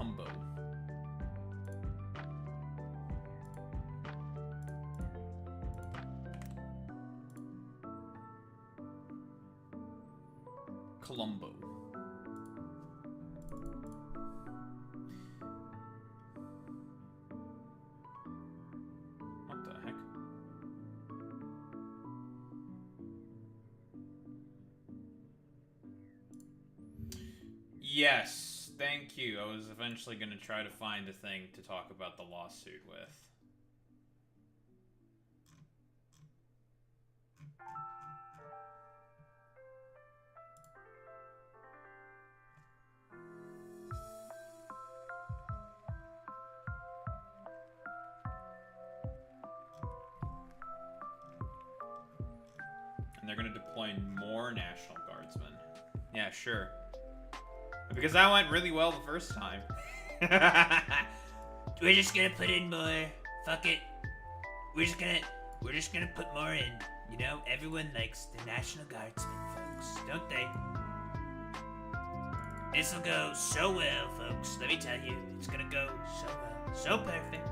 combo. Colombo. What the heck? Yes, thank you. I was eventually going to try to find a thing to talk about the lawsuit with. And they're going to deploy more National Guardsmen. Yeah, sure. Because that went really well the first time. We're just gonna put in more. Fuck it. We're just gonna put more in. You know, everyone likes the National Guardsmen, folks, don't they? This'll go so well, folks. Let me tell you, it's gonna go so well. So perfect.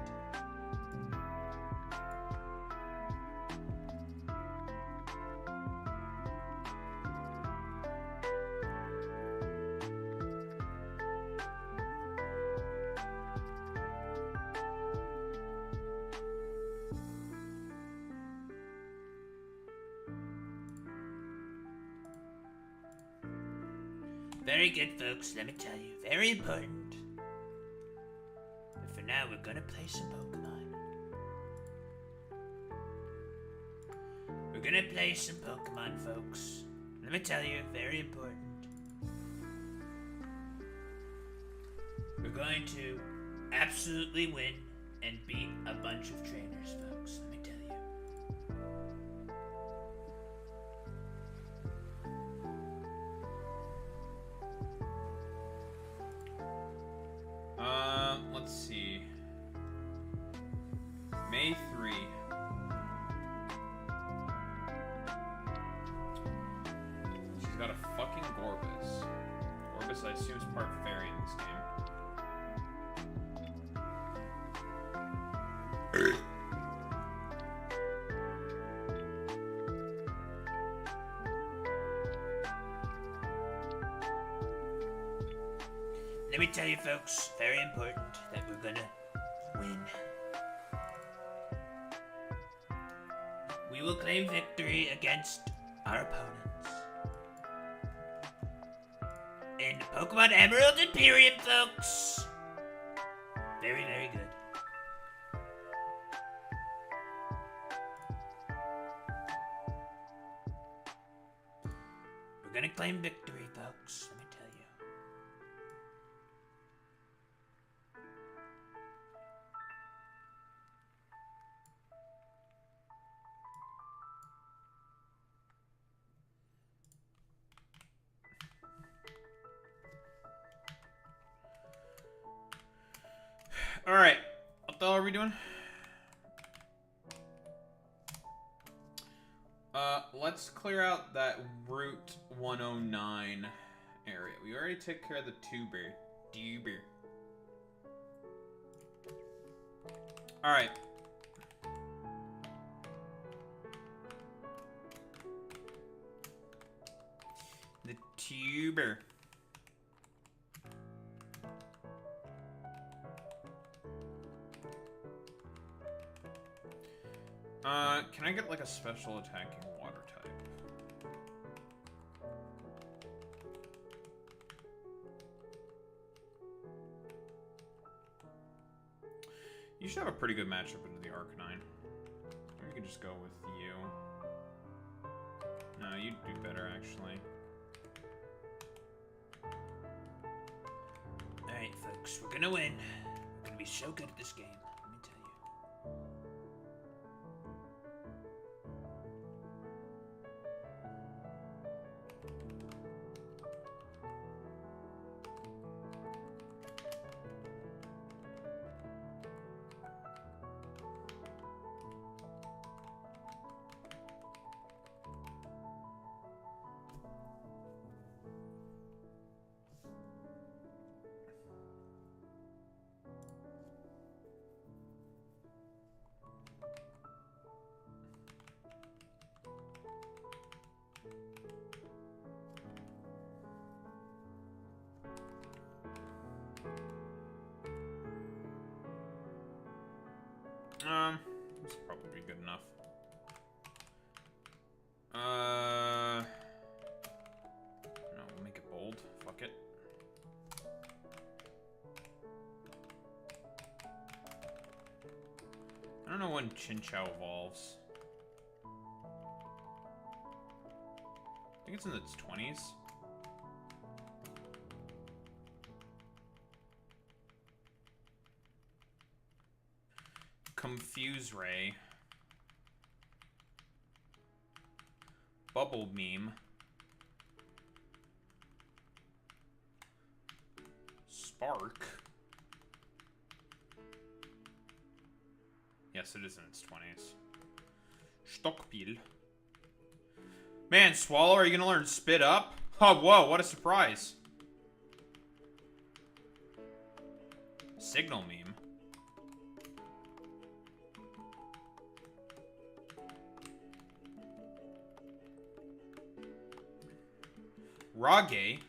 Very good, folks, let me tell you. Very important. But for now, we're gonna play some Pokemon. We're gonna play some Pokemon, folks. Let me tell you, very important. We're going to absolutely win and beat a bunch of trainers, folks. Let me tell you. Let's see. May 3. She's got a fucking Gorbis. Gorbis, I assume, is part fairy in this game. Let me tell you, folks, very important that we're gonna win. We will claim victory against our opponents. In Pokemon Emerald Imperium, folks. Very, very good. We're gonna claim victory, folks. Let me tell you. Alright. What the hell are we doing? Let's clear out that Route 109 area. We already took care of the tuber. Alright. The tuber. Can I get like a special attacking water type? You should have a pretty good matchup into the Arcanine. Or you could just go with you. No, you'd do better actually. Alright, folks, we're gonna win. We're gonna be so good at this game. Let me tell you. This will probably be good enough. No, we'll make it bold. Fuck it. I don't know when Chinchou evolves. I think it's in its 20s. Confuse Ray. Bubble Meme. Spark. Yes, it is in its 20s. Stockpil. Man, Swallow, are you gonna learn Spit Up? Oh, whoa, what a surprise. Signal Meme. Rage.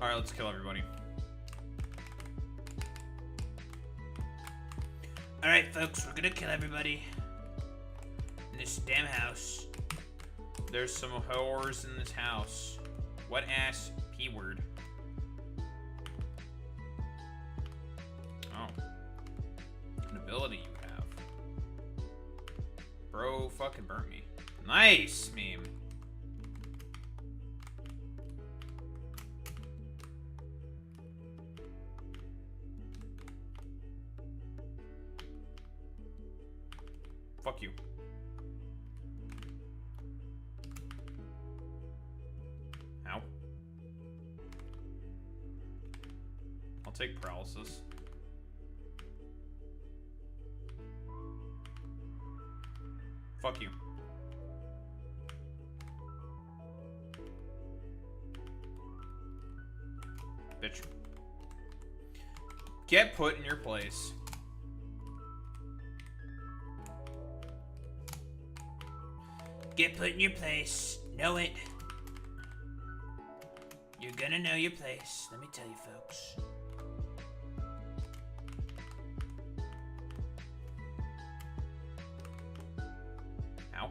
Alright, let's kill everybody. Alright, folks, we're gonna kill everybody in this damn house. There's some whores in this house. What ass P-word? Oh. An ability you have. Bro fucking burnt me. Nice meme. Fuck you. Ow. I'll take paralysis. Fuck you. Bitch. Get put in your place. Get put in your place. Know it. You're gonna know your place. Let me tell you, folks. Ow.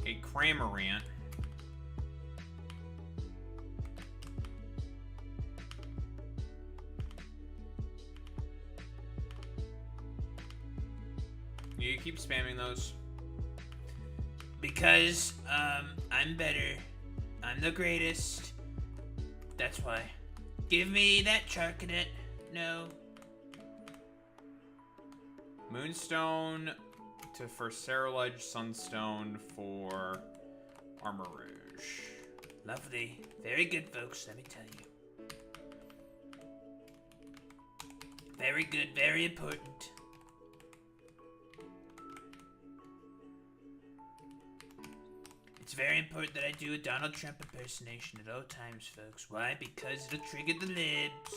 A Cramorant. You keep spamming those. Because, I'm better. I'm the greatest. That's why. Give me that Charcadet. No. Moonstone for Cerulege, Sunstone for Armor Rouge. Lovely. Very good, folks, let me tell you. Very good, very important. It's very important that I do a Donald Trump impersonation at all times, folks. Why? Because it'll trigger the libs.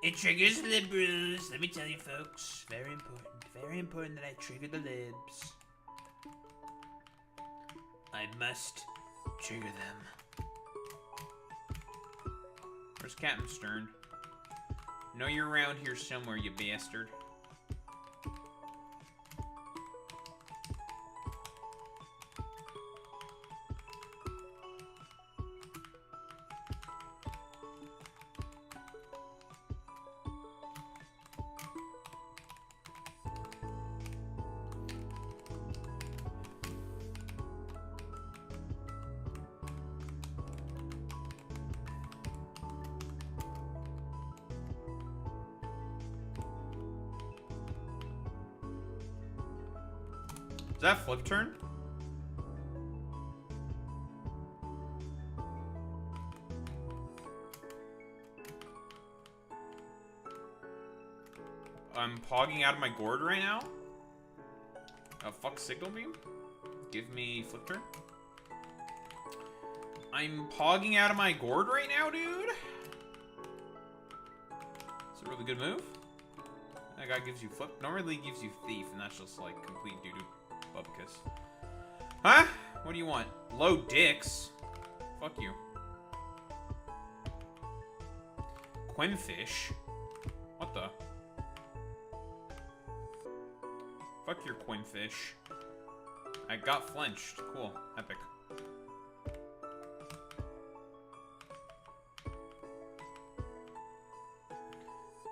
It triggers liberals. Let me tell you, folks. Very important. Very important that I trigger the libs. I must trigger them. Where's Captain Stern? Know you're around here somewhere, you bastard. that flip turn? I'm pogging out of my gourd right now. Fuck signal beam. Give me flip turn. I'm pogging out of my gourd right now, dude. It's a really good move. That guy gives you flip. Normally gives you thief, and that's just like complete doo-doo bubkiss. Huh? What do you want? Low dicks? Fuck you. Quinfish? What the? Fuck your Quinfish. I got flinched. Cool. Epic.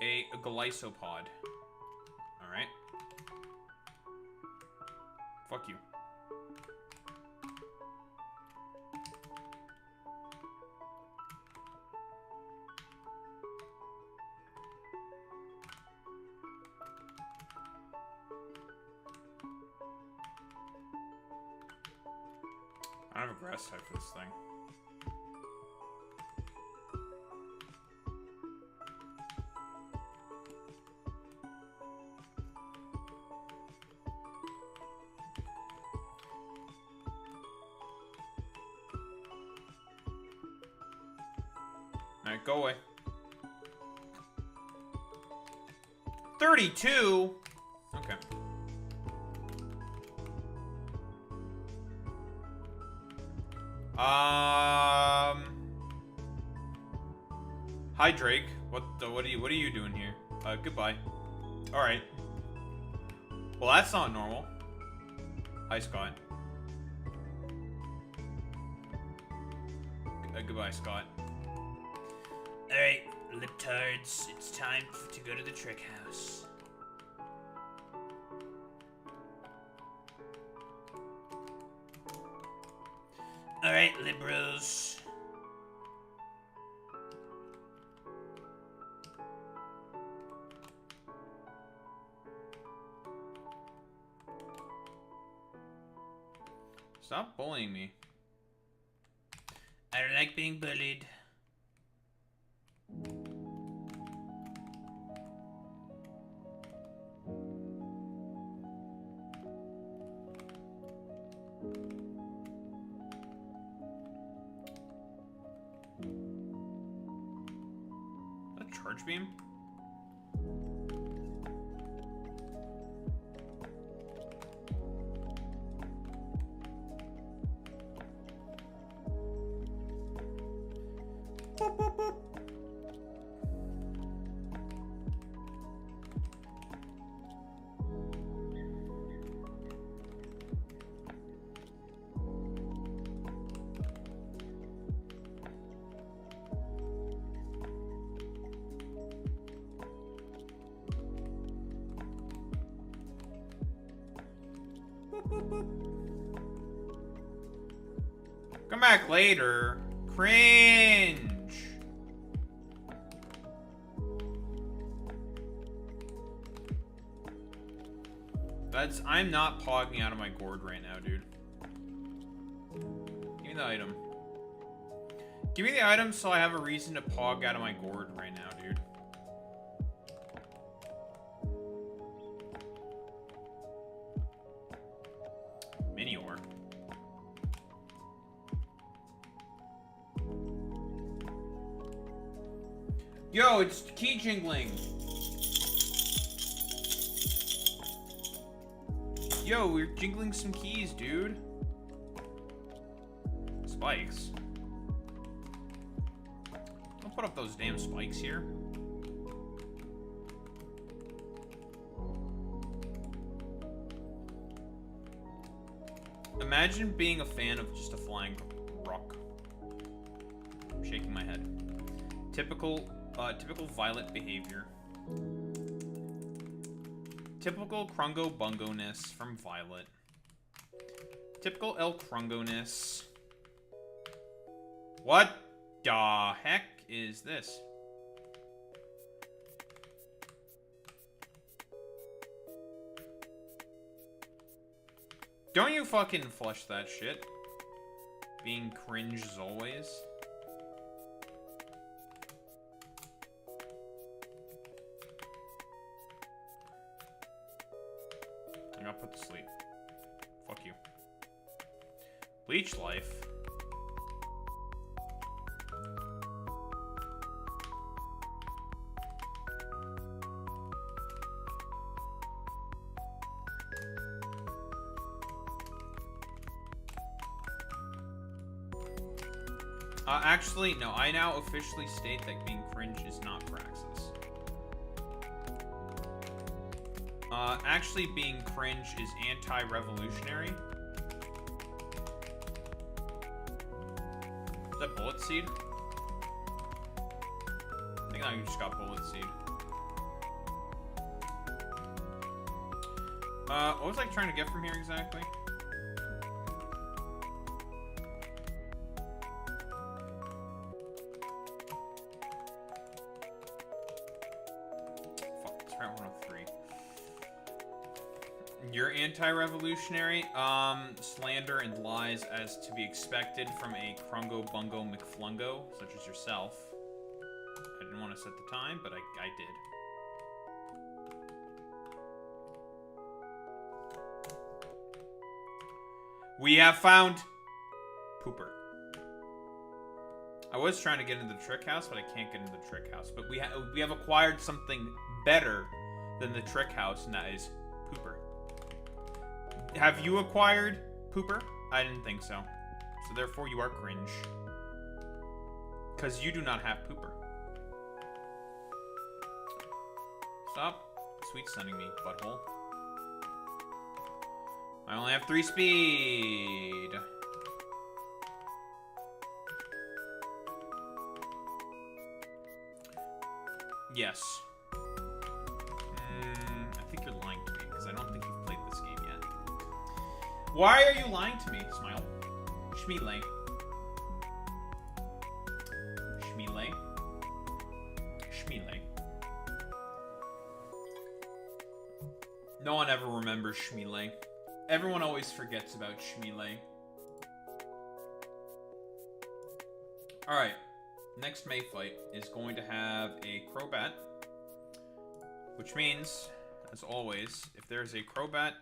A Glycopod. Alright. Fuck you. I don't have a grass type for this thing. Alright, go away. 32? Okay. Hi Drake. What are you doing here? Goodbye. Alright. Well, that's not normal. Hi Scott. Goodbye, Scott. Alright, libtards, it's time to go to the trick house. Alright, liberals. Stop bullying me. I don't like being bullied. That charge beam? Boop, boop, boop. Boop, boop, boop. Come back later. Cringe. I'm not pogging out of my gourd right now, dude. Give me the item. Give me the item so I have a reason to pog out of my gourd right now, dude. Mini ore. Yo, it's key jingling. Yo, we're jingling some keys, dude. Spikes. Don't put up those damn spikes here. Imagine being a fan of just a flying rock. I'm shaking my head. Typical violet behavior. Typical Krungo Bungo-ness from Violet. Typical El Krungo-ness. What the heck is this? Don't you fucking flush that shit. Being cringe as always. I got put to sleep. Fuck you. Leech life. Actually, no. I now officially state that being cringe is not praxis. Actually, being cringe is anti-revolutionary. Is that bullet seed? I think I just got bullet seed. What was I trying to get from here exactly? You're anti-revolutionary. Slander and lies as to be expected from a Krungo Bungo McFlungo, such as yourself. I didn't want to set the time, but I did. We have found Pooper. I was trying to get into the trick house, but I can't get into the trick house. But we have acquired something better than the trick house, and that is Pooper. Have you acquired Pooper? I didn't think so. So therefore you are cringe. Because you do not have Pooper. Stop sweet stunning me, butthole. I only have 3 speed. Yes. I think you're lying to me, because I don't think you've played this game yet. Why are you lying to me? Smile. Schmeele. Schmeele. Schmeele. No one ever remembers Schmeele. Everyone always forgets about Schmeele. Alright. Next May fight is going to have a Crobat. Which means, as always, if there's a Crobat,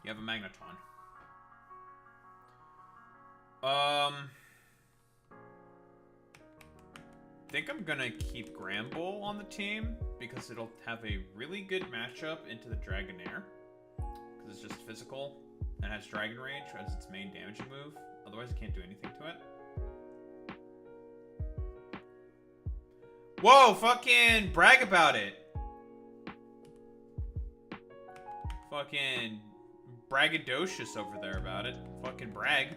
you have a Magneton. I think I'm gonna keep Gramble on the team because it'll have a really good matchup into the Dragonair. Because it's just physical and has Dragon Rage as its main damaging move. Otherwise, I can't do anything to it. Whoa, fucking brag about it. Fucking braggadocious over there about it. Fucking brag.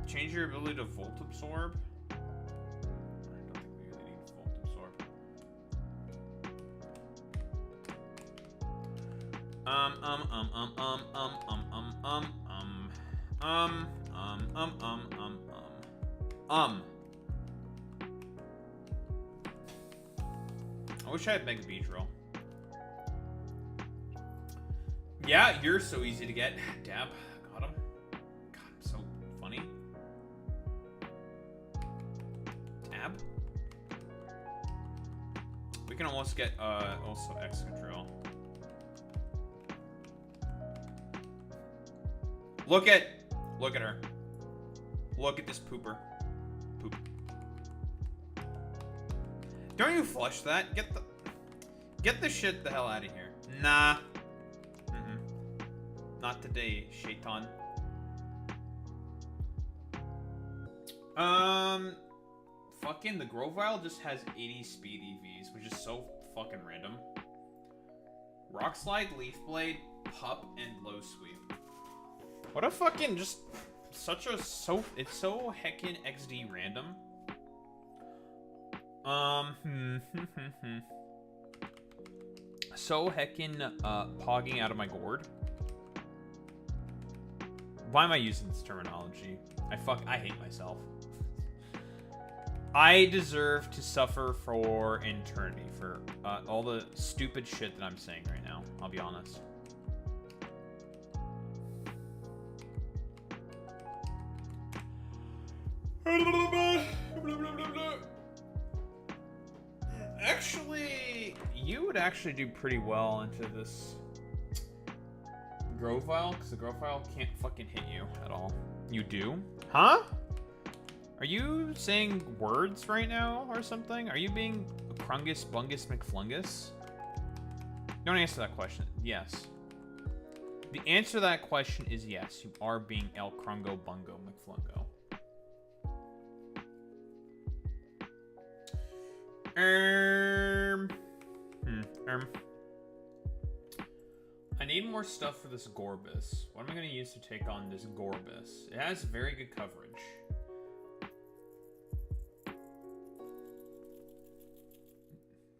Change your ability to Volt Absorb. I don't think we really need Volt Absorb. I wish I had Mega Beedrill. Yeah, you're so easy to get. Dab. Got him. God, I'm so funny. Tab. We can almost get, also Excadrill. Look at her. Look at this pooper. Poop. Don't you flush that? Get the shit the hell out of here. Nah. Not today, Shaitan. Fucking the Grovyle just has 80 speed EVs, which is so fucking random. Rock Slide, Leaf Blade, Pup, and Low Sweep. What a fucking just it's so heckin' XD random. So heckin' pogging out of my gourd. Why am I using this terminology? I hate myself. I deserve to suffer for eternity for all the stupid shit that I'm saying right now. I'll be honest. Actually, you would actually do pretty well into this grow file, because the grow file can't fucking hit you at all. You do? Huh? Are you saying words right now or something? Are you being Krungus Bungus McFlungus? Don't answer that question. Yes. The answer to that question is yes. You are being El Krungo Bungo McFlungo. I need more stuff for this Gorbis. What am I going to use to take on this Gorbis? It has very good coverage.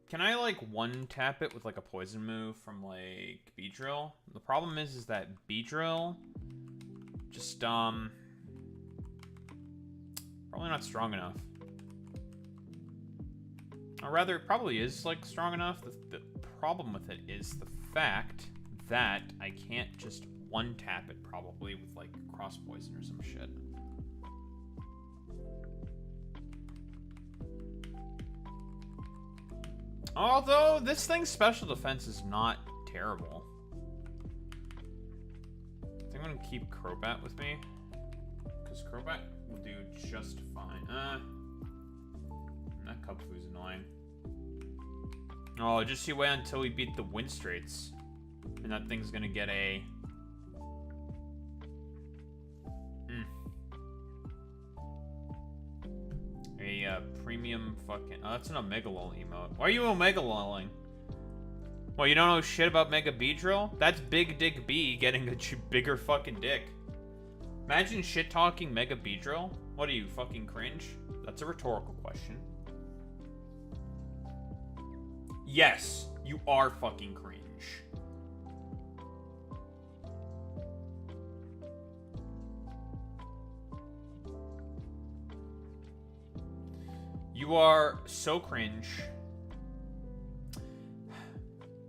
Can I, like, one-tap it with, like, a poison move from, like, Beedrill? The problem is that Beedrill just, probably not strong enough. Or rather, it probably is, like, strong enough. The problem with it is the fact that I can't just one-tap it, probably, with, like, cross poison or some shit. Although, this thing's special defense is not terrible. I think I'm gonna keep Crobat with me. Because Crobat will do just fine. That Cubfoo's annoying. Oh, just you wait until we beat the Wind Straits. And that thing's gonna get a... premium fucking... Oh, that's an Omega Lull emote. Why are you Omega Lulling? Well, you don't know shit about Mega Beedrill? That's Big Dick B getting a bigger fucking dick. Imagine shit-talking Mega Beedrill. What are you, fucking cringe? That's a rhetorical question. Yes, you are fucking cringe. You are so cringe.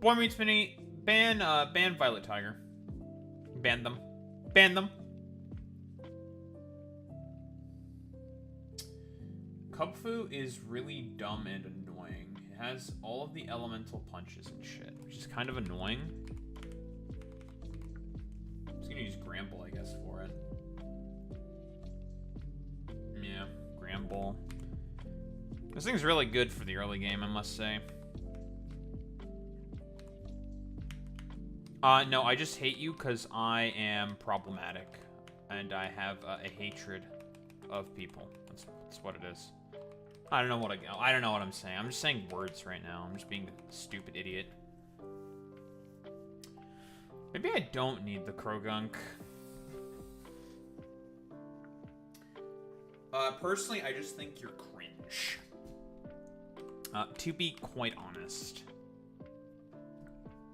Boy Meets Mini, ban Violet Tiger. Ban them. Ban them. Cubfoo is really dumb and annoying. It has all of the elemental punches and shit, which is kind of annoying. I'm just gonna use Gramble, I guess, for it. Yeah, Gramble. This thing's really good for the early game, I must say. No, I just hate you because I am problematic. And I have a hatred of people. That's what it is. I don't know what I don't know what I'm saying. I'm just saying words right now. I'm just being a stupid idiot. Maybe I don't need the Krogunk. Personally, I just think you're cringe. To be quite honest.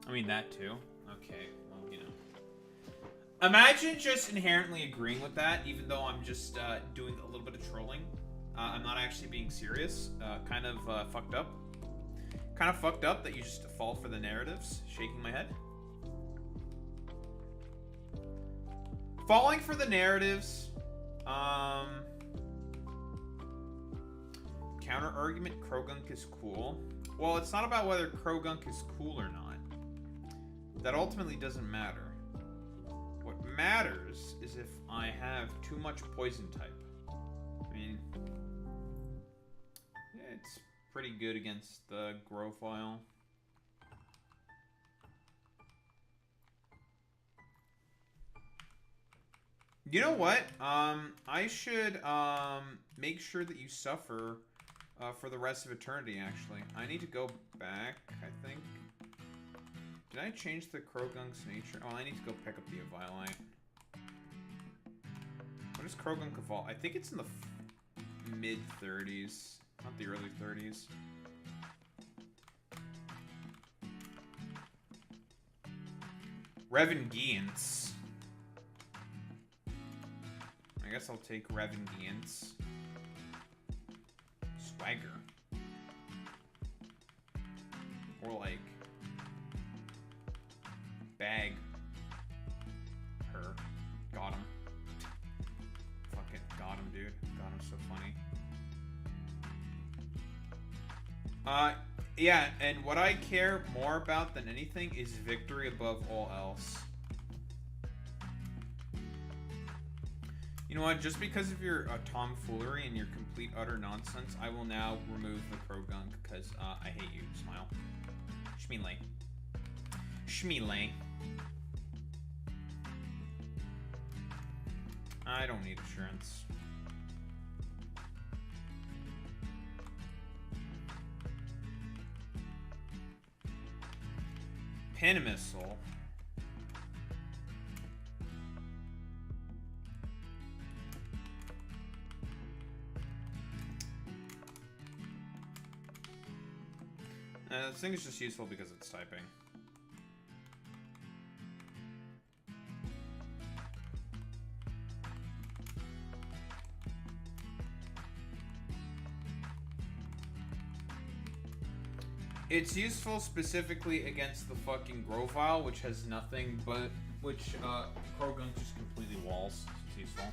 I mean, that too. Okay, well, you know. Imagine just inherently agreeing with that, even though I'm just doing a little bit of trolling. I'm not actually being serious. Kind of fucked up. Kind of fucked up that you just fall for the narratives. Shaking my head. Falling for the narratives. Counter argument, Krogunk is cool. Well, it's not about whether Krogunk is cool or not. That ultimately doesn't matter. What matters is if I have too much poison type. I mean, yeah, it's pretty good against the Growfile. You know what? I should make sure that you suffer for the rest of eternity, actually. I need to go back, I think. Did I change the Krogunk's nature? Oh, I need to go pick up the Eviolite. What does Krogunk evolve? I think it's in the mid-30s, not the early 30s. Revengeance. I guess I'll take Revengeance. swagger. Or like bag her. Got him. Fucking got him, dude. Got him so funny. Yeah, and what I care more about than anything is victory above all else. You know what? Just because of your tomfoolery and your complete utter nonsense, I will now remove the pro gunk because I hate you. Smile. Schmeelay. Schmeelay. I don't need assurance. Pin missile. This thing is just useful because it's typing. It's useful specifically against the fucking Grovile, which has nothing but... Which, Krogan just completely walls. It's useful.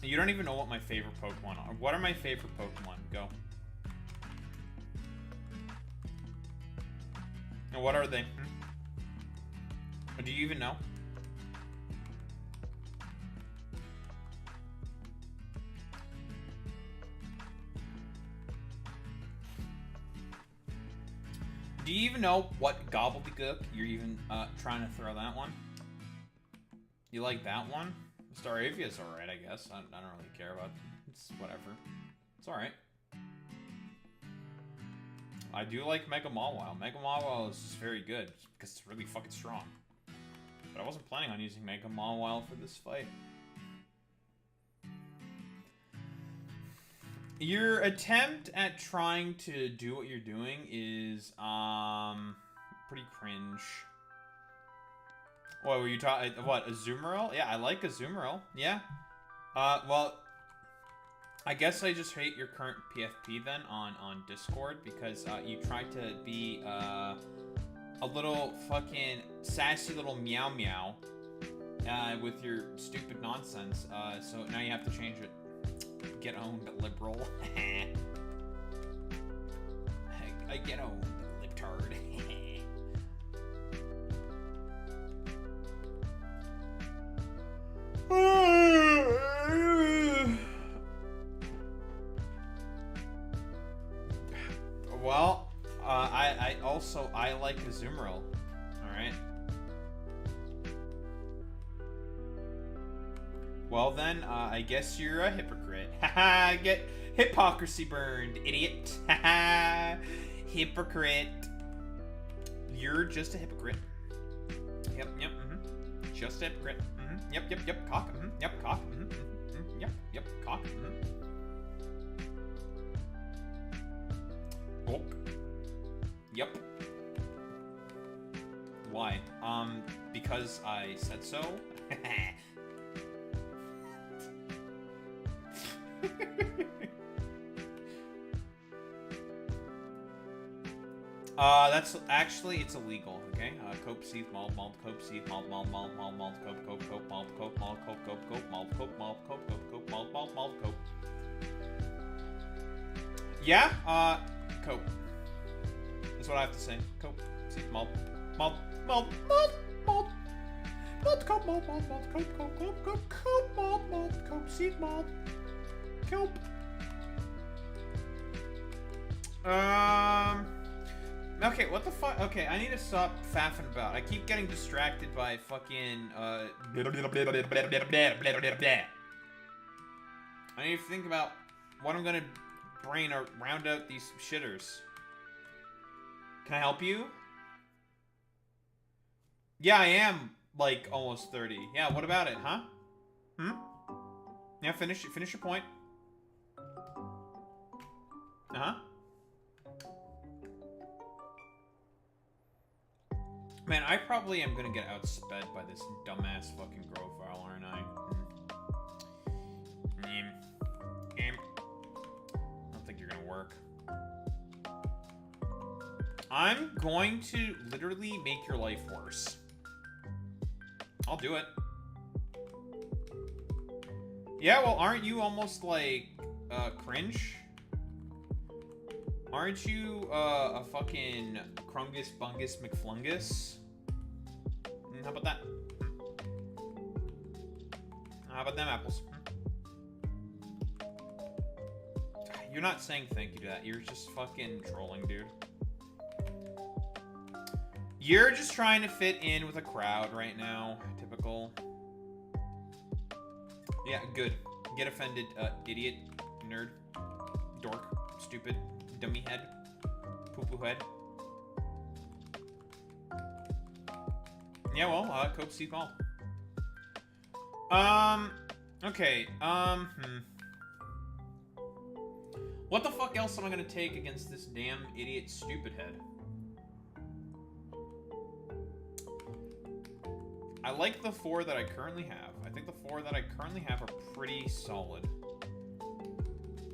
You don't even know what my favorite Pokemon are. What are my favorite Pokemon? Go. And what are they? Do you even know? Do you even know what gobbledygook you're even trying to throw that one? You like that one? Staravia's alright, I guess. I don't really care about it. It's whatever. It's alright. I do like Mega Mawile. Mega Mawile is just very good because it's really fucking strong. But I wasn't planning on using Mega Mawile for this fight. Your attempt at trying to do what you're doing is pretty cringe. What were you talking? What, Azumarill? Yeah, I like Azumarill. Yeah. Well, I guess I just hate your current PFP then on Discord because you tried to be a little fucking sassy little meow meow with your stupid nonsense. So now you have to change it. Get owned, liberal. I get owned, libtard. Well, I like Azumarill. Alright. Well then, I guess you're a hypocrite. Haha, get hypocrisy burned, idiot. Haha, hypocrite. You're just a hypocrite. Yep, just a hypocrite. Yep, cock. Yep, cock. Yep, cock. Gulp. Yep. Why? Because I said so. That's actually, it's illegal, okay? Cope, seed, malt, cope, seed, malt, cope, cope, malt, cope, malt, cope. Yeah, cope. That's what I have to say. Cope, seed, malt, cope, malt, cope, seed, malt, cope. Okay, what the fuck? Okay, I need to stop faffing about. I keep getting distracted by fucking, I need to think about what I'm gonna brain or round out these shitters. Can I help you? Yeah, I am, like, almost 30. Yeah, what about it, huh? Yeah, finish your point. Uh-huh. Man, I probably am gonna get outsped by this dumbass fucking Grovile, aren't I? I'm going to literally make your life worse. I'll do it. Yeah, well, aren't you almost like, cringe? Aren't you, a fucking Krungus Bungus McFlungus? How about that? How about them apples? You're not saying thank you to that. You're just fucking trolling, dude. You're just trying to fit in with a crowd right now. Typical. Yeah, good. Get offended, idiot, nerd, dork, stupid, dummy head, poo-poo head. Yeah, well, cope Steve Ball. Okay, What the fuck else am I gonna take against this damn idiot stupid head? I like the 4 that I currently have. I think the 4 that I currently have are pretty solid.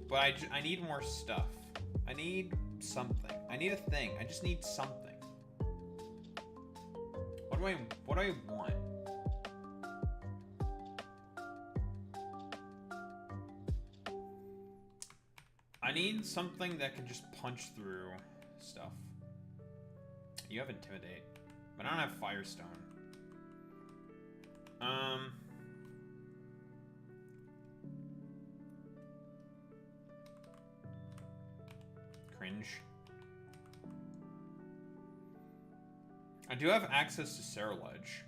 But I need more stuff. I need something. I need a thing. I just need something. What do I want? I need something that can just punch through stuff. You have Intimidate, but I don't have Firestone. Cringe. I do have access to Cerulege.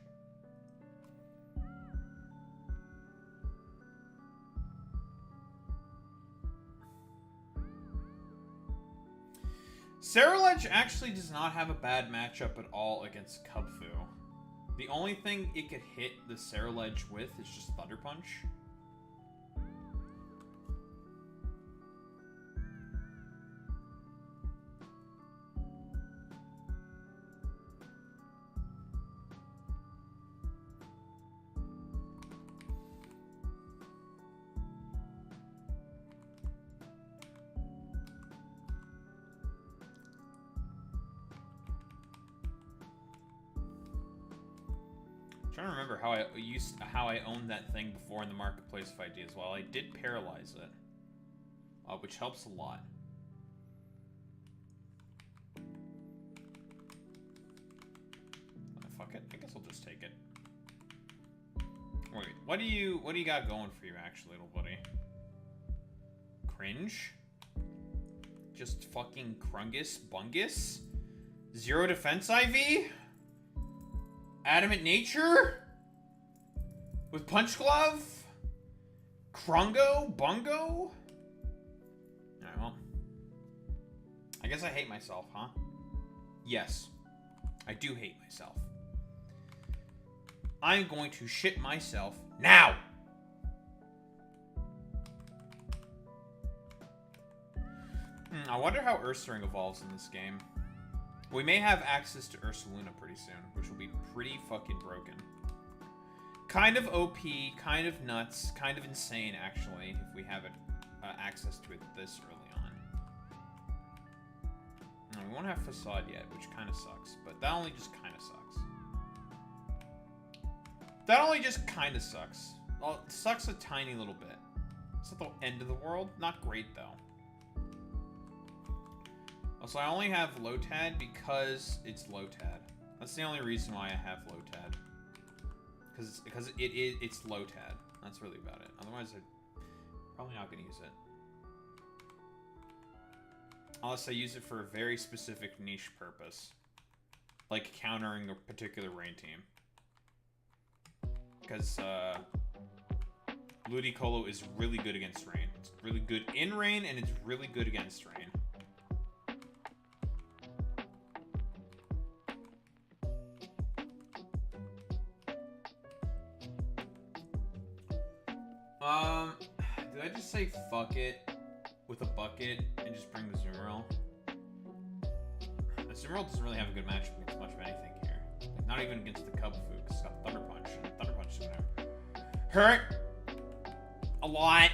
Cerulege actually does not have a bad matchup at all against Kubfu. The only thing it could hit the Cerulege with is just Thunder Punch. I'm trying to remember how I owned that thing before in the marketplace fight as well. I did paralyze it, which helps a lot. Fuck it. I guess I'll just take it. Wait, what do you got going for you, actually, little buddy? Cringe? Just fucking Krungus Bungus? 0 defense IV? Adamant Nature? With Punch Glove? Krungo? Bungo? Alright, well. I guess I hate myself, huh? Yes. I do hate myself. I'm going to shit myself now! I wonder how Ursaring evolves in this game. We may have access to Ursaluna pretty soon, which will be pretty fucking broken. Kind of OP, kind of nuts, kind of insane, actually, if we have it, access to it this early on. We won't have Facade yet, which kind of sucks, but that only just kind of sucks. That only just kind of sucks. Well, it sucks a tiny little bit. It's not the end of the world. Not great, though. Also, I only have Lotad because it's Lotad. That's the only reason why I have Lotad. Because it's Lotad. That's really about it. Otherwise, I'm probably not going to use it. Unless I use it for a very specific niche purpose. Like countering a particular rain team. Because, Ludicolo is really good against rain. It's really good in rain, and it's really good against rain. Did I just say fuck it with a bucket and just bring the Zoomerl? The Zoomerl doesn't really have a good matchup against much of anything here. Like, not even against the Kubfu, because it's got Thunder Punch, and Thunder Punch is gonna hurt a lot.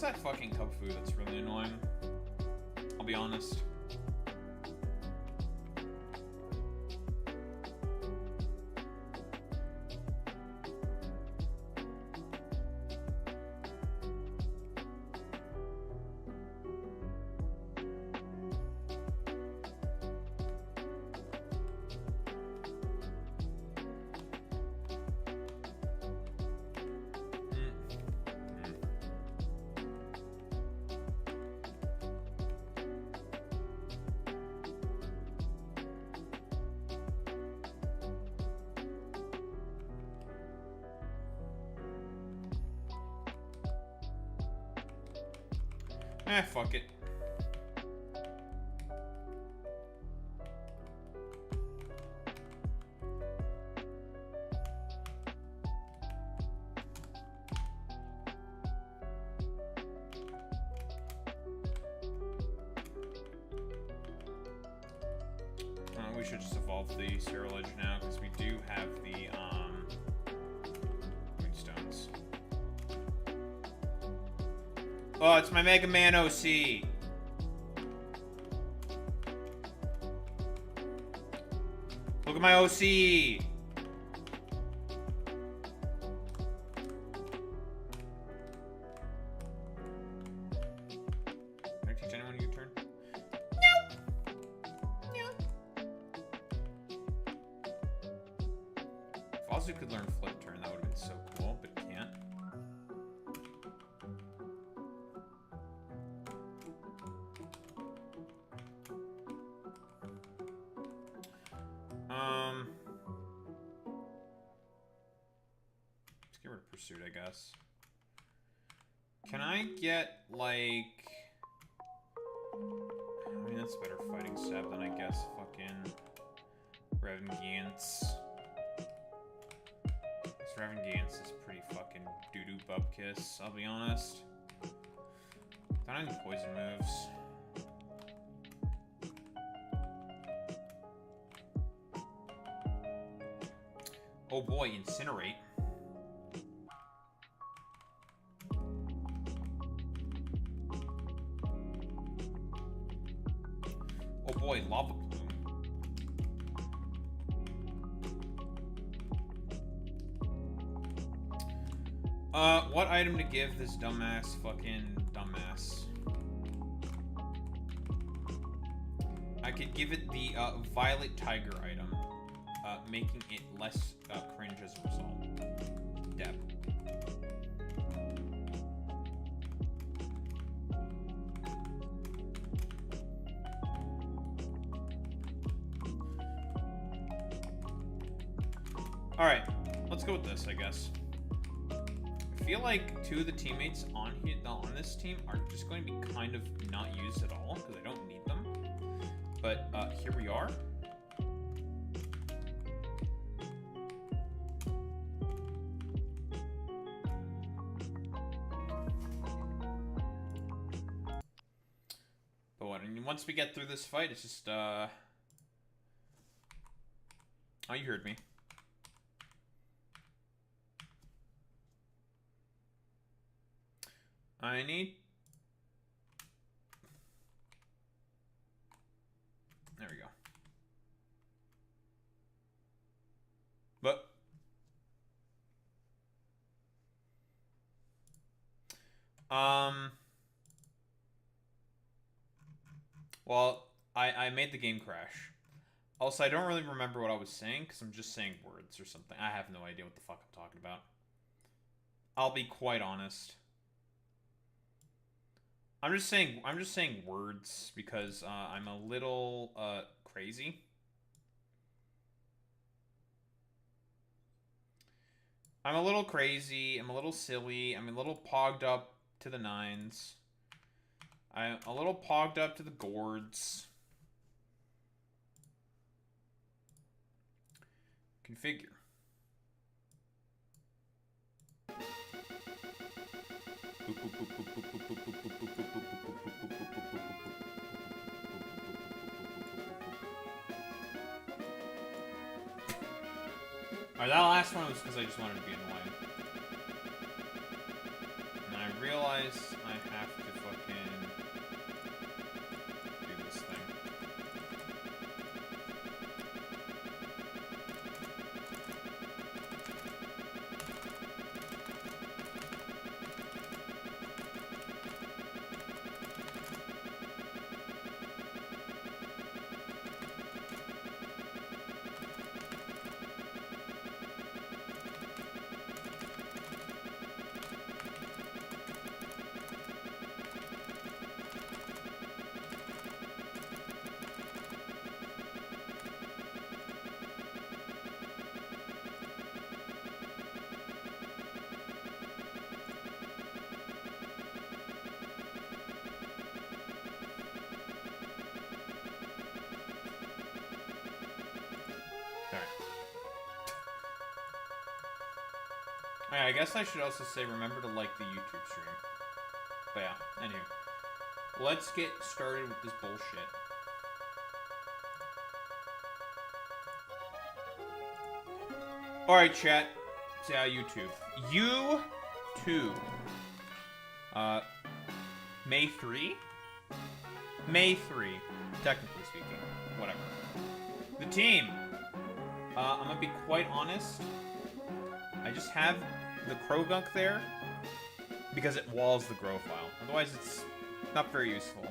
that fucking cup food that's really annoying. I'll be honest. Fuck it. We should just evolve the Serial Edge now, because we do have the, Moonstones. Oh, it's my Mega Man OC! Look at my OC! Can I teach anyone your turn? If Azu could learn Flip Turn, that would have been so cool, but can't. Let's get rid of Pursuit, I guess. Can I get, like... I mean, that's better fighting stab than, I guess, fucking... Revengance. This Revengance is pretty fucking doo-doo bubkiss, I'll be honest. Don't have any poison moves. Oh boy, Incinerate. Oh boy, Lava Plume. What item to give this dumbass fucking dumbass? I could give it the Violet Tiger item, making it less cringe as a result. Deb. Alright, let's go with this, I guess. I feel like two of the teammates on this team are just going to be kind of not used at all, because I don't need them. But here we are. But what, and once we get through this fight, it's just, oh, you heard me. I need... There we go. But... Well, I made the game crash. Also, I don't really remember what I was saying, because I'm just saying words or something. I have no idea what the fuck I'm talking about. I'll be quite honest. I'm just saying words because I'm a little crazy. I'm a little crazy, I'm a little silly, I'm a little pogged up to the nines. I'm a little pogged up to the gourds. Configure. Alright, that last one was because I just wanted to be annoying. And I realize I have to fucking do this thing. I guess I should also say remember to like the YouTube stream. But yeah, anywho. Let's get started with this bullshit. Alright, chat. YouTube. YouTube. May 3? May 3. Technically speaking. Whatever. The team. I'm gonna be quite honest. I just have the crow gunk there because it walls the grow file. Otherwise, it's not very useful.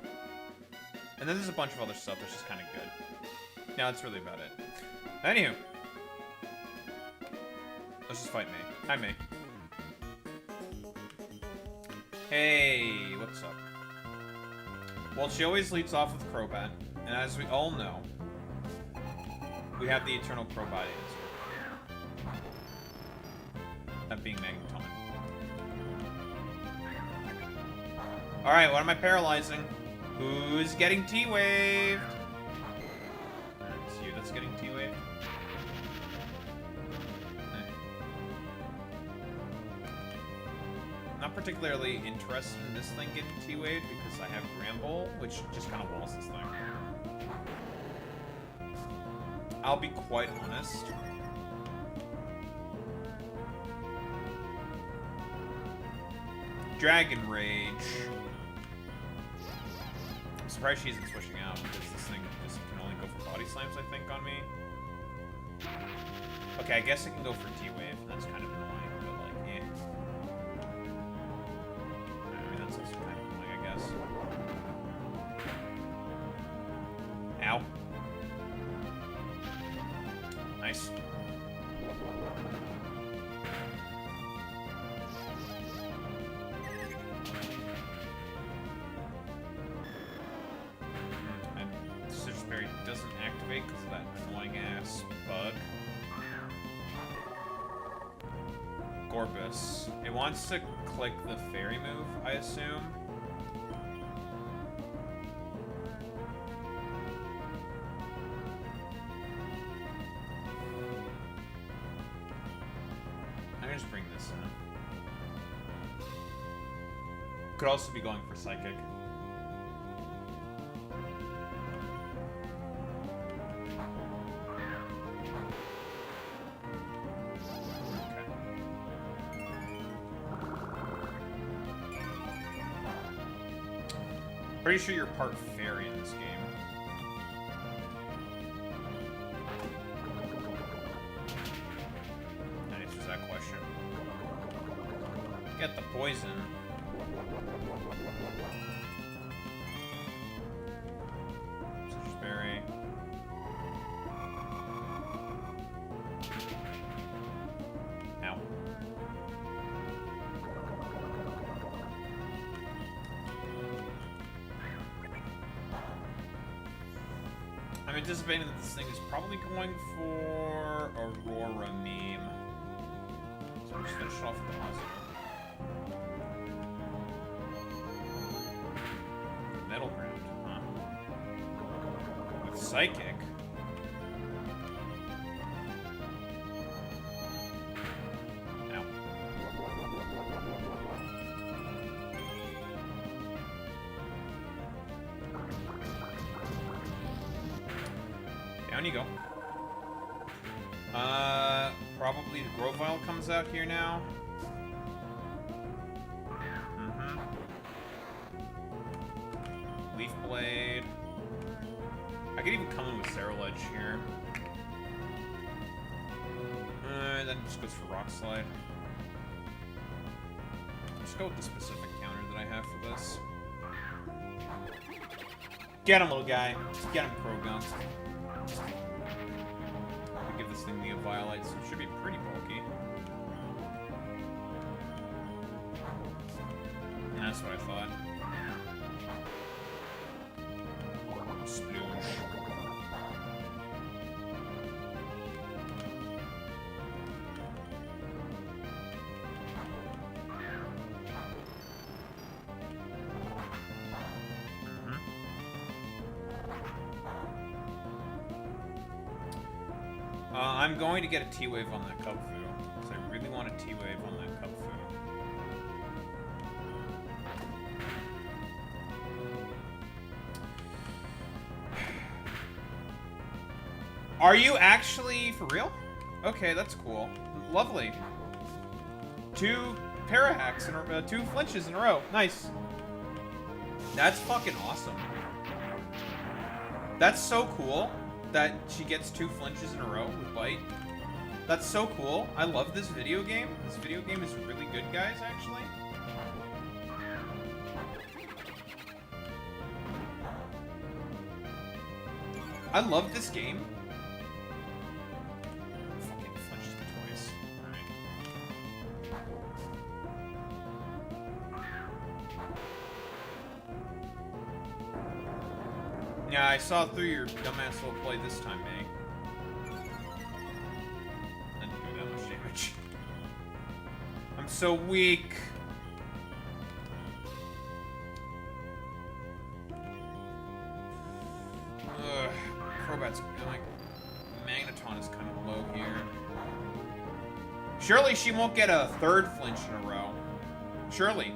And then there's a bunch of other stuff that's just kind of good. Yeah, that's really about it. Anywho. Let's just fight May. Hi, May. Hey, what's up? Well, she always leads off with Crobat. And as we all know, we have the Eternal Crobat answer. That being Magneton. Alright, what am I paralyzing? Who's getting T-Waved? It's you that's getting T-Waved. Not particularly interested in this thing getting T-Waved because I have Gramble, which just kind of walls this thing. I'll be quite honest. Dragon Rage. I'm surprised she isn't switching out because this thing just can only go for body slams, I think, on me. Okay, I guess I can go for T-Wave. That's kind of annoying, but like, eh. I mean, that's also kind of annoying, I guess. Ow. Nice. Doesn't activate because of that annoying ass bug. Gorbis. It wants to click the fairy move, I assume. I'm gonna just bring this in. Could also be going for Psychic. Pretty sure you're part fairy in this game. That answers that question. Get the poison. Citrus berry. Ow. I'm anticipating that this thing is probably going for Aurora meme. So I'm just gonna shut off the positive. Metal ground, huh? With Psychic. Ow. Down you go. Probably the Grovyle comes out here now. Mm-hmm. Blade. I could even come in with Serral Edge here. And then just goes for Rock Slide. Just go with the specific counter that I have for this. Get him, little guy. Get him, Crogun. I'll give this thing the Violite, so it should be pretty bulky. And that's what I thought. Splooge. I'm going to get a T-Wave on that Cubfu, because I really want a T-Wave on that Cubfu. Are you actually for real? Okay, that's cool. Lovely. 2 Parahacks, in 2 flinches in a row. Nice. That's fucking awesome. That's so cool that she gets 2 flinches in a row with Bite. That's so cool. I love this video game. This video game is really good, guys, actually. I love this game. Fucking flinches me twice. Alright. Yeah, I saw through your dumbass little play this time, May. Didn't do that much damage. I'm so weak. Ugh. Crobat's like Magneton is kind of low here. Surely she won't get a 3rd flinch in a row. Surely.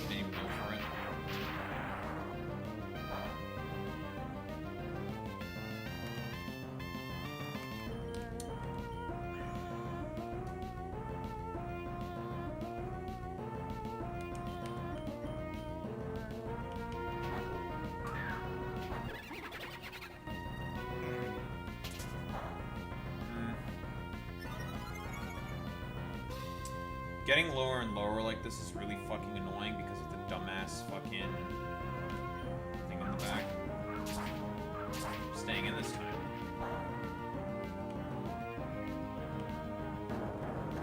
Didn't even go for it. Getting lower and lower like this is really fucking annoying because of the dumbass fucking thing in the back. Staying in this time.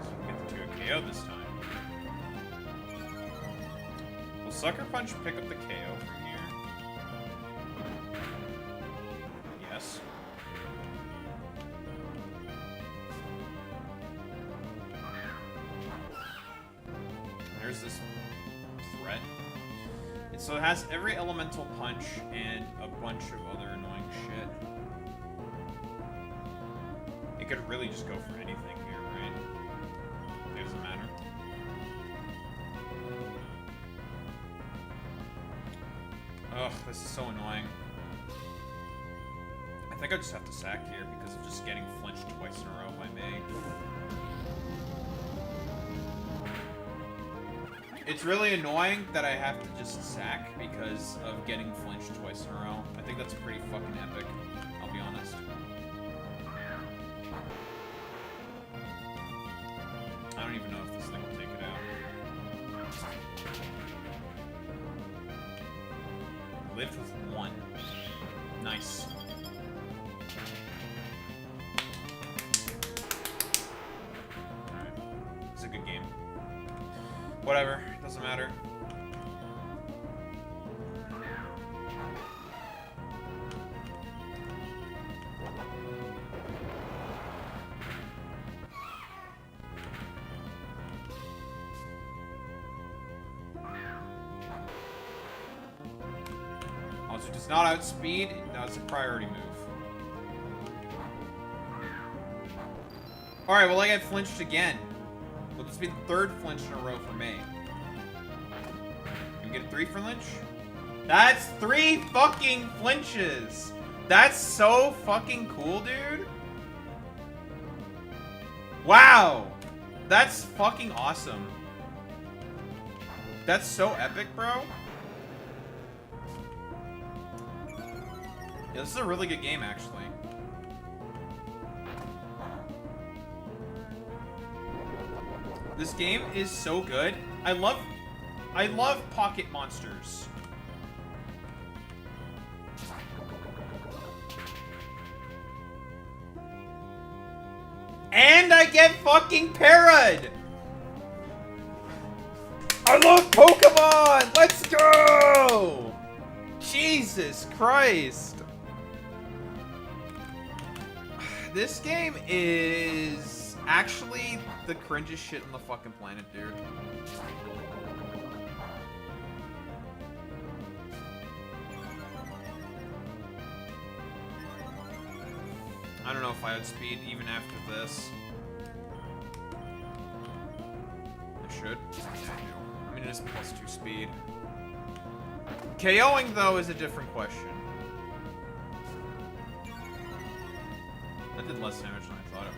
So we get the 2 KO this time. Will Sucker Punch pick up the KO from here? Yes. There's this threat. So it has every elemental punch and a bunch of other annoying shit. It could really just go for anything here, right? It doesn't matter. Ugh, this is so annoying. I think I just have to sack here because of just getting flinched twice in a row by May. It's really annoying that I have to just sack because of getting flinched twice in a row. I think that's pretty fucking epic, I'll be honest. I don't even know if this thing will take it out. Lived with 1. Nice. Alright. It's a good game. Whatever, doesn't matter. Also, does not outspeed. That's a priority move. Alright, well, I got flinched again. Will this be the 3rd flinch in a row for me? Can we get a 3 flinch? That's 3 fucking flinches! That's so fucking cool, dude. Wow. That's fucking awesome. That's so epic, bro. Yeah, this is a really good game, actually. This game is so good. I love pocket monsters. And I get fucking parried! I love Pokemon! Let's go! Jesus Christ. This game is actually the cringest shit on the fucking planet, dude. I don't know if I would speed even after this. I should. Yeah, I do. I mean, it is +2 speed. KOing, though, is a different question. That did less damage than I thought it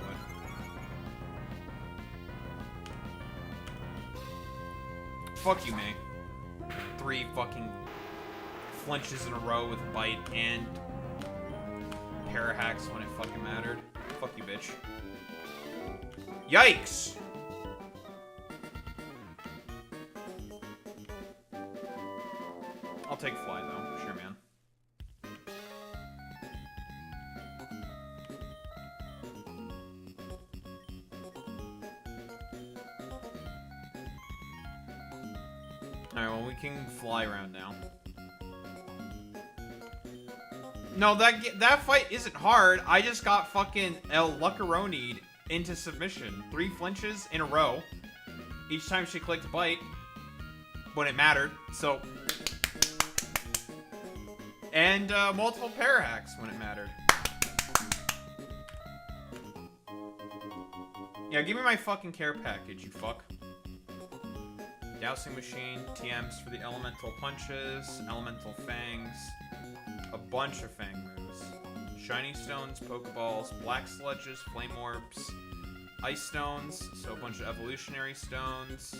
would. Fuck you, May. 3 fucking flinches in a row with bite and parahacks when it fucking mattered. Fuck you, bitch. Yikes! I'll take fly, though. Sure, man. Alright, well, we can fly around now. No, that fight isn't hard. I just got fucking El Lucaroni'd into submission. 3 flinches in a row. Each time she clicked bite. When it mattered. So... And multiple parahacks when it mattered. Yeah, give me my fucking care package, you fuck. Dowsing machine, TMs for the elemental punches, elemental fangs, a bunch of fang moves. Shiny stones, pokeballs, black sludges, flame orbs, ice stones, so a bunch of evolutionary stones,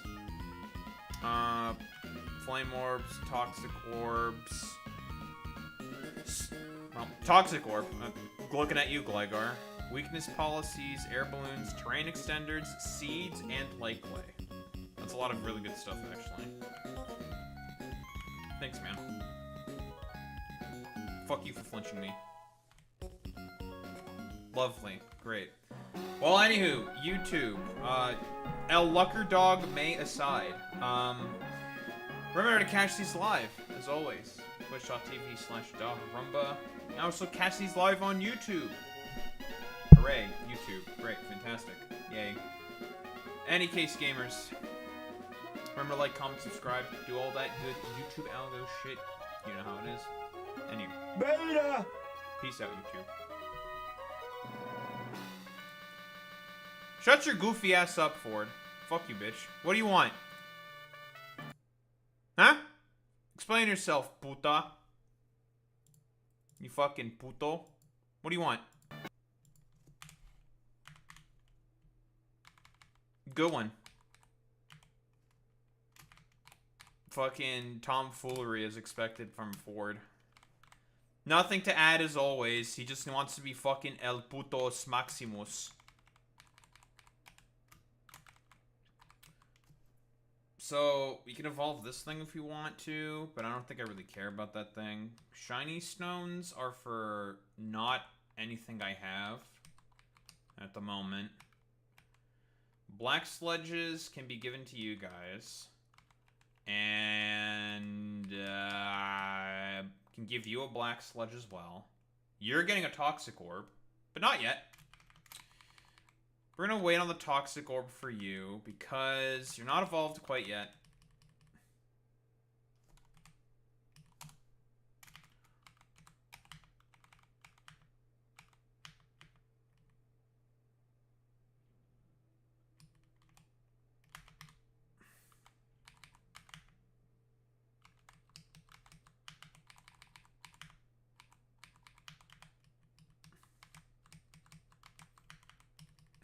flame orbs, toxic orbs. Well, toxic orb. Looking at you, Gligar. Weakness policies, air balloons, terrain extenders, seeds, and light clay. That's a lot of really good stuff, actually. Thanks, man. Fuck you for flinching me. Lovely. Great. Well, anywho, YouTube. El Lucker Dog May aside. Remember to catch these live, as always. Twitch.tv/DogRumba. And also catch these live on YouTube. Hooray, YouTube. Great, fantastic. Yay. Any case, gamers. Remember to like, comment, subscribe, do all that good YouTube algo shit. You know how it is. Anyway. Beta! Peace out, YouTube. Shut your goofy ass up, Ford. Fuck you, bitch. What do you want? Huh? Explain yourself, puta. You fucking puto. What do you want? Good one. Fucking tomfoolery is expected from Ford. Nothing to add as always. He just wants to be fucking El Putos Maximus. So, we can evolve this thing if you want to, but I don't think I really care about that thing. Shiny stones are for not anything I have at the moment. Black sludges can be given to you guys. And can give you a black sludge as well. You're getting a toxic orb, but not yet. We're gonna wait on the toxic orb for you because you're not evolved quite yet.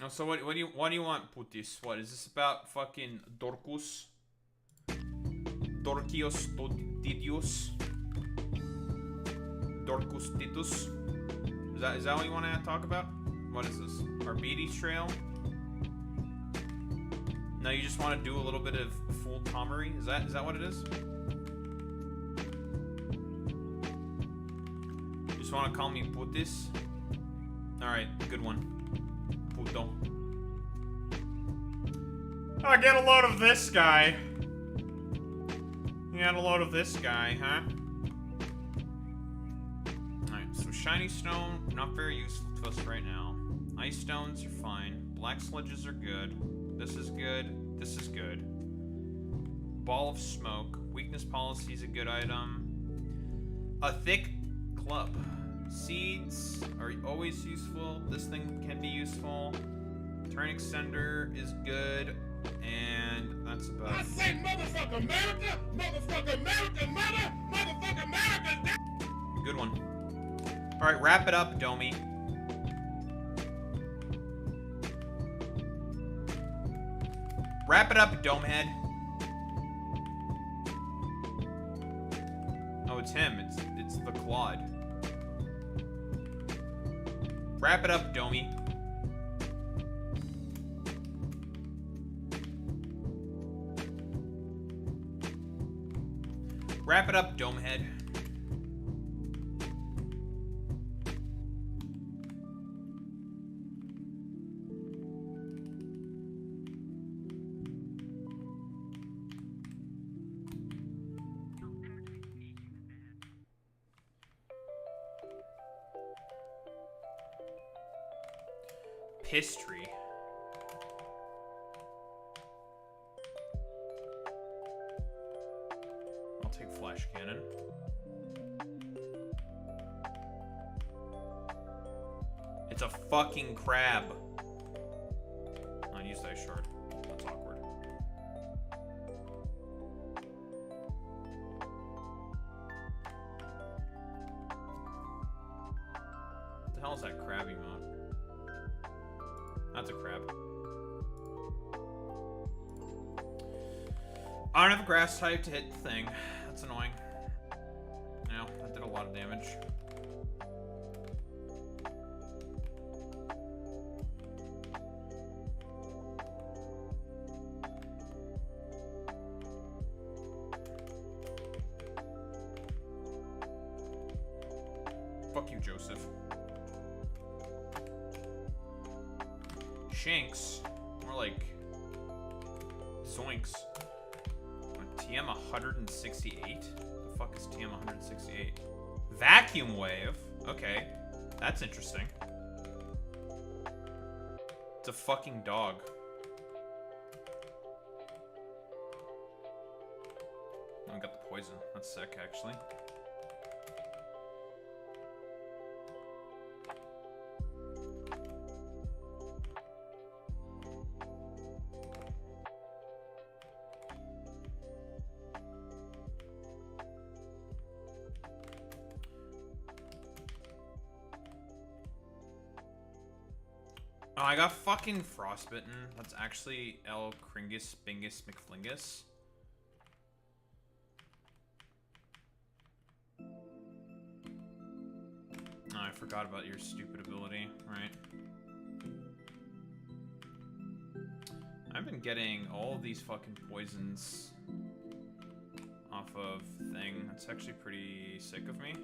Oh, so what do you want, Putis? What is this about? Fucking Dorcus? Dorkios Tidius? Dorcus Titus? Is that what you want to talk about? What is this? Arbides Trail? No, you just want to do a little bit of full Tomery? Is that what it is? You just want to call me Putis? Alright, good one. Puto. Oh, get a load of this guy. Get a load of this guy, huh? Alright, so shiny stone, not very useful to us right now. Ice stones are fine. Black sledges are good. This is good. This is good. Ball of smoke. Weakness policy is a good item. A thick club. Seeds are always useful. This thing can be useful. Turn extender is good. And that's about it. I say motherfucker America! Motherfucker America, motherfucker America! Good one. Alright, wrap it up, Domi. Wrap it up, Domehead. Oh, it's him. It's the Claude. Wrap it up, Domi. Wrap it up, Domehead. History. I'll take flash cannon. It's a fucking crab. I'll use that shard. That's awkward. What the hell is that crab emote? That's a crab. I don't have a grass type to hit the thing. That's annoying. Yeah, that did a lot of damage. Fuck you, Joseph. Shanks. More like Zoinks. TM 168? The fuck is TM 168? Vacuum wave. Okay. That's interesting. It's a fucking dog. Oh, I got the poison. That's sick, actually. Oh, I got fucking frostbitten. That's actually L. Kringus Bingus McFlingus. Oh, I forgot about your stupid ability, right? I've been getting all of these fucking poisons off of thing. That's actually pretty sick of me.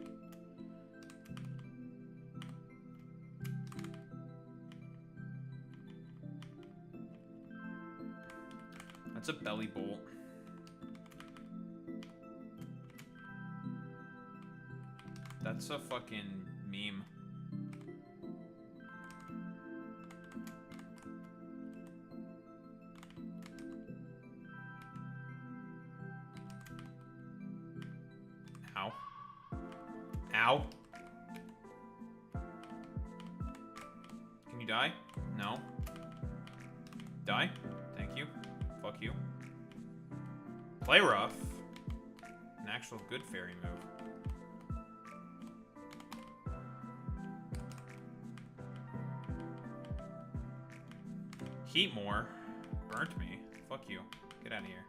That's a belly bolt. That's a fucking meme. Ow. Ow. Can you die? No. Die? Thank you. Fuck you. Play rough. An actual good fairy move. Heat more. Burnt me. Fuck you. Get out of here.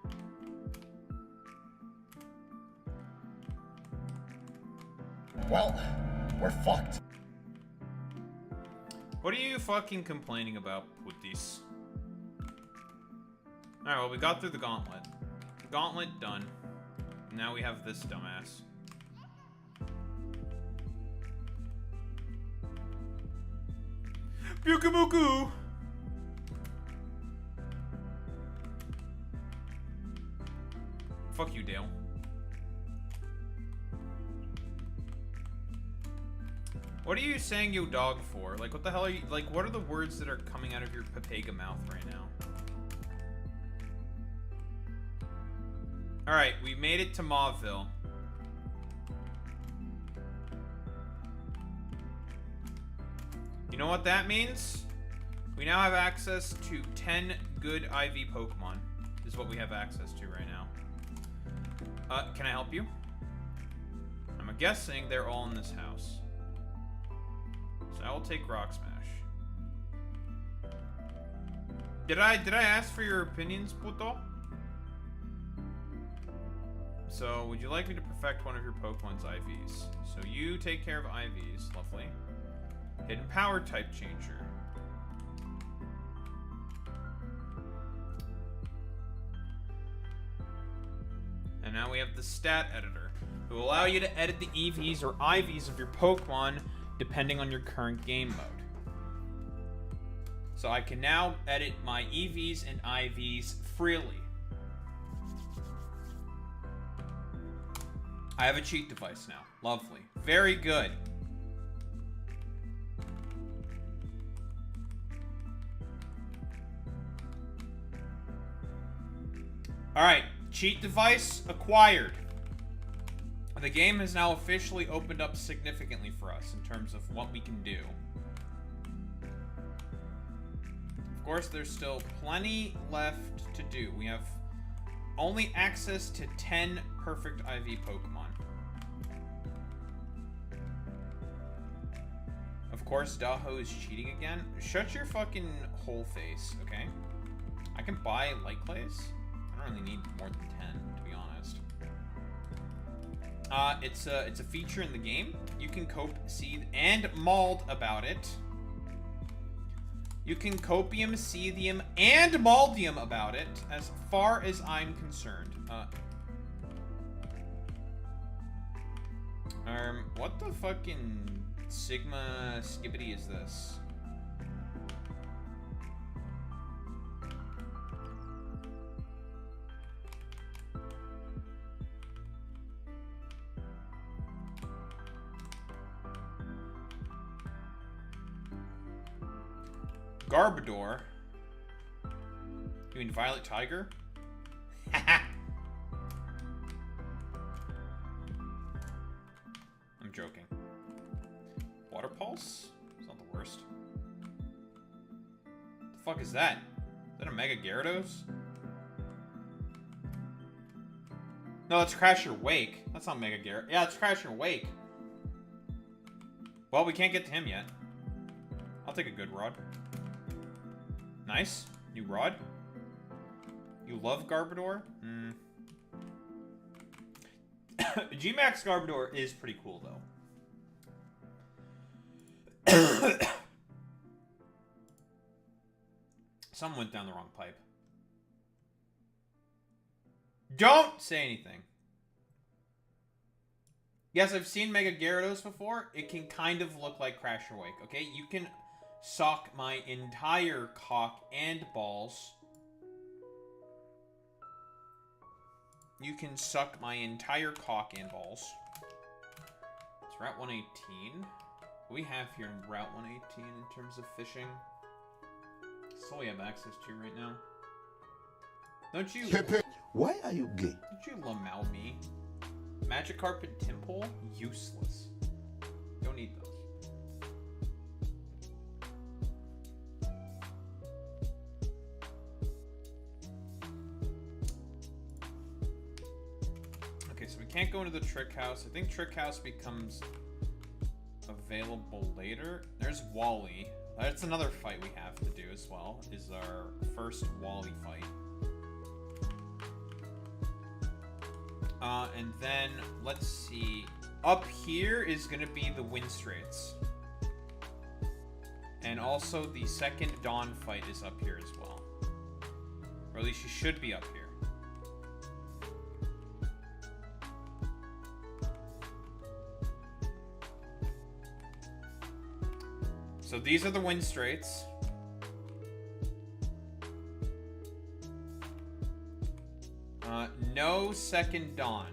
Well, we're fucked. What are you fucking complaining about, putis? Alright, well, we got through the gauntlet. Gauntlet done. Now we have this dumbass. Bukabuku! Fuck you, Dale. What are you saying yo dog for? Like, what the hell are you... Like, what are the words that are coming out of your Papega mouth right now? Alright, we made it to Mauville. You know what that means? We now have access to 10 good IV Pokemon. Is what we have access to right now. Can I help you? I'm guessing they're all in this house. So I will take Rock Smash. Did I ask for your opinions, puto? So, would you like me to perfect one of your Pokemon's IVs? So you take care of IVs, lovely. Hidden Power type changer. And now we have the stat editor, who will allow you to edit the EVs or IVs of your Pokemon depending on your current game mode. So I can now edit my EVs and IVs freely. I have a cheat device now. Lovely. Very good. Alright, cheat device acquired. The game has now officially opened up significantly for us in terms of what we can do. Of course, there's still plenty left to do. We have only access to 10 perfect IV Pokemon. Of course, Daho is cheating again. Shut your fucking whole face, okay? I can buy light clays. I don't really need more than 10, to be honest. It's a feature in the game. You can cope, seed, and mold about it. You can copium, seethium, and moldium about it, as far as I'm concerned. What the fucking Sigma skibbity is this? Garbodor? You mean Violet Tiger? Haha! I'm joking. Water Pulse? It's not the worst. The fuck is that? Is that a Mega Gyarados? No, that's Crasher Wake. That's not Mega Gyarados. Yeah, it's Crasher Wake. Well, we can't get to him yet. I'll take a good rod. Nice. New rod. You love Garbodor? G-Max Garbodor is pretty cool, though. Someone went down the wrong pipe. Don't say anything. Yes, I've seen Mega Gyarados before. It can kind of look like Crasher Wake, okay? You can sock my entire cock and balls. You can suck my entire cock and balls. It's Route 118. What do we have here in Route 118 in terms of fishing? That's all we have access to right now. Don't you... Why are you gay? Don't you lamau me? Magikarp and Timple? Useless. Don't need those. Okay, so we can't go into the Trick House. I think Trick House becomes available later. There's Wally. That's another fight we have to do as well. well, is our first Wally fight. And then, let's see. Up here is going to be the Wind Straits. And also, the second Dawn fight is up here as well. Or at least she should be up here. So these are the Wind Straits. No second Dawn.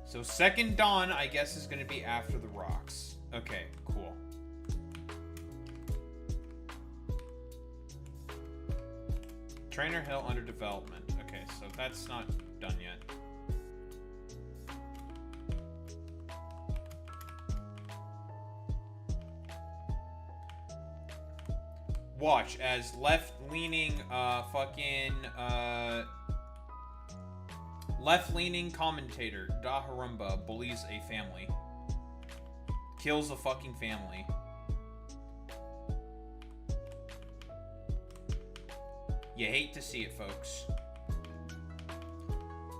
So second Dawn, I guess, is going to be after the rocks. Okay, cool. Trainer Hill under development. Okay, so that's not done yet. Watch as left-leaning, left-leaning commentator Daharumba bullies a family. Kills a fucking family. You hate to see it, folks.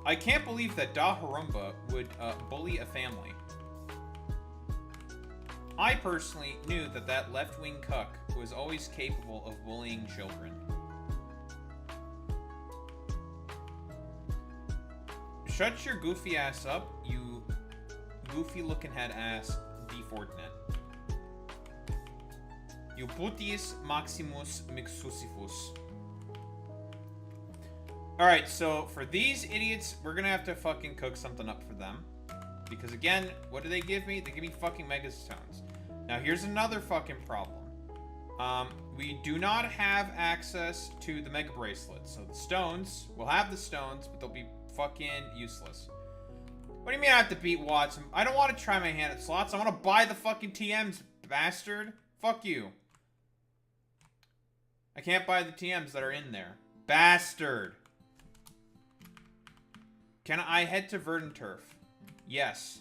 I can't believe that Daharumba would bully a family. I personally knew that that left-wing cuck was always capable of bullying children. Shut your goofy ass up, you goofy-looking head ass D-Fortnet. You putius maximus mixusifus. Alright, so for these idiots, we're gonna have to fucking cook something up for them. Because again, what do they give me? They give me fucking megastones. Now here's another fucking problem. We do not have access to the mega bracelet. So the stones, we'll have the stones, but they'll be fucking useless. What do you mean I have to beat Watson? I don't want to try my hand at slots. I want to buy the fucking TMs, bastard. Fuck you. I can't buy the TMs that are in there. Bastard. Can I head to Verdant Turf? Yes.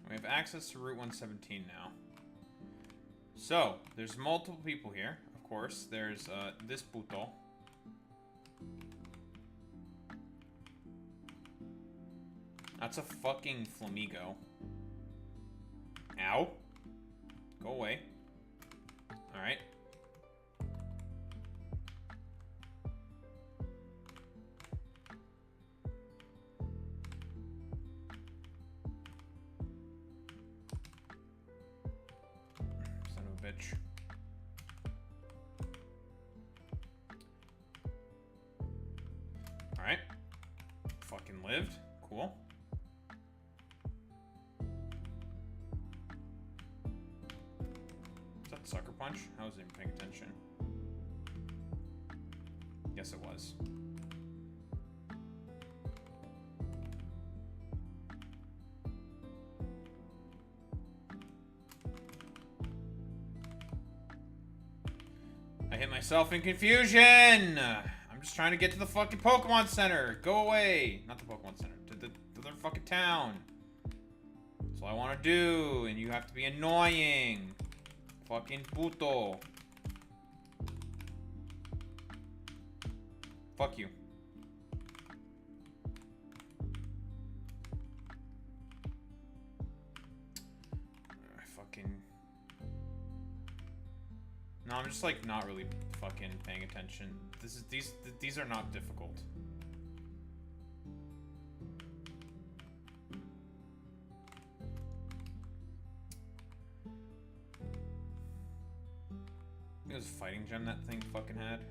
We have access to Route 117 now. So, there's multiple people here. Of course, there's this puto. That's a fucking flamingo. Ow. Go away. Alright. Son of a bitch. Alright. Fucking lived. Cool. Is that Sucker Punch? I wasn't even paying attention. Yes, it was. I hit myself in confusion! I'm just trying to get to the fucking Pokemon Center! Go away! Not the Pokemon Center, to the fucking town. That's all I want to do, and you have to be annoying. Fucking puto. Fuck you. No, I'm just like not really fucking paying attention. These are not difficult. It was a fighting gem that thing fucking had.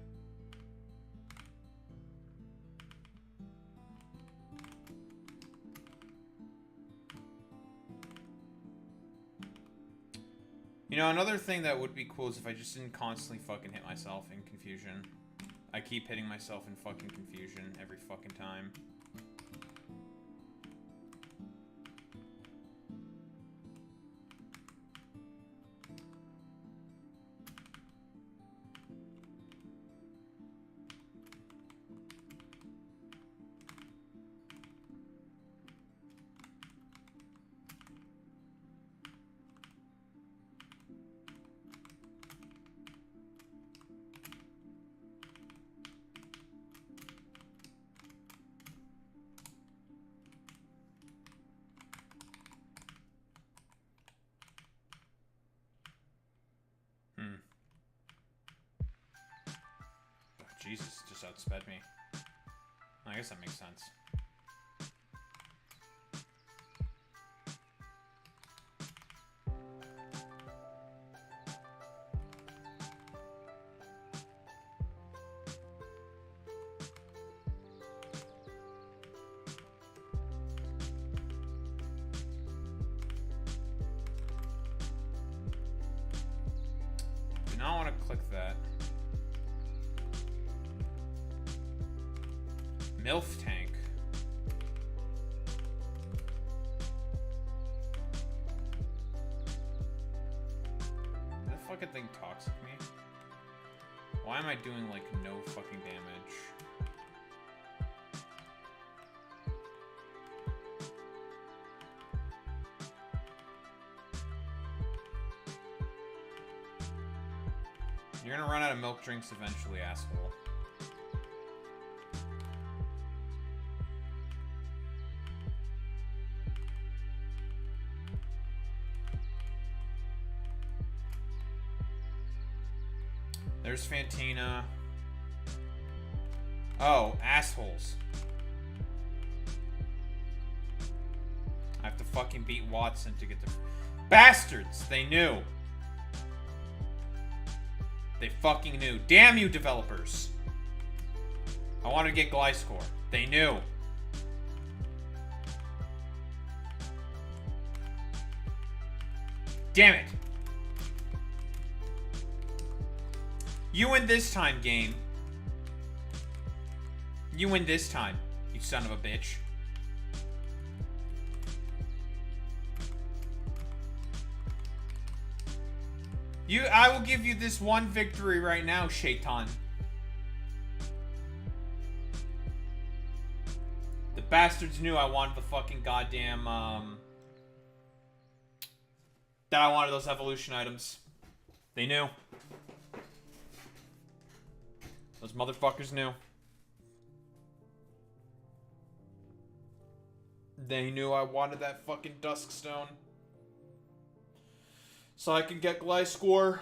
You know, another thing that would be cool is if I just didn't constantly fucking hit myself in confusion. I keep hitting myself in fucking confusion every fucking time. Jesus, just outsped me. I guess that makes sense. Do not want to click that. MILF tank. Is that fucking thing toxic me? Why am I doing like no fucking damage? You're gonna run out of milk drinks eventually, asshole. There's Fantina. Oh, assholes. I have to fucking beat Watson to get the... Bastards! They knew. They fucking knew. Damn you, developers. I wanted to get Gliscor. They knew. Damn it. You win this time, game. You win this time, you son of a bitch. I will give you this one victory right now, Shaitan. The bastards knew I wanted the fucking goddamn, that I wanted those evolution items. They knew. Those motherfuckers knew. They knew I wanted that fucking Duskstone. So I can get Gliscor.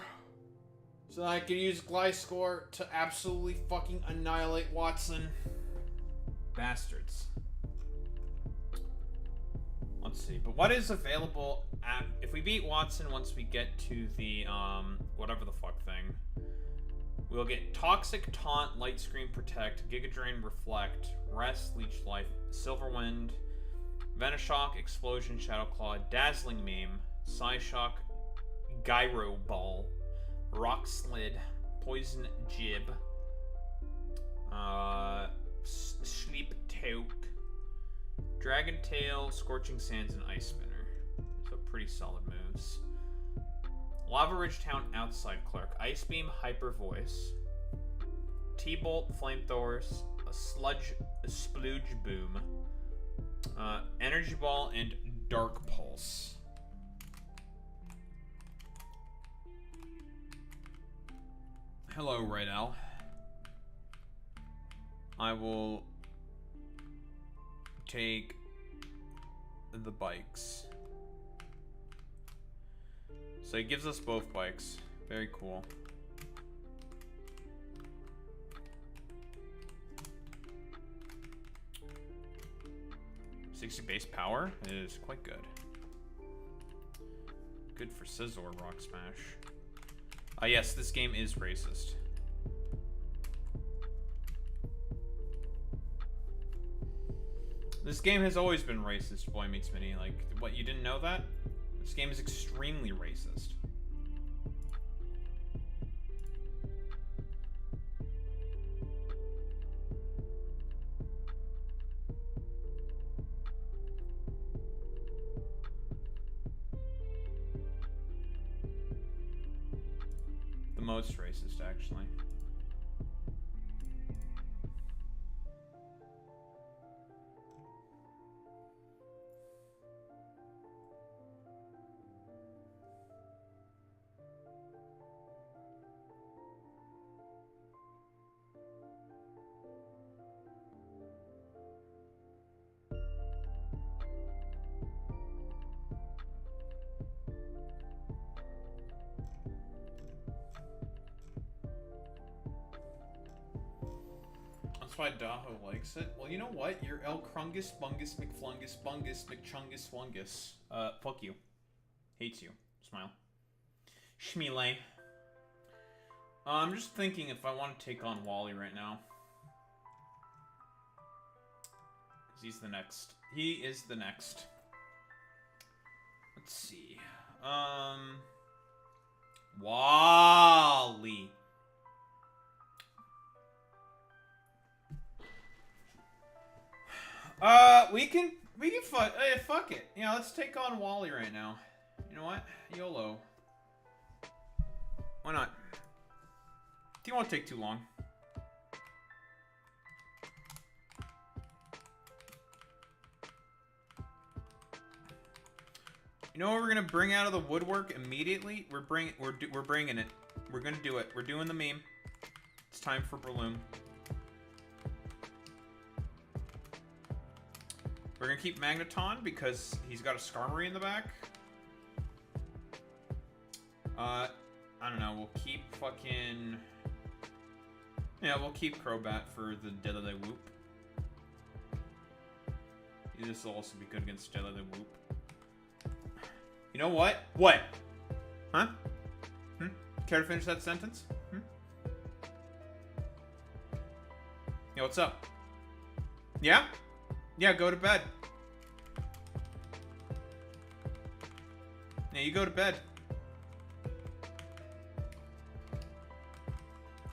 So I can use Gliscor to absolutely fucking annihilate Watson. Bastards. Let's see. But what is available at... If we beat Watson once we get to the, whatever the fuck thing... We'll get Toxic, Taunt, Light Screen, Protect, Giga Drain, Reflect, Rest, Leech Life, Silverwind, Venoshock, Explosion, Shadow Claw, Dazzling Meme, Psyshock, Gyro Ball, Rock Slid, Poison Jib, Sleep Toke, Dragon Tail, Scorching Sands, and Ice Spinner. So pretty solid moves. Lava Ridge Town Outside Clerk, Ice Beam, Hyper Voice, T-Bolt, Flamethrowers, a Splooge Boom, Energy Ball, and Dark Pulse. Hello, Rydell. I will take the bikes. So he gives us both bikes. Very cool. $60 base power is quite good. Good for Scizor, Rock Smash. Yes, this game is racist. This game has always been racist, Boy Meets Mini. Like, what, you didn't know that? This game is extremely racist. The most racist, actually. That's why Daho likes it. Well, you know what? You're El Krungus, Bungus, McFlungus, Bungus, McChungus, Wungus. Fuck you. Hates you. Smile. Schmeele. I'm just thinking if I want to take on Wally right now. Because he's the next. He is the next. Let's see. Wally. We can fuck it. Yeah, let's take on Wally right now. You know what? YOLO. Why not? It won't take too long. You know what we're gonna bring out of the woodwork immediately? We're bringing it. We're gonna do it. We're doing the meme. It's time for Breloom. We're gonna keep Magneton because he's got a Skarmory in the back. I don't know. We'll keep fucking. Yeah, we'll keep Crobat for the Delele Whoop. This will also be good against Delele Whoop. You know what? What? Huh? Care to finish that sentence? Yeah, what's up? Yeah? Yeah, go to bed. Yeah, you go to bed.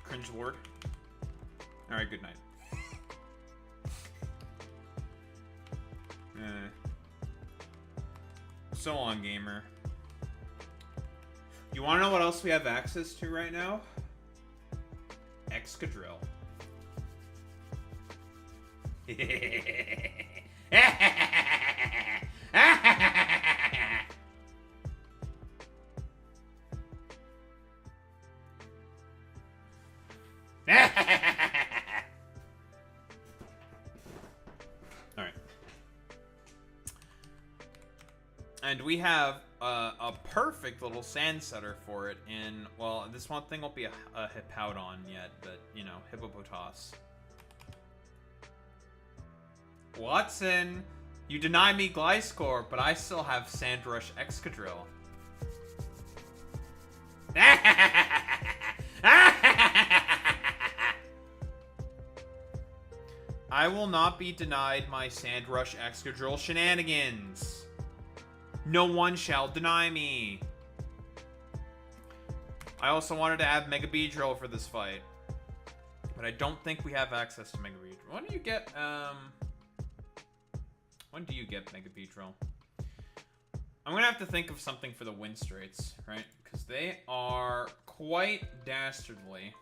Cringe Lord. Alright, good night. So long, gamer. You wanna know what else we have access to right now? Excadrill. Alright. And we have a perfect little sand setter for it in, well, this one thing won't be a Hippowdon yet, but, you know, Hippopotas. Watson, you deny me Gliscor, but I still have Sandrush Excadrill. I will not be denied my Sandrush Excadrill shenanigans. No one shall deny me. I also wanted to add Mega Beedrill for this fight, but I don't think we have access to Mega Beedrill. When do you get, when do you get Mega Beedrill? I'm gonna have to think of something for the win straits, right? Because they are quite dastardly.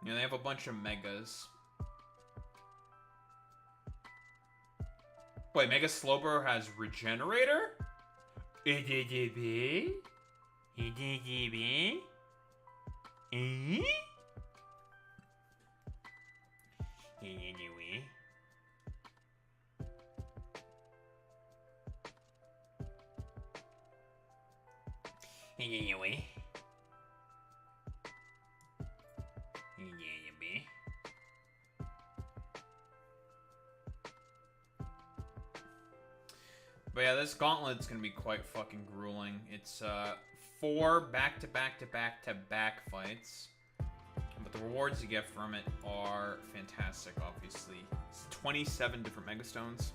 You know, they have a bunch of Megas. Wait, Mega Slowbro has Regenerator? But yeah, this gauntlet's gonna be quite fucking grueling. It's 4 back-to-back-to-back-to-back fights. But the rewards you get from it are fantastic, obviously. It's 27 different Megastones.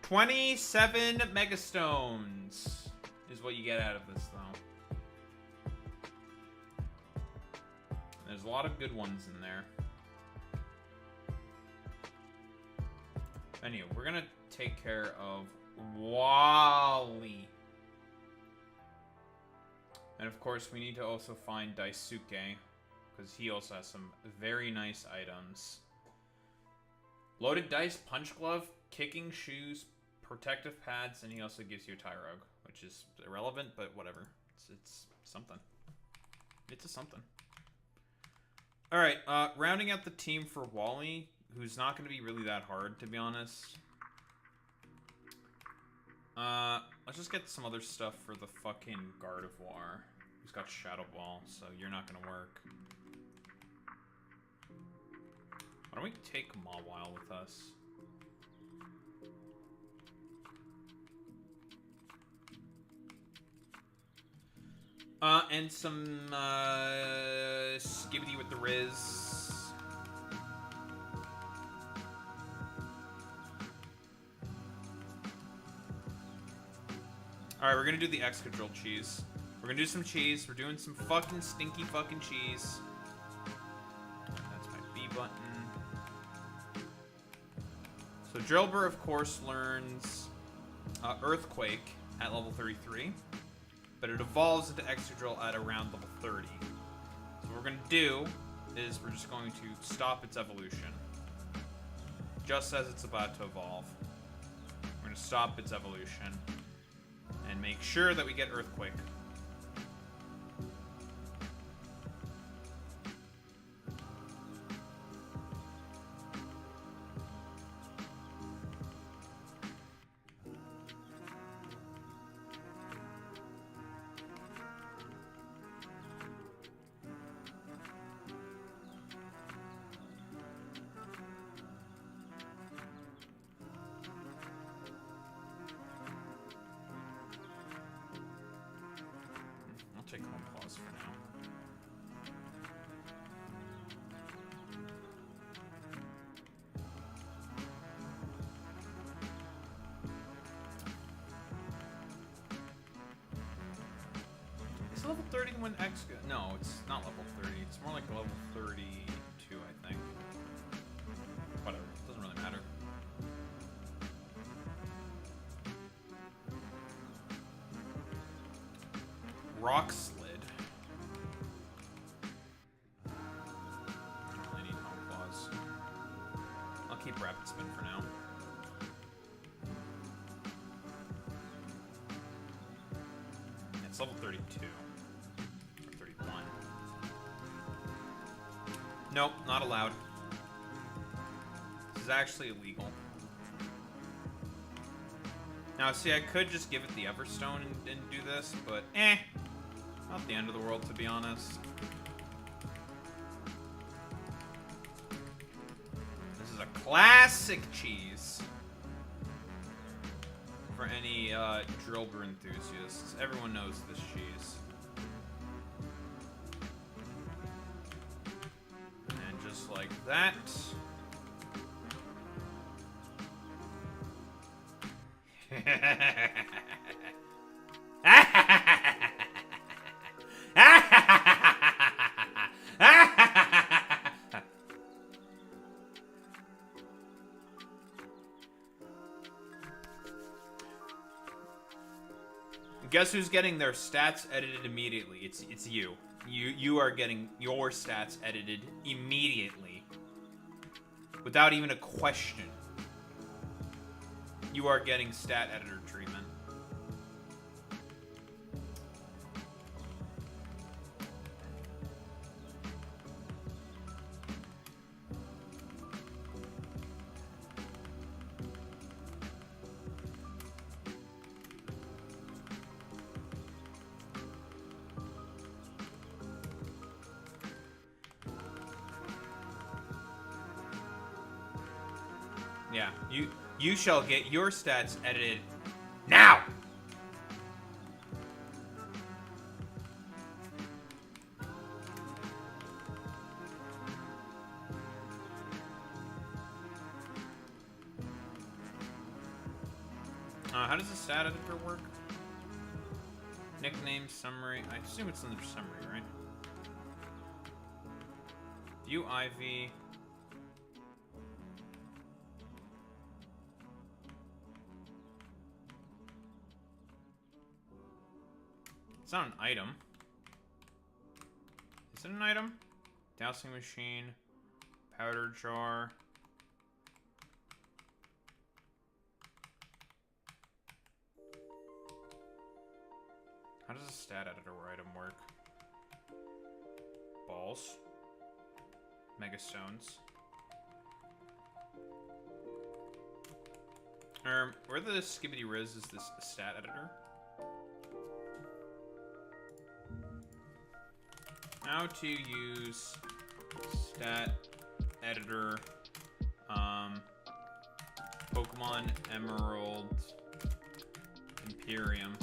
27 Megastones is what you get out of this, though. There's a lot of good ones in there. Anyway, we're gonna take care of Wally. And of course, we need to also find Daisuke, because he also has some very nice items. Loaded Dice, Punch Glove, Kicking Shoes, Protective Pads, and he also gives you a Tyrog, which is irrelevant, but whatever. It's something. It's a something. Alright, rounding out the team for Wally, who's not going to be really that hard, to be honest. Let's just get some other stuff for the fucking Gardevoir. He's got Shadow Ball, so you're not going to work. don't we take Mawile with us? And some, Skibbity with the Riz. Alright, we're gonna do the Excadrill cheese. We're gonna do some cheese. We're doing some fucking stinky fucking cheese. That's my B button. So Drillbur, of course, learns Earthquake at level 33. But it evolves into Excadrill at around level 30. So what we're gonna do is we're just going to stop its evolution. Just as it's about to evolve. We're gonna stop its evolution. And make sure that we get Earthquake. Take home claws for now. Is level 30 when X go? No, it's not level 30. It's more like level 32, I think. Whatever. Doesn't really matter. Rock Slid. Don't really need Home Claws. I'll keep Rapid Spin for now. It's level 32. Or 31. Nope, not allowed. This is actually illegal. Now, see, I could just give it the Everstone and do this, but not the end of the world, to be honest. This is a classic cheese. For any Drillbur enthusiasts. Everyone knows this cheese. And just like that... Guess who's getting their stats edited immediately? It's you. You are getting your stats edited immediately. Without even a question. You are getting stat editor treatment. Yeah, you shall get your stats edited now! How does the stat editor work? Nickname, summary. I assume it's under summary, right? View IV. It's not an item. Is it an item? Dowsing machine. Powder jar. How does a stat editor item work? Balls. Megastones. Where the Skibbity Riz is this a stat editor? How to use stat editor Pokemon Emerald Imperium.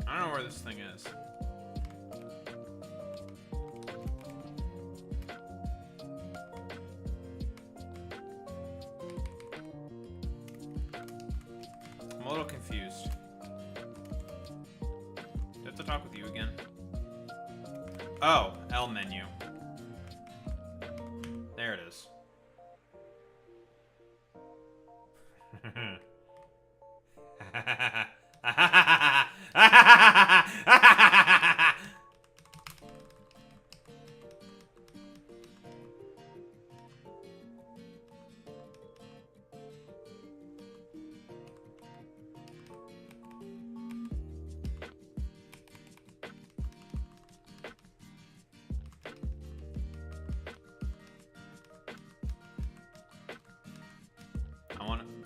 I don't know where this thing is. I'm a little confused. Do I have to talk with you again? Oh, L menu. There it is.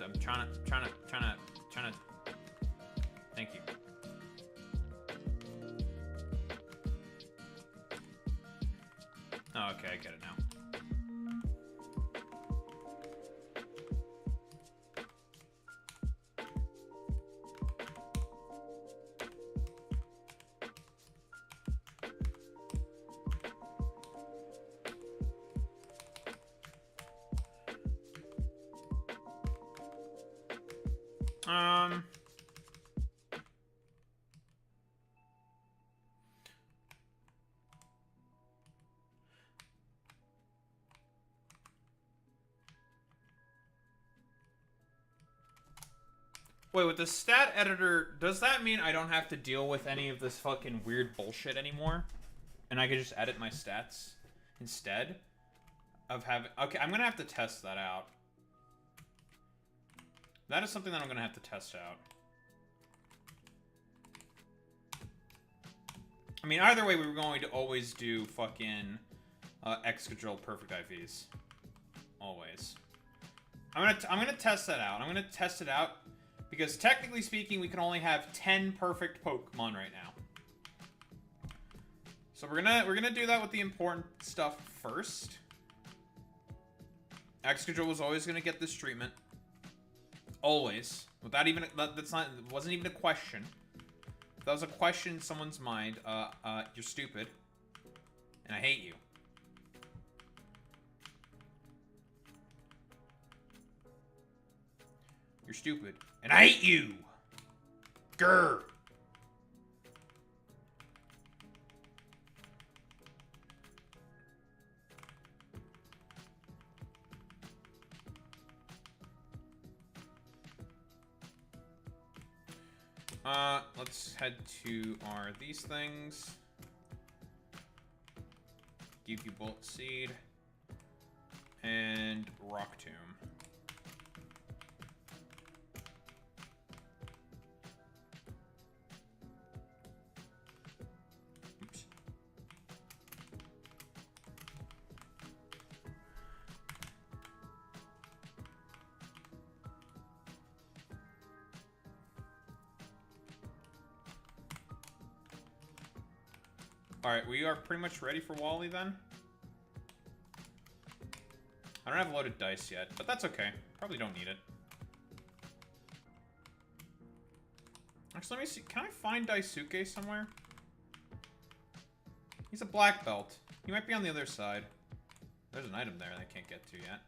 I'm trying to. Thank you. Oh, okay, I get it now. Wait, with the stat editor, does that mean I don't have to deal with any of this fucking weird bullshit anymore? And I can just edit my stats instead of having... Okay, I'm gonna have to test that out. That is something that I'm gonna have to test out. I mean, either way, we were going to always do fucking X-Control perfect IVs. Always. I'm gonna test that out. I'm gonna test it out because technically speaking, we can only have 10 perfect Pokemon right now. So we're gonna do that with the important stuff first. X-Control was always gonna get this treatment. Always. Without even that's not it wasn't even a question. If that was a question in someone's mind, you're stupid. And I hate you. You're stupid. And I hate you! Grr! Let's head to these things. Give you Bolt Seed. And Rock Tomb. Oops. Alright, we are pretty much ready for Wally then. I don't have loaded dice yet, but that's okay. Probably don't need it. Actually, let me see. Can I find Daisuke somewhere? He's a black belt. He might be on the other side. There's an item there that I can't get to yet.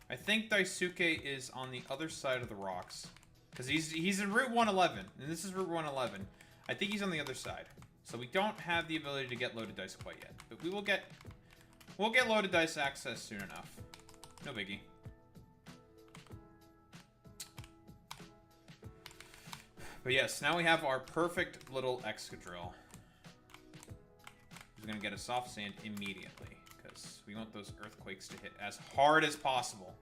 I think Daisuke is on the other side of the rocks. Because he's in Route 111. And this is Route 111. I think he's on the other side. So we don't have the ability to get loaded dice quite yet. But we'll We'll get loaded dice access soon enough. No biggie. But yes, now we have our perfect little Excadrill. Who's gonna get a soft sand immediately, because we want those earthquakes to hit as hard as possible.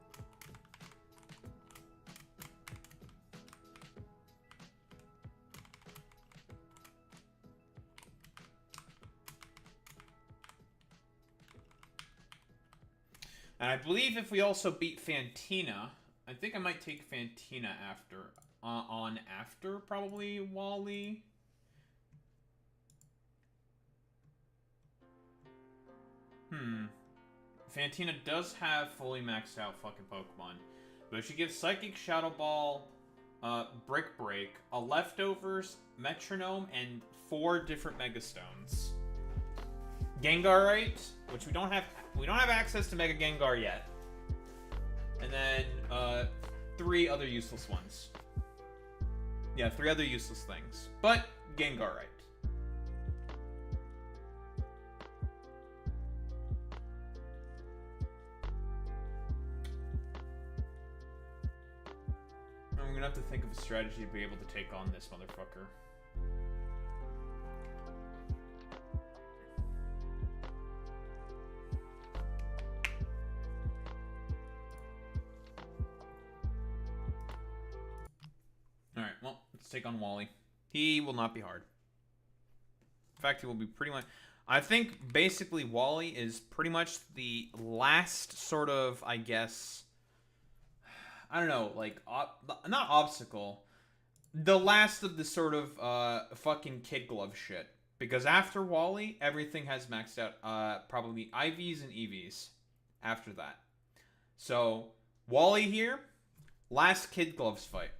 And I believe if we also beat Fantina, I think I might take Fantina after, after probably Wally. Fantina does have fully maxed out fucking Pokemon. But she gives Psychic Shadow Ball, Brick Break, a Leftovers, Metronome, and 4 different Mega Stones. Gengarite, which we don't have access to Mega Gengar yet. And then 3 other useless ones. Yeah, 3 other useless things. But Gengarite. And we're gonna have to think of a strategy to be able to take on this motherfucker. Alright, well, let's take on Wally. He will not be hard. In fact, he will be pretty much... I think, basically, Wally is pretty much the last sort of, I guess... I don't know, like, not obstacle. The last of the sort of, fucking kid glove shit. Because after Wally, everything has maxed out, probably IVs and EVs after that. So, Wally here, last kid gloves fight.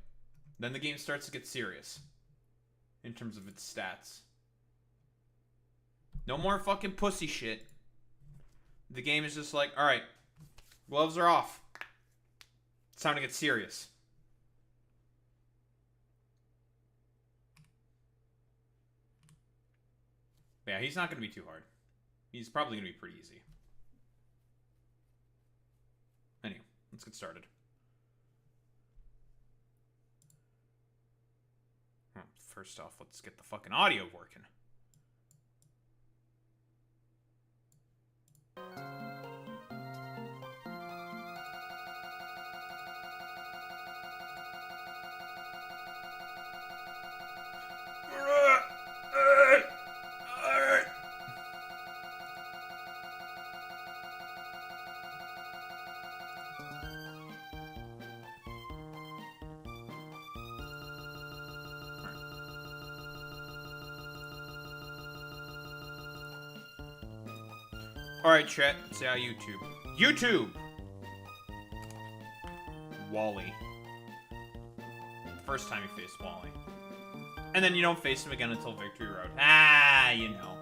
Then the game starts to get serious. In terms of its stats. No more fucking pussy shit. The game is just like, alright, gloves are off. It's time to get serious. But yeah, he's not going to be too hard. He's probably going to be pretty easy. Anyway, let's get started. First off, let's get the fucking audio working. Alright, chat. Say hi, YouTube. YouTube! Wally. First time you face Wally. And then you don't face him again until Victory Road. Ah, you know.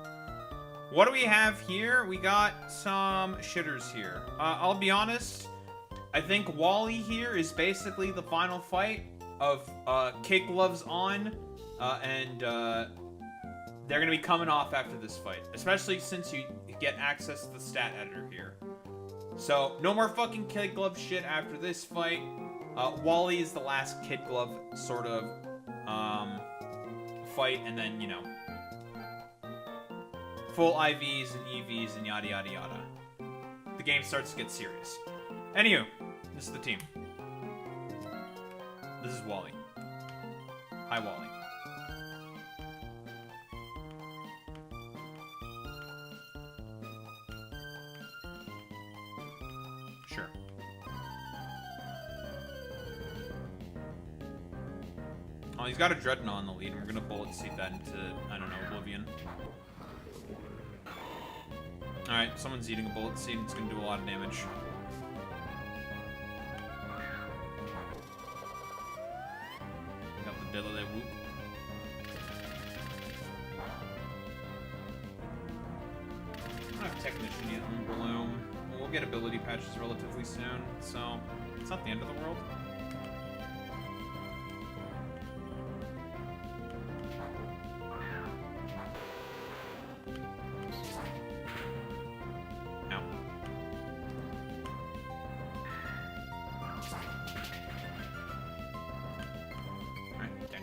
What do we have here? We got some shitters here. I'll be honest. I think Wally here is basically the final fight of Kid Gloves on. And they're going to be coming off after this fight. Especially since you get access to the stat editor here. So, no more fucking Kid Glove shit after this fight. Wally is the last Kid Glove sort of fight, and then, you know, full IVs and EVs and yada yada yada. The game starts to get serious. Anywho, this is the team. This is Wally. Hi, Wally. Sure. Oh, he's got a Dreadnought in the lead, and we're gonna bullet seed that into, I don't know, Oblivion. Alright, someone's eating a bullet seed, and it's gonna do a lot of damage. Got the Diddle Whoop. I don't have Technician yet on Breloom. We'll get ability patches relatively soon, so it's not the end of the world. Ow.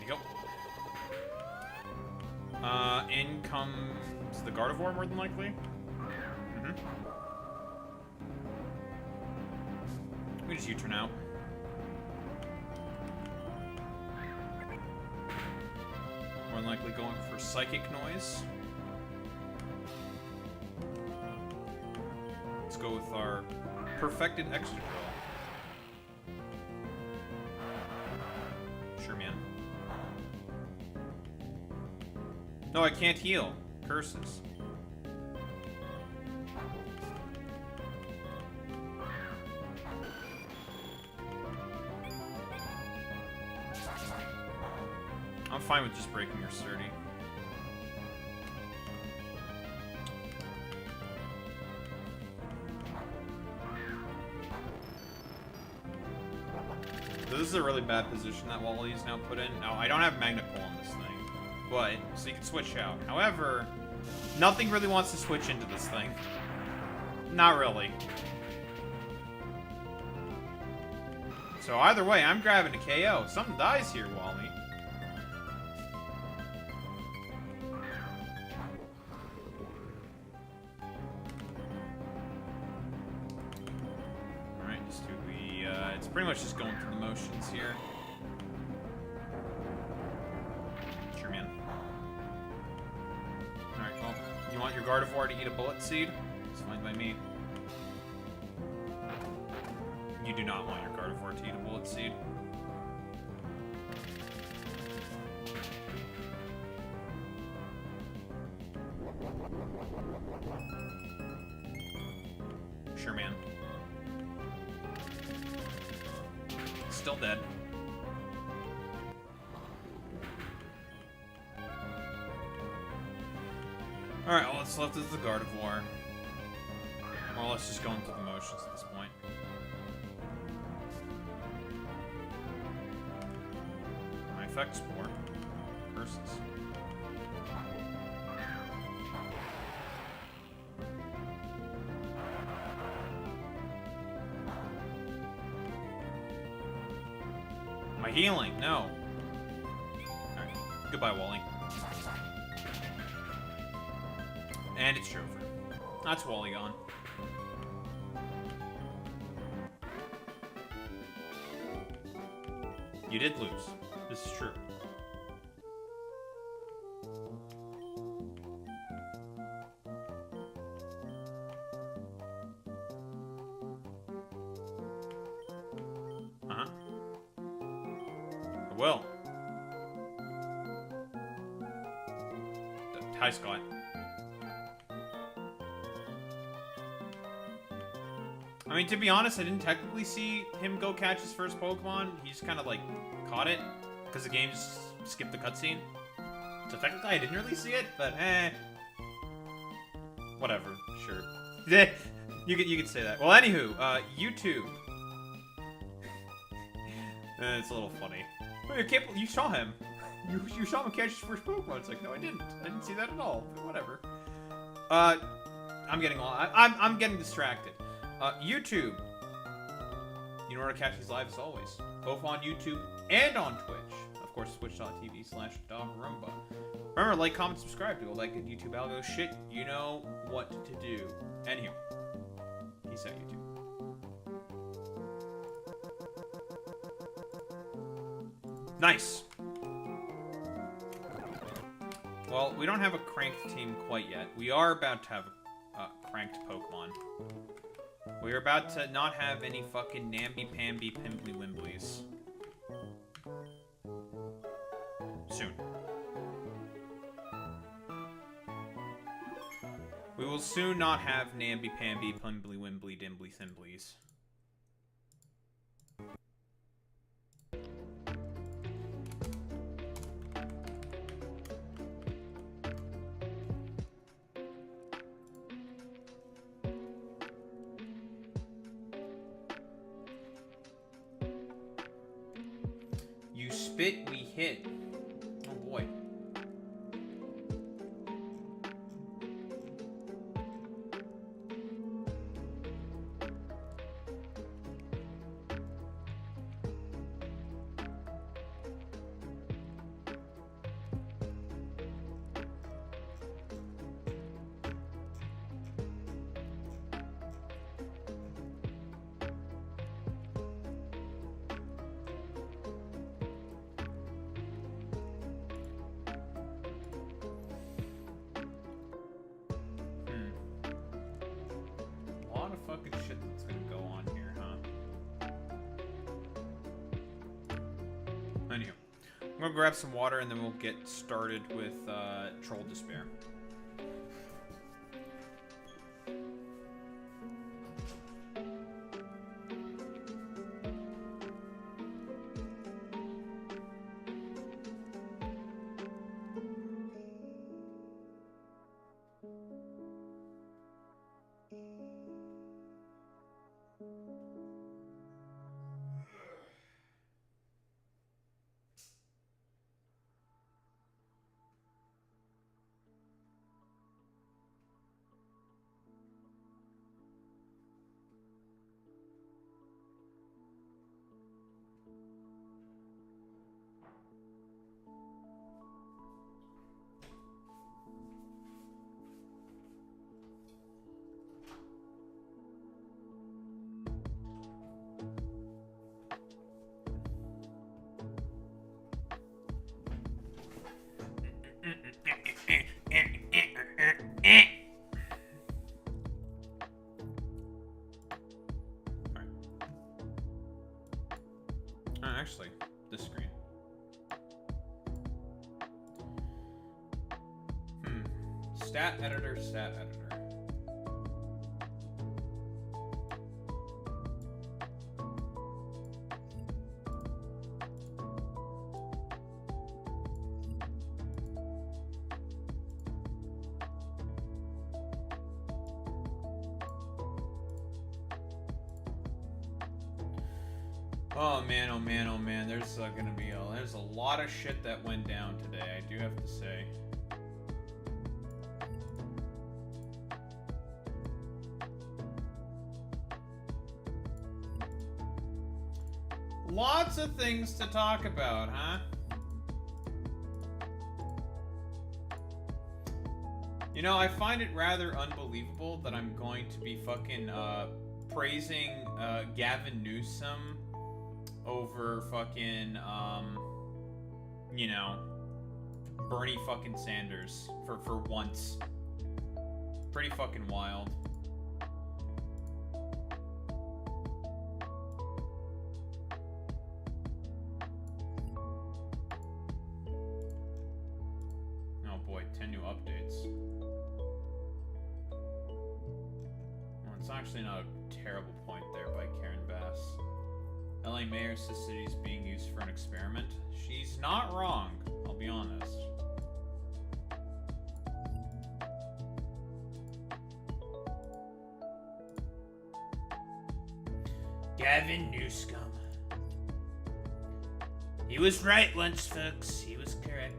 you go. In comes the Gardevoir, more than likely. We just U-turn out. More than likely going for Psychic Noise. Let's go with our perfected extra drill. Sure, man. No, I can't heal. Curses. I'm fine with just breaking your sturdy. So this is a really bad position that Wally is now put in. Now, I don't have Magnet Pull on this thing, but, so you can switch out. However, nothing really wants to switch into this thing. Not really. So either way, I'm grabbing a KO. Something dies here, Wally. Alright, just do the, it's pretty much just going through the motions here. Sure, man. Alright, well, you want your Gardevoir to eat a Bullet Seed? It's fine by me. You do not want your Gardevoir to eat a Bullet Seed. Sure, man. Still dead. Alright, all that's left is the Gardevoir. More or less just going through the motions at this point. My effect spore. Curses. My healing, no. Alright, goodbye, Wally. And it's over. That's Wally gone. You did lose. This is true. Uh-huh. Well. Hi, Scott. I mean, to be honest, I didn't technically see him go catch his first Pokemon. He just kind of, like, caught it, because the game just skipped the cutscene. So technically, I didn't really see it, but whatever, sure. you could say that. Well, anywho, YouTube. It's a little funny. You saw him. You saw him catch his first Pokemon. It's like, no, I didn't. I didn't see that at all. But whatever. I'm getting distracted. YouTube. You know where to catch these live as always. Both on YouTube and on Twitch. Of course, twitch.tv/dogrumba. Remember, like, comment, subscribe to all that good YouTube algo shit. You know what to do. And here. Peace out, YouTube. Nice. Well, we don't have a cranked team quite yet. We are about to have a cranked Pokemon. We're about to not have any fucking namby-pamby pimbly-wimblies. Soon. We will soon not have namby-pamby pimbly-wimbly-dimbly-thimblies. Spit, we hit. Oh boy. I'm gonna grab some water and then we'll get started with Troll Despair. Actually, this screen. Stat editor, stat editor. Oh man, oh man, oh man. There's gonna be there's a lot of shit that went down today, I do have to say. Lots of things to talk about, huh? You know, I find it rather unbelievable that I'm going to be fucking praising Gavin Newsom over fucking, you know, Bernie fucking Sanders for once. Pretty fucking wild. Oh boy, 10 new updates. Well, it's actually not a terrible point there by Karen Bass. LA mayor says city is being used for an experiment. She's not wrong, I'll be honest. Gavin Newsom. He was right once, folks. He was correct.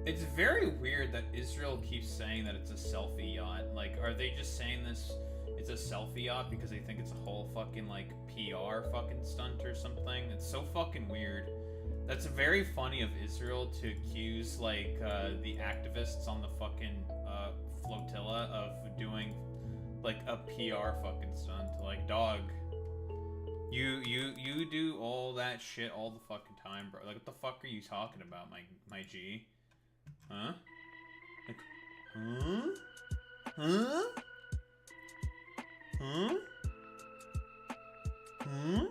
It's very weird that Israel keeps saying that it's a selfie yacht. Like, are they just saying this, it's a selfie yacht because they think it's a whole fucking, like, PR fucking stunt or something? It's so fucking weird. That's very funny of Israel to accuse, like, the activists on the fucking, flotilla of doing, like, a PR fucking stunt. Like, dog, you do all that shit all the fucking time, bro. Like, what the fuck are you talking about, my G? Huh? Like, huh? Huh? Huh? Huh?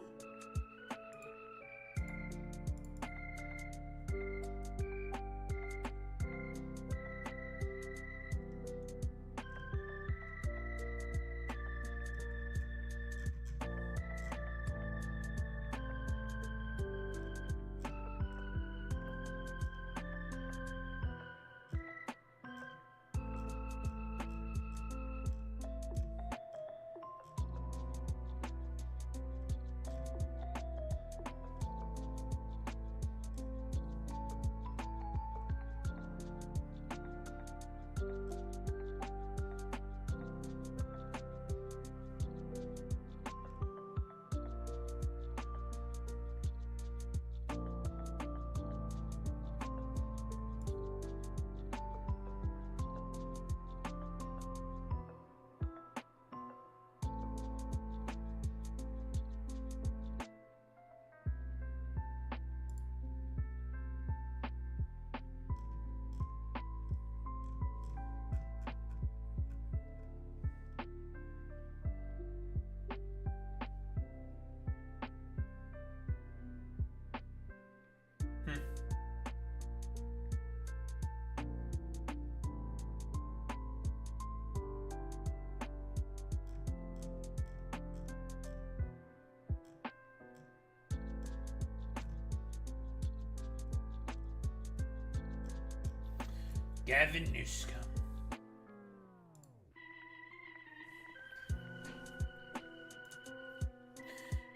Gavin Newscomb.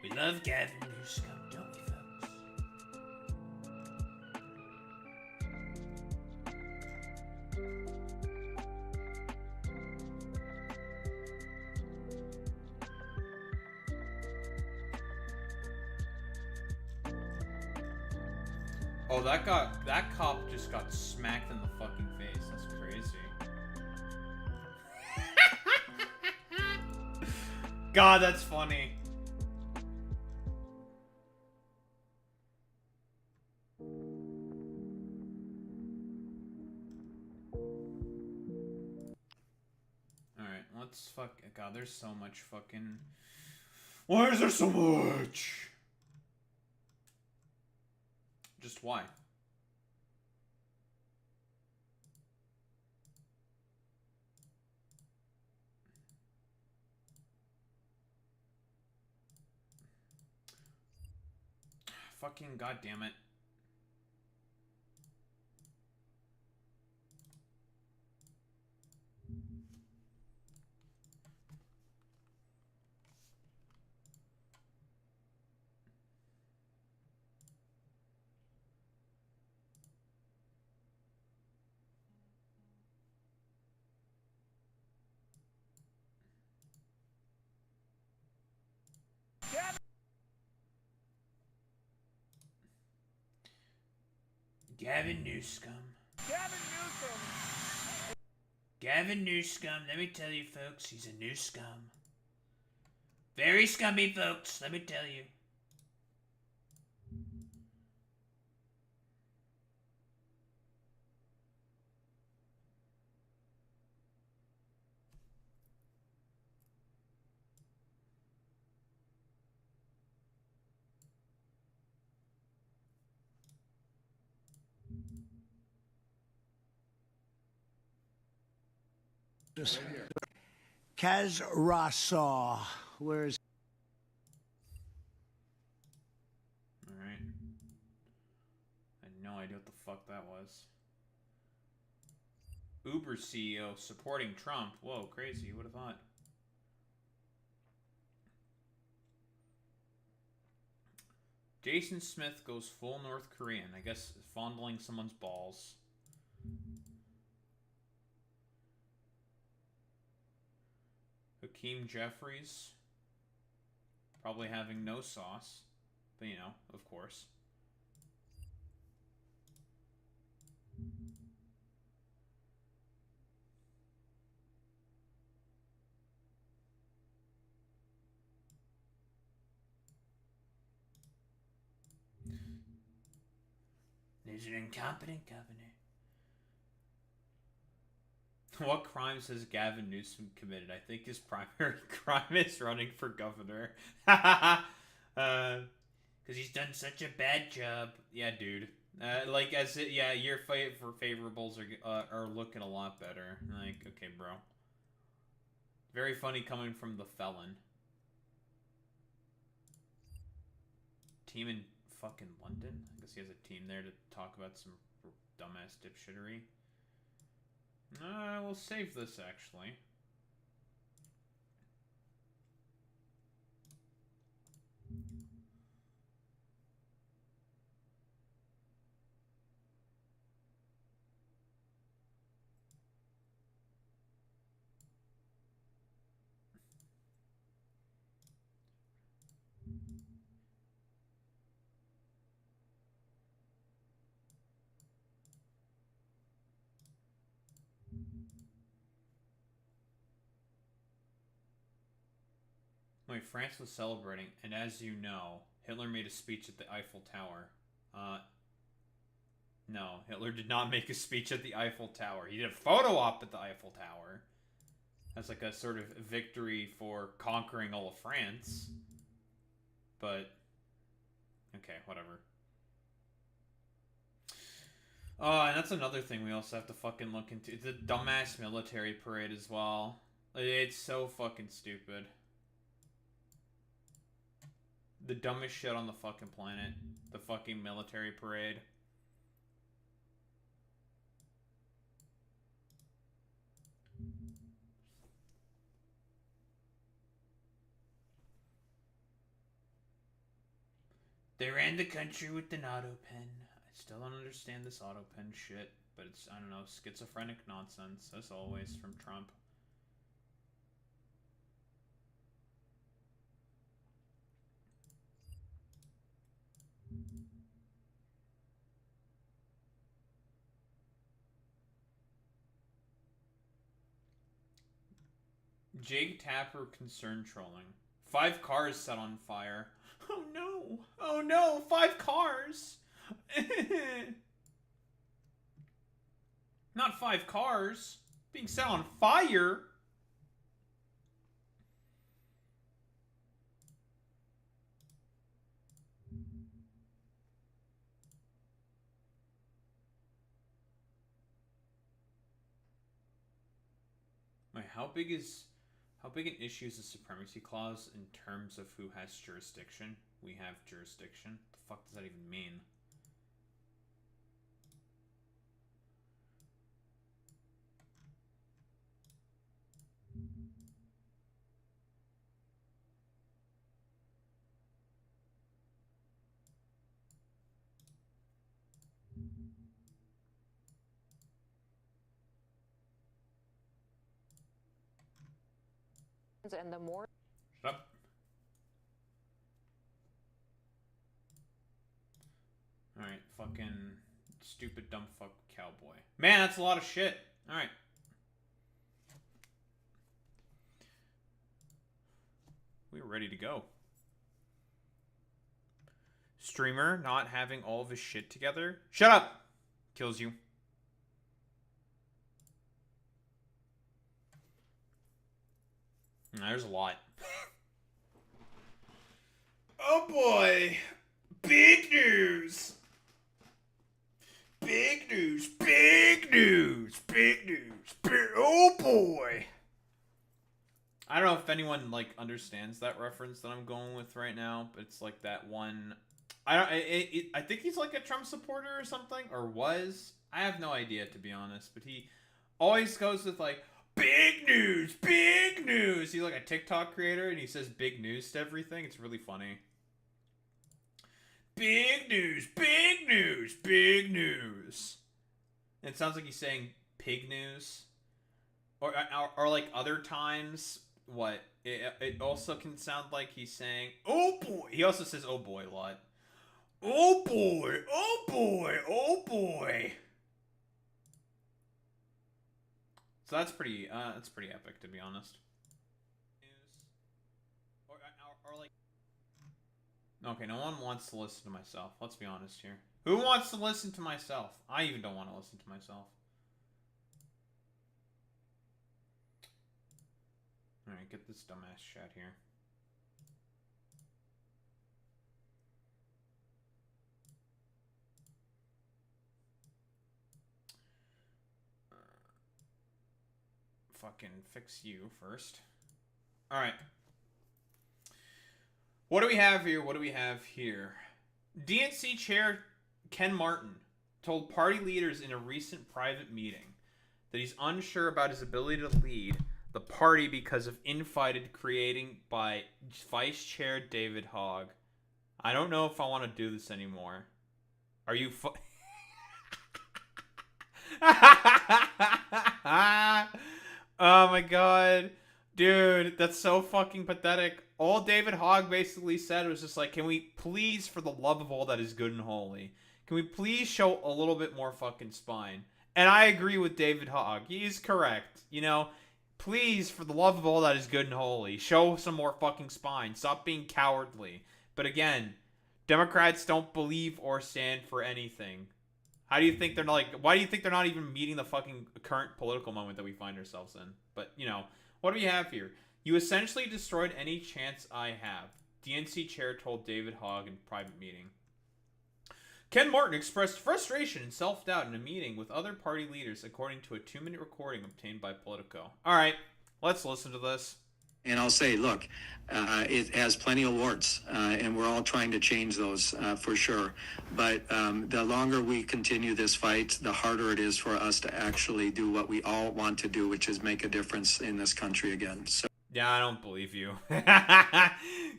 We love Gavin Newscomb, don't we, folks? Oh, that cop just got smacked in the fucking face. That's crazy. God, that's funny. Alright, let's God, there's so much fucking... Why is there so much? Just why? Fucking goddamn it. Gavin Newscomb. Gavin Newsom! Gavin Newscomb, let me tell you, folks, he's a new scum. Very scummy, folks, let me tell you. Kaz Rasaw. Where's Alright. I had no idea what the fuck that was. Uber CEO supporting Trump. Whoa, crazy. Who would have thought? Jason Smith goes full North Korean. I guess fondling someone's balls. Hakeem Jeffries. Probably having no sauce. But, you know, of course. There's an incompetent governor. What crimes has Gavin Newsom committed? I think his primary crime is running for governor. Because he's done such a bad job. Yeah, dude. Your favorables are looking a lot better. Like, okay, bro. Very funny coming from the felon. Team in fucking London? I guess he has a team there to talk about some dumbass dipshittery. We'll save this, actually. Wait, France was celebrating, and as you know, Hitler made a speech at the Eiffel Tower. No, Hitler did not make a speech at the Eiffel Tower. He did a photo op at the Eiffel Tower. That's like a sort of victory for conquering all of France. But, okay, whatever. And that's another thing we also have to fucking look into. It's a dumbass military parade as well. It's so fucking stupid. The dumbest shit on the fucking planet. The fucking military parade. They ran the country with an auto pen. I still don't understand this auto pen shit, but it's, I don't know, schizophrenic nonsense, as always, from Trump. Jake Tapper concern trolling. 5 cars set on fire. Oh no! Oh no! 5 cars! Not 5 cars being set on fire. Wait, how big an issue is the supremacy clause in terms of who has jurisdiction? We have jurisdiction. What the fuck does that even mean? And the more Shut up. Alright, fucking stupid dumb fuck cowboy. Man, that's a lot of shit. Alright. We're ready to go. Streamer not having all of his shit together. Shut up! Kills you. There's a lot. Oh boy! Big news! Big news! Big news! Big news! Oh boy! I don't know if anyone like understands that reference that I'm going with right now, but it's like that one. I think he's like a Trump supporter or something, or was. I have no idea, to be honest, but he always goes with like, big news, big news. He's like a TikTok creator and he says big news to everything. It's really funny. Big news, big news, big news. And it sounds like he's saying pig news. Or like other times, what? It also can sound like he's saying, oh boy. He also says oh boy a lot. Oh boy, oh boy, oh boy. So that's pretty epic, to be honest. Or like, okay, no one wants to listen to myself. Let's be honest here. Who wants to listen to myself? I even don't want to listen to myself. All right, get this dumbass chat here. Fucking fix you first. Alright. What do we have here? What do we have here? DNC Chair Ken Martin told party leaders in a recent private meeting that he's unsure about his ability to lead the party because of infighting creating by Vice Chair David Hogg. I don't know if I want to do this anymore. Are you Oh my god. Dude, that's so fucking pathetic. All David Hogg basically said was just like, can we please, for the love of all that is good and holy, can we please show a little bit more fucking spine? And I agree with David Hogg. He's correct. You know, please, for the love of all that is good and holy, show some more fucking spine. Stop being cowardly. But again, Democrats don't believe or stand for anything. How do you think they're not like, why do you think they're not even meeting the fucking current political moment that we find ourselves in? But, you know, what do we have here? You essentially destroyed any chance I have, DNC chair told David Hogg in private meeting. Ken Martin expressed frustration and self-doubt in a meeting with other party leaders, according to a 2-minute recording obtained by Politico. All right, let's listen to this. And I'll say, look, it has plenty of warts, and we're all trying to change those for sure. But the longer we continue this fight, the harder it is for us to actually do what we all want to do, which is make a difference in this country again. So, Yeah, I don't believe you.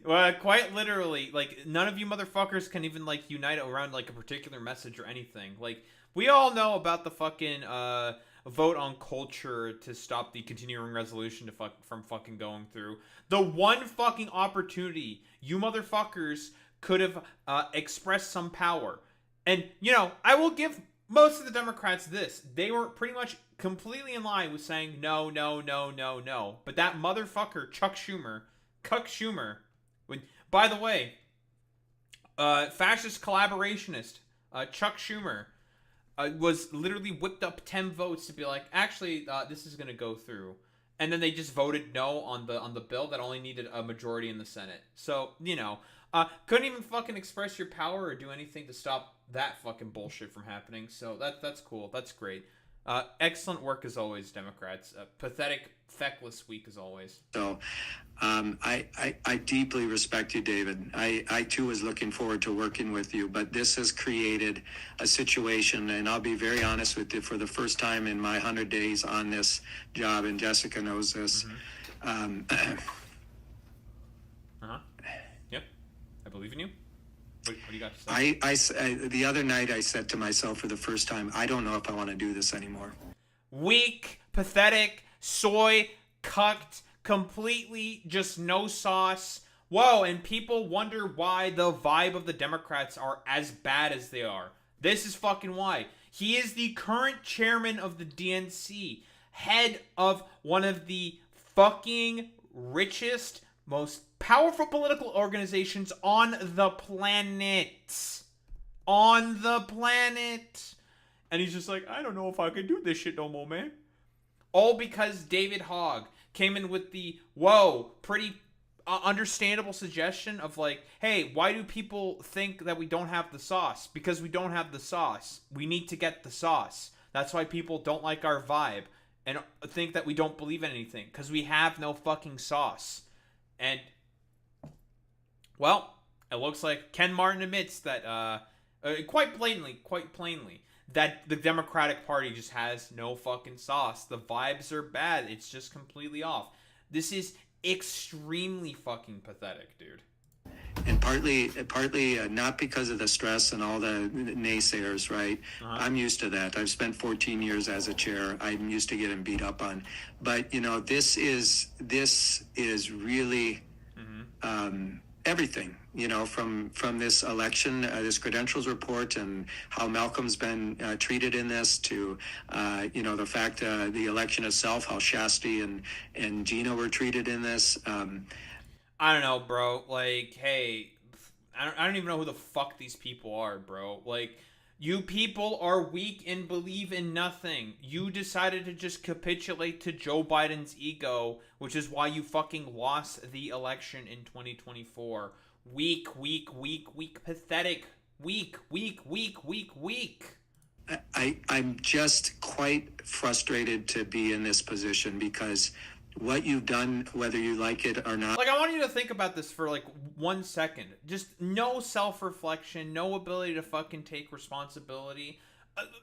Well, quite literally, like, none of you motherfuckers can even, like, unite around, like, a particular message or anything. Like, we all know about the fucking, vote on culture to stop the continuing resolution from fucking going through. The one fucking opportunity you motherfuckers could have, expressed some power. And, you know, I will give most of the Democrats this. They were pretty much completely in line with saying no, no, no, no, no. But that motherfucker, Cuck Schumer, when, by the way, fascist collaborationist, Chuck Schumer, was literally whipped up 10 votes to be like, actually, this is going to go through. And then they just voted no on the bill that only needed a majority in the Senate. So, you know, couldn't even fucking express your power or do anything to stop that fucking bullshit from happening. So that's cool. That's great. Excellent work as always, Democrats. Pathetic, feckless week as always. So I deeply respect you, David. I too was looking forward to working with you, but this has created a situation, and I'll be very honest with you, for the first time in my 100 days on this job, and Jessica knows this. Yep. I believe in you. What do you got to say? The other night I said to myself for the first time, I don't know if I want to do this anymore. Weak, pathetic, soy, cucked, completely just no sauce. Whoa, and people wonder why the vibe of the Democrats are as bad as they are. This is fucking why. He is the current chairman of the DNC, head of one of the fucking richest, most powerful political organizations on the planet. On the planet. And he's just like, I don't know if I can do this shit no more, man. All because David Hogg came in with the, whoa, pretty understandable suggestion of like, hey, why do people think that we don't have the sauce? Because we don't have the sauce. We need to get the sauce. That's why people don't like our vibe and think that we don't believe in anything. Because we have no fucking sauce. And, well, it looks like Ken Martin admits that, quite plainly, that the Democratic Party just has no fucking sauce. The vibes are bad. It's just completely off. This is extremely fucking pathetic, dude. And partly not because of the stress and all the naysayers, right? I'm used to that. I've spent 14 years as a chair. I'm used to getting beat up on. But, you know, this is really everything, you know, from this election, this credentials report, and how Malcolm's been treated in this, to, you know, the fact the election itself, how Shasti and Gina were treated in this. I don't know, bro. Like, hey, I don't even know who the fuck these people are, bro. Like, you people are weak and believe in nothing. You decided to just capitulate to Joe Biden's ego, which is why you fucking lost the election in 2024. Weak, pathetic. Weak. I'm just quite frustrated to be in this position, because what you've done, whether you like it or not. Like, I want you to think about this for, like, 1 second. Just no self-reflection, no ability to fucking take responsibility.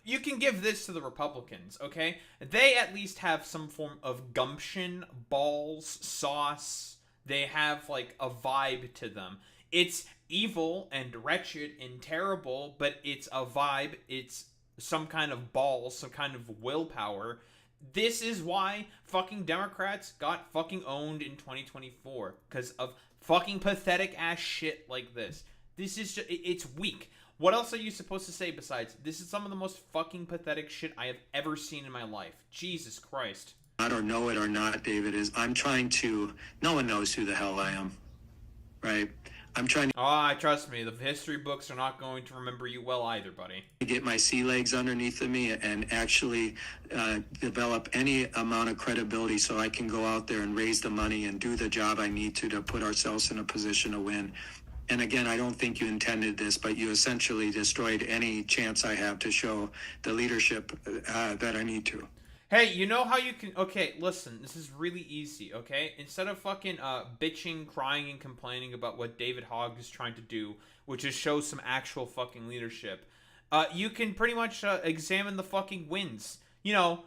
You can give this to the Republicans, okay? They at least have some form of gumption, balls, sauce. They have, like, a vibe to them. It's evil and wretched and terrible, but it's a vibe. It's some kind of balls, some kind of willpower. This is why fucking Democrats got fucking owned in 2024. Because of fucking pathetic ass shit like this. This is just, it's weak. What else are you supposed to say besides, this is some of the most fucking pathetic shit I have ever seen in my life? Jesus Christ. Or know it or not, David, is I'm trying to, no one knows who the hell I am, right? I'm trying to trust me, the history books are not going to remember you well either, buddy. Get my sea legs underneath of me and actually develop any amount of credibility so I can go out there and raise the money and do the job I need to put ourselves in a position to win. And again, I don't think you intended this, but you essentially destroyed any chance I have to show the leadership that I need to. Hey, you know how you can... Okay, listen, this is really easy, okay? Instead of fucking bitching, crying, and complaining about what David Hogg is trying to do, which is show some actual fucking leadership, you can pretty much examine the fucking wins. You know,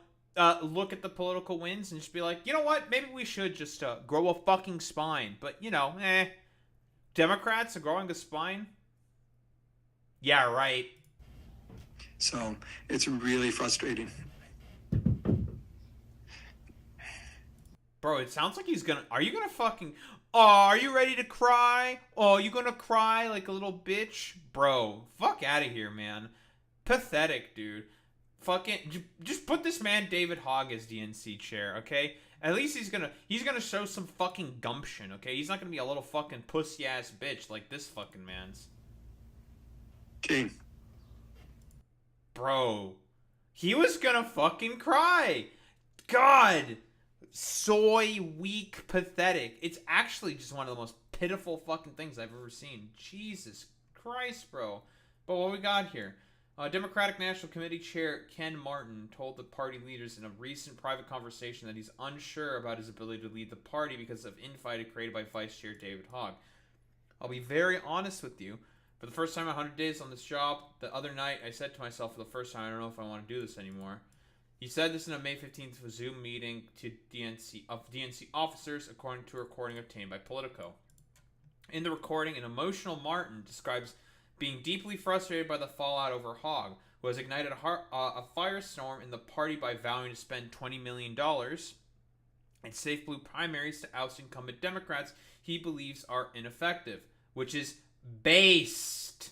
look at the political wins and just be like, you know what? Maybe we should just grow a fucking spine. But, you know, Democrats are growing a spine? Yeah, right. So it's really frustrating. Bro, it sounds like he's gonna... Are you gonna fucking... Oh, are you ready to cry? Oh, you gonna cry like a little bitch? Bro, fuck out of here, man. Pathetic, dude. Fucking... Just put this man David Hogg as DNC chair, okay? At least he's gonna show some fucking gumption, okay? He's not gonna be a little fucking pussy-ass bitch like this fucking man's. Okay. Bro, he was gonna fucking cry. God, soy, weak, pathetic. It's actually just one of the most pitiful fucking things I've ever seen. Jesus Christ, bro. But what we got here? Democratic National Committee Chair Ken Martin told the party leaders in a recent private conversation that he's unsure about his ability to lead the party because of infighting created by Vice Chair David Hogg. I'll be very honest with you. For the first time in 100 days on this job, the other night, I said to myself for the first time, I don't know if I want to do this anymore. He said this in a May 15th Zoom meeting to DNC officers, according to a recording obtained by Politico. In the recording, an emotional Martin describes being deeply frustrated by the fallout over Hogg, who has ignited a firestorm in the party by vowing to spend $20 million in safe blue primaries to oust incumbent Democrats he believes are ineffective, which is based.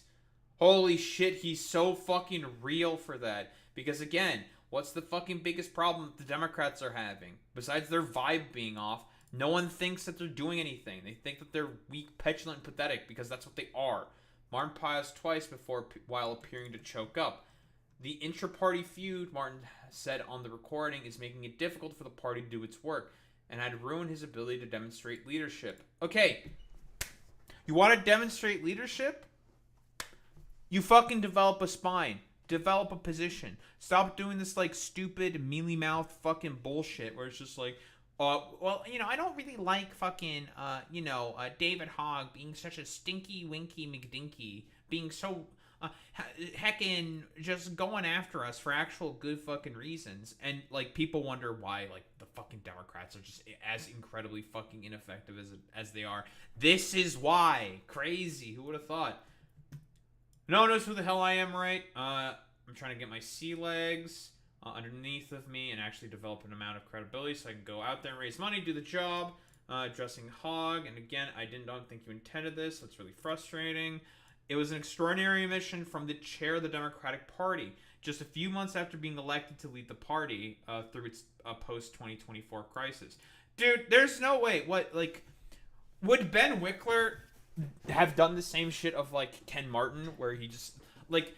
Holy shit, he's so fucking real for that. Because again, what's the fucking biggest problem that the Democrats are having? Besides their vibe being off, no one thinks that they're doing anything. They think that they're weak, petulant, and pathetic because that's what they are. Martin paused twice while appearing to choke up. The intra-party feud, Martin said on the recording, is making it difficult for the party to do its work and had ruined his ability to demonstrate leadership. Okay, you want to demonstrate leadership? You fucking develop a spine. Develop a position. Stop doing this, like, stupid, mealy-mouthed fucking bullshit where it's just like, well, you know, I don't really like fucking, David Hogg being such a stinky, winky, McDinky, being so, heckin' just going after us for actual good fucking reasons. And, like, people wonder why, like, the fucking Democrats are just as incredibly fucking ineffective as they are. This is why. Crazy. Who would have thought? No one knows who the hell I am, right? I'm trying to get my sea legs underneath of me and actually develop an amount of credibility so I can go out there and raise money, do the job, addressing Hogg. And again, I don't think you intended this. So it's really frustrating. It was an extraordinary mission from the chair of the Democratic Party, just a few months after being elected to lead the party through its post-2024 crisis. Dude, there's no way. What, like, would Ben Wickler have done the same shit of, like, Ken Martin, where he just, like,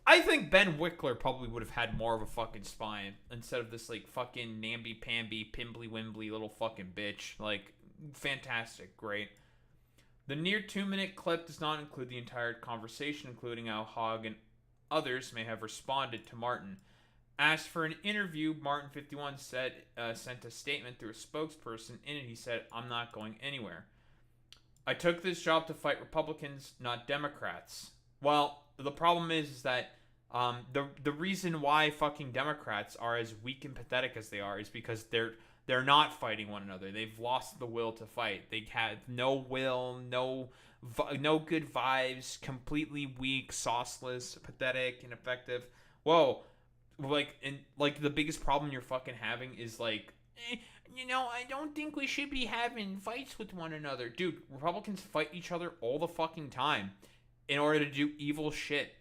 I think Ben Wickler probably would have had more of a fucking spine instead of this, like, fucking namby-pamby, pimbly-wimbly little fucking bitch. Like, fantastic. Great. The near 2-minute clip does not include the entire conversation, including how Hogg and others may have responded to Martin. Asked for an interview, Martin 51 said, sent a statement through a spokesperson. In it, he said, "I'm not going anywhere. I took this job to fight Republicans, not Democrats." Well, the problem is that the reason why fucking Democrats are as weak and pathetic as they are is because they're not fighting one another. They've lost the will to fight. They have no will, no good vibes, completely weak, sauceless, pathetic, ineffective. Whoa, like the biggest problem you're fucking having is like, I don't think we should be having fights with one another. Dude, Republicans fight each other all the fucking time in order to do evil shit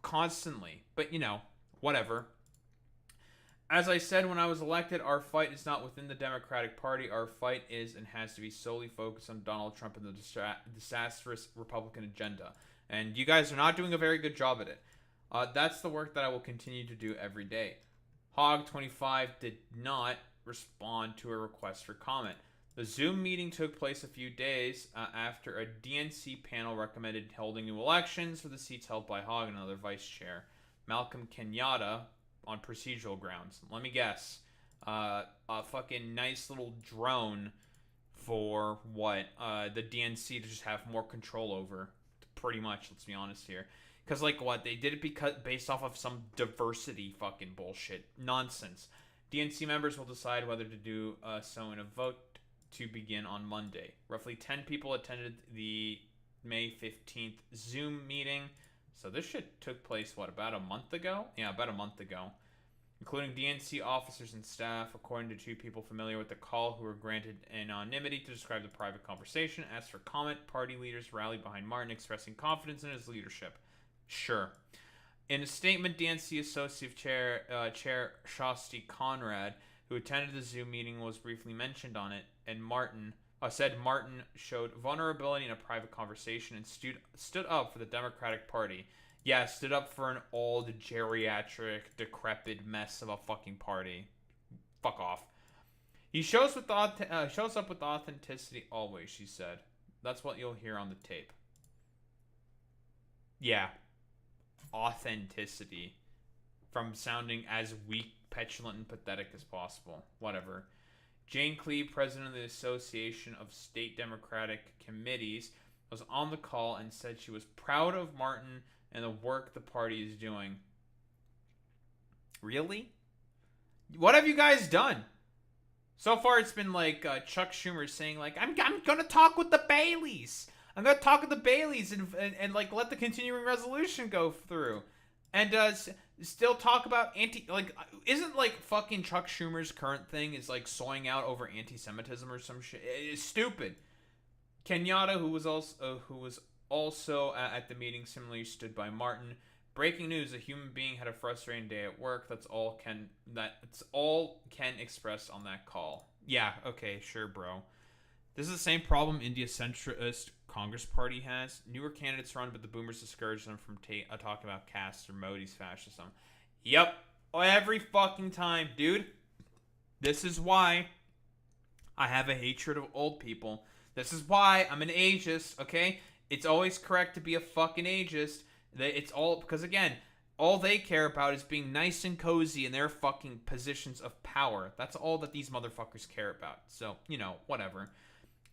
constantly. But, whatever. As I said when I was elected, our fight is not within the Democratic Party. Our fight is and has to be solely focused on Donald Trump and the disastrous Republican agenda. And you guys are not doing a very good job at it. That's the work that I will continue to do every day. Hogg 25 did not respond to a request for comment. The Zoom meeting took place a few days after a DNC panel recommended holding new elections for the seats held by Hogg and another vice chair, Malcolm Kenyatta, on procedural grounds. Let me guess. A fucking nice little drone for what? The DNC to just have more control over. Pretty much, let's be honest here. Because, like, what? They did it based off of some diversity fucking bullshit. Nonsense. DNC members will decide whether to do so in a vote to begin on Monday. Roughly 10 people attended the May 15th Zoom meeting. So this shit took place, what, about a month ago? Yeah, about a month ago. Including DNC officers and staff, according to 2 people familiar with the call who were granted anonymity to describe the private conversation. As for comment, party leaders rallied behind Martin, expressing confidence in his leadership. Sure. In a statement, DNC Associate Chair Shasti Conrad, who attended the Zoom meeting, was briefly mentioned on it, and said Martin showed vulnerability in a private conversation and stood up for the Democratic Party. Yeah, stood up for an old, geriatric, decrepit mess of a fucking party. Fuck off. He shows up with authenticity always, she said. That's what you'll hear on the tape. Yeah. Authenticity. From sounding as weak, petulant, and pathetic as possible. Whatever. Jane Cleve, president of the Association of State Democratic Committees, was on the call and said she was proud of Martin and the work the party is doing. Really? What have you guys done? So far, it's been like Chuck Schumer saying, like, I'm gonna talk with the Baileys. I'm gonna talk with the Baileys and like let the continuing resolution go through, and still talk about isn't like fucking Chuck Schumer's current thing is like soying out over anti-Semitism or some shit? It's stupid. Kenyatta, who was also at the meeting, similarly stood by Martin. Breaking news: a human being had a frustrating day at work. That's all Ken expressed on that call. Yeah, okay, sure, bro. This is the same problem India's centrist Congress Party has. Newer candidates run, but the boomers discourage them from talking about caste or Modi's fascism. Yep, every fucking time, dude. This is why I have a hatred of old people. This is why I'm an ageist, okay? It's always correct to be a fucking ageist. It's all because, again, all they care about is being nice and cozy in their fucking positions of power. That's all that these motherfuckers care about. So, whatever.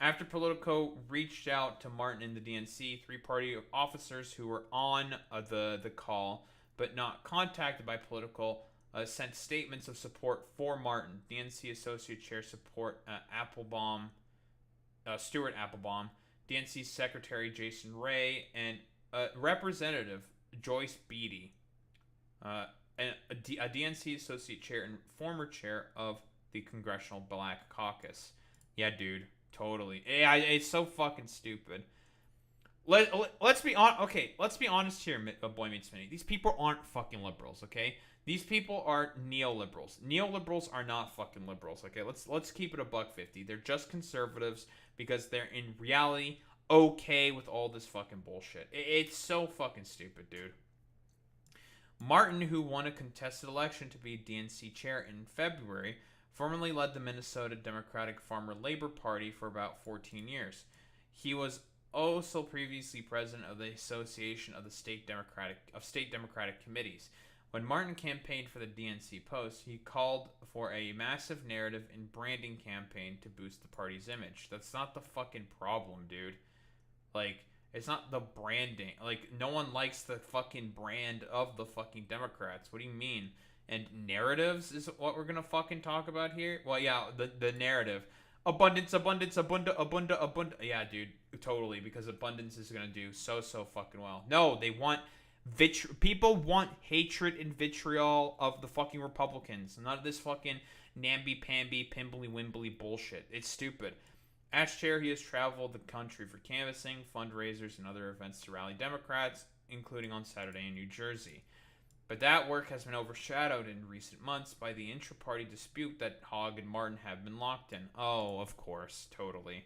After Politico reached out to Martin and the DNC, 3 party officers who were on the call but not contacted by Politico sent statements of support for Martin. DNC Associate Chair Stuart Applebaum, DNC Secretary Jason Ray, and Representative Joyce Beatty, and a DNC Associate Chair and former Chair of the Congressional Black Caucus. Yeah, dude. Totally. Yeah, it's so fucking stupid. Let's be honest here, Boy Meets Mini. These people aren't fucking liberals, okay? These people are neoliberals. Neoliberals are not fucking liberals, okay? Let's keep it a $1.50. They're just conservatives because they're in reality okay with all this fucking bullshit. It's so fucking stupid, dude. Martin, who won a contested election to be DNC chair in February, formerly led the Minnesota Democratic Farmer Labor Party for about 14 years. He was also previously president of the Association of the State Democratic Committees. When Martin campaigned for the DNC post, he called for a massive narrative and branding campaign to boost the party's image. That's not the fucking problem, dude. Like, it's not the branding. Like, no one likes the fucking brand of the fucking Democrats. What do you mean? And narratives is what we're gonna fucking talk about here? Well, yeah, the narrative. Abundance. Yeah, dude, totally, because abundance is gonna do so fucking well. No, they want people want hatred and vitriol of the fucking Republicans. None of this fucking namby-pamby, pimbly-wimbly bullshit. It's stupid. As chair, he has traveled the country for canvassing, fundraisers, and other events to rally Democrats, including on Saturday in New Jersey. But that work has been overshadowed in recent months by the intra-party dispute that Hogg and Martin have been locked in. Oh, of course, totally.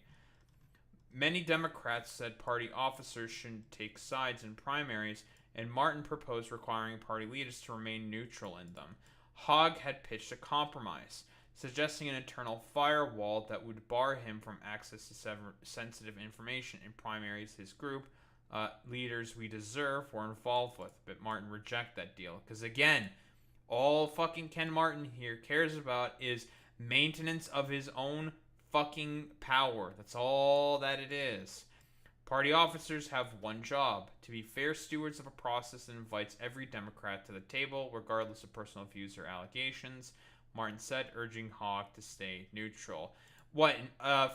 Many Democrats said party officers shouldn't take sides in primaries, and Martin proposed requiring party leaders to remain neutral in them. Hogg had pitched a compromise, suggesting an internal firewall that would bar him from access to sensitive information in primaries his group, Leaders We Deserve, were involved with. But Martin rejected that deal. Because again, all fucking Ken Martin here cares about is maintenance of his own fucking power. That's all that it is. Party officers have one job: to be fair stewards of a process that invites every Democrat to the table, regardless of personal views or allegations. Martin said, urging Hogg to stay neutral. What,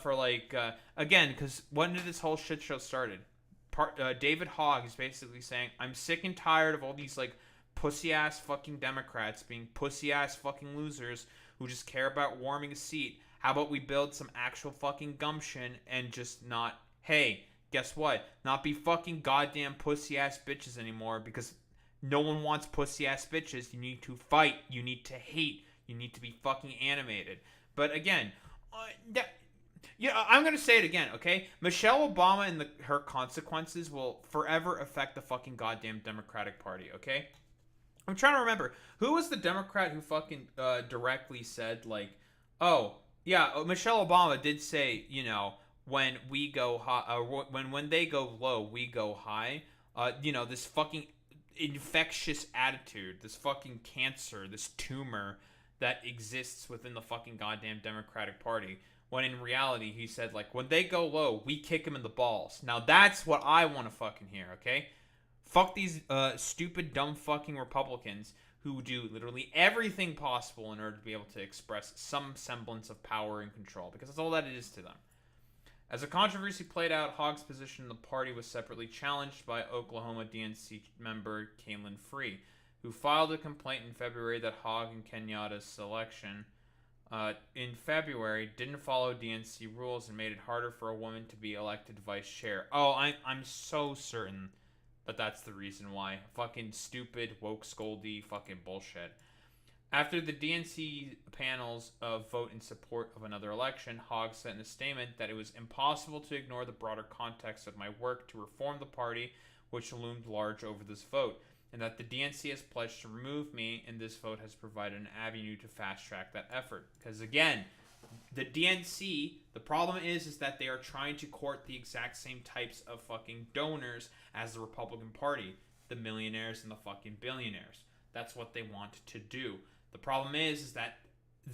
for like, again, because when did this whole shit show started? David Hogg is basically saying, I'm sick and tired of all these, like, pussy-ass fucking Democrats being pussy-ass fucking losers who just care about warming a seat. How about we build some actual fucking gumption and just not, hey, guess what? Not be fucking goddamn pussy-ass bitches anymore, because no one wants pussy-ass bitches. You need to fight. You need to hate. You need to be fucking animated. But again, I'm going to say it again, okay? Michelle Obama and her consequences will forever affect the fucking goddamn Democratic Party, okay? I'm trying to remember. Who was the Democrat who fucking directly said, like, oh, yeah, Michelle Obama did say, you know, when we go high, when they go low, we go high. You know, this fucking infectious attitude, this fucking cancer, this tumor that exists within the fucking goddamn Democratic Party. When in reality, he said, like, when they go low, we kick them in the balls. Now, that's what I want to fucking hear, okay? Fuck these stupid, dumb fucking Republicans who do literally everything possible in order to be able to express some semblance of power and control, because that's all that it is to them. As the controversy played out, Hogg's position in the party was separately challenged by Oklahoma DNC member Caitlin Free, who filed a complaint in February that Hogg and Kenyatta's selection in February didn't follow DNC rules and made it harder for a woman to be elected vice chair. Oh, I'm so certain that that's the reason why. Fucking stupid, woke, scoldy, fucking bullshit. After the DNC panel's vote in support of another election, Hogg said in a statement that it was impossible to ignore the broader context of my work to reform the party, which loomed large over this vote, and that the DNC has pledged to remove me, and this vote has provided an avenue to fast-track that effort. Because again, the DNC, the problem is that they are trying to court the exact same types of fucking donors as the Republican Party. The millionaires and the fucking billionaires. That's what they want to do. The problem is that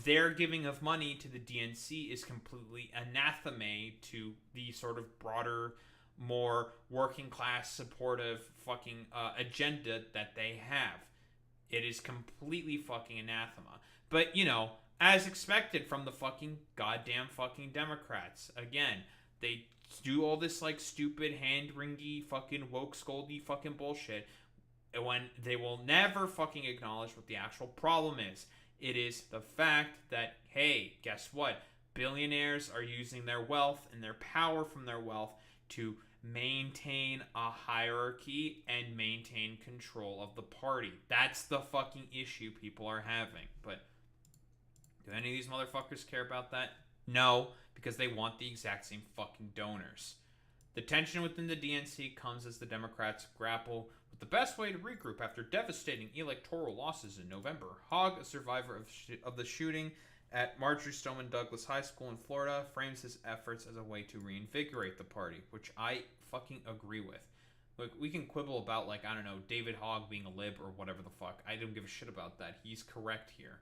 their giving of money to the DNC is completely anathema to the sort of broader, more working class supportive fucking agenda that they have. It is completely fucking anathema. But, you know, as expected from the fucking goddamn fucking Democrats. Again, they do all this like stupid hand-wringy fucking woke scoldy fucking bullshit when they will never fucking acknowledge what the actual problem is. It is the fact that, hey, guess what? Billionaires are using their wealth and their power from their wealth to maintain a hierarchy and maintain control of the party. That's the fucking issue people are having. But do any of these motherfuckers care about that? No, because they want the exact same fucking donors. The tension within the DNC comes as the Democrats grapple with the best way to regroup after devastating electoral losses in November. Hogg, a survivor of the shooting at Marjorie Stoneman Douglas High School in Florida, frames his efforts as a way to reinvigorate the party, which I fucking agree with. Look, we can quibble about, like, I don't know, David Hogg being a lib or whatever the fuck. I don't give a shit about that. He's correct here.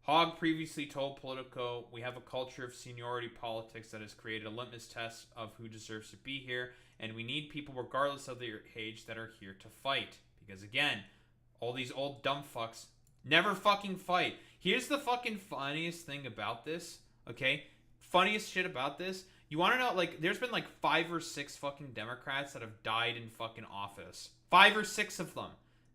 Hogg previously told Politico, we have a culture of seniority politics that has created a litmus test of who deserves to be here, and we need people regardless of their age that are here to fight. Because again, all these old dumb fucks never fucking fight. Here's the fucking funniest thing about this, okay? Funniest shit about this. You want to know, like, there's been like 5 or 6 fucking Democrats that have died in fucking office. 5 or 6 of them.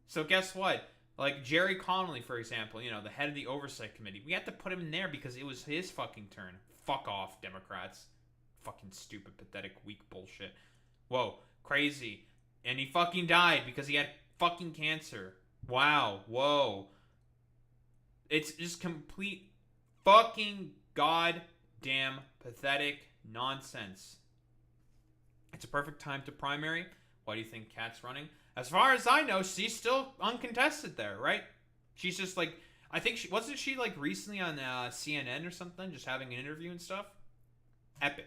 So guess what? Like Jerry Connolly, for example, you know, the head of the Oversight Committee. We had to put him in there because it was his fucking turn. Fuck off, Democrats. Fucking stupid, pathetic, weak bullshit. Whoa, crazy. And he fucking died because he had fucking cancer. Wow, whoa. It's just complete fucking goddamn pathetic nonsense. It's a perfect time to primary. Why do you think Kat's running? As far as I know, she's still uncontested there, right? She's just like, I think wasn't she like recently on CNN or something, just having an interview and stuff? Epic.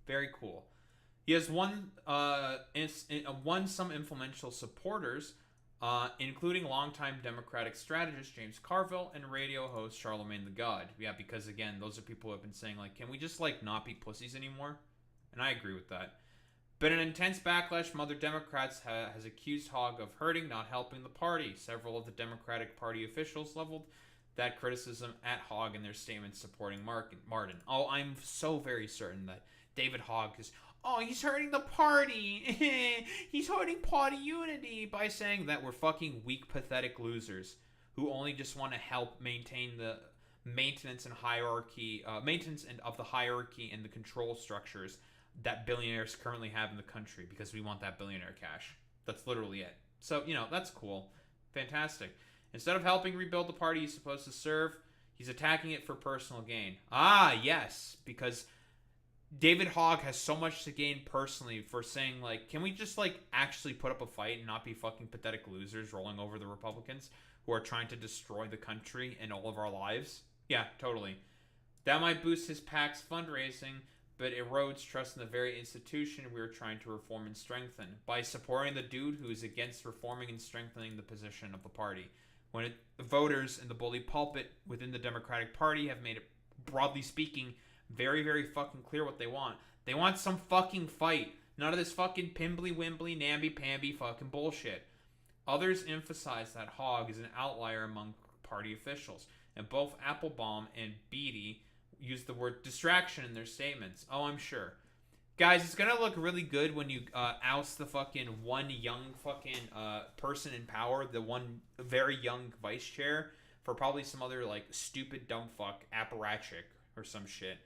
Very cool. He has won some influential supporters, including longtime Democratic strategist James Carville and radio host Charlemagne the God. Yeah, because again, those are people who have been saying, like, can we just like not be pussies anymore? And I agree with that. But an intense backlash from other Democrats has accused Hogg of hurting, not helping the party. Several of the Democratic Party officials leveled that criticism at Hogg in their statements supporting Martin. Oh, I'm so very certain that David Hogg is, oh, he's hurting the party. He's hurting party unity by saying that we're fucking weak, pathetic losers who only just want to help maintain the maintenance and hierarchy, maintenance and of the hierarchy and the control structures that billionaires currently have in the country because we want that billionaire cash. That's literally it. So, you know, that's cool. Fantastic. Instead of helping rebuild the party he's supposed to serve, he's attacking it for personal gain. Ah, yes, because David Hogg has so much to gain personally for saying, like, can we just, like, actually put up a fight and not be fucking pathetic losers rolling over the Republicans who are trying to destroy the country and all of our lives? Yeah, totally. That might boost his PAC's fundraising, but erodes trust in the very institution we are trying to reform and strengthen by supporting the dude who is against reforming and strengthening the position of the party. When the voters in the bully pulpit within the Democratic Party have made it, broadly speaking, very, very fucking clear what they want. They want some fucking fight. None of this fucking pimbly-wimbly, namby-pamby fucking bullshit. Others emphasize that Hogg is an outlier among party officials, and both Applebaum and Beatty use the word distraction in their statements. Oh, I'm sure. Guys, it's gonna look really good when you oust the fucking one young fucking person in power, the one very young vice chair, for probably some other, like, stupid dumb fuck apparatchik or some shit.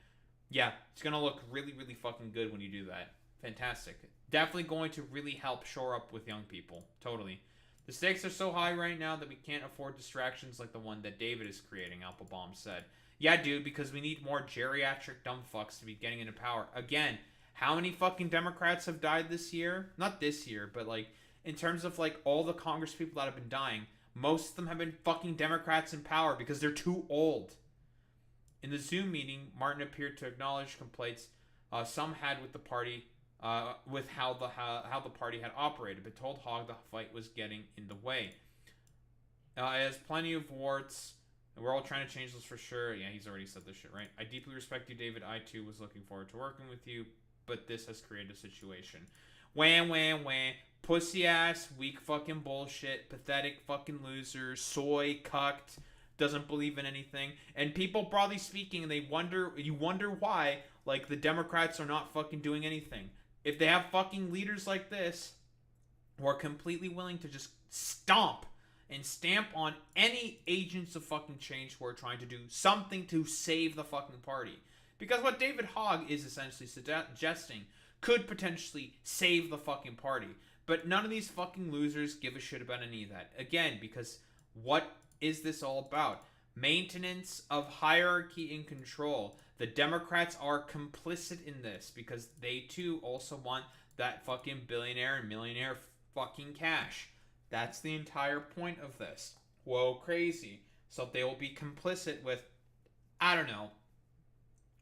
Yeah, it's gonna look really, really fucking good when you do that. Fantastic. Definitely going to really help shore up with young people. Totally. The stakes are so high right now that we can't afford distractions like the one that David is creating, Applebaum said. Yeah, dude, because we need more geriatric dumb fucks to be getting into power. Again, how many fucking Democrats have died this year? Not this year, but, like, in terms of, like, all the Congress people that have been dying, most of them have been fucking Democrats in power because they're too old. In the Zoom meeting, Martin appeared to acknowledge complaints some had with the party, with how the party had operated, but told Hogg the fight was getting in the way. It has plenty of warts. We're all trying to change this for sure. Yeah, he's already said this shit, right? I deeply respect you, David. I, too, was looking forward to working with you, but this has created a situation. Wham, wham, wham. Pussy ass, weak fucking bullshit, pathetic fucking loser, soy, cucked, doesn't believe in anything. And people, broadly speaking, you wonder why, like, the Democrats are not fucking doing anything. If they have fucking leaders like this who are completely willing to just stomp and stamp on any agents of fucking change who are trying to do something to save the fucking party. Because what David Hogg is essentially suggesting could potentially save the fucking party. But none of these fucking losers give a shit about any of that. Again, because what is this all about? Maintenance of hierarchy and control. The Democrats are complicit in this because they too also want that fucking billionaire and millionaire fucking cash. That's the entire point of this. Whoa, crazy. So they will be complicit with, I don't know,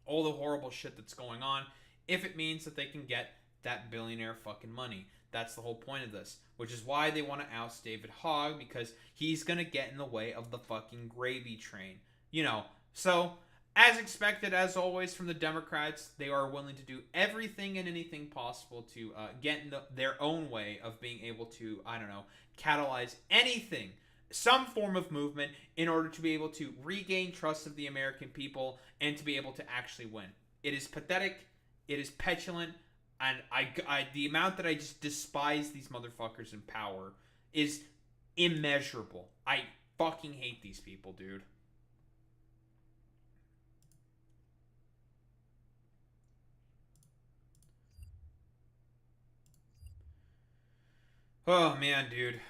all the horrible shit that's going on if it means that they can get that billionaire fucking money. That's the whole point of this, which is why they want to oust David Hogg, because he's going to get in the way of the fucking gravy train. You know, so as expected, as always, from the Democrats, they are willing to do everything and anything possible to get in their own way of being able to, I don't know, catalyze anything, some form of movement, in order to be able to regain trust of the American people and to be able to actually win. It is pathetic. It is petulant. And the amount that I just despise these motherfuckers in power is immeasurable. I fucking hate these people, dude. Oh, man, dude.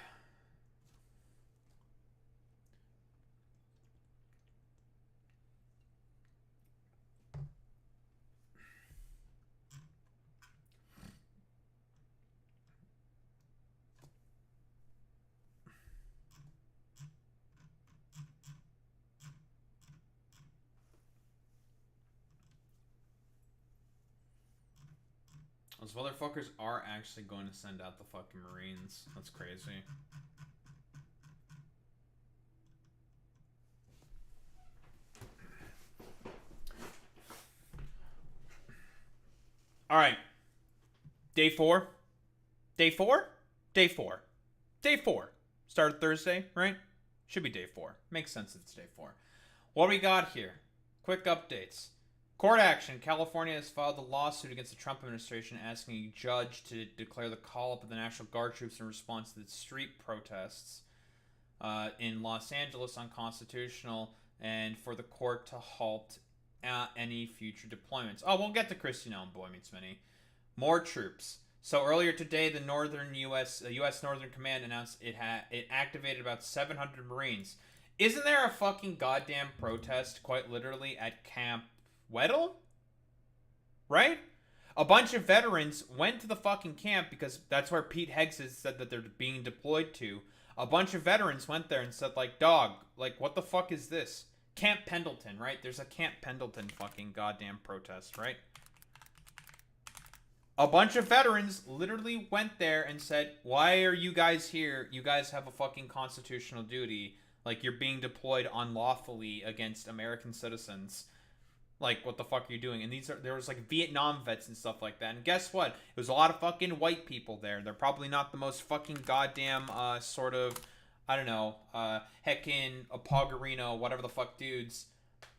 Those motherfuckers are actually going to send out the fucking Marines. That's crazy. Alright. Day 4. Day 4? Day 4. Day 4. Started Thursday, right? Should be day 4. Makes sense if it's day 4. What do we got here? Quick updates. Court action. California has filed a lawsuit against the Trump administration asking a judge to declare the call-up of the National Guard troops in response to the street protests in Los Angeles unconstitutional, and for the court to halt any future deployments. Oh, we'll get to Christian Allen Boy Meets Mini. More troops. So earlier today, the U.S. Northern Command announced it activated about 700 Marines. Isn't there a fucking goddamn protest, quite literally, at Camp Weddell? Right? A bunch of veterans went to the fucking camp because that's where Pete Hegseth said that they're being deployed to. A bunch of veterans went there and said, like, dog, like, what the fuck is this? Camp Pendleton, right? There's a Camp Pendleton fucking goddamn protest, right? A bunch of veterans literally went there and said, why are you guys here? You guys have a fucking constitutional duty. Like, you're being deployed unlawfully against American citizens. Like, what the fuck are you doing? And there was like Vietnam vets and stuff like that. And guess what? It was a lot of fucking white people there. They're probably not the most fucking goddamn sort of, I don't know, heckin' Apogorino, whatever the fuck dudes,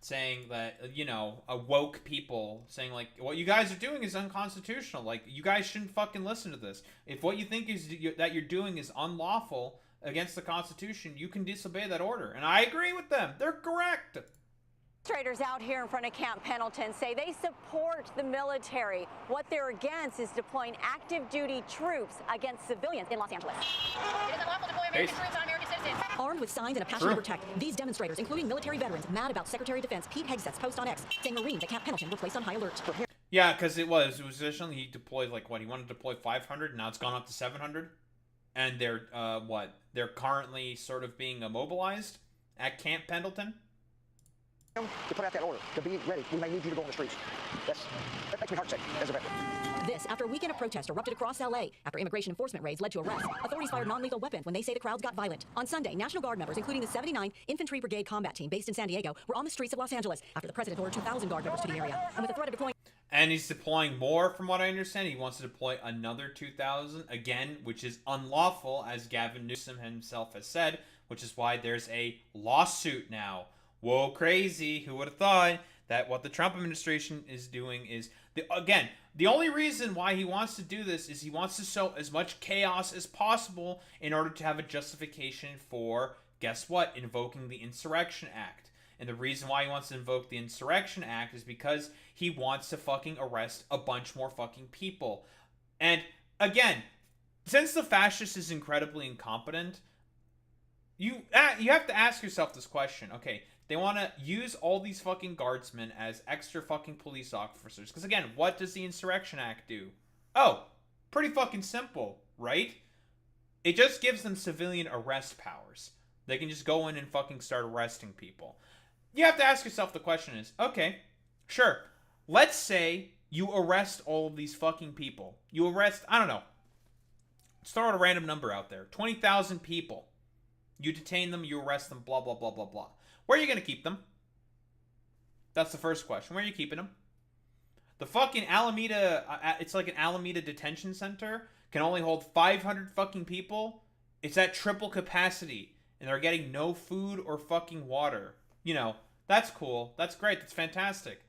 saying that, you know, woke people saying like, what you guys are doing is unconstitutional. Like, you guys shouldn't fucking listen to this. If what you think is that you're doing is unlawful against the Constitution, you can disobey that order. And I agree with them. They're correct. Demonstrators out here in front of Camp Pendleton say they support the military. What they're against is deploying active duty troops against civilians in Los Angeles. It is unlawful to deploy American troops on American citizens. Armed with signs and a passion to protect, these demonstrators, including military veterans, mad about Secretary of Defense Pete Hegseth's post on X, saying Marines at Camp Pendleton were placed on high alert. Yeah, because it was initially he deployed like what, he wanted to deploy 500, now it's gone up to 700, and they're they're currently sort of being immobilized at Camp Pendleton. To put out that order, to be ready. We may need you to go on the streets. That makes me heartsick as a veteran. This after a weekend of protest erupted across L.A. after immigration enforcement raids led to arrests. Authorities fired non-lethal weapons when they say the crowds got violent. On Sunday, National Guard members, including the 79th Infantry Brigade Combat Team based in San Diego, were on the streets of Los Angeles after the president ordered 2,000 Guard members to the area. And with the threat of deploying... And he's deploying more, from what I understand. He wants to deploy another 2,000, again, which is unlawful, as Gavin Newsom himself has said, which is why there's a lawsuit now. Whoa, crazy. Who would have thought that what the Trump administration is doing is... the only reason why he wants to do this is he wants to sow as much chaos as possible in order to have a justification for, guess what, invoking the Insurrection Act. And the reason why he wants to invoke the Insurrection Act is because he wants to fucking arrest a bunch more fucking people. And, again, since the fascist is incredibly incompetent, you have to ask yourself this question. Okay, they want to use all these fucking guardsmen as extra fucking police officers. Because, again, what does the Insurrection Act do? Oh, pretty fucking simple, right? It just gives them civilian arrest powers. They can just go in and fucking start arresting people. You have to ask yourself the question is, okay, sure, let's say you arrest all of these fucking people. You arrest, I don't know, let's throw out a random number out there, 20,000 people. You detain them, you arrest them, blah, blah, blah, blah, blah. Where are you going to keep them? That's the first question. Where are you keeping them? The fucking Alameda, it's like an Alameda detention center, can only hold 500 fucking people. It's at triple capacity, and they're getting no food or fucking water. You know, that's cool. That's great. That's fantastic.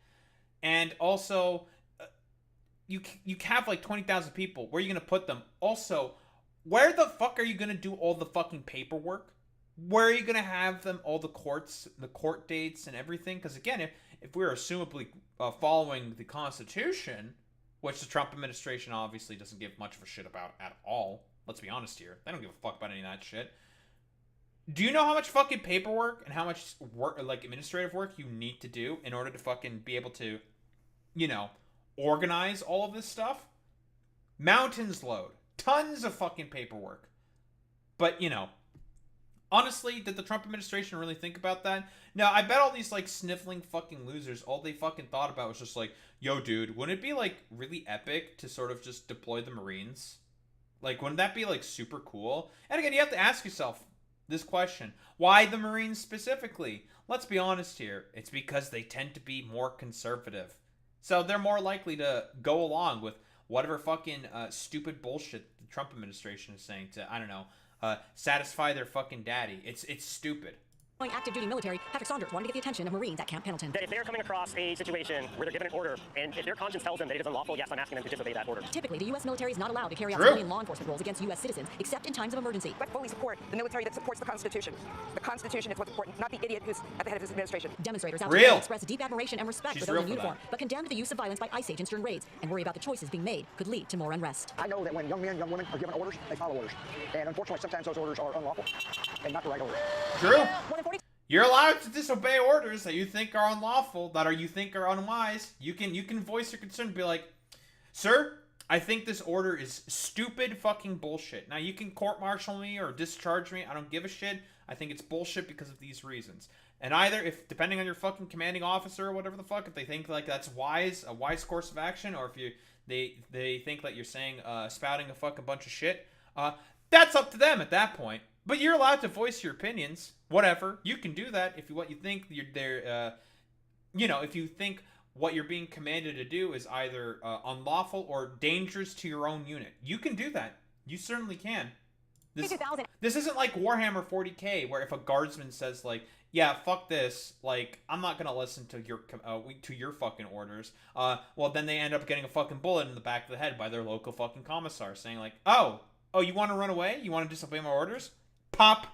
And also, you have like 20,000 people. Where are you going to put them? Also, where the fuck are you going to do all the fucking paperwork? Where are you going to have them, all the courts, the court dates and everything? Because again, if we're assumably following the Constitution, which the Trump administration obviously doesn't give much of a shit about at all. Let's be honest here. They don't give a fuck about any of that shit. Do you know how much fucking paperwork and how much work, like administrative work you need to do in order to fucking be able to, you know, organize all of this stuff? Mountains load. Tons of fucking paperwork. But, you know, honestly, did the Trump administration really think about that? No, I bet all these, like, sniffling fucking losers, all they fucking thought about was just like, yo, dude, wouldn't it be, like, really epic to sort of just deploy the Marines? Like, wouldn't that be, like, super cool? And again, you have to ask yourself this question. Why the Marines specifically? Let's be honest here. It's because they tend to be more conservative. So they're more likely to go along with whatever fucking stupid bullshit the Trump administration is saying to, I don't know, satisfy their fucking daddy. It's stupid. active duty military, Patrick Saunders wanted to get the attention of Marines at Camp Pendleton. That if they're coming across a situation where they're given an order, and if their conscience tells them that it is unlawful, yes, I'm asking them to disobey that order. Typically, the U.S. military is not allowed to carry out True. civilian law enforcement roles against U.S. citizens, except in times of emergency. I fully support the military that supports the Constitution. The Constitution is what's important, not the idiot who's at the head of this administration. Demonstrators out Real. today express deep admiration and respect She's for those real in for uniform, that. but condemned the use of violence by ICE agents during raids and worry about the choices being made could lead to more unrest. I know that when young men, young women are given orders, they follow orders. And unfortunately, sometimes those orders are unlawful and not the right order. True. More than 40 You're allowed to disobey orders that you think are unlawful, you think are unwise. You can voice your concern and be like, sir, I think this order is stupid fucking bullshit. Now, you can court-martial me or discharge me. I don't give a shit. I think it's bullshit because of these reasons. And either, if depending on your fucking commanding officer or whatever the fuck, if they think like that's wise, a wise course of action, or if they think that you're saying spouting a fucking bunch of shit, that's up to them at that point. But you're allowed to voice your opinions, whatever. You can do that if you think if you think what you're being commanded to do is either unlawful or dangerous to your own unit. You can do that. You certainly can. This isn't like Warhammer 40k, where if a guardsman says like, yeah, fuck this, like, I'm not gonna listen to your fucking orders. Well, then they end up getting a fucking bullet in the back of the head by their local fucking commissar, saying like, oh, you want to run away? You want to disobey my orders? Pop.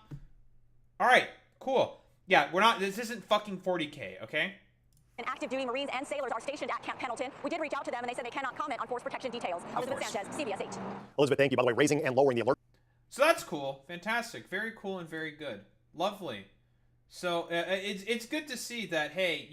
All right, cool. Yeah, this isn't fucking 40k, okay? And active duty Marines and sailors are stationed at Camp Pendleton. We did reach out to them and they said they cannot comment on force protection details. Elizabeth Sanchez, CBS 8. Elizabeth, thank you. By the way, raising and lowering the alert. So that's cool. Fantastic. Very cool and very good. Lovely. So it's good to see that, hey,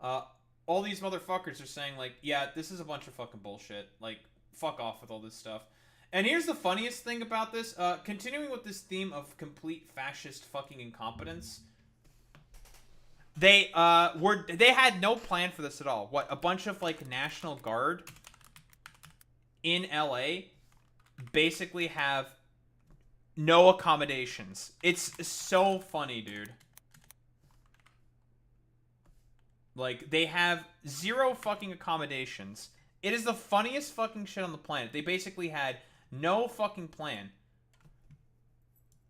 all these motherfuckers are saying like, yeah, this is a bunch of fucking bullshit. Like, fuck off with all this stuff. And here's the funniest thing about this. Continuing with this theme of complete fascist fucking incompetence. They had no plan for this at all. What, a bunch of like National Guard in LA basically have no accommodations. It's so funny, dude. Like, they have zero fucking accommodations. It is the funniest fucking shit on the planet. They basically had no fucking plan.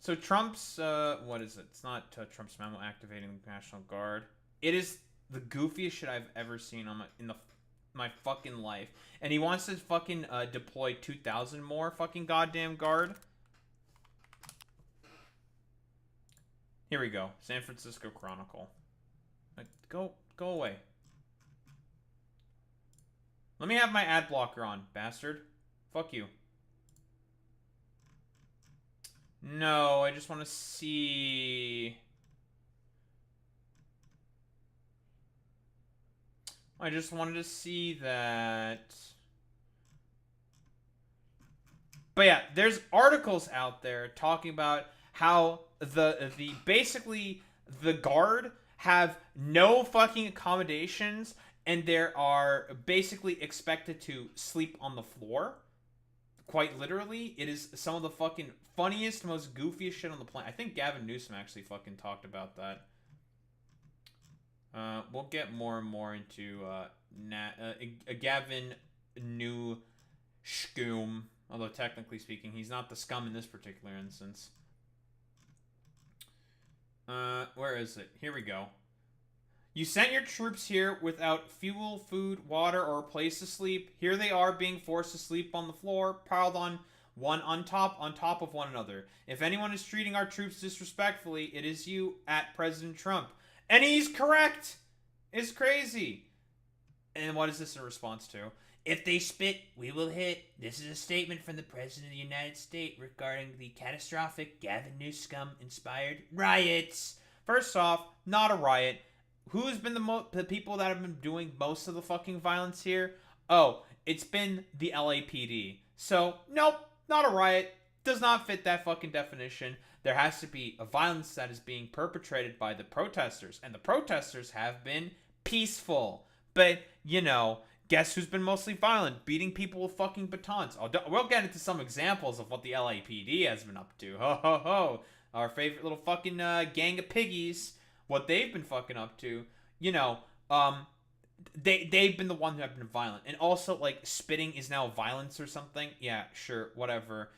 So Trump's, what is it? It's not Trump's memo activating the National Guard. It is the goofiest shit I've ever seen on my fucking life. And he wants to fucking deploy 2,000 more fucking goddamn guard. Here we go. San Francisco Chronicle. Go away. Let me have my ad blocker on, bastard. Fuck you. No, I just want to see... I just wanted to see that... But yeah, there's articles out there talking about how basically the guard have no fucking accommodations and they are basically expected to sleep on the floor. Quite literally, it is some of the fucking funniest, most goofiest shit on the planet. I think Gavin Newsom actually fucking talked about that. We'll get more and more into Gavin New Scum, although technically speaking, he's not the scum in this particular instance. Where is it? Here we go. You sent your troops here without fuel, food, water, or a place to sleep. Here they are being forced to sleep on the floor, piled on top of one another. If anyone is treating our troops disrespectfully, it is you, at President Trump. And he's correct! It's crazy. And what is this in response to? If they spit, we will hit. This is a statement from the President of the United States regarding the catastrophic Gavin Newsom-inspired riots. First off, not a riot. Who's been the people that have been doing most of the fucking violence here? Oh, it's been the LAPD. So, nope, not a riot. Does not fit that fucking definition. There has to be a violence that is being perpetrated by the protesters. And the protesters have been peaceful. But, guess who's been mostly violent? Beating people with fucking batons. We'll get into some examples of what the LAPD has been up to. Ho, ho, ho. Our favorite little fucking gang of piggies. What they've been fucking up to. They've been the ones who have been violent. And also, like, spitting is now violence or something. Yeah, sure, whatever.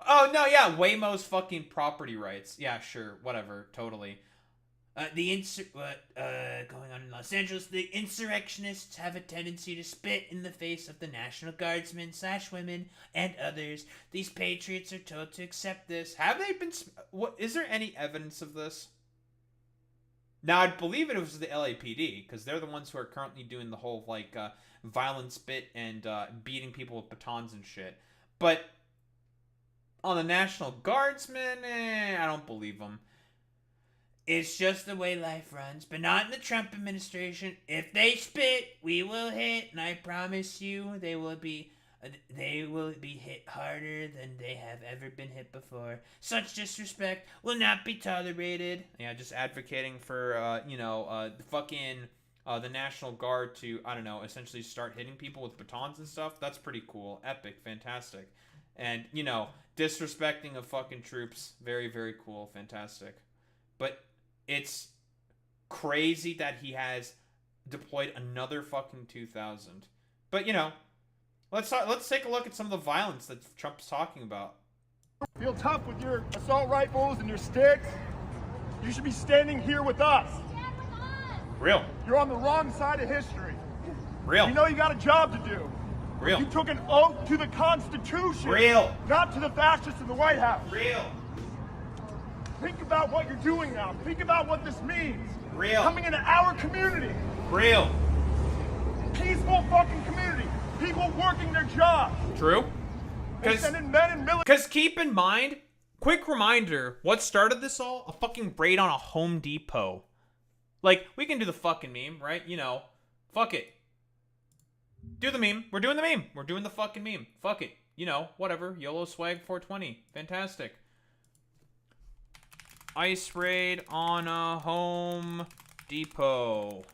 Oh, no, yeah, Waymo's fucking property rights. Yeah, sure, whatever, totally. Going on in Los Angeles, the insurrectionists have a tendency to spit in the face of the National Guardsmen / women and others. These patriots are told to accept this. Have they been... What, is there any evidence of this? Now, I'd believe it was the LAPD, because they're the ones who are currently doing the whole, like, violent spit and beating people with batons and shit. But on the National Guardsmen, I don't believe them. It's just the way life runs, but not in the Trump administration. If they spit, we will hit, and I promise you, they will be hit harder than they have ever been hit before. Such disrespect will not be tolerated. Yeah, just advocating for, the National Guard to, I don't know, essentially start hitting people with batons and stuff. That's pretty cool. Epic. Fantastic. And, disrespecting of fucking troops. Very, very cool. Fantastic. But it's crazy that he has deployed another fucking 2,000. But, let's take a look at some of the violence that Trump's talking about. Feel tough with your assault rifles and your sticks. You should be standing here with us. Real. You're on the wrong side of history. Real. You know you got a job to do. Real. You took an oath to the Constitution. Real. Not to the fascists in the White House. Real. Think about what you're doing now. Think about what this means. Real. Coming into our community. Real. Peaceful fucking community. People working their jobs. True. Because keep in mind, quick reminder, what started this all? A fucking raid on a Home Depot. Like, we can do the fucking meme, right? Fuck it. Do the meme. We're doing the meme. We're doing the fucking meme. Fuck it. Whatever. YOLO swag 420. Fantastic. Ice raid on a Home Depot.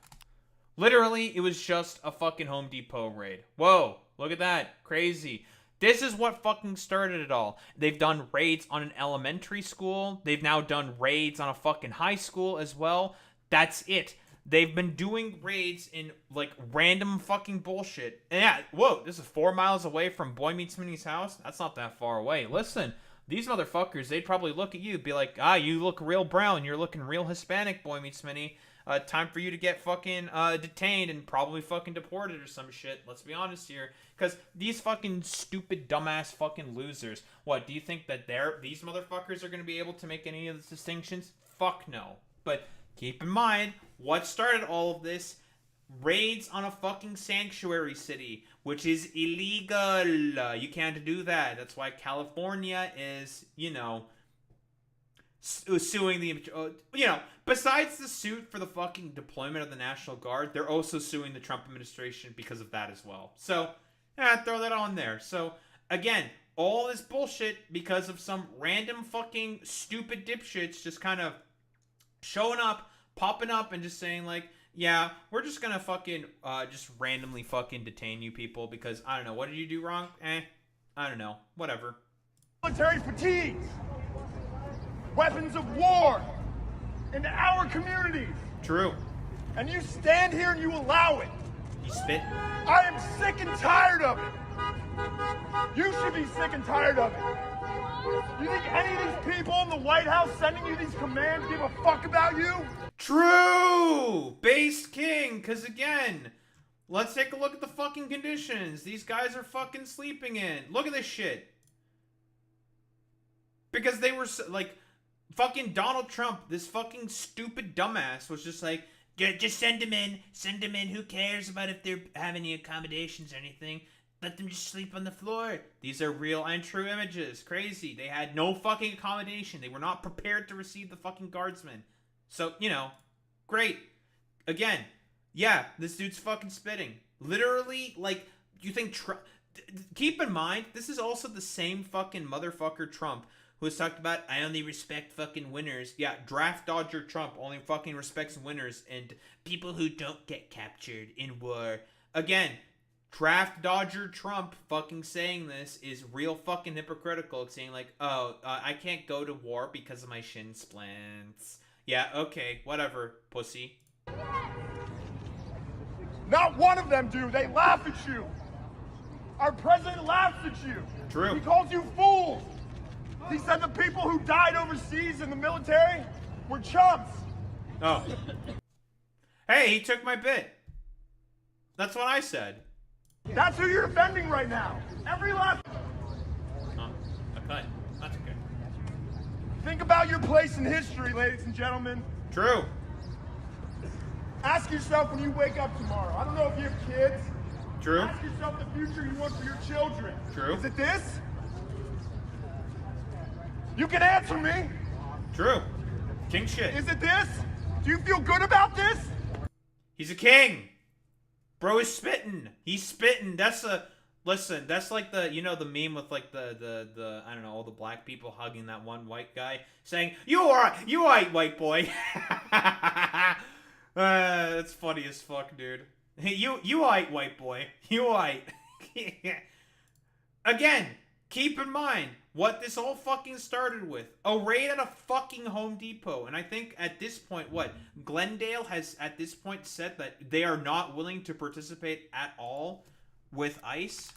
Literally, it was just a fucking Home Depot raid. Whoa, look at that. Crazy. This is what fucking started it all. They've done raids on an elementary school. They've now done raids on a fucking high school as well. That's it. They've been doing raids in, like, random fucking bullshit. And yeah, whoa, this is 4 miles away from Boy Meets Minnie's house? That's not that far away. Listen, these motherfuckers, they'd probably look at you and be like, you look real brown. You're looking real Hispanic, Boy Meets Minnie. Time for you to get fucking detained and probably fucking deported or some shit. Let's be honest here. Because these fucking stupid, dumbass fucking losers. What, do you think that these motherfuckers are going to be able to make any of the distinctions? Fuck no. But keep in mind, what started all of this? Raids on a fucking sanctuary city, which is illegal. You can't do that. That's why California is, suing the, besides the suit for the fucking deployment of the National Guard, they're also suing the Trump administration because of that as well. So, throw that on there. So, again, all this bullshit because of some random fucking stupid dipshits just kind of showing up, popping up, and just saying, like, yeah, we're just gonna fucking, just randomly fucking detain you people because, I don't know, what did you do wrong? I don't know, whatever. Military fatigues. Weapons of war into our communities. True. And you stand here and you allow it. You spit. I am sick and tired of it. You should be sick and tired of it. You think any of these people in the White House sending you these commands give a fuck about you? True! Based King, because again, let's take a look at the fucking conditions these guys are fucking sleeping in. Look at this shit. Because they were, like, fucking Donald Trump, this fucking stupid dumbass, was just like, just send them in, who cares about if they have any accommodations or anything? Let them just sleep on the floor. These are real and true images. Crazy. They had no fucking accommodation. They were not prepared to receive the fucking guardsmen. So, great. Again, yeah, this dude's fucking spitting. Literally, like, you think keep in mind, this is also the same fucking motherfucker Trump who has talked about, I only respect fucking winners. Yeah, draft dodger Trump only fucking respects winners and people who don't get captured in war. Again, draft dodger Trump fucking saying this is real fucking hypocritical. Saying like, I can't go to war because of my shin splints. Yeah, okay, whatever, pussy. Not one of them do. They laugh at you. Our president laughs at you. True. He calls you fools. He said the people who died overseas in the military were chumps. Oh. Hey, he took my bit. That's what I said. That's who you're defending right now. Every last... Oh, I cut. That's okay. Think about your place in history, ladies and gentlemen. True. Ask yourself when you wake up tomorrow. I don't know if you have kids. True. Ask yourself the future you want for your children. True. Is it this? You can answer me. True. King shit. Is it this? Do you feel good about this? He's a king. Bro is spitting. He's spitting. That's a... Listen, that's like the, you know, the meme with like the I don't know, all the black people hugging that one white guy saying, you white boy. That's funny as fuck, dude. You white boy. You white. Again, keep in mind what this all fucking started with. A raid at a fucking Home Depot. And I think at this point, Glendale has at this point said that they are not willing to participate at all with ICE.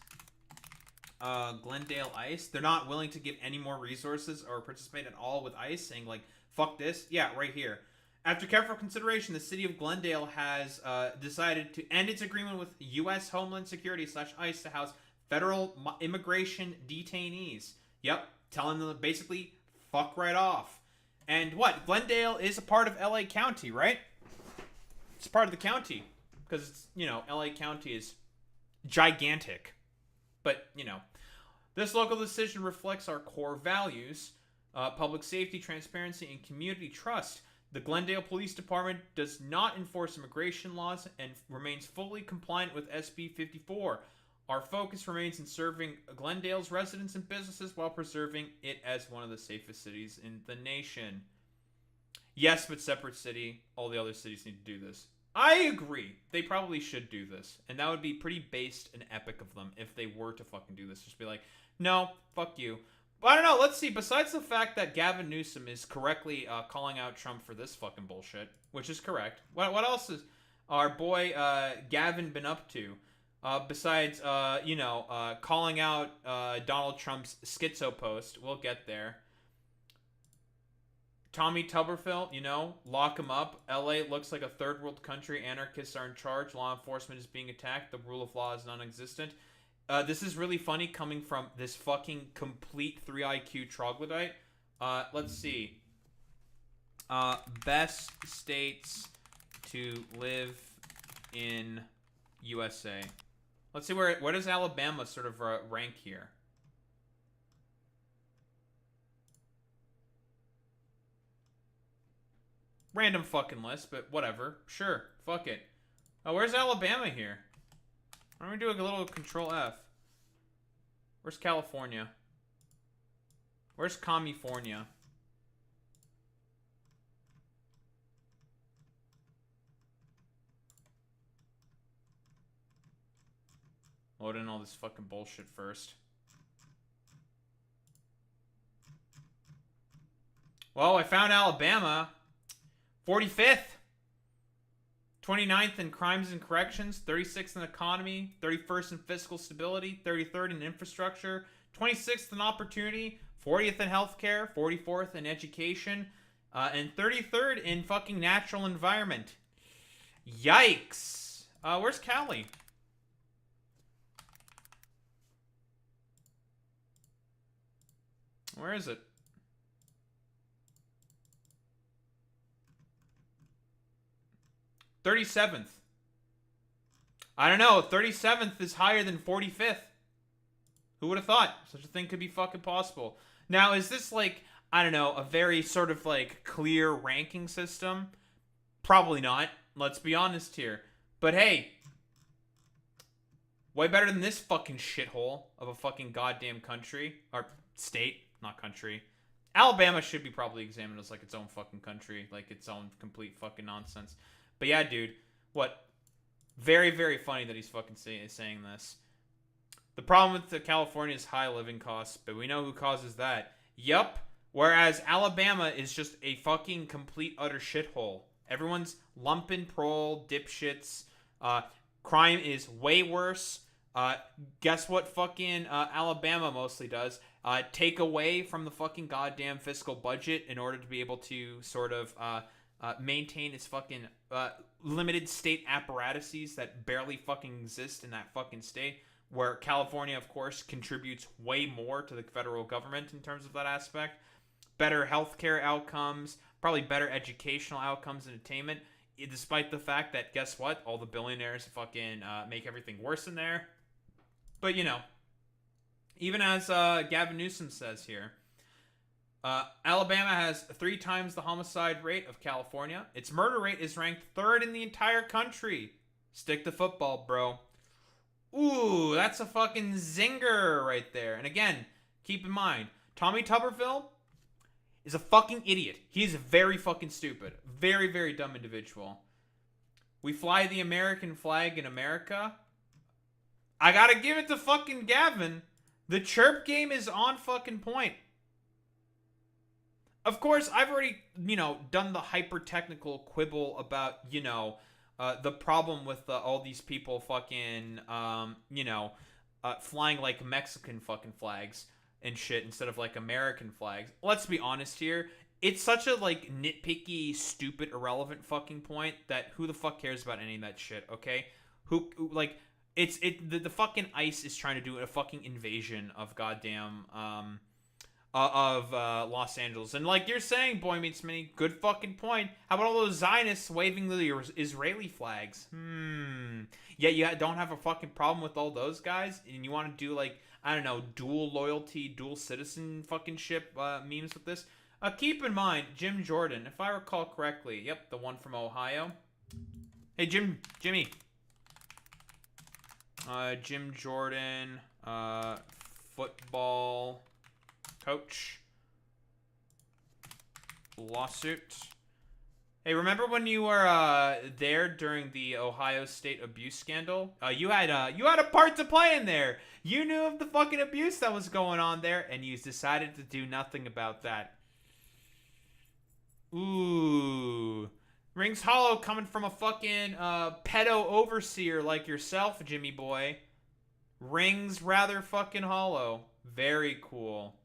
Glendale ICE. They're not willing to give any more resources or participate at all with ICE, saying like, fuck this. Yeah, right here. After careful consideration, the city of Glendale has decided to end its agreement with U.S. Homeland Security / ICE to house federal immigration detainees. Yep, telling them to basically fuck right off. And what? Glendale is a part of L.A. County, right? It's part of the county. Because, it's, you know, L.A. County is gigantic. But, you know, this local decision reflects our core values. Public safety, transparency, and community trust. The Glendale Police Department does not enforce immigration laws and remains fully compliant with SB 54. Our focus remains in serving Glendale's residents and businesses while preserving it as one of the safest cities in the nation. Yes, but separate city. All the other cities need to do this. I agree. They probably should do this. And that would be pretty based and epic of them if they were to fucking do this. Just be like, no, fuck you. But I don't know. Let's see. Besides the fact that Gavin Newsom is correctly calling out Trump for this fucking bullshit, which is correct. What else is our boy Gavin been up to? Besides, calling out Donald Trump's schizo post. We'll get there. Tommy Tuberville, lock him up. LA looks like a third world country. Anarchists are in charge. Law enforcement is being attacked. The rule of law is non-existent. This is really funny coming from this fucking complete 3 IQ troglodyte. Let's see. Best states to live in USA. Let's see where does Alabama sort of rank here. Random fucking list, but whatever. Sure, fuck it. Oh, where's Alabama here? Why don't we do a little Control F? Where's California? Where's California? Load in all this fucking bullshit first. Well, I found Alabama. 45th. 29th in crimes and corrections. 36th in economy. 31st in fiscal stability. 33rd in infrastructure. 26th in opportunity. 40th in healthcare. 44th in education. And 33rd in fucking natural environment. Yikes. Where's Cali? Where is it? $37th. I don't know. 37th is higher than 45th. Who would have thought such a thing could be fucking possible? Now, is this like, I don't know, a very sort of like clear ranking system? Probably not. Let's be honest here. But hey, way better than this fucking shithole of a fucking goddamn country. Or state, not country. Alabama should be probably examined as like its own fucking country. Like its own complete fucking nonsense. But yeah, dude, what? Very, very funny that he's fucking saying this. The problem with California is high living costs, but we know who causes that. Yup. Whereas Alabama is just a fucking complete utter shithole. Everyone's lumping prole, dipshits. Crime is way worse. Guess what fucking Alabama mostly does? Take away from the fucking goddamn fiscal budget in order to be able to sort of maintain its fucking limited state apparatuses that barely fucking exist in that fucking state, where California, of course, contributes way more to the federal government in terms of that aspect. Better healthcare outcomes, probably better educational outcomes and attainment, despite the fact that, guess what? All the billionaires fucking make everything worse in there. But, you know, even as Gavin Newsom says here, Alabama has 3 times the homicide rate of California. Its murder rate is ranked 3rd in the entire country. Stick to football, bro. Ooh, that's a fucking zinger right there. And again, keep in mind, Tommy Tuberville is a fucking idiot. He is very fucking stupid. Very, very dumb individual. We fly the American flag in America. I gotta give it to fucking Gavin. The chirp game is on fucking point. Of course, I've already, done the hyper-technical quibble about, the problem with all these people fucking, flying like Mexican fucking flags and shit instead of like American flags. Let's be honest here. It's such a like nitpicky, stupid, irrelevant fucking point that who the fuck cares about any of that shit, okay? The fucking ICE is trying to do a fucking invasion of goddamn, Los Angeles. And like you're saying, Boy Meets Mini, good fucking point. How about all those Zionists waving the Israeli flags? Yeah, you don't have a fucking problem with all those guys? And you want to do like, I don't know, dual loyalty, dual citizen fucking ship memes with this? Keep in mind, Jim Jordan, if I recall correctly, yep, the one from Ohio. Hey, Jimmy. Jim Jordan, football coach, lawsuit. Hey, remember when you were there during the Ohio State abuse scandal? You had a part to play in there. You knew of the fucking abuse that was going on there, and you decided to do nothing about that. Ooh. Rings hollow coming from a fucking pedo overseer like yourself, Jimmy boy. Rings rather fucking hollow. Very cool.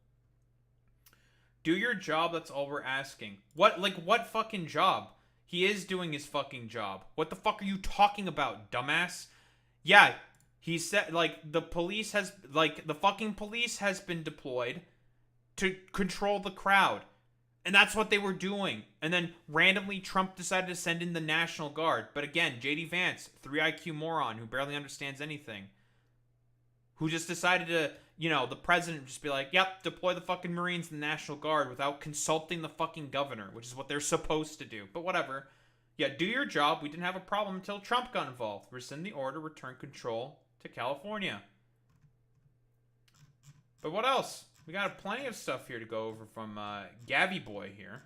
Do your job, that's all we're asking. What fucking job? He is doing his fucking job. What the fuck are you talking about, dumbass? Yeah, he said, the fucking police has been deployed to control the crowd. And that's what they were doing. And then randomly Trump decided to send in the National Guard. But again, J.D. Vance, 3 IQ moron who barely understands anything. Who just decided to, the president just be like, yep, deploy the fucking Marines and the National Guard without consulting the fucking governor, which is what they're supposed to do. But whatever. Yeah, do your job. We didn't have a problem until Trump got involved. Rescind the order, return control to California. But what else? We got plenty of stuff here to go over from Gabby Boy here.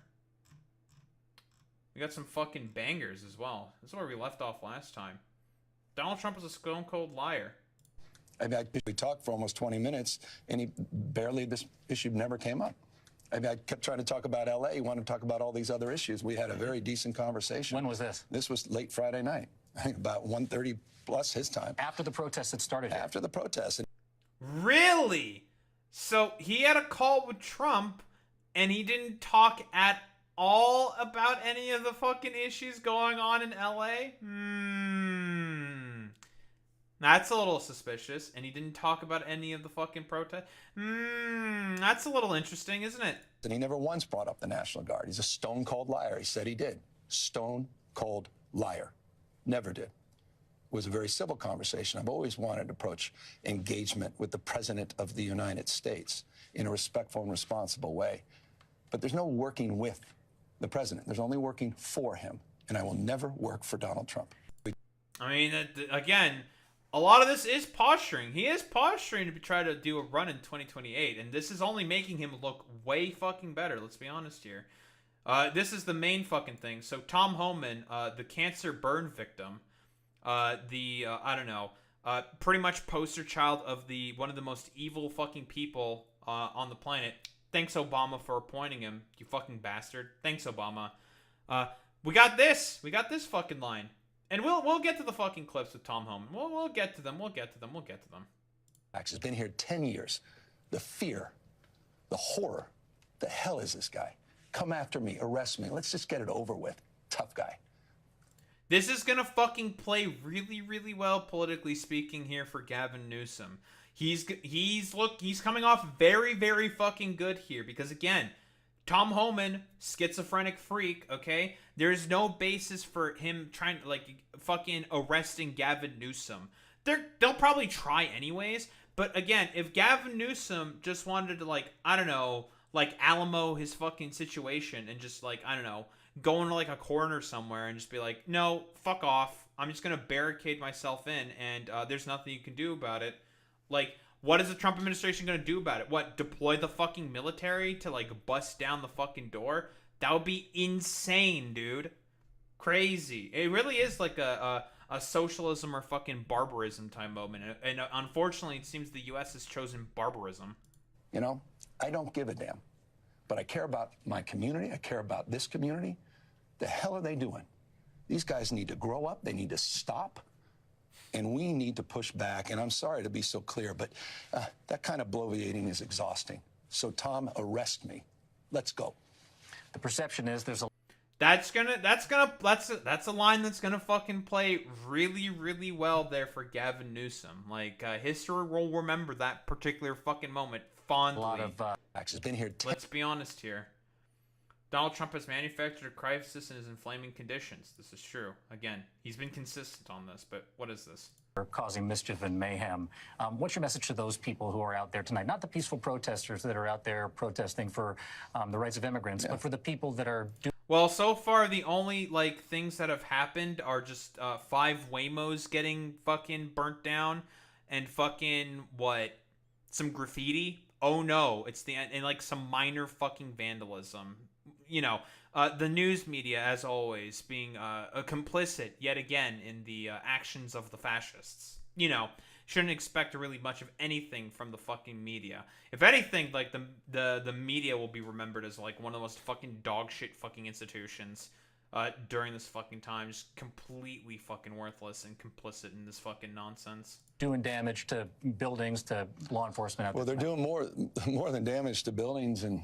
We got some fucking bangers as well. This is where we left off last time. Donald Trump is a stone cold liar. We talked for almost 20 minutes, and this issue never came up. I kept trying to talk about L.A. He wanted to talk about all these other issues. We had a very decent conversation. When was this? This was late Friday night, I think about 1:30 plus his time. After the protests had started here? After the protests. Really? So he had a call with Trump, and he didn't talk at all about any of the fucking issues going on in L.A.? That's a little suspicious. And he didn't talk about any of the fucking protests? That's a little interesting, isn't it? And he never once brought up the National Guard. He's a stone cold liar. He said he did. Stone cold liar. Never did. It was a very civil conversation. I've always wanted to approach engagement with the President of the United States in a respectful and responsible way. But there's no working with the President. There's only working for him. And I will never work for Donald Trump. I mean, again, a lot of this is posturing. He is posturing to try to do a run in 2028. And this is only making him look way fucking better. Let's be honest here. This is the main fucking thing. So Tom Homan, the cancer burn victim, pretty much poster child of one of the most evil fucking people on the planet. Thanks, Obama, for appointing him, you fucking bastard. Thanks, Obama. We got this fucking line. And we'll get to the fucking clips with Tom Homan. We'll get to them. He's been here 10 years. The fear, the horror, the hell is this guy? Come after me, arrest me. Let's just get it over with. guy. This is gonna fucking play really, really well politically speaking here for Gavin Newsom. He's coming off very, very fucking good here because again, Tom Homan, schizophrenic freak, okay? There's no basis for him trying to, like, fucking arresting Gavin Newsom. They'll probably try anyways, but again, if Gavin Newsom just wanted to, like, I don't know, like, Alamo his fucking situation and just, like, I don't know, go into, like, a corner somewhere and just be like, no, fuck off. I'm just gonna barricade myself in and there's nothing you can do about it. Like, what is the Trump administration going to do about it? What, deploy the fucking military to, like, bust down the fucking door? That would be insane, dude. Crazy. It really is like a socialism or fucking barbarism type moment. And unfortunately, it seems the U.S. has chosen barbarism. You know, I don't give a damn. But I care about my community. I care about this community. The hell are they doing? These guys need to grow up. They need to stop. And we need to push back. And I'm sorry to be so clear, but that kind of bloviating is exhausting. So, Tom, arrest me. Let's go. The perception is there's a... That's a line that's gonna fucking play really, really well there for Gavin Newsom. Like, history will remember that particular fucking moment fondly. A lot of... Has been here. Let's be honest here. Donald Trump has manufactured a crisis in his inflaming conditions. This is true. Again, he's been consistent on this, but what is this? Causing mischief and mayhem. What's your message to those people who are out there tonight? Not the peaceful protesters that are out there protesting for the rights of immigrants, but for the people that are... Well, so far, the only, like, things that have happened are just 5 Waymos getting fucking burnt down and fucking, what, some graffiti? Oh, no. It's the end. And, like, some minor fucking vandalism. You know, the news media, as always, being complicit yet again in the actions of the fascists. You know, shouldn't expect really much of anything from the fucking media. If anything, like the media will be remembered as like one of the most fucking dog shit fucking institutions during this fucking time, just completely fucking worthless and complicit in this fucking nonsense. Doing damage to buildings, to law enforcement. Well, they're doing more than damage to buildings and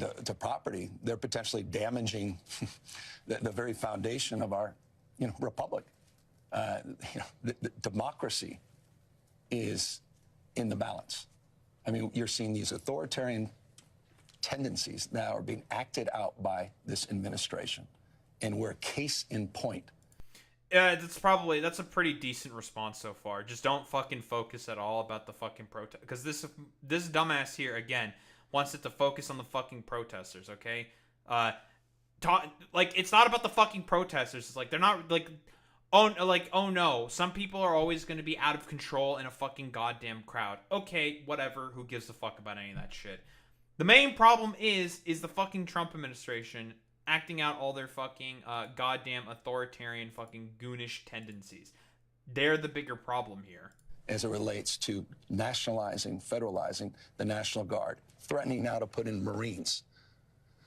to property. They're potentially damaging the very foundation of our, republic. The democracy is in the balance. I mean, you're seeing these authoritarian tendencies now are being acted out by this administration, and we're case in point. That's a pretty decent response so far. Just don't fucking focus at all about the fucking protest, because this dumbass here again wants it to focus on the fucking protesters, okay? It's not about the fucking protesters. It's like, they're not, like, oh no, some people are always going to be out of control in a fucking goddamn crowd. Okay, whatever, who gives a fuck about any of that shit? The main problem is the fucking Trump administration acting out all their fucking goddamn authoritarian fucking goonish tendencies. They're the bigger problem here. As it relates to nationalizing, federalizing the National Guard, threatening now to put in Marines.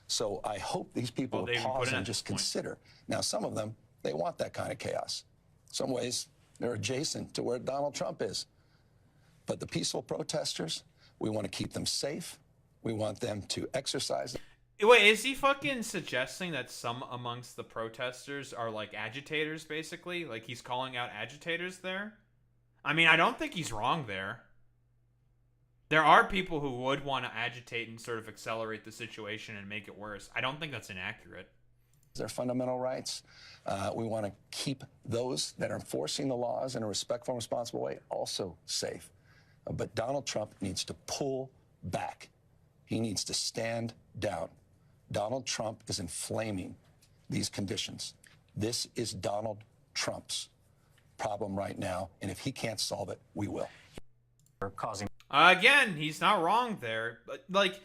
So I hope these people will pause and just consider. Now, some of them, they want that kind of chaos. Some ways, they're adjacent to where Donald Trump is. But the peaceful protesters, we want to keep them safe. We want them to exercise. Wait, is he fucking suggesting that some amongst the protesters are, like, agitators, basically? Like, he's calling out agitators there? I mean, I don't think he's wrong there. There are people who would want to agitate and sort of accelerate the situation and make it worse. I don't think that's inaccurate. Their fundamental rights. We want to keep those that are enforcing the laws in a respectful and responsible way also safe. But Donald Trump needs to pull back. He needs to stand down. Donald Trump is inflaming these conditions. This is Donald Trump's problem right now, and if he can't solve it, we will. Again, he's not wrong there. But, like,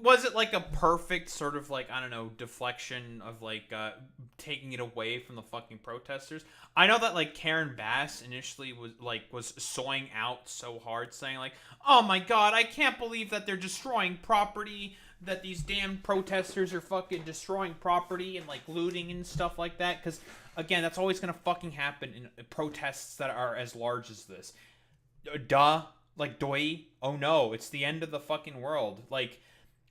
was it like a perfect sort of, like, I don't know, deflection of, like, taking it away from the fucking protesters? I know that, like, Karen Bass initially was soying out so hard, saying, like, oh my god, I can't believe that they're destroying property, that these damn protesters are fucking destroying property and, like, looting and stuff like that, because, again, that's always gonna fucking happen in protests that are as large as this. Duh. Like, doi. Oh no, it's the end of the fucking world. Like,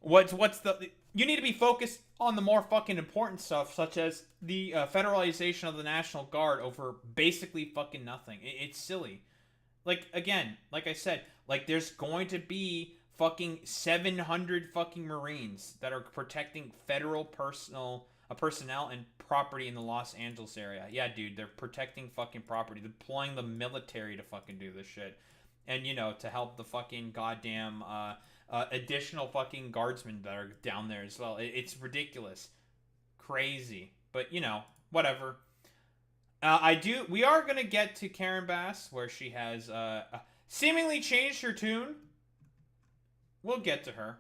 What's the... You need to be focused on the more fucking important stuff, such as the federalization of the National Guard over basically fucking nothing. It's silly. Like, again, like I said, like, there's going to be fucking 700 fucking Marines that are protecting federal personnel and property in the Los Angeles area. Yeah, dude, they're protecting fucking property. They're deploying the military to fucking do this shit. And, you know, to help the fucking goddamn additional fucking guardsmen that are down there as well. It's ridiculous. Crazy. But, you know, whatever. We are going to get to Karen Bass, where she has seemingly changed her tune. We'll get to her.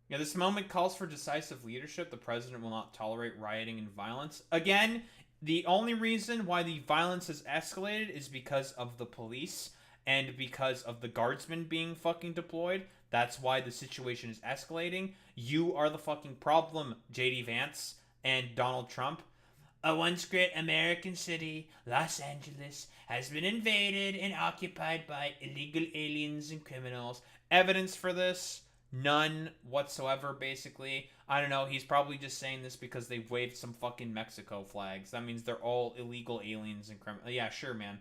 Yeah, this moment calls for decisive leadership. The president will not tolerate rioting and violence. Again, the only reason why the violence has escalated is because of the police and because of the guardsmen being fucking deployed. That's why the situation is escalating. You are the fucking problem, J.D. Vance and Donald Trump. A once great American city, Los Angeles, has been invaded and occupied by illegal aliens and criminals. Evidence for this? None whatsoever, basically. I don't know, he's probably just saying this because they waved some fucking Mexico flags. That means they're all illegal aliens and criminals. Yeah, sure, man.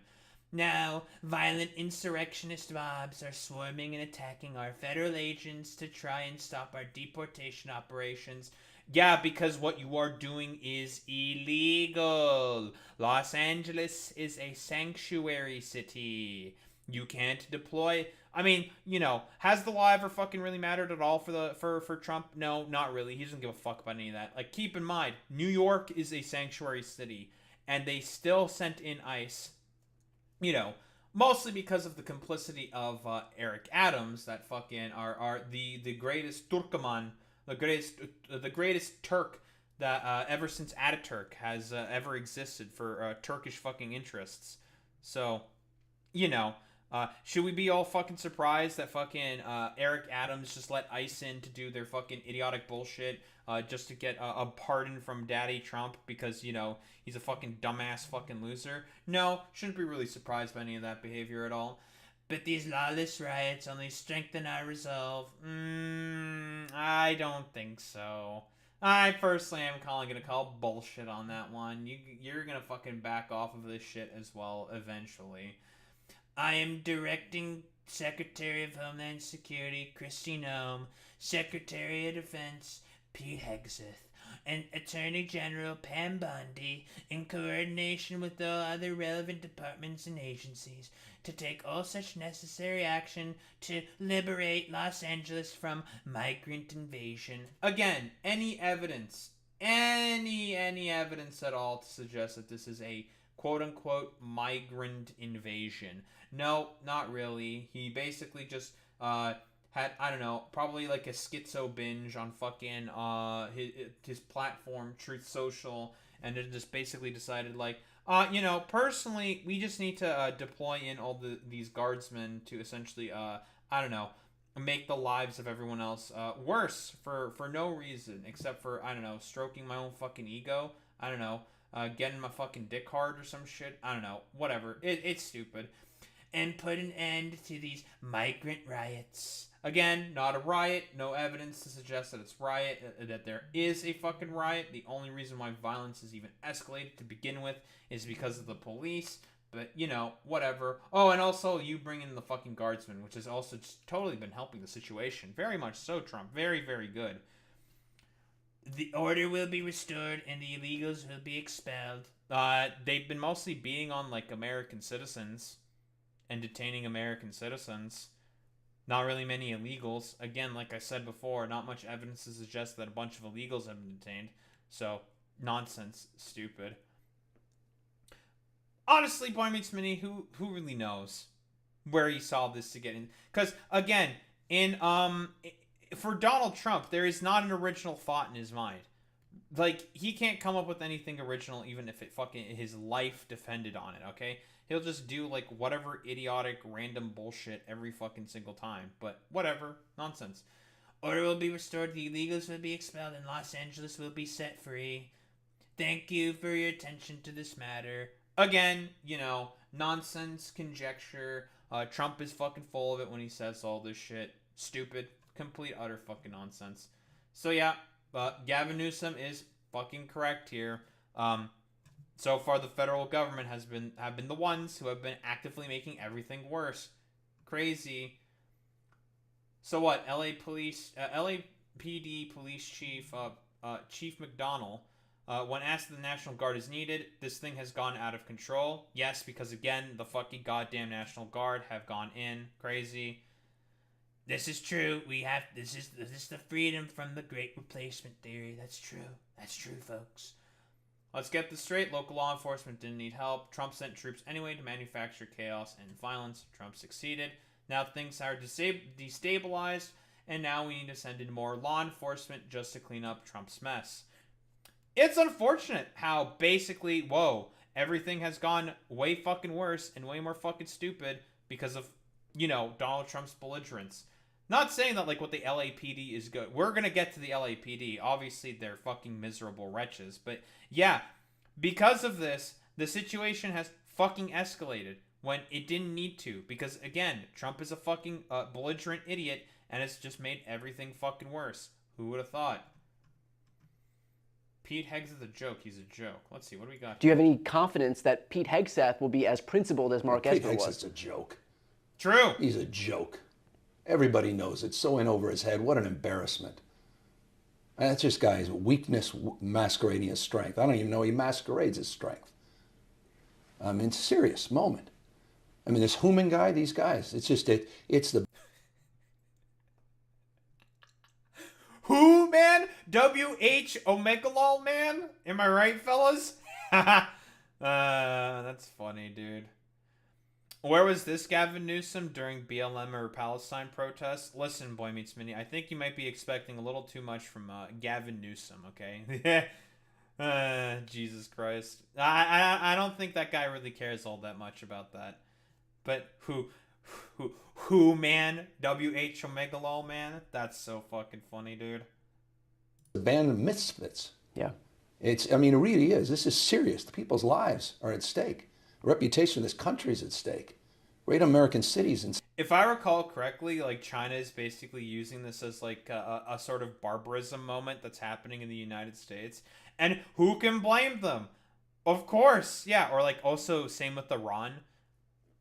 Now, violent insurrectionist mobs are swarming and attacking our federal agents to try and stop our deportation operations. Yeah, because what you are doing is illegal. Los Angeles is a sanctuary city. You can't deploy... I mean, you know, has the law ever fucking really mattered at all for Trump? No, not really. He doesn't give a fuck about any of that. Like, keep in mind, New York is a sanctuary city, and they still sent in ICE, you know, mostly because of the complicity of Eric Adams, that fucking are the greatest Turkoman, the greatest Turk that ever since Ataturk has ever existed for Turkish fucking interests. So, you know, should we be all fucking surprised that fucking Eric Adams just let ICE in to do their fucking idiotic bullshit just to get a pardon from Daddy Trump because, you know, he's a fucking dumbass fucking loser? No, shouldn't be really surprised by any of that behavior at all. But these lawless riots only strengthen our resolve. I don't think so. I personally am gonna call bullshit on that one. You're gonna fucking back off of this shit as well eventually. I am directing Secretary of Homeland Security Kristi Noem, Secretary of Defense Pete Hegseth, and Attorney General Pam Bondi, in coordination with all other relevant departments and agencies, to take all such necessary action to liberate Los Angeles from migrant invasion. Again, any evidence at all to suggest that this is a quote-unquote migrant invasion? No, not really. He basically just had, I don't know, probably like a schizo binge on fucking his platform, Truth Social, and then just basically decided, like, you know, personally, we just need to deploy in all these guardsmen to essentially, I don't know, make the lives of everyone else worse for no reason, except for, I don't know, stroking my own fucking ego. I don't know, getting my fucking dick hard or some shit. I don't know, whatever. It's stupid. And put an end to these migrant riots. Again, not a riot. No evidence to suggest that it's that there is a fucking riot. The only reason why violence is even escalated to begin with is because of the police. But, you know, whatever. Oh, and also you bring in the fucking guardsmen, which has also just totally been helping the situation. Very much so, Trump. Very, very good. The order will be restored and the illegals will be expelled. They've been mostly beating on, like, American citizens and detaining American citizens. Not really many illegals. Again, like I said before, not much evidence to suggest that a bunch of illegals have been detained. So, nonsense. Stupid. Honestly, Boy Meets Minnie, who really knows where he saw this to get in? Because, again, for Donald Trump, there is not an original thought in his mind. Like, he can't come up with anything original even if his life depended on it, okay? He'll just do, like, whatever idiotic, random bullshit every fucking single time. But whatever. Nonsense. Order will be restored, the illegals will be expelled, and Los Angeles will be set free. Thank you for your attention to this matter. Again, you know, nonsense, conjecture. Trump is fucking full of it when he says all this shit. Stupid. complete utter fucking nonsense. So yeah, Gavin Newsom is fucking correct here. So far the federal government have been the ones who have been actively making everything worse. Crazy. So what? LAPD police chief Chief McDonnell, when asked if the National Guard is needed, this thing has gone out of control. Yes, because again, the fucking goddamn National Guard have gone in. Crazy. This is true. This is the freedom from the Great Replacement theory. That's true. That's true, folks. Let's get this straight. Local law enforcement didn't need help. Trump sent troops anyway to manufacture chaos and violence. Trump succeeded. Now things are destabilized, and now we need to send in more law enforcement just to clean up Trump's mess. It's unfortunate how basically, whoa, everything has gone way fucking worse and way more fucking stupid because of, you know, Donald Trump's belligerence. Not saying that, like, what the LAPD is good. We're gonna get to the LAPD. Obviously, they're fucking miserable wretches. But, yeah, because of this, the situation has fucking escalated when it didn't need to. Because, again, Trump is a fucking belligerent idiot, and it's just made everything fucking worse. Who would have thought? Pete Hegseth is a joke. He's a joke. Let's see, what do we got? Do you have any confidence that Pete Hegseth will be as principled as Mark Esper was? Pete Hegseth's a joke. True. He's a joke. Everybody knows it. So in over his head. What an embarrassment. And that's just guy's weakness masquerading as strength. I don't even know he masquerades as strength. I mean, it's a serious moment. I mean, this Human guy, these guys, it's just, it's the... Who, man? W.H. Omegalol, man? Am I right, fellas? That's funny, dude. Where was this Gavin Newsom during BLM or Palestine protests? Listen, Boy Meets Mini, I think you might be expecting a little too much from Gavin Newsom, okay? Jesus Christ. I don't think that guy really cares all that much about that. But who, man? W.H. Omegalol, man? That's so fucking funny, dude. The band of misfits. Yeah. I mean, it really is. This is serious. The people's lives are at stake. The reputation of this country is at stake. Great American cities. And if I recall correctly, like, China is basically using this as like a sort of barbarism moment that's happening in the United States. And who can blame them? Of course. Yeah. Or like also same with Iran.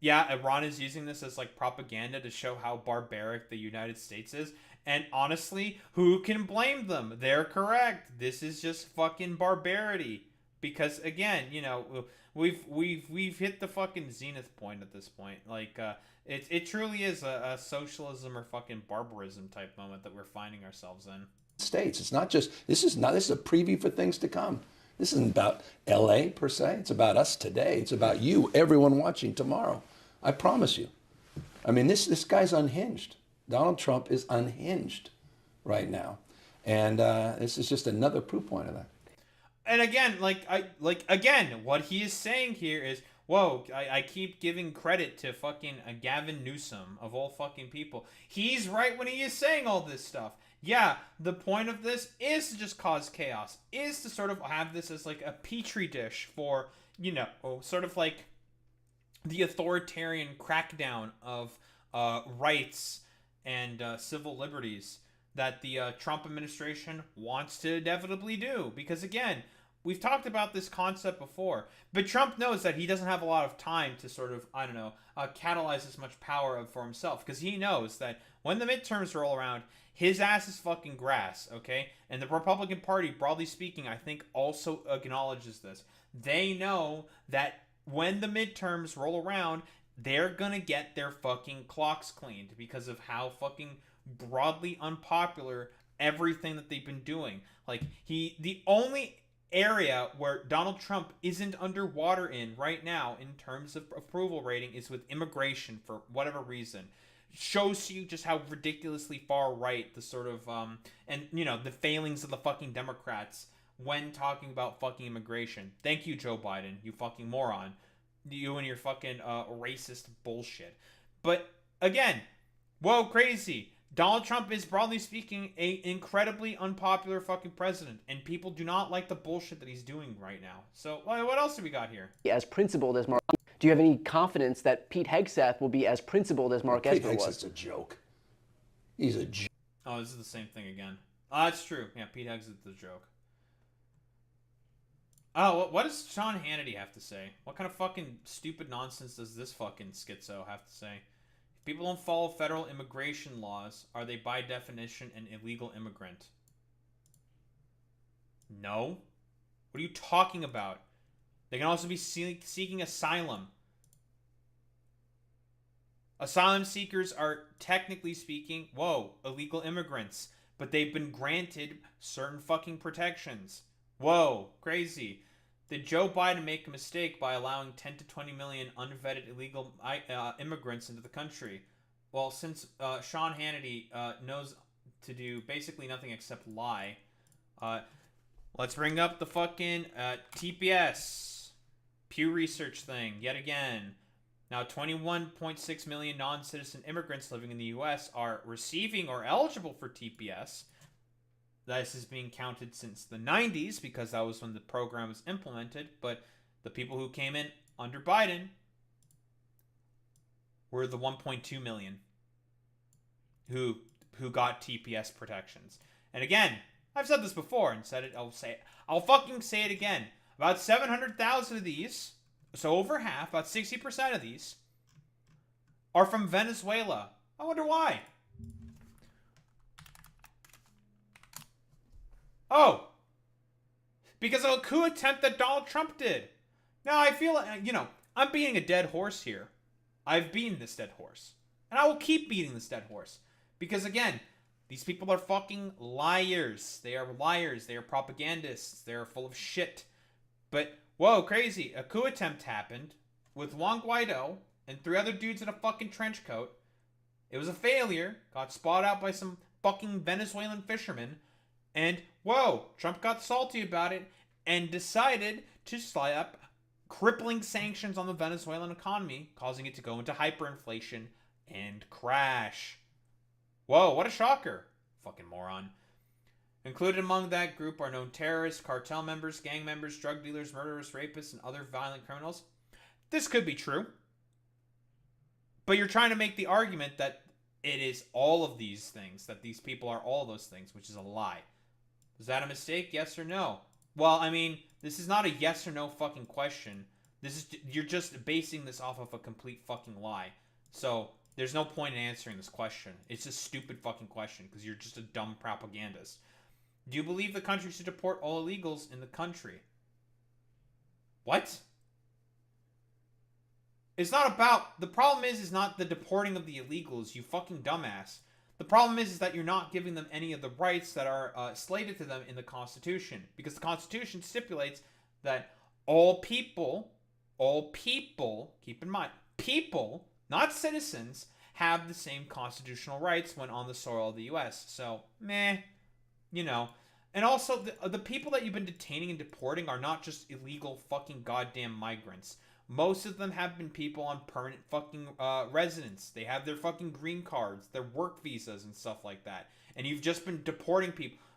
Yeah, Iran is using this as like propaganda to show how barbaric the United States is. And honestly, who can blame them? They're correct. This is just fucking barbarity. Because again, you know, we've hit the fucking zenith point at this point. Like it truly is a socialism or fucking barbarism type moment that we're finding ourselves in. States. It's not just this is a preview for things to come. This isn't about LA per se. It's about us today. It's about you, everyone watching tomorrow. I promise you. I mean, this guy's unhinged. Donald Trump is unhinged right now. And this is just another proof point of that. And again, what he is saying here is, whoa, I keep giving credit to fucking Gavin Newsom, of all fucking people. He's right when he is saying all this stuff. Yeah, the point of this is to just cause chaos, is to sort of have this as like a petri dish for, you know, sort of like the authoritarian crackdown of rights and civil liberties that the Trump administration wants to inevitably do. Because again, we've talked about this concept before, but Trump knows that he doesn't have a lot of time to sort of, I don't know, catalyze as much power for himself. Because he knows that when the midterms roll around, his ass is fucking grass, okay? And the Republican Party, broadly speaking, I think also acknowledges this. They know that when the midterms roll around, they're gonna get their fucking clocks cleaned because of how fucking broadly unpopular everything that they've been doing. Like, the only area where Donald Trump isn't underwater in right now in terms of approval rating is with immigration for whatever reason. Shows you just how ridiculously far right the sort of and you know the failings of the fucking Democrats when talking about fucking immigration. Thank you, Joe Biden, you fucking moron. You and your fucking racist bullshit. But again, whoa, crazy. Donald Trump is, broadly speaking, an incredibly unpopular fucking president, and people do not like the bullshit that he's doing right now. So, what else do we got here? As principled as Mark. Do you have any confidence that Pete Hegseth will be as principled as Mark Esper was? Pete Hegseth's a joke. He's a joke. Oh, this is the same thing again. Ah, that's true. Yeah, Pete Hegseth's the joke. Oh, what does Sean Hannity have to say? What kind of fucking stupid nonsense does this fucking schizo have to say? If people don't follow federal immigration laws, are they by definition an illegal immigrant? No. What are you talking about? They can also be seeking asylum. Asylum seekers are, technically speaking, illegal immigrants. But they've been granted certain fucking protections. Whoa, crazy. Did Joe Biden make a mistake by allowing 10 to 20 million unvetted illegal immigrants into the country? Well, since Sean Hannity knows to do basically nothing except lie, let's bring up the fucking TPS Pew Research thing yet again. Now, 21.6 million non-citizen immigrants living in the U.S. are receiving or eligible for TPS. This is being counted since the 90s because that was when the program was implemented. But the people who came in under Biden were the 1.2 million who got TPS protections. And again, I've said this before and said it. I'll fucking say it again. About 700,000 of these, so over half, about 60% of these, are from Venezuela. I wonder why. Oh, because of a coup attempt that Donald Trump did. Now, I feel, I'm beating a dead horse here. I've beaten this dead horse. And I will keep beating this dead horse. Because, again, these people are fucking liars. They are liars. They are propagandists. They are full of shit. But, whoa, crazy. A coup attempt happened with Juan Guaido and 3 other dudes in a fucking trench coat. It was a failure. Got spotted out by some fucking Venezuelan fishermen. And, whoa, Trump got salty about it and decided to slap crippling sanctions on the Venezuelan economy, causing it to go into hyperinflation and crash. Whoa, what a shocker. Fucking moron. Included among that group are known terrorists, cartel members, gang members, drug dealers, murderers, rapists, and other violent criminals. This could be true. But you're trying to make the argument that it is all of these things, that these people are all those things, which is a lie. Is that a mistake? Yes or no? Well, I mean, this is not a yes or no fucking question. You're just basing this off of a complete fucking lie. So, there's no point in answering this question. It's a stupid fucking question because you're just a dumb propagandist. Do you believe the country should deport all illegals in the country? What? It's not about... The problem is not the deporting of the illegals, you fucking dumbass. The problem is that you're not giving them any of the rights that are slated to them in the Constitution. Because the Constitution stipulates that all people, keep in mind, people, not citizens, have the same constitutional rights when on the soil of the U.S. So, meh, And also, the people that you've been detaining and deporting are not just illegal fucking goddamn migrants. Most of them have been people on permanent fucking residence. They have their fucking green cards, their work visas and stuff like that. And you've just been deporting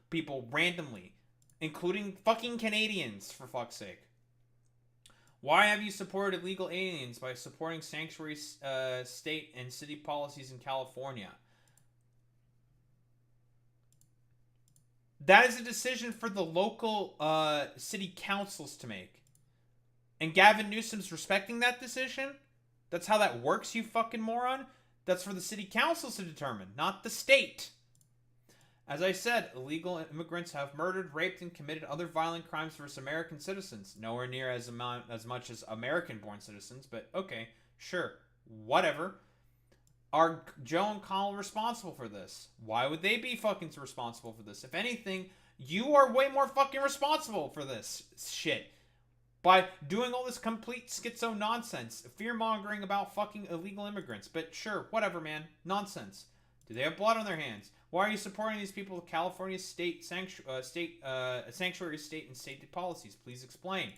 people randomly, including fucking Canadians, for fuck's sake. Why have you supported illegal aliens by supporting sanctuary state and city policies in California? That is a decision for the local city councils to make. And Gavin Newsom's respecting that decision? That's how that works, you fucking moron? That's for the city councils to determine, not the state. As I said, illegal immigrants have murdered, raped, and committed other violent crimes versus American citizens. Nowhere near as much as American-born citizens, but okay, sure, whatever. Are Joe and Connell responsible for this? Why would they be fucking responsible for this? If anything, you are way more fucking responsible for this shit. By doing all this complete schizo nonsense, fear-mongering about fucking illegal immigrants. But sure, whatever, man. Nonsense. Do they have blood on their hands? Why are you supporting these people with California's sanctuary state and state policies? Please explain.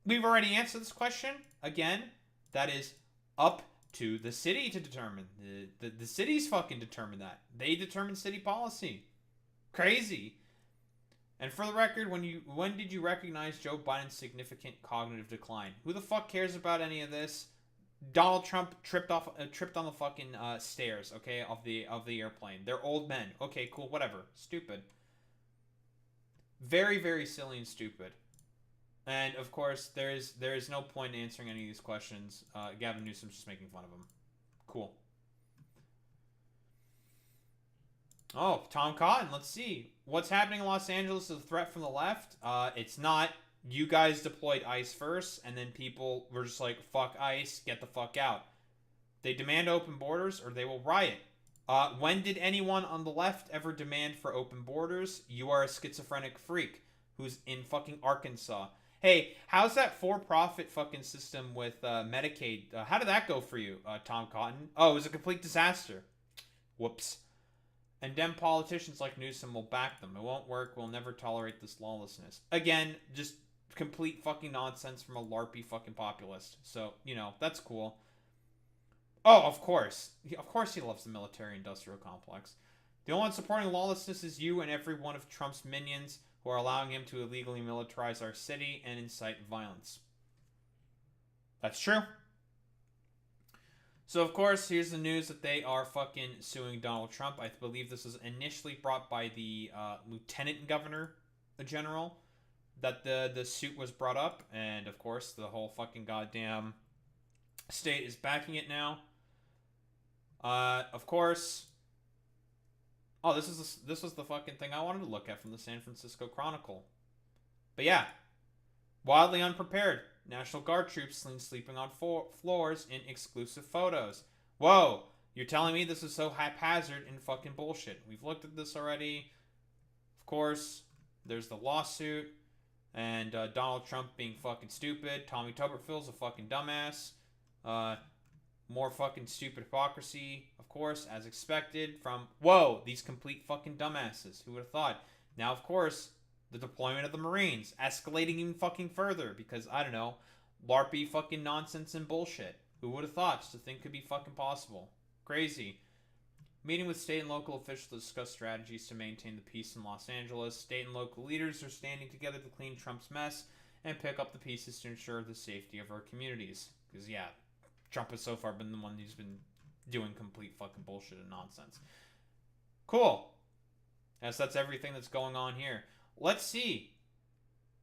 We've already answered this question. Again, that is up to the city to determine. The cities fucking determine that. They determine city policy. Crazy. And for the record, when did you recognize Joe Biden's significant cognitive decline? Who the fuck cares about any of this? Donald Trump tripped on the fucking stairs, okay, of the airplane. They're old men. Okay, cool, whatever. Stupid. Very, very silly and stupid. And of course, there is no point in answering any of these questions. Gavin Newsom's just making fun of him. Cool. Oh, Tom Cotton. Let's see. What's happening in Los Angeles is a threat from the left. It's not. You guys deployed ICE first, and then people were just like, fuck ICE, get the fuck out. They demand open borders, or they will riot. When did anyone on the left ever demand for open borders? You are a schizophrenic freak who's in fucking Arkansas. Hey, how's that for-profit fucking system with Medicaid? How did that go for you, Tom Cotton? Oh, it was a complete disaster. Whoops. And Dem politicians like Newsom will back them. It won't work. We'll never tolerate this lawlessness. Again, just complete fucking nonsense from a LARPy fucking populist. So, you know, that's cool. Oh, of course. Of course he loves the military-industrial complex. The only one supporting lawlessness is you and every one of Trump's minions who are allowing him to illegally militarize our city and incite violence. That's true. So, of course, here's the news that they are fucking suing Donald Trump. I believe this was initially brought by the Lieutenant Governor General, that the suit was brought up. And, of course, the whole fucking goddamn state is backing it now. Of course... Oh, this was the fucking thing I wanted to look at from the San Francisco Chronicle. But yeah, wildly unprepared. National Guard troops seen sleeping on floors in exclusive photos. Whoa, you're telling me this is so haphazard and fucking bullshit. We've looked at this already. Of course, there's the lawsuit, and Donald Trump being fucking stupid. Tommy Tuberville's a fucking dumbass. More fucking stupid hypocrisy, of course, as expected from, whoa, these complete fucking dumbasses. Who would have thought? Now, of course, the deployment of the Marines, escalating even fucking further because, I don't know, LARPy fucking nonsense and bullshit. Who would have thought such a thing could be fucking possible? Crazy. Meeting with state and local officials to discuss strategies to maintain the peace in Los Angeles. State and local leaders are standing together to clean Trump's mess and pick up the pieces to ensure the safety of our communities. Because, yeah, Trump has so far been the one who's been doing complete fucking bullshit and nonsense. Cool. Yes, that's everything that's going on here. Let's see.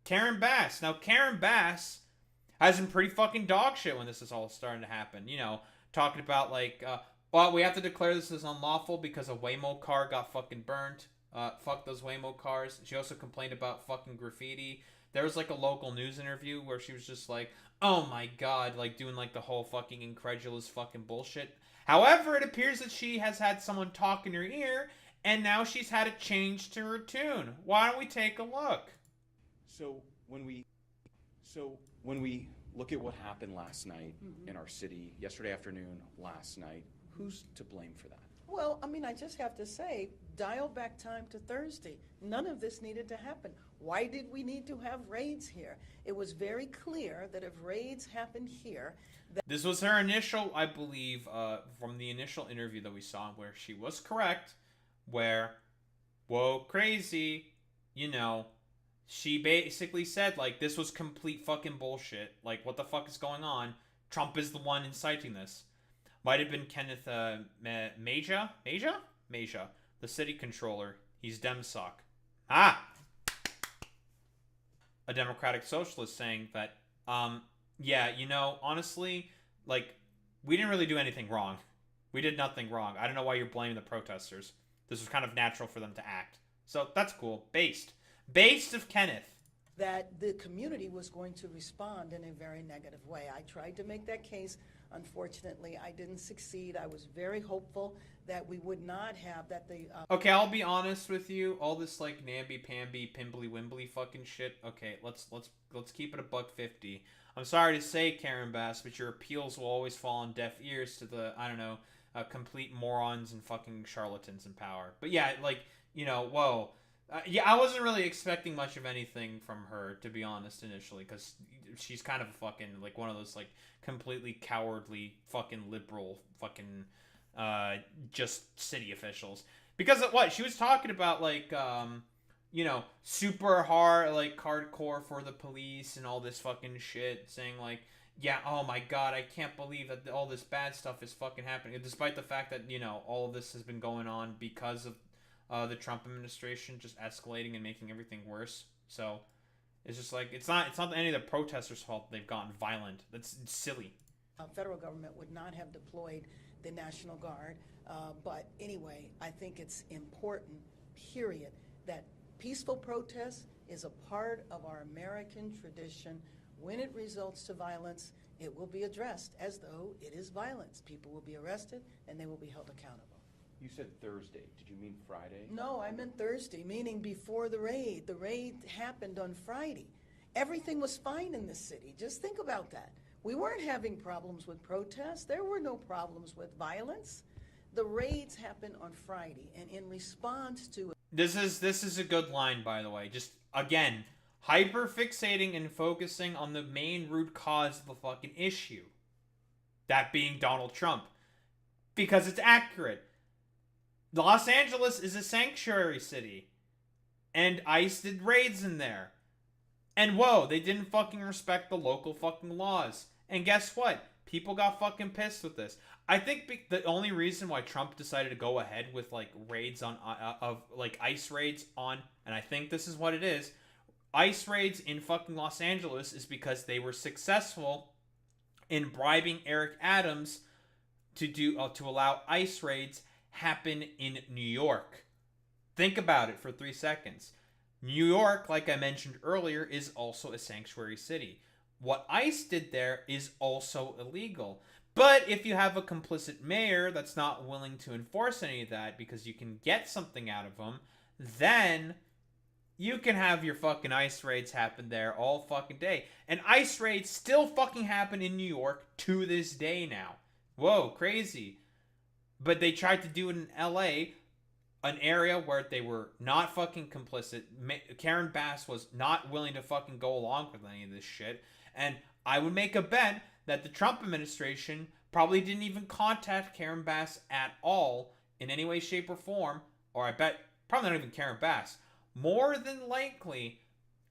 Karen Bass. Now, Karen Bass has been pretty fucking dog shit when this is all starting to happen. You know, talking about like, well, we have to declare this as unlawful because a Waymo car got fucking burnt. Fuck those Waymo cars. She also complained about fucking graffiti. There was like a local news interview where she was just like, oh my god, like doing like the whole fucking incredulous fucking bullshit. However, it appears that she has had someone talk in her ear, and now she's had a change to her tune. Why don't we take a look? So when we look at what happened last night in our city, yesterday afternoon, last night, who's to blame for that? Well, I mean, I just have to say, dial back time to Thursday. None of this needed to happen. Why did we need to have raids here? It was very clear that if raids happened here... This was her initial, I believe, from the initial interview that we saw, where she was correct, where, whoa, crazy, you know, she basically said, like, this was complete fucking bullshit. Like, what the fuck is going on? Trump is the one inciting this. Might have been Kenneth Maja, the city controller. He's Demsock. Ah! A Democratic Socialist saying that, yeah, you know, honestly, like, we didn't really do anything wrong. We did nothing wrong. I don't know why you're blaming the protesters. This was kind of natural for them to act. So, that's cool. Based of Kenneth. That the community was going to respond in a very negative way. I tried to make that case. Unfortunately, I didn't succeed. I was very hopeful that we would not have that the... Okay, I'll be honest with you. All this, like, namby-pamby, pimbly-wimbly fucking shit. Okay, let's keep it $1.50. I'm sorry to say, Karen Bass, but your appeals will always fall on deaf ears to the, I don't know, complete morons and fucking charlatans in power. But yeah, like, you know, whoa. Yeah, I wasn't really expecting much of anything from her, to be honest, initially, because she's kind of fucking, like, one of those, like, completely cowardly fucking liberal fucking, just city officials. Because of what? She was talking about, like, you know, super hard, like, hardcore for the police and all this fucking shit, saying, like, Yeah, oh my god, I can't believe that all this bad stuff is fucking happening. Despite the fact that, you know, all of this has been going on because of the Trump administration just escalating and making everything worse. So, it's just like, it's not any of the protesters' fault they've gotten violent. That's silly. Federal government would not have deployed the National Guard. But anyway, I think it's important, period, that peaceful protest is a part of our American tradition. When it results to violence, it will be addressed as though it is violence. People will be arrested and they will be held accountable. You said Thursday. Did you mean Friday? No, I meant Thursday, meaning before the raid. The raid happened on Friday. Everything was fine in this city. Just think about that. We weren't having problems with protests. There were no problems with violence. The raids happened on Friday, and in response to it. This is a good line, by the way. Just, again, hyper-fixating and focusing on the main root cause of the fucking issue. That being Donald Trump. Because it's accurate. Los Angeles is a sanctuary city. And ICE did raids in there. And whoa, they didn't fucking respect the local fucking laws. And guess what? People got fucking pissed with this. I think the only reason why Trump decided to go ahead with like raids on like ICE raids on, and I think this is what it is, ICE raids in fucking Los Angeles is because they were successful in bribing Eric Adams to allow ICE raids happen in New York. Think about it for 3 seconds. New York, like I mentioned earlier, is also a sanctuary city. What ICE did there is also illegal. But if you have a complicit mayor that's not willing to enforce any of that because you can get something out of them, then you can have your fucking ICE raids happen there all fucking day. And ICE raids still fucking happen in New York to this day now. Whoa, crazy. But they tried to do it in LA, an area where they were not fucking complicit. Karen Bass was not willing to fucking go along with any of this shit. And I would make a bet that the Trump administration probably didn't even contact Karen Bass at all in any way, shape, or form. Or I bet, probably not even Karen Bass. More than likely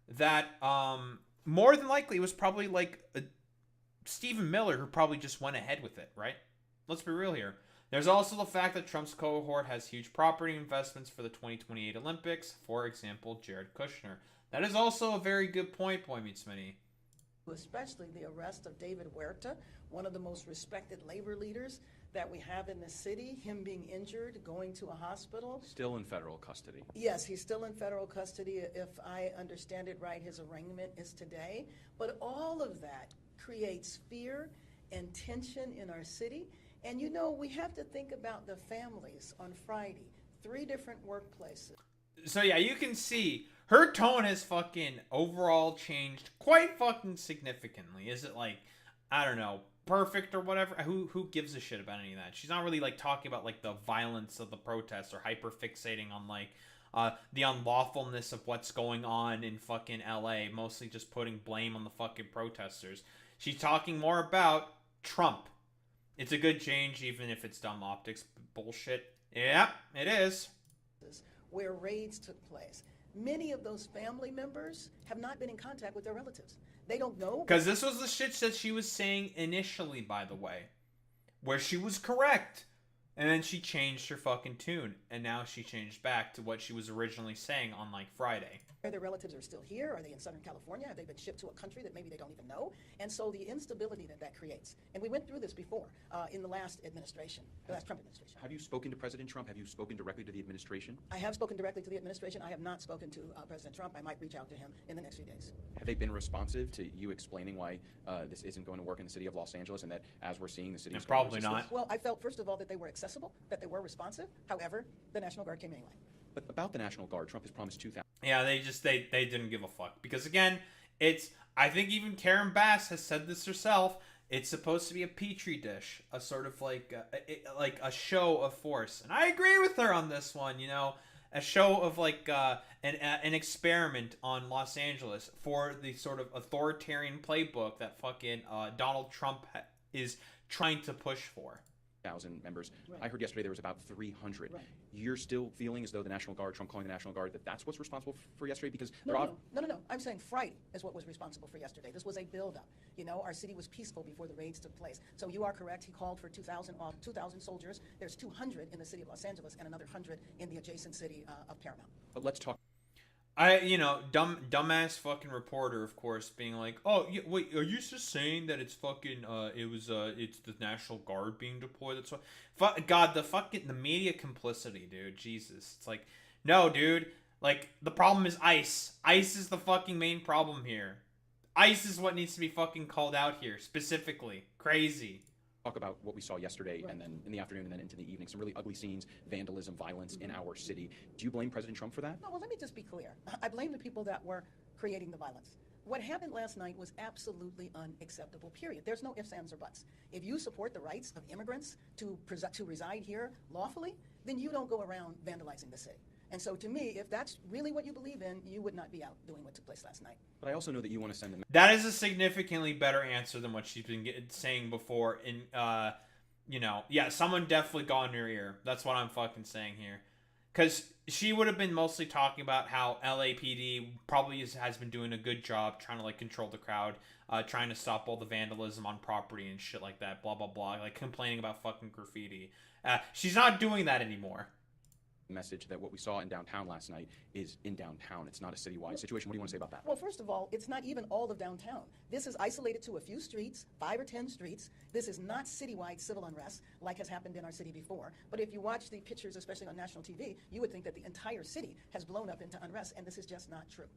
that, it was probably like Stephen Miller who probably just went ahead with it, right? Let's be real here. There's also the fact that Trump's cohort has huge property investments for the 2028 Olympics. For example, Jared Kushner. That is also a very good point, Boy Meets Smitty. Especially the arrest of David Huerta, one of the most respected labor leaders that we have in the city, him being injured, going to a hospital. Still in federal custody. Yes, he's still in federal custody. If I understand it right, his arraignment is today. But all of that creates fear and tension in our city. And you know, we have to think about the families on Friday, 3 different workplaces. So yeah, you can see her tone has fucking overall changed quite fucking significantly. Is it like, I don't know, perfect or whatever? Who gives a shit about any of that? She's not really like talking about like the violence of the protests or hyper fixating on like the unlawfulness of what's going on in fucking LA, mostly just putting blame on the fucking protesters. She's talking more about Trump. It's a good change, even if it's dumb optics bullshit. Yeah, it is. Where raids took place. Many of those family members have not been in contact with their relatives. They don't know. Because this was the shit that she was saying initially, by the way. Where she was correct. And then she changed her fucking tune. And now she changed back to what she was originally saying on, like, Friday. Their relatives are still here? Are they in Southern California? Have they been shipped to a country that maybe they don't even know? And so the instability that creates. And we went through this before in the last administration, the last Trump administration. Have you spoken to President Trump? Have you spoken directly to the administration? I have spoken directly to the administration. I have not spoken to President Trump. I might reach out to him in the next few days. Have they been responsive to you explaining why this isn't going to work in the city of Los Angeles and that as we're seeing the city is probably not. Well, I felt, first of all, that they were accessible, that they were responsive. However, the National Guard came anyway. But about the National Guard, Trump has promised 2,000. Yeah, they didn't give a fuck. Because again, I think even Karen Bass has said this herself, it's supposed to be a petri dish, a sort of like a show of force. And I agree with her on this one, you know, a show of like an experiment on Los Angeles for the sort of authoritarian playbook that fucking Donald Trump is trying to push for. 1,000 members. Right. I heard yesterday there was about 300. Right. You're still feeling as though the National Guard, Trump calling the National Guard, that's what's responsible for yesterday? Because No. I'm saying Friday is what was responsible for yesterday. This was a buildup. You know, our city was peaceful before the raids took place. So you are correct. He called for 2,000 soldiers. There's 200 in the city of Los Angeles and another 100 in the adjacent city of Paramount. But let's talk. Dumbass fucking reporter, of course, being like, oh, wait, are you just saying that it's fucking, it's the National Guard being deployed? That's what, God, the media complicity, dude, Jesus. It's like, no, dude, like, the problem is ICE. ICE is the fucking main problem here. ICE is what needs to be fucking called out here, specifically. Crazy. Talk about what we saw yesterday, and then in the afternoon and then into the evening, some really ugly scenes, vandalism, violence in our city. Do you blame President Trump for that? No, well, let me just be clear. I blame the people that were creating the violence. What happened last night was absolutely unacceptable, period. There's no ifs, ands, or buts. If you support the rights of immigrants to reside here lawfully, then you don't go around vandalizing the city. And so to me, if that's really what you believe in, you would not be out doing what took place last night. But I also know that you want to send them. That is a significantly better answer than what she's been saying before. Someone definitely got in her ear. That's what I'm fucking saying here. Because she would have been mostly talking about how LAPD probably has been doing a good job trying to, like, control the crowd, trying to stop all the vandalism on property and shit like that, blah, blah, blah, like complaining about fucking graffiti. She's not doing that anymore. Message that what we saw in downtown last night is in downtown. It's not a citywide situation. What do you want to say about that? Well, first of all, it's not even all of downtown. This is isolated to a few streets, 5 or 10 streets. This is not citywide civil unrest like has happened in our city before. But if you watch the pictures, especially on national TV, you would think that the entire city has blown up into unrest, and this is just not true.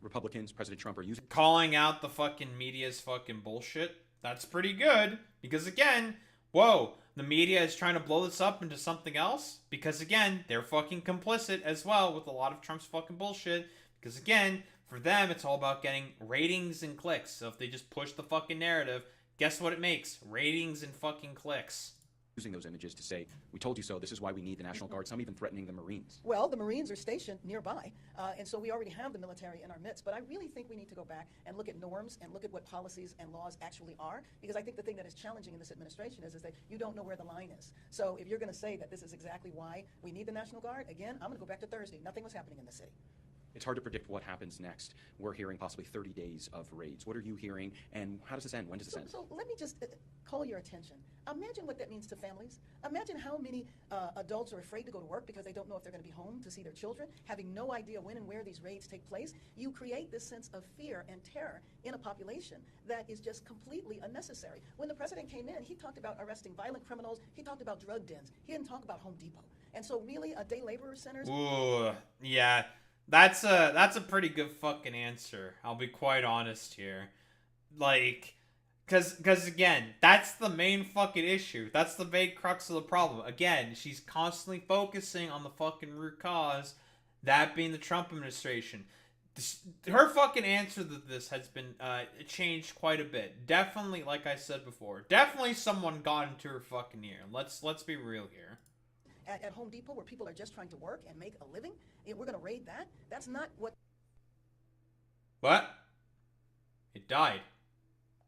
Republicans, President Trump are using... Calling out the fucking media's fucking bullshit. That's pretty good. Because again, whoa, the media is trying to blow this up into something else. Because again, they're fucking complicit as well with a lot of Trump's fucking bullshit. Because again, for them, it's all about getting ratings and clicks. So if they just push the fucking narrative, guess what it makes? Ratings and fucking clicks. Using those images to say, we told you so, this is why we need the National Guard, some even threatening the Marines. Well, the Marines are stationed nearby, and so we already have the military in our midst, but I really think we need to go back and look at norms and look at what policies and laws actually are, because I think the thing that is challenging in this administration is that you don't know where the line is. So if you're going to say that this is exactly why we need the National Guard, again, I'm going to go back to Thursday. Nothing was happening in the city. It's hard to predict what happens next. We're hearing possibly 30 days of raids. What are you hearing, and how does this end? When does this end? So let me just call your attention. Imagine what that means to families. Imagine how many adults are afraid to go to work because they don't know if they're going to be home to see their children, having no idea when and where these raids take place. You create this sense of fear and terror in a population that is just completely unnecessary. When the president came in, he talked about arresting violent criminals. He talked about drug dens. He didn't talk about Home Depot. And so really, day laborer centers... Ooh, yeah. That's a pretty good fucking answer. I'll be quite honest here. Like, cause again, that's the main fucking issue. That's the main crux of the problem. Again, she's constantly focusing on the fucking root cause, that being the Trump administration. Her fucking answer to this has been changed quite a bit. Definitely, like I said before, definitely someone got into her fucking ear. Let's be real here. At Home Depot, where people are just trying to work and make a living, we're going to raid that? That's not what... What? It died.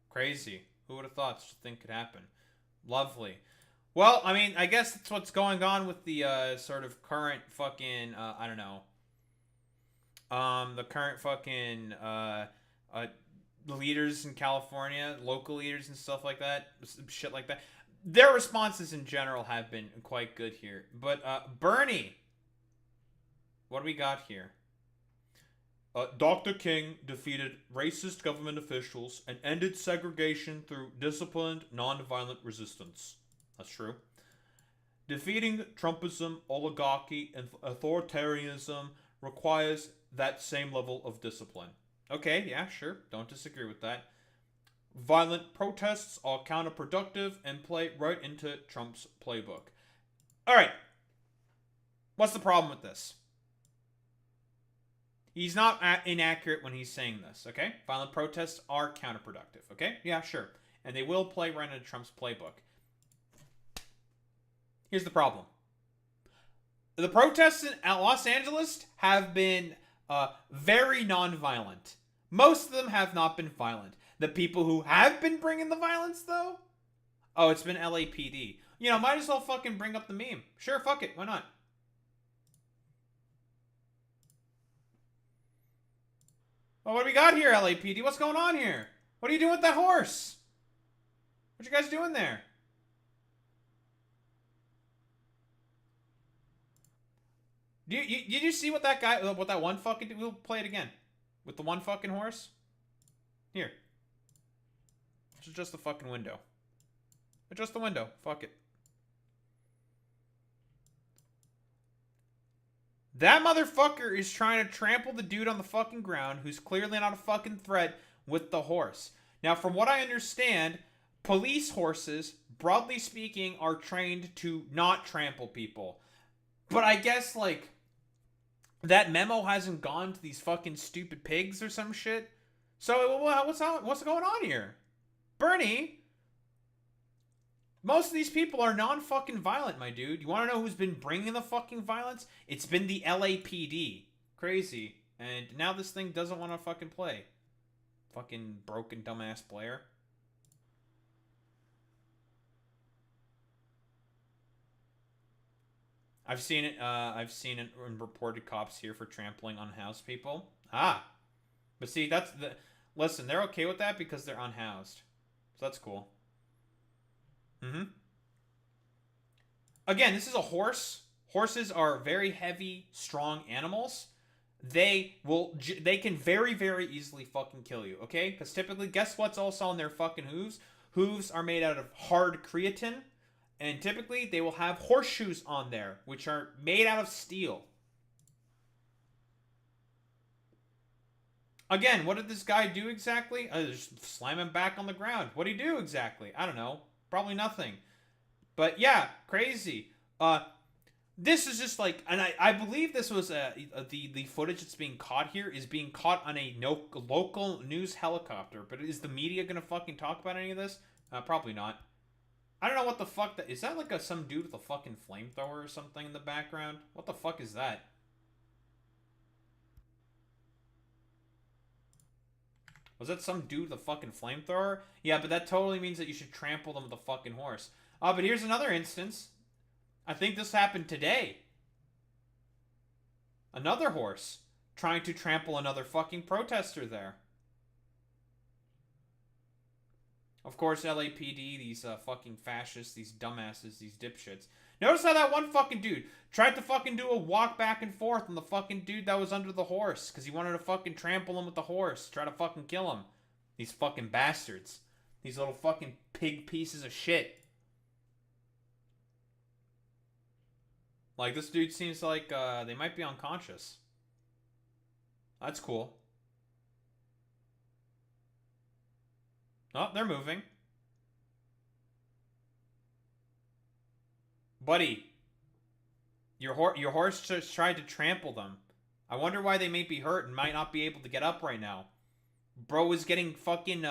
Crazy. Who would have thought such a thing could happen? Lovely. Well, I mean, I guess that's what's going on with the sort of current fucking, I don't know. The current fucking leaders in California, local leaders and stuff like that, shit like that. Their responses in general have been quite good here. But, Bernie, what do we got here? Dr. King defeated racist government officials and ended segregation through disciplined, nonviolent resistance. That's true. Defeating Trumpism, oligarchy, and authoritarianism requires that same level of discipline. Okay, yeah, sure. Don't disagree with that. Violent protests are counterproductive and play right into Trump's playbook. Alright. What's the problem with this? He's not inaccurate when he's saying this, okay? Violent protests are counterproductive, okay? Yeah, sure. And they will play right into Trump's playbook. Here's the problem. The protests in Los Angeles have been very nonviolent. Most of them have not been violent. The people who have been bringing the violence, though? Oh, it's been LAPD. You know, might as well fucking bring up the meme. Sure, fuck it. Why not? Well, what do we got here, LAPD? What's going on here? What are you doing with that horse? What you guys doing there? Did you see what that guy, what that one fucking, we'll play it again. With the one fucking horse? Here. Just the fucking window. Adjust the window. Fuck it. That motherfucker is trying to trample the dude on the fucking ground who's clearly not a fucking threat with the horse. Now, from what I understand, police horses, broadly speaking, are trained to not trample people. But I guess, like, that memo hasn't gone to these fucking stupid pigs or some shit. So, what's going on here? Bernie, most of these people are non-fucking violent, my dude. You want to know who's been bringing the fucking violence? It's been the LAPD. Crazy. And now this thing doesn't want to fucking play. Fucking broken dumbass player. I've seen it in reported cops here for trampling unhoused people. Ah. But see, that's the... Listen, they're okay with that because they're unhoused. So that's cool. Mm-hmm. Again, this is a horse. Horses are very heavy, strong animals. They can very, very easily fucking kill you, okay? Because typically, guess what's also on their fucking hooves? Hooves are made out of hard creatine. And typically, they will have horseshoes on there, which are made out of steel. Again, what did this guy do exactly? Just slam him back on the ground. What did he do exactly? I don't know. Probably nothing. But yeah, crazy. This is just like, and I believe this was the footage that's being caught here is being caught on a local news helicopter. But is the media gonna fucking talk about any of this? Probably not. I don't know what the fuck that is. That like some dude with a fucking flamethrower or something in the background? What the fuck is that? Was that some dude with a fucking flamethrower? Yeah, but that totally means that you should trample them with a fucking horse. But here's another instance. I think this happened today. Another horse trying to trample another fucking protester there. Of course, LAPD, these fucking fascists, these dumbasses, these dipshits. Notice how that one fucking dude tried to fucking do a walk back and forth on the fucking dude that was under the horse. Because he wanted to fucking trample him with the horse. Try to fucking kill him. These fucking bastards. These little fucking pig pieces of shit. Like, this dude seems like they might be unconscious. That's cool. Oh, they're moving. Buddy, your horse just tried to trample them. I wonder why they may be hurt and might not be able to get up right now. Bro is getting fucking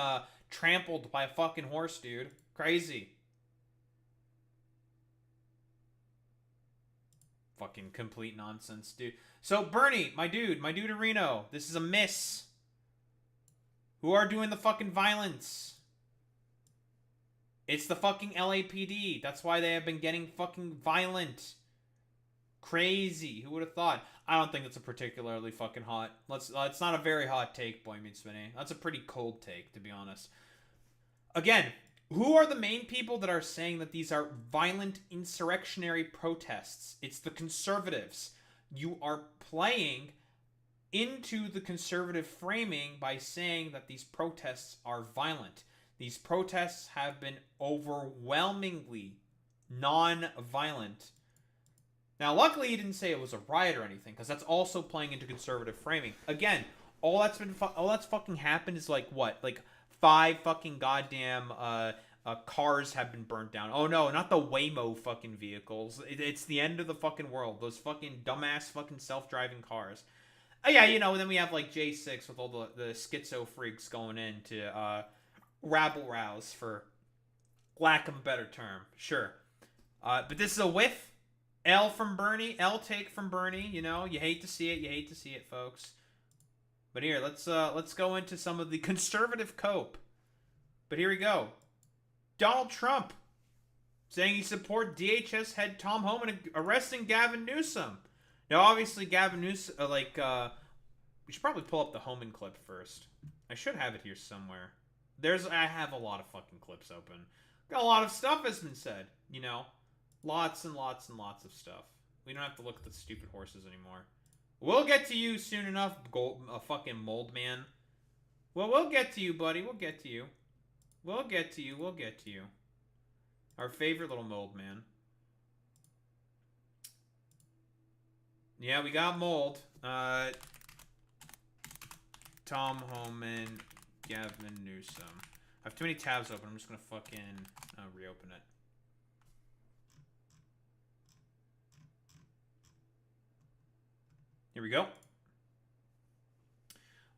trampled by a fucking horse, dude. Crazy. Fucking complete nonsense, dude. So, Bernie, my dude Reno, this is a miss. Who are doing the fucking violence? It's the fucking LAPD. That's why they have been getting fucking violent. Crazy. Who would have thought? I don't think it's a particularly fucking hot. It's not a very hot take, Boy Meets Vinny. That's a pretty cold take, to be honest. Again, who are the main people that are saying that these are violent insurrectionary protests? It's the conservatives. You are playing into the conservative framing by saying that these protests are violent. These protests have been overwhelmingly non-violent. Now, luckily, he didn't say it was a riot or anything, because that's also playing into conservative framing. Again, all that's fucking happened is like what? Like 5 fucking goddamn cars have been burnt down. Oh no, not the Waymo fucking vehicles. It's the end of the fucking world. Those fucking dumbass fucking self-driving cars. Oh yeah, you know, then we have like J6 with all the schizo freaks going in to rabble-rouse, for lack of a better term. Sure. But this is a whiff. L from Bernie. L take from Bernie. You know, you hate to see it. You hate to see it, folks. But here, let's go into some of the conservative cope. But here we go. Donald Trump saying he support DHS head Tom Homan arresting Gavin Newsom. Now, obviously, Gavin Newsom, we should probably pull up the Homan clip first. I should have it here somewhere. I have a lot of fucking clips open. Got a lot of stuff has been said, you know? Lots and lots and lots of stuff. We don't have to look at the stupid horses anymore. We'll get to you soon enough, fucking mold man. Well, we'll get to you, buddy. We'll get to you. We'll get to you. We'll get to you. Our favorite little mold man. Yeah, we got mold. Tom Homan, Gavin Newsom. I have too many tabs open. I'm just gonna fucking reopen it. Here we go.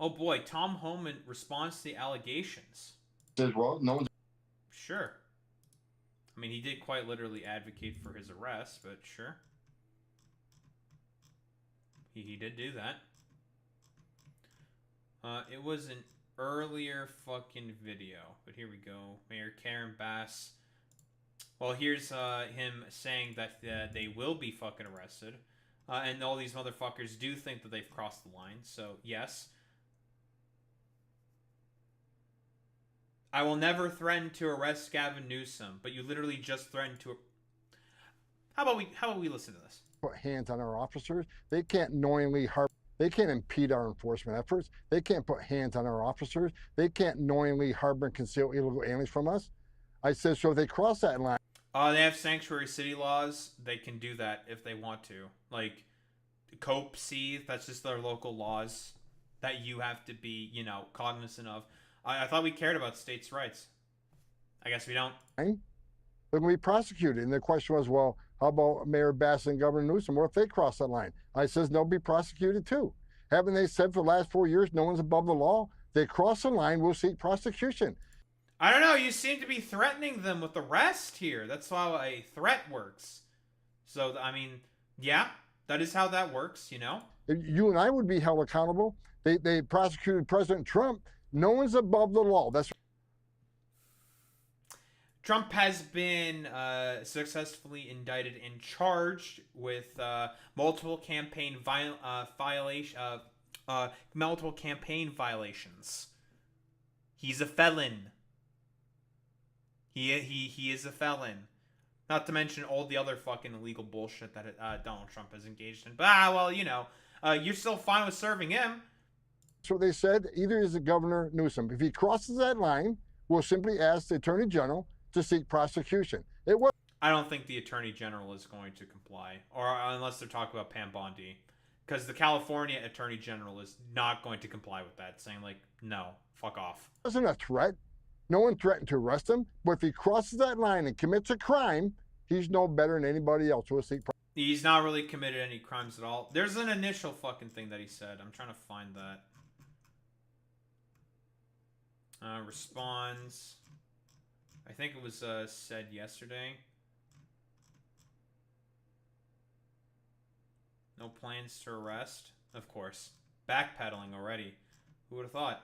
Oh boy, Tom Homan responds to the allegations. Says, well, no one's... Sure. I mean, he did quite literally advocate for his arrest, but sure. He did do that. It was an earlier fucking video, but here we go. Mayor Karen Bass. Well, here's him saying that they will be fucking arrested. And all these motherfuckers do think that they've crossed the line, so yes. I will never threaten to arrest Gavin Newsom, but you literally just threatened to... How about we listen to this? Put hands on our officers. They can't knowingly harm. They can't impede our enforcement efforts. They can't put hands on our officers. They can't knowingly harbor and conceal illegal aliens from us. I said, so if they cross that line... They have sanctuary city laws. They can do that if they want to. Like, COPE C, that's just their local laws that you have to be, you know, cognizant of. I thought we cared about states' rights. I guess we don't. They're going to be prosecuted. And the question was, well, how about Mayor Bass and Governor Newsom? What if they cross that line? I says, they'll be prosecuted too. Haven't they said for the last 4 years, no one's above the law? They cross the line, we'll seek prosecution. I don't know. You seem to be threatening them with arrest here. That's how a threat works. So, I mean, yeah, that is how that works, you know? You and I would be held accountable. They prosecuted President Trump. No one's above the law. That's Trump has been successfully indicted and charged with multiple campaign violations. He's a felon. He is a felon. Not to mention all the other fucking illegal bullshit that Donald Trump has engaged in. But, well, you know, you're still fine with serving him. That's what they said. Either is the Governor Newsom. If he crosses that line, we'll simply ask the Attorney General to seek prosecution. I don't think the Attorney General is going to comply, or unless they're talking about Pam Bondi, because the California Attorney General is not going to comply with that, saying like, no, fuck off. It wasn't a threat. No one threatened to arrest him, but if he crosses that line and commits a crime, he's no better than anybody else who will seek prosecution. He's not really committed any crimes at all. There's an initial fucking thing that he said. I'm trying to find that. Responds. I think it was said yesterday. No plans to arrest? Of course. Backpedaling already. Who would have thought?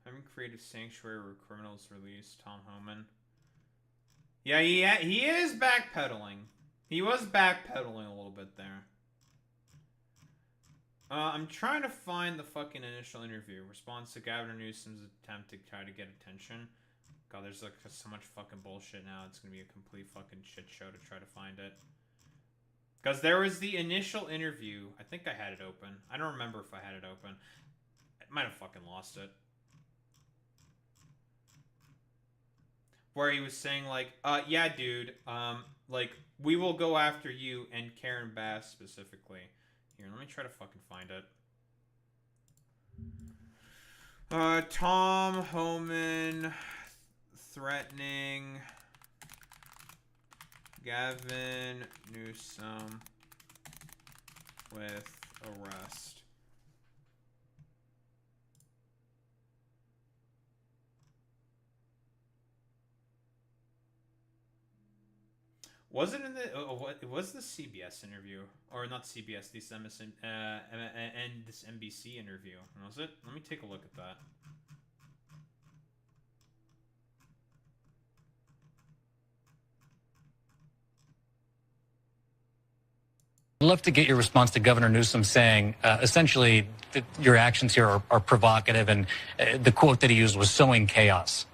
Having created sanctuary where criminals released. Tom Homan. Yeah, he is backpedaling. He was backpedaling a little bit there. I'm trying to find the fucking initial interview. Response to Governor Newsom's attempt to try to get attention. God, there's like so much fucking bullshit now. It's gonna be a complete fucking shit show to try to find it. Because there was the initial interview. I think I had it open. I don't remember if I had it open. I might have fucking lost it. Where he was saying like, yeah, dude, like, we will go after you and Karen Bass specifically. Here, let me try to fucking find it. Tom Homan threatening Gavin Newsom with arrest. Was it in the? What it was the CBS interview, or not CBS? This MSN and this NBC interview. Was it? Let me take a look at that. I'd love to get your response to Governor Newsom saying, essentially, that your actions here are provocative, and the quote that he used was sowing chaos.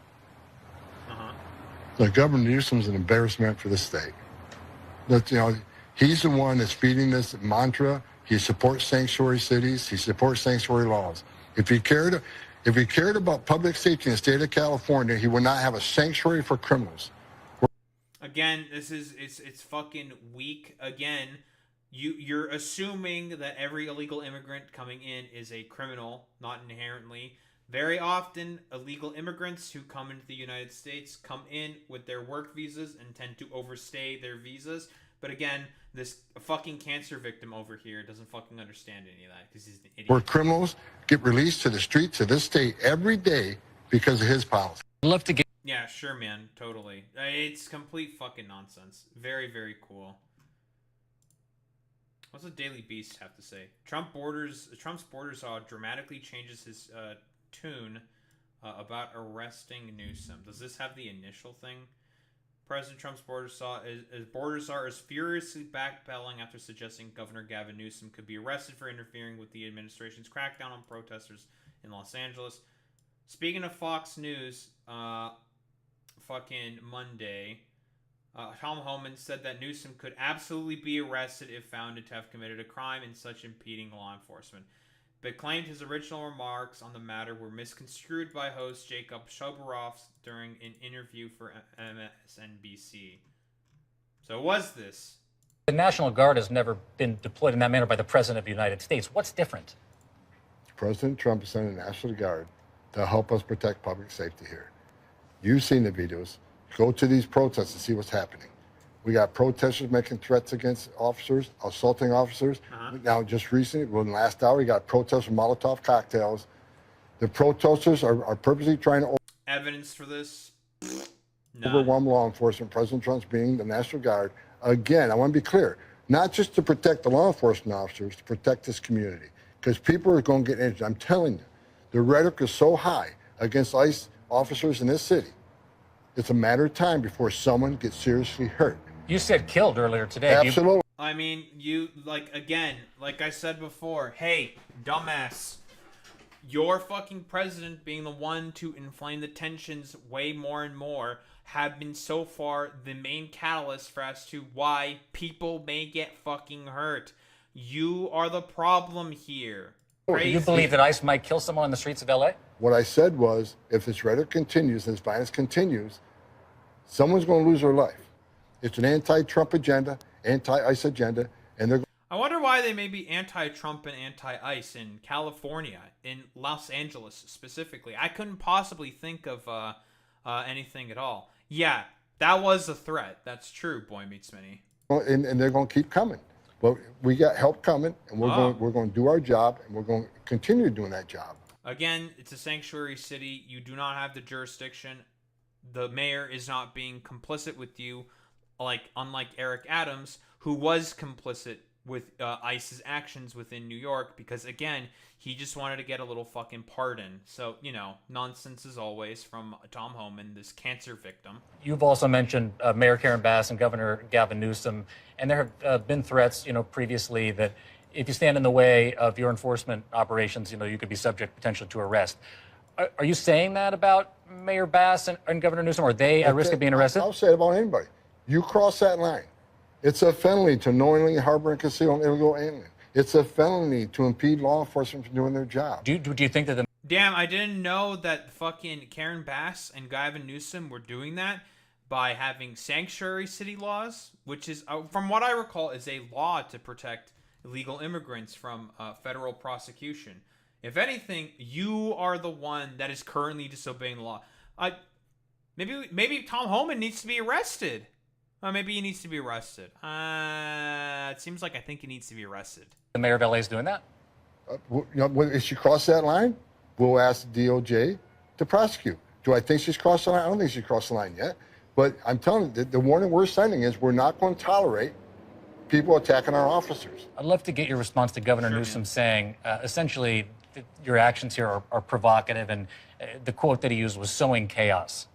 So Governor Newsom's an embarrassment for the state. That, you know, he's the one that's feeding this mantra. He supports sanctuary cities. He supports sanctuary laws. If he cared about public safety in the state of California, he would not have a sanctuary for criminals. Again, it's fucking weak. Again, you're assuming that every illegal immigrant coming in is a criminal, not inherently. Very often, illegal immigrants who come into the United States come in with their work visas and tend to overstay their visas. But again, this fucking cancer victim over here doesn't fucking understand any of that because he's an idiot. Where criminals get released to the streets of this state every day because of his policy. I'd love to get... Yeah, sure, man. Totally. It's complete fucking nonsense. Very, very cool. What's the Daily Beast have to say? Trump's borders dramatically changes his tune about arresting Newsom. Does this have the initial thing? President Trump's borders are as furiously backpedaling after suggesting Governor Gavin Newsom could be arrested for interfering with the administration's crackdown on protesters in Los Angeles. Speaking of Fox News, fucking Monday, Tom Homan said that Newsom could absolutely be arrested if found to have committed a crime in such impeding law enforcement, but claimed his original remarks on the matter were misconstrued by host Jacob Shobaroff during an interview for MSNBC. So was this? The National Guard has never been deployed in that manner by the President of the United States. What's different? President Trump is sending the National Guard to help us protect public safety here. You've seen the videos. Go to these protests and see what's happening. We got protesters making threats against officers, assaulting officers. Now, just recently, in the last hour, we got protesters with Molotov cocktails. The protesters are purposely trying to Evidence for this? overwhelm law enforcement. President Trump's being the National Guard. Again, I want to be clear, not just to protect the law enforcement officers, to protect this community, because people are going to get injured. I'm telling you, the rhetoric is so high against ICE officers in this city. It's a matter of time before someone gets seriously hurt. You said killed earlier today. Absolutely. I mean, like I said before, hey, dumbass, your fucking president being the one to inflame the tensions way more and more have been so far the main catalyst for as to why people may get fucking hurt. You are the problem here. Crazy. You believe that ICE might kill someone on the streets of LA? What I said was, if this rhetoric continues, this violence continues, someone's going to lose their life. It's an anti-Trump agenda, anti-ICE agenda, and they're. I wonder why they may be anti-Trump and anti-ICE in California, in Los Angeles specifically. I couldn't possibly think of anything at all. Yeah, that was a threat. That's true, Boy Meets Minnie. And they're going to keep coming. But we got help coming, and we're going to do our job, and we're going to continue doing that job. Again, it's a sanctuary city. You do not have the jurisdiction. The mayor is not being complicit with you, unlike Eric Adams, who was complicit with ICE's actions within New York, because again, he just wanted to get a little fucking pardon. So, nonsense as always from Tom Homan, this cancer victim. You've also mentioned Mayor Karen Bass and Governor Gavin Newsom, and there have been threats, previously that if you stand in the way of your enforcement operations, you could be subject potentially to arrest. Are you saying that about Mayor Bass and Governor Newsom? Are they at risk of being arrested? I'll say it about anybody. You cross that line. It's a felony to knowingly harbor and conceal an illegal alien. It's a felony to impede law enforcement from doing their job. Do you think that Damn, I didn't know that fucking Karen Bass and Gavin Newsom were doing that by having sanctuary city laws, which is, from what I recall, is a law to protect illegal immigrants from federal prosecution. If anything, you are the one that is currently disobeying the law. Maybe Tom Homan needs to be arrested. Maybe he needs to be arrested. It seems like I think he needs to be arrested. The mayor of LA is doing that? If she crossed that line, we'll ask the DOJ to prosecute. Do I think she's crossed the line? I don't think she's crossed the line yet. But I'm telling you, the warning we're sending is we're not going to tolerate people attacking our officers. I'd love to get your response to Governor Newsom saying, essentially, your actions here are provocative, and the quote that he used was sowing chaos.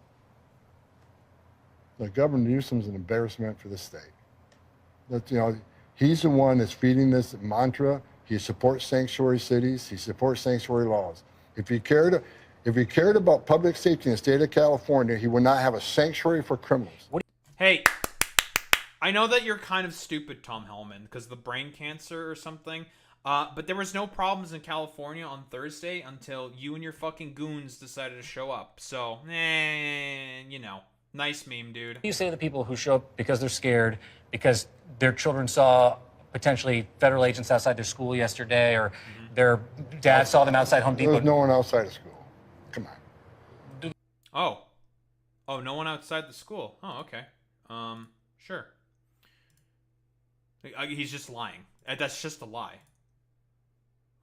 Governor Newsom's an embarrassment for the state. He's the one that's feeding this mantra. He supports sanctuary cities. He supports sanctuary laws. If he cared about public safety in the state of California, he would not have a sanctuary for criminals. Hey, I know that you're kind of stupid, Tom Hellman, because of the brain cancer or something. But there was no problems in California on Thursday until you and your fucking goons decided to show up. So, nice meme, dude. You say to the people who show up because they're scared, because their children saw potentially federal agents outside their school yesterday, or their dad saw them outside Home Depot. There's no one outside of school. Come on. Oh, no one outside the school. Oh, okay. Sure. He's just lying. That's just a lie.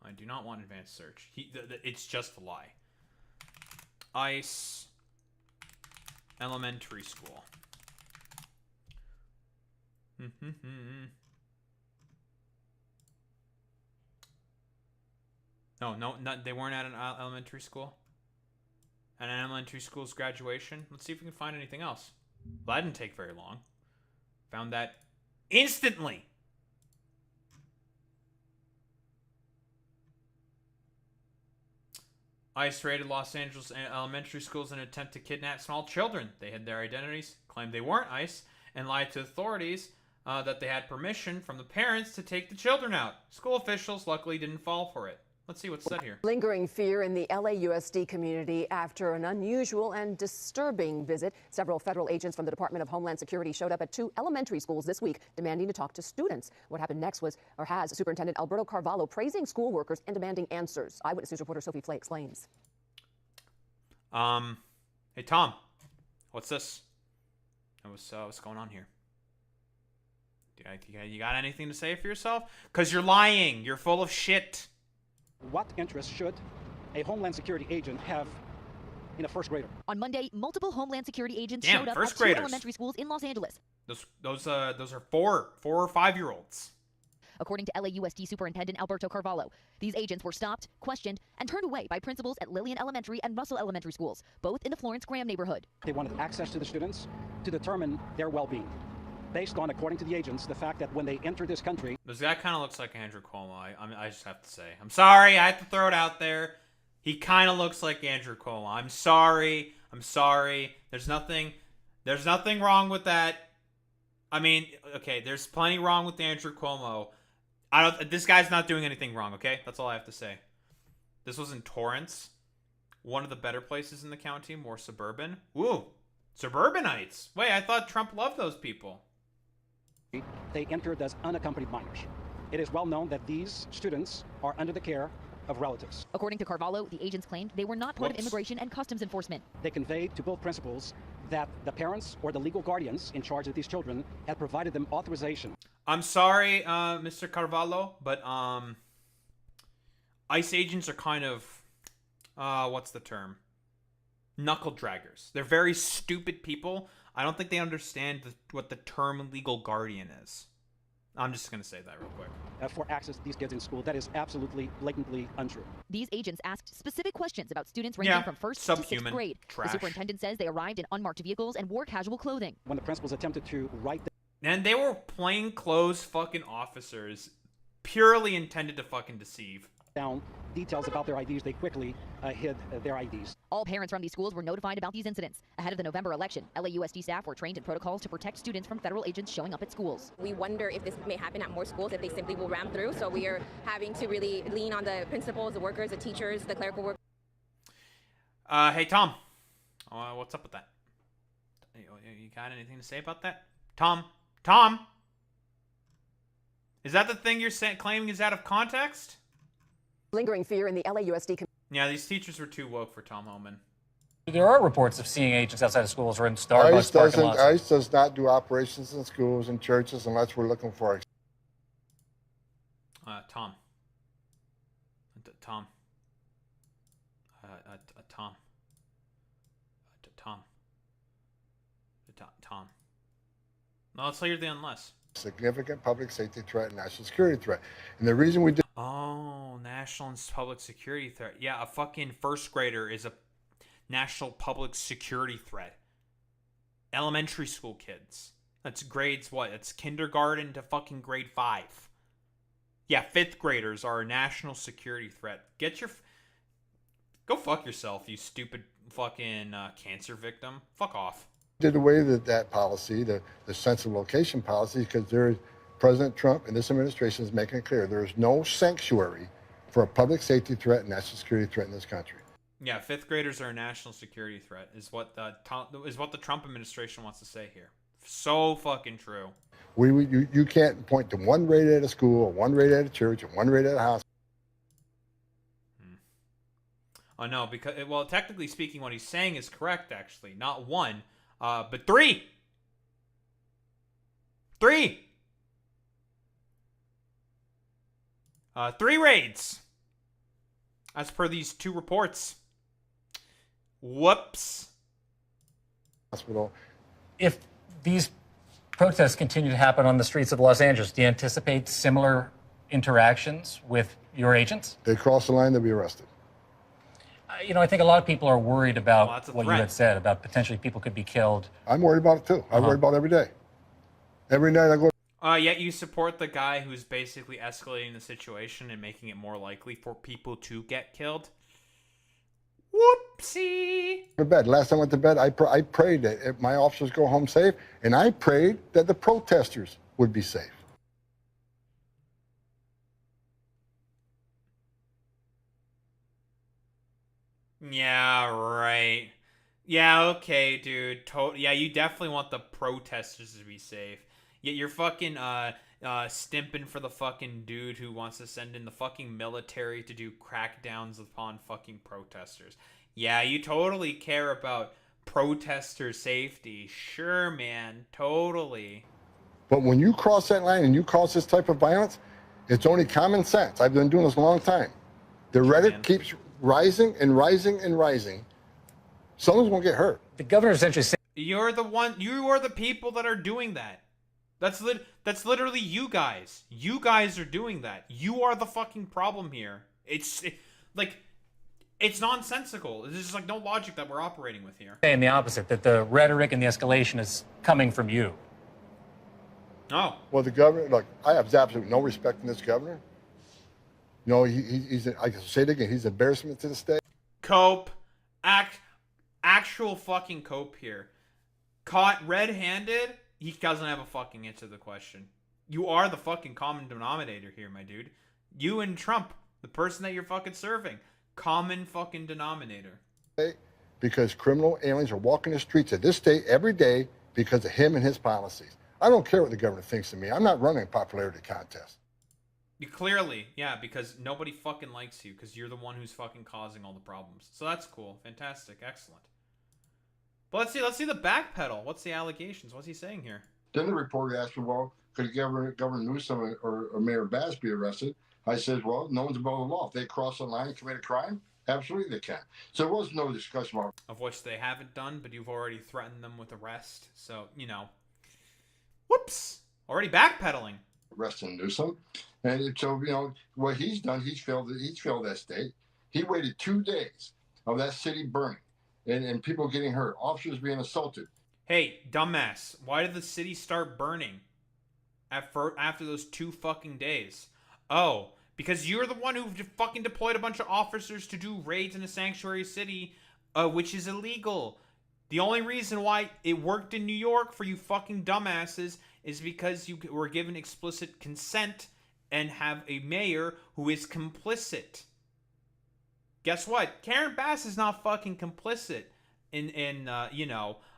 I do not want advanced search. It's just a lie. ICE Elementary School. No, they weren't at an elementary school. At an elementary school's graduation. Let's see if we can find anything else. Well, that didn't take very long. Found that instantly. ICE raided Los Angeles elementary schools in an attempt to kidnap small children. They hid their identities, claimed they weren't ICE, and lied to authorities that they had permission from the parents to take the children out. School officials luckily didn't fall for it. Let's see what's said here. Lingering fear in the LAUSD community after an unusual and disturbing visit. Several federal agents from the Department of Homeland Security showed up at 2 elementary schools this week demanding to talk to students. What happened next has Superintendent Alberto Carvalho praising school workers and demanding answers. Eyewitness News reporter Sophie Flay explains. Hey, Tom. What's this? What's going on here? You got anything to say for yourself? Because you're lying. You're full of shit. What interest should a Homeland Security agent have in a first grader? On Monday, multiple Homeland Security agents showed up at 2 elementary schools in Los Angeles. Those are 4 or 5-year-olds. According to LAUSD Superintendent Alberto Carvalho, these agents were stopped, questioned, and turned away by principals at Lillian Elementary and Russell Elementary Schools, both in the Florence Graham neighborhood. They wanted access to the students to determine their well-being, based on, according to the agents, the fact that when they enter this country... This guy kind of looks like Andrew Cuomo. I just have to say. I'm sorry. I have to throw it out there. He kind of looks like Andrew Cuomo. I'm sorry. There's nothing wrong with that. I mean, okay, there's plenty wrong with Andrew Cuomo. This guy's not doing anything wrong, okay? That's all I have to say. This was in Torrance. One of the better places in the county, more suburban. Ooh, suburbanites. Wait, I thought Trump loved those people. They entered as unaccompanied minors. It is well known that these students are under the care of relatives. According to Carvalho, the agents claimed they were not part of Immigration and Customs Enforcement. They conveyed to both principals that the parents or the legal guardians in charge of these children had provided them authorization. I'm sorry, Mr. Carvalho, but ICE agents are kind of, what's the term? Knuckle draggers. They're very stupid people. I don't think they understand what the term legal guardian is. I'm just going to say that real quick. For access to these kids in school, that is absolutely, blatantly untrue. These agents asked specific questions about students ranging from 1st to 6th grade. Trash. The superintendent says they arrived in unmarked vehicles and wore casual clothing. When the principals attempted to write and they were plainclothes fucking officers, purely intended to fucking deceive. Down details about their IDs, they quickly hid their IDs. All parents from these schools were notified about these incidents. Ahead of the November election, LAUSD staff were trained in protocols to protect students from federal agents showing up at schools. We wonder if this may happen at more schools, if they simply will ram through. So we are having to really lean on the principals, the workers, the teachers, the clerical workers. Hey, Tom. What's up with that? You got anything to say about that? Tom? Is that the thing you're claiming is out of context? Lingering fear in the LAUSD. Yeah, these teachers were too woke for Tom Homan. There are reports of seeing agents outside of schools or in Starbucks parking lots. ICE does not do operations in schools and churches unless we're looking for it. Tom. Tom. No, let's hear the unless. Significant public safety threat and national security threat. And the reason we did. Oh, national and public security threat. Yeah, a fucking first grader is a national public security threat. Elementary school kids. That's grades what? It's kindergarten to fucking grade 5. Yeah, 5th graders are a national security threat. Go fuck yourself, you stupid fucking cancer victim. Fuck off. Did away with that policy, the sensitive location policy, because President Trump and this administration is making it clear there is no sanctuary for a public safety threat and national security threat in this country. Yeah, 5th graders are a national security threat, is what the Trump administration wants to say here. So fucking true. You can't point to one raid at a school, or one raid at a church, or one raid at a hospital. Oh no, because well, technically speaking, what he's saying is correct. Actually, not one, but 3. 3. 3 raids, as per these 2 reports. Whoops. Hospital. If these protests continue to happen on the streets of Los Angeles, do you anticipate similar interactions with your agents? They cross the line, they'll be arrested. I think a lot of people are worried about what you threat. had said, about potentially people could be killed. I'm worried about it too. I worry about it every day. Every night I go. Yet you support the guy who's basically escalating the situation and making it more likely for people to get killed. Whoopsie. To bed. Last time I went to bed, I prayed that if my officers go home safe, and I prayed that the protesters would be safe. Yeah, right. Yeah, okay, dude. Yeah, you definitely want the protesters to be safe. Yet you're fucking stimping for the fucking dude who wants to send in the fucking military to do crackdowns upon fucking protesters. Yeah, you totally care about protester safety. Sure, man. Totally. But when you cross that line and you cause this type of violence, it's only common sense. I've been doing this a long time. The rhetoric keeps rising and rising and rising. Someone's going to get hurt. The governor essentially said, You are the people that are doing that. That's literally you guys. You guys are doing that. You are the fucking problem here. It's nonsensical. There's just like no logic that we're operating with here. saying the opposite, that the rhetoric and the escalation is coming from you. No. Well, the governor, look, I have absolutely no respect in this governor. No, I can say it again, he's an embarrassment to the state. Cope. Actual fucking cope here. Caught red-handed, he doesn't have a fucking answer to the question. You are the fucking common denominator here, my dude. You and Trump, the person that you're fucking serving. Common fucking denominator. Because criminal aliens are walking the streets of this state every day because of him and his policies. I don't care what the governor thinks of me. I'm not running a popularity contest. You clearly, yeah, because nobody fucking likes you because you're the one who's fucking causing all the problems. So that's cool. Fantastic. Excellent. But let's see the backpedal. What's the allegations? What's he saying here? Then the reporter asked me, well, could Governor Newsom or Mayor Bass be arrested? I said, well, no one's above the law. If they cross the line and commit a crime, absolutely they can. So there was no discussion about of which they haven't done, but you've already threatened them with arrest. So, whoops, already backpedaling. Arresting Newsom. And so, what he's done, he's failed that state. He waited 2 days of that city burning and people getting hurt, officers being assaulted. Hey, dumbass, why did the city start burning after those 2 fucking days? Oh, because you're the one who fucking deployed a bunch of officers to do raids in a sanctuary city, which is illegal. The only reason why it worked in New York for you fucking dumbasses is because you were given explicit consent and have a mayor who is complicit. Guess what? Karen Bass is not fucking complicit in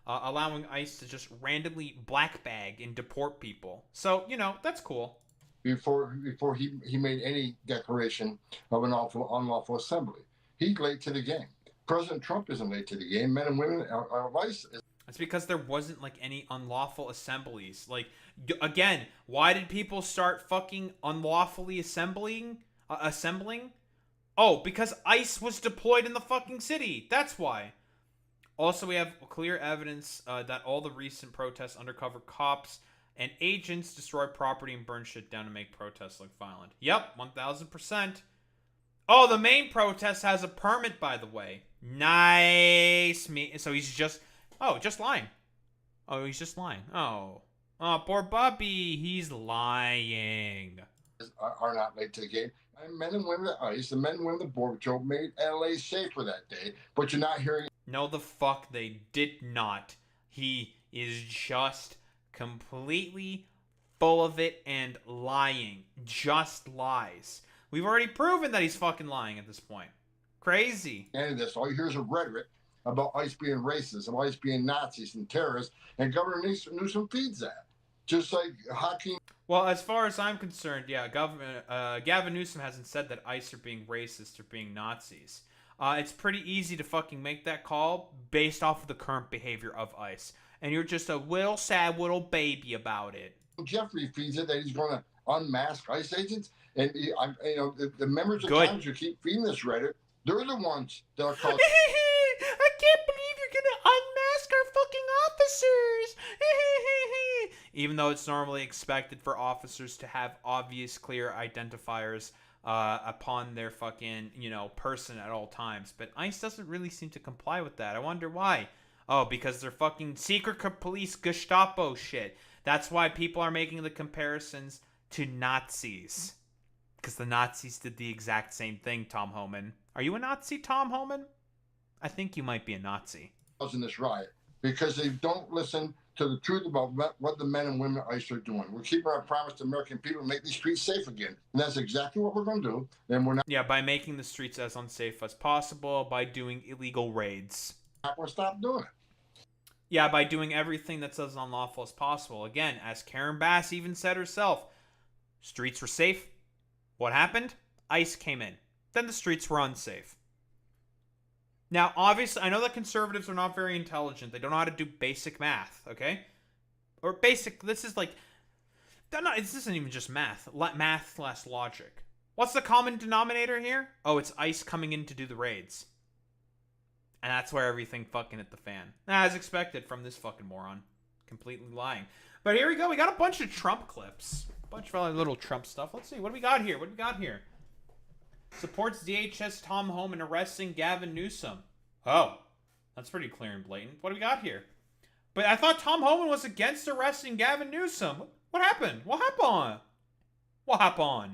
allowing ICE to just randomly black bag and deport people. So, that's cool. Before he made any declaration of an unlawful assembly. He's late to the game. President Trump isn't late to the game. Men and women are ICE. It's because there wasn't any unlawful assemblies. Again, why did people start fucking unlawfully assembling? Oh, because ICE was deployed in the fucking city. That's why. Also, we have clear evidence that all the recent protests, undercover cops and agents destroy property and burn shit down to make protests look violent. Yep, 1000%. Oh, the main protest has a permit, by the way. Nice. So he's just... Oh, just lying. Oh, he's just lying. Oh. Oh, poor Bubby. He's lying. Are not late to the game. And men and women at ICE, the men and women of the Border Patrol made LA safer that day, but you're not hearing... No, the fuck they did not. He is just completely full of it and lying. Just lies. We've already proven that he's fucking lying at this point. Crazy. And this, all you hear is a rhetoric about ICE being racist, and ICE being Nazis and terrorists, and Governor Newsom feeds that. Just like Hakeem. Well, as far as I'm concerned, yeah, Gavin Newsom hasn't said that ICE are being racist or being Nazis. It's pretty easy to fucking make that call based off of the current behavior of ICE. And you're just a little sad little baby about it. Jeffrey feeds it that he's going to unmask ICE agents. And, the members of Good. Congress who keep feeding this rhetoric, they're the ones that are causing... I can't believe you're going to unmask our fucking officers. Even though it's normally expected for officers to have obvious, clear identifiers upon their fucking, person at all times. But ICE doesn't really seem to comply with that. I wonder why. Oh, because they're fucking secret police Gestapo shit. That's why people are making the comparisons to Nazis. Because the Nazis did the exact same thing, Tom Homan. Are you a Nazi, Tom Homan? I think you might be a Nazi. ...in this riot, because they don't listen to the truth about what the men and women at ICE are doing. We're keeping our promise to American people to make these streets safe again. And that's exactly what we're going to do. And we're not... Yeah, by making the streets as unsafe as possible, by doing illegal raids. Not going to stop doing it. Yeah, by doing everything that's as unlawful as possible. Again, as Karen Bass even said herself, streets were safe. What happened? ICE came in. Then the streets were unsafe. Now, obviously, I know that conservatives are not very intelligent. They don't know how to do basic math, okay? Or basic, this is like, this isn't even just math. Math/logic. What's the common denominator here? Oh, it's ICE coming in to do the raids. And that's where everything fucking hit the fan. As expected from this fucking moron. Completely lying. But here we go. We got a bunch of Trump clips. A bunch of little Trump stuff. Let's see. What do we got here? Supports DHS Tom Homan arresting Gavin Newsom. Oh, that's pretty clear and blatant. What do we got here? But I thought Tom Homan was against arresting Gavin Newsom. What happened? What happened?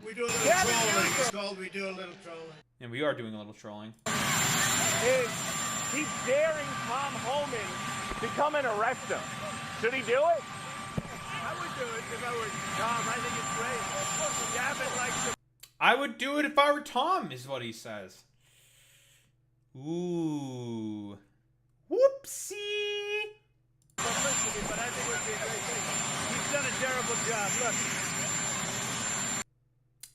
We do a little trolling. It's called we do a little trolling. And we are doing a little trolling. He's daring Tom Homan to come and arrest him. Should he do it? I would do it if I were Tom. I think it's great. Gavin likes to... I would do it if I were Tom, is what he says. Ooh. Whoopsie. Publicity, but I think it would be a great thing. He's done a terrible job. Look.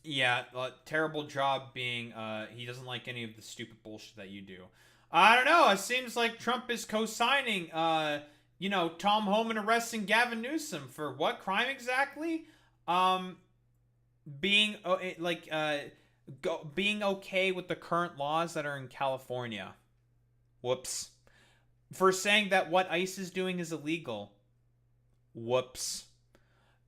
Yeah, terrible job being, he doesn't like any of the stupid bullshit that you do. I don't know, it seems like Trump is co-signing, Tom Homan arresting Gavin Newsom for what crime exactly? Being being okay with the current laws that are in California. Whoops. For saying that what ICE is doing is illegal. Whoops.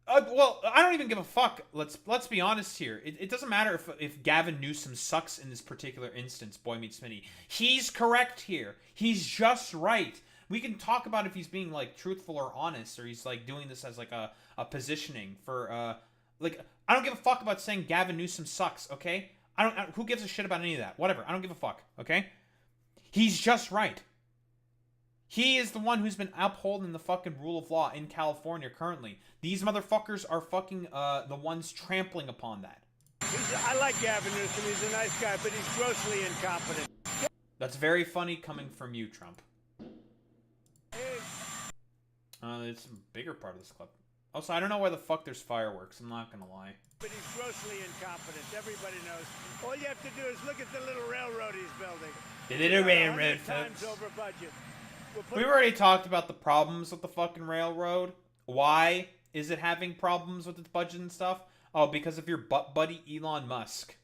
Well, I don't even give a fuck. Let's be honest here. It doesn't matter if Gavin Newsom sucks in this particular instance, Boy Meets Smitty. He's correct here. He's just right. We can talk about if he's being truthful or honest, or he's doing this as a positioning for I don't give a fuck about saying Gavin Newsom sucks, okay? Who gives a shit about any of that? Whatever. I don't give a fuck, okay? He's just right. He is the one who's been upholding the fucking rule of law in California currently. These motherfuckers are fucking the ones trampling upon that. I like Gavin Newsom. He's a nice guy, but he's grossly incompetent. That's very funny coming from you, Trump. It's a bigger part of this clip. Also, I don't know why the fuck there's fireworks. I'm not gonna lie. But he's grossly incompetent. Everybody knows. All you have to do is look at the little railroad he's building. The little railroad, folks. Over budget. We've already talked about the problems with the fucking railroad. Why is it having problems with its budget and stuff? Oh, because of your butt buddy Elon Musk.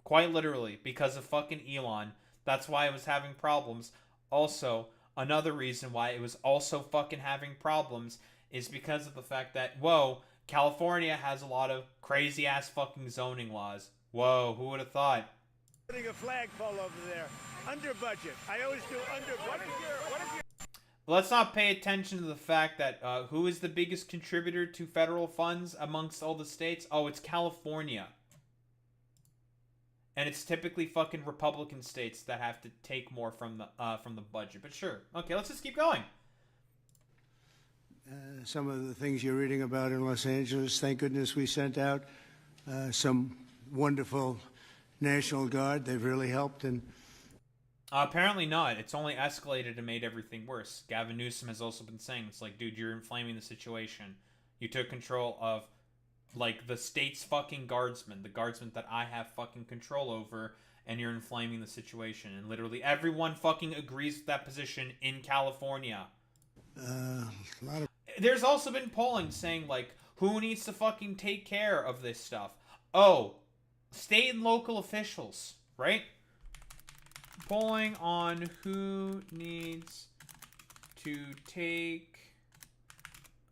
Quite literally, because of fucking Elon. That's why it was having problems. Also, another reason why it was also fucking having problems is because of the fact that, whoa, California has a lot of crazy ass fucking zoning laws. Whoa, who would have thought? Putting a flagpole over there. Under budget. I always do under budget. What is your Let's not pay attention to the fact that who is the biggest contributor to federal funds amongst all the states? Oh, it's California. And it's typically fucking Republican states that have to take more from the budget. But sure. Okay, let's just keep going. Some of the things you're reading about in Los Angeles, thank goodness we sent out some wonderful National Guard. They've really helped. And apparently not. It's only escalated and made everything worse. Gavin Newsom has also been saying, it's like, dude, you're inflaming the situation. You took control of, like, the state's fucking guardsmen, the guardsmen that I have fucking control over, and you're inflaming the situation. And literally everyone fucking agrees with that position in California. a lot of There's also been polling saying, like, who needs to fucking take care of this stuff? Oh, state and local officials, right? Polling on who needs to take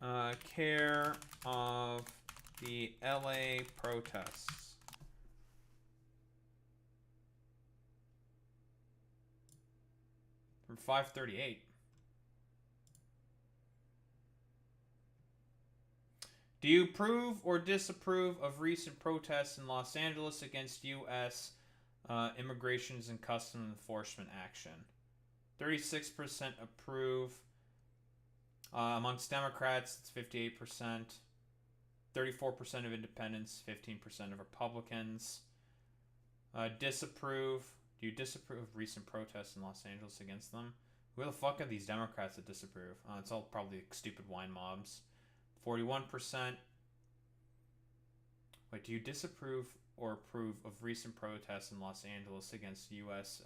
care of the LA protests. From 538. Do you approve or disapprove of recent protests in Los Angeles against U.S. Immigration and Customs Enforcement action? 36% approve. Amongst Democrats, it's 58%. 34% of independents, 15% of Republicans. Disapprove. Do you disapprove of recent protests in Los Angeles against them? Who the fuck are these Democrats that disapprove? It's all probably stupid wine mobs. 41%. Wait, do you disapprove or approve of recent protests in Los Angeles against U.S.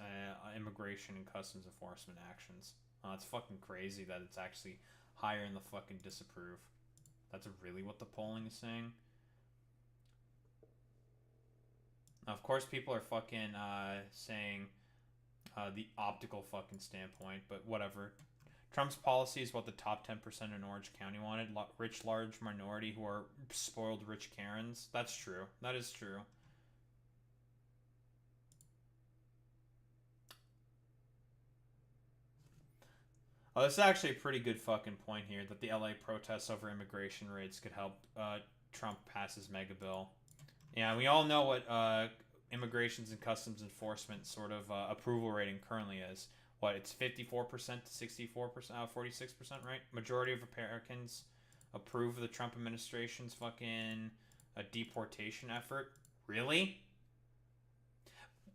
Immigration and Customs Enforcement actions? It's fucking crazy that it's actually higher in the fucking disapprove. That's really what the polling is saying. Now, of course, people are fucking saying the optical fucking standpoint, but whatever. Trump's policy is what the top 10% in Orange County wanted. Rich, large minority who are spoiled rich Karens. That's true. That is true. Oh, this is actually a pretty good fucking point here, that the LA protests over immigration raids could help Trump pass his mega bill. Yeah, we all know what immigrations and customs enforcement sort of approval rating currently is. What, it's 54% to 64%, 46%, right? Majority of Americans approve of the Trump administration's fucking deportation effort. Really?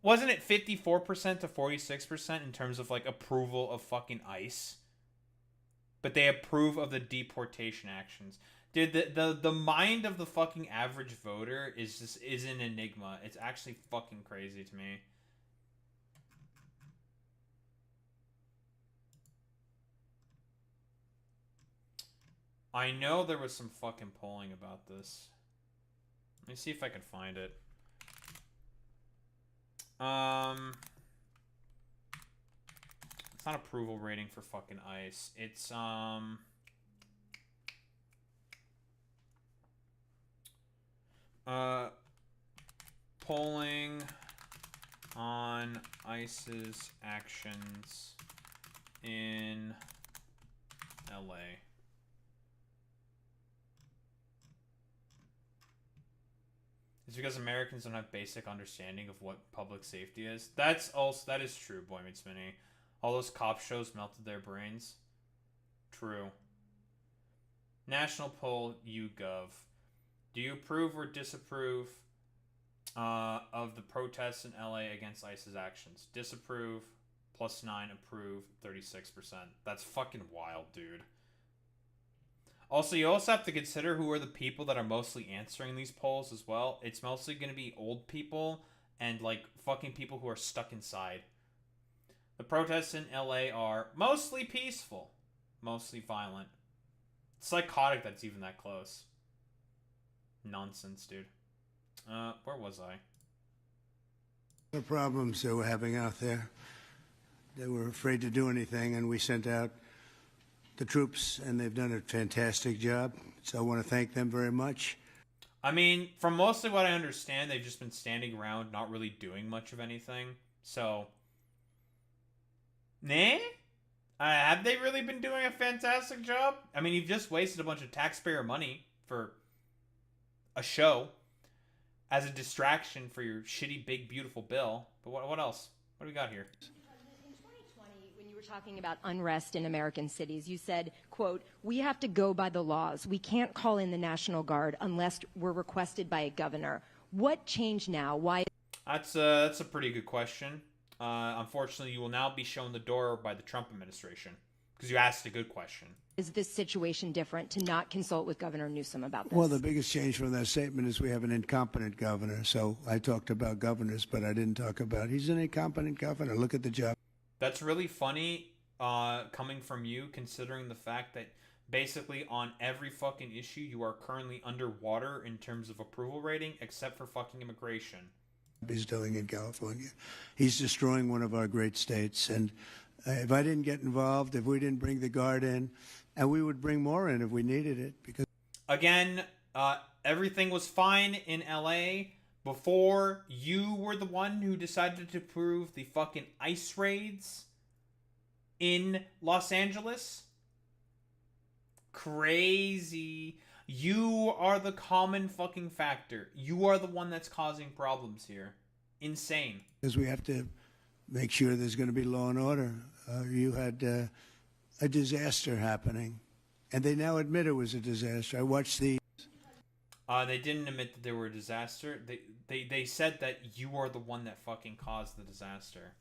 Wasn't it 54% to 46% in terms of, like, approval of fucking ICE? But they approve of the deportation actions. Dude, the mind of the fucking average voter is an enigma. It's actually fucking crazy to me. I know there was some fucking polling about this. Let me see if I can find it. It's not approval rating for fucking ICE. It's polling on ICE's actions in LA. It's because Americans don't have basic understanding of what public safety is. That is true, Boy Meets Mini. All those cop shows melted their brains. True. National poll YouGov. Do you approve or disapprove of the protests in LA against ICE's actions? Disapprove, +9, approve, 36%. That's fucking wild, dude. Also, you also have to consider who are the people that are mostly answering these polls as well. It's mostly going to be old people and, like, fucking people who are stuck inside. The protests in LA are mostly peaceful, mostly violent. It's psychotic that it's even that close. Nonsense, dude. Where was I? the problems that we're having out there. They were afraid to do anything, and we sent out the troops, and they've done a fantastic job. So I want to thank them very much. I mean, from mostly what I understand, they've just been standing around, not really doing much of anything. So, nah? Have they really been doing a fantastic job? I mean, you've just wasted a bunch of taxpayer money for a show as a distraction for your shitty, big, beautiful bill. But what else? What do we got here? In 2020, when you were talking about unrest in American cities, you said, quote, "We have to go by the laws. We can't call in the National Guard unless we're requested by a governor." What changed now? Why? That's a pretty good question. Unfortunately, you will now be shown the door by the Trump administration because you asked a good question. Is this situation different to not consult with Governor Newsom about this? Well, the biggest change from that statement is we have an incompetent governor. So I talked about governors, but I didn't talk about he's an incompetent governor. Look at the job. That's really funny coming from you, considering the fact that basically on every fucking issue you are currently underwater in terms of approval rating, except for fucking immigration. He's doing in California. He's destroying one of our great states. And if I didn't get involved, if we didn't bring the Guard in, and we would bring more in if we needed it. Because again, everything was fine in LA before you were the one who decided to approve the fucking ICE raids in Los Angeles. Crazy. You are the common fucking factor. You are the one that's causing problems here. Insane. Because we have to make sure there's going to be law and order. You had a disaster happening, and they now admit it was a disaster. I watched the... They didn't admit that they were a disaster. They said that you are the one that fucking caused the disaster.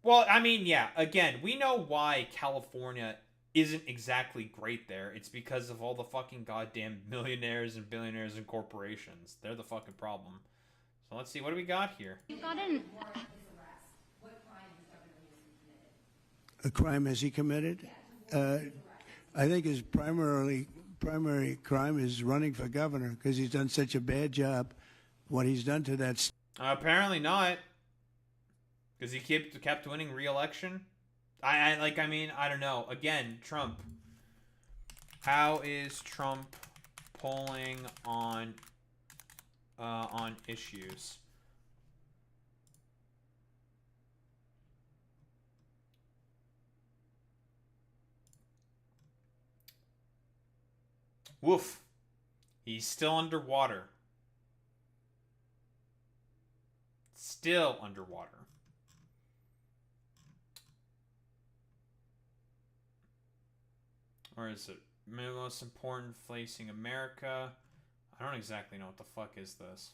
Well, I mean, yeah, again, we know why California isn't exactly great there. It's because of all the fucking goddamn millionaires and billionaires and corporations. They're the fucking problem. So let's see, what do we got here? You got an... A crime has he committed? I think his primary crime is running for governor because he's done such a bad job. What he's done to that... Apparently not. Because he kept winning re-election. I mean, I don't know. Again, Trump. How is Trump polling on issues? Woof. He's still underwater. Still underwater. Or is it most important facing America? I don't exactly know what the fuck is this.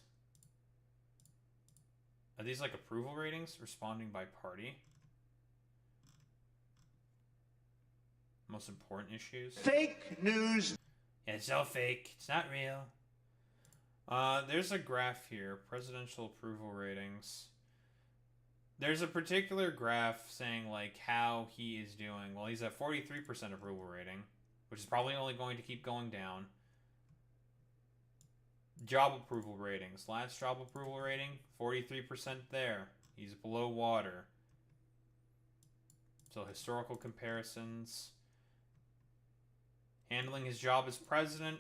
Are these like approval ratings? Responding by party? Most important issues? Fake news. Yeah, it's all fake. It's not real. There's a graph here. Presidential approval ratings. There's a particular graph saying, like, how he is doing. Well, he's at 43% approval rating, which is probably only going to keep going down. Job approval ratings. Last job approval rating, 43% there. He's below water. So, historical comparisons. Handling his job as president,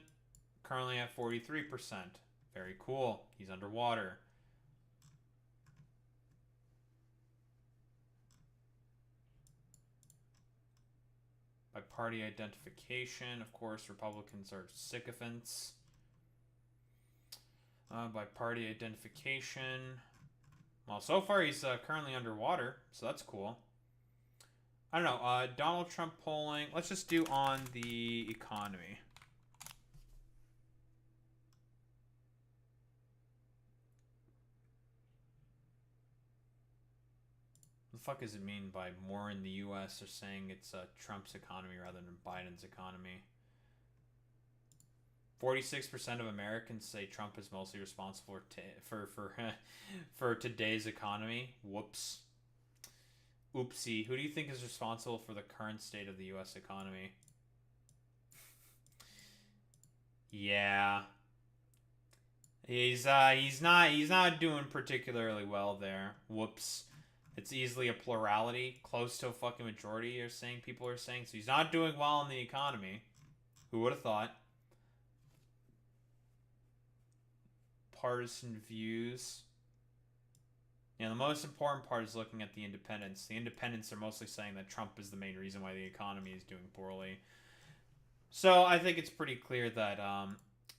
currently at 43%. Very cool. He's underwater. By party identification, of course, Republicans are sycophants. By party identification. Well, so far he's currently underwater, so that's cool. I don't know, Donald Trump polling. Let's just do on the economy. What the fuck does it mean by more in the U.S. or saying it's Trump's economy rather than Biden's economy? 46% of Americans say Trump is mostly responsible for today's economy. Whoops. Oopsie. Who do you think is responsible for the current state of the U.S. economy? Yeah. He's not doing particularly well there. Whoops. It's easily a plurality, close to a fucking majority people are saying. So he's not doing well in the economy. Who would have thought? Partisan views. Yeah, the most important part is looking at the independents. The independents are mostly saying that Trump is the main reason why the economy is doing poorly. So I think it's pretty clear that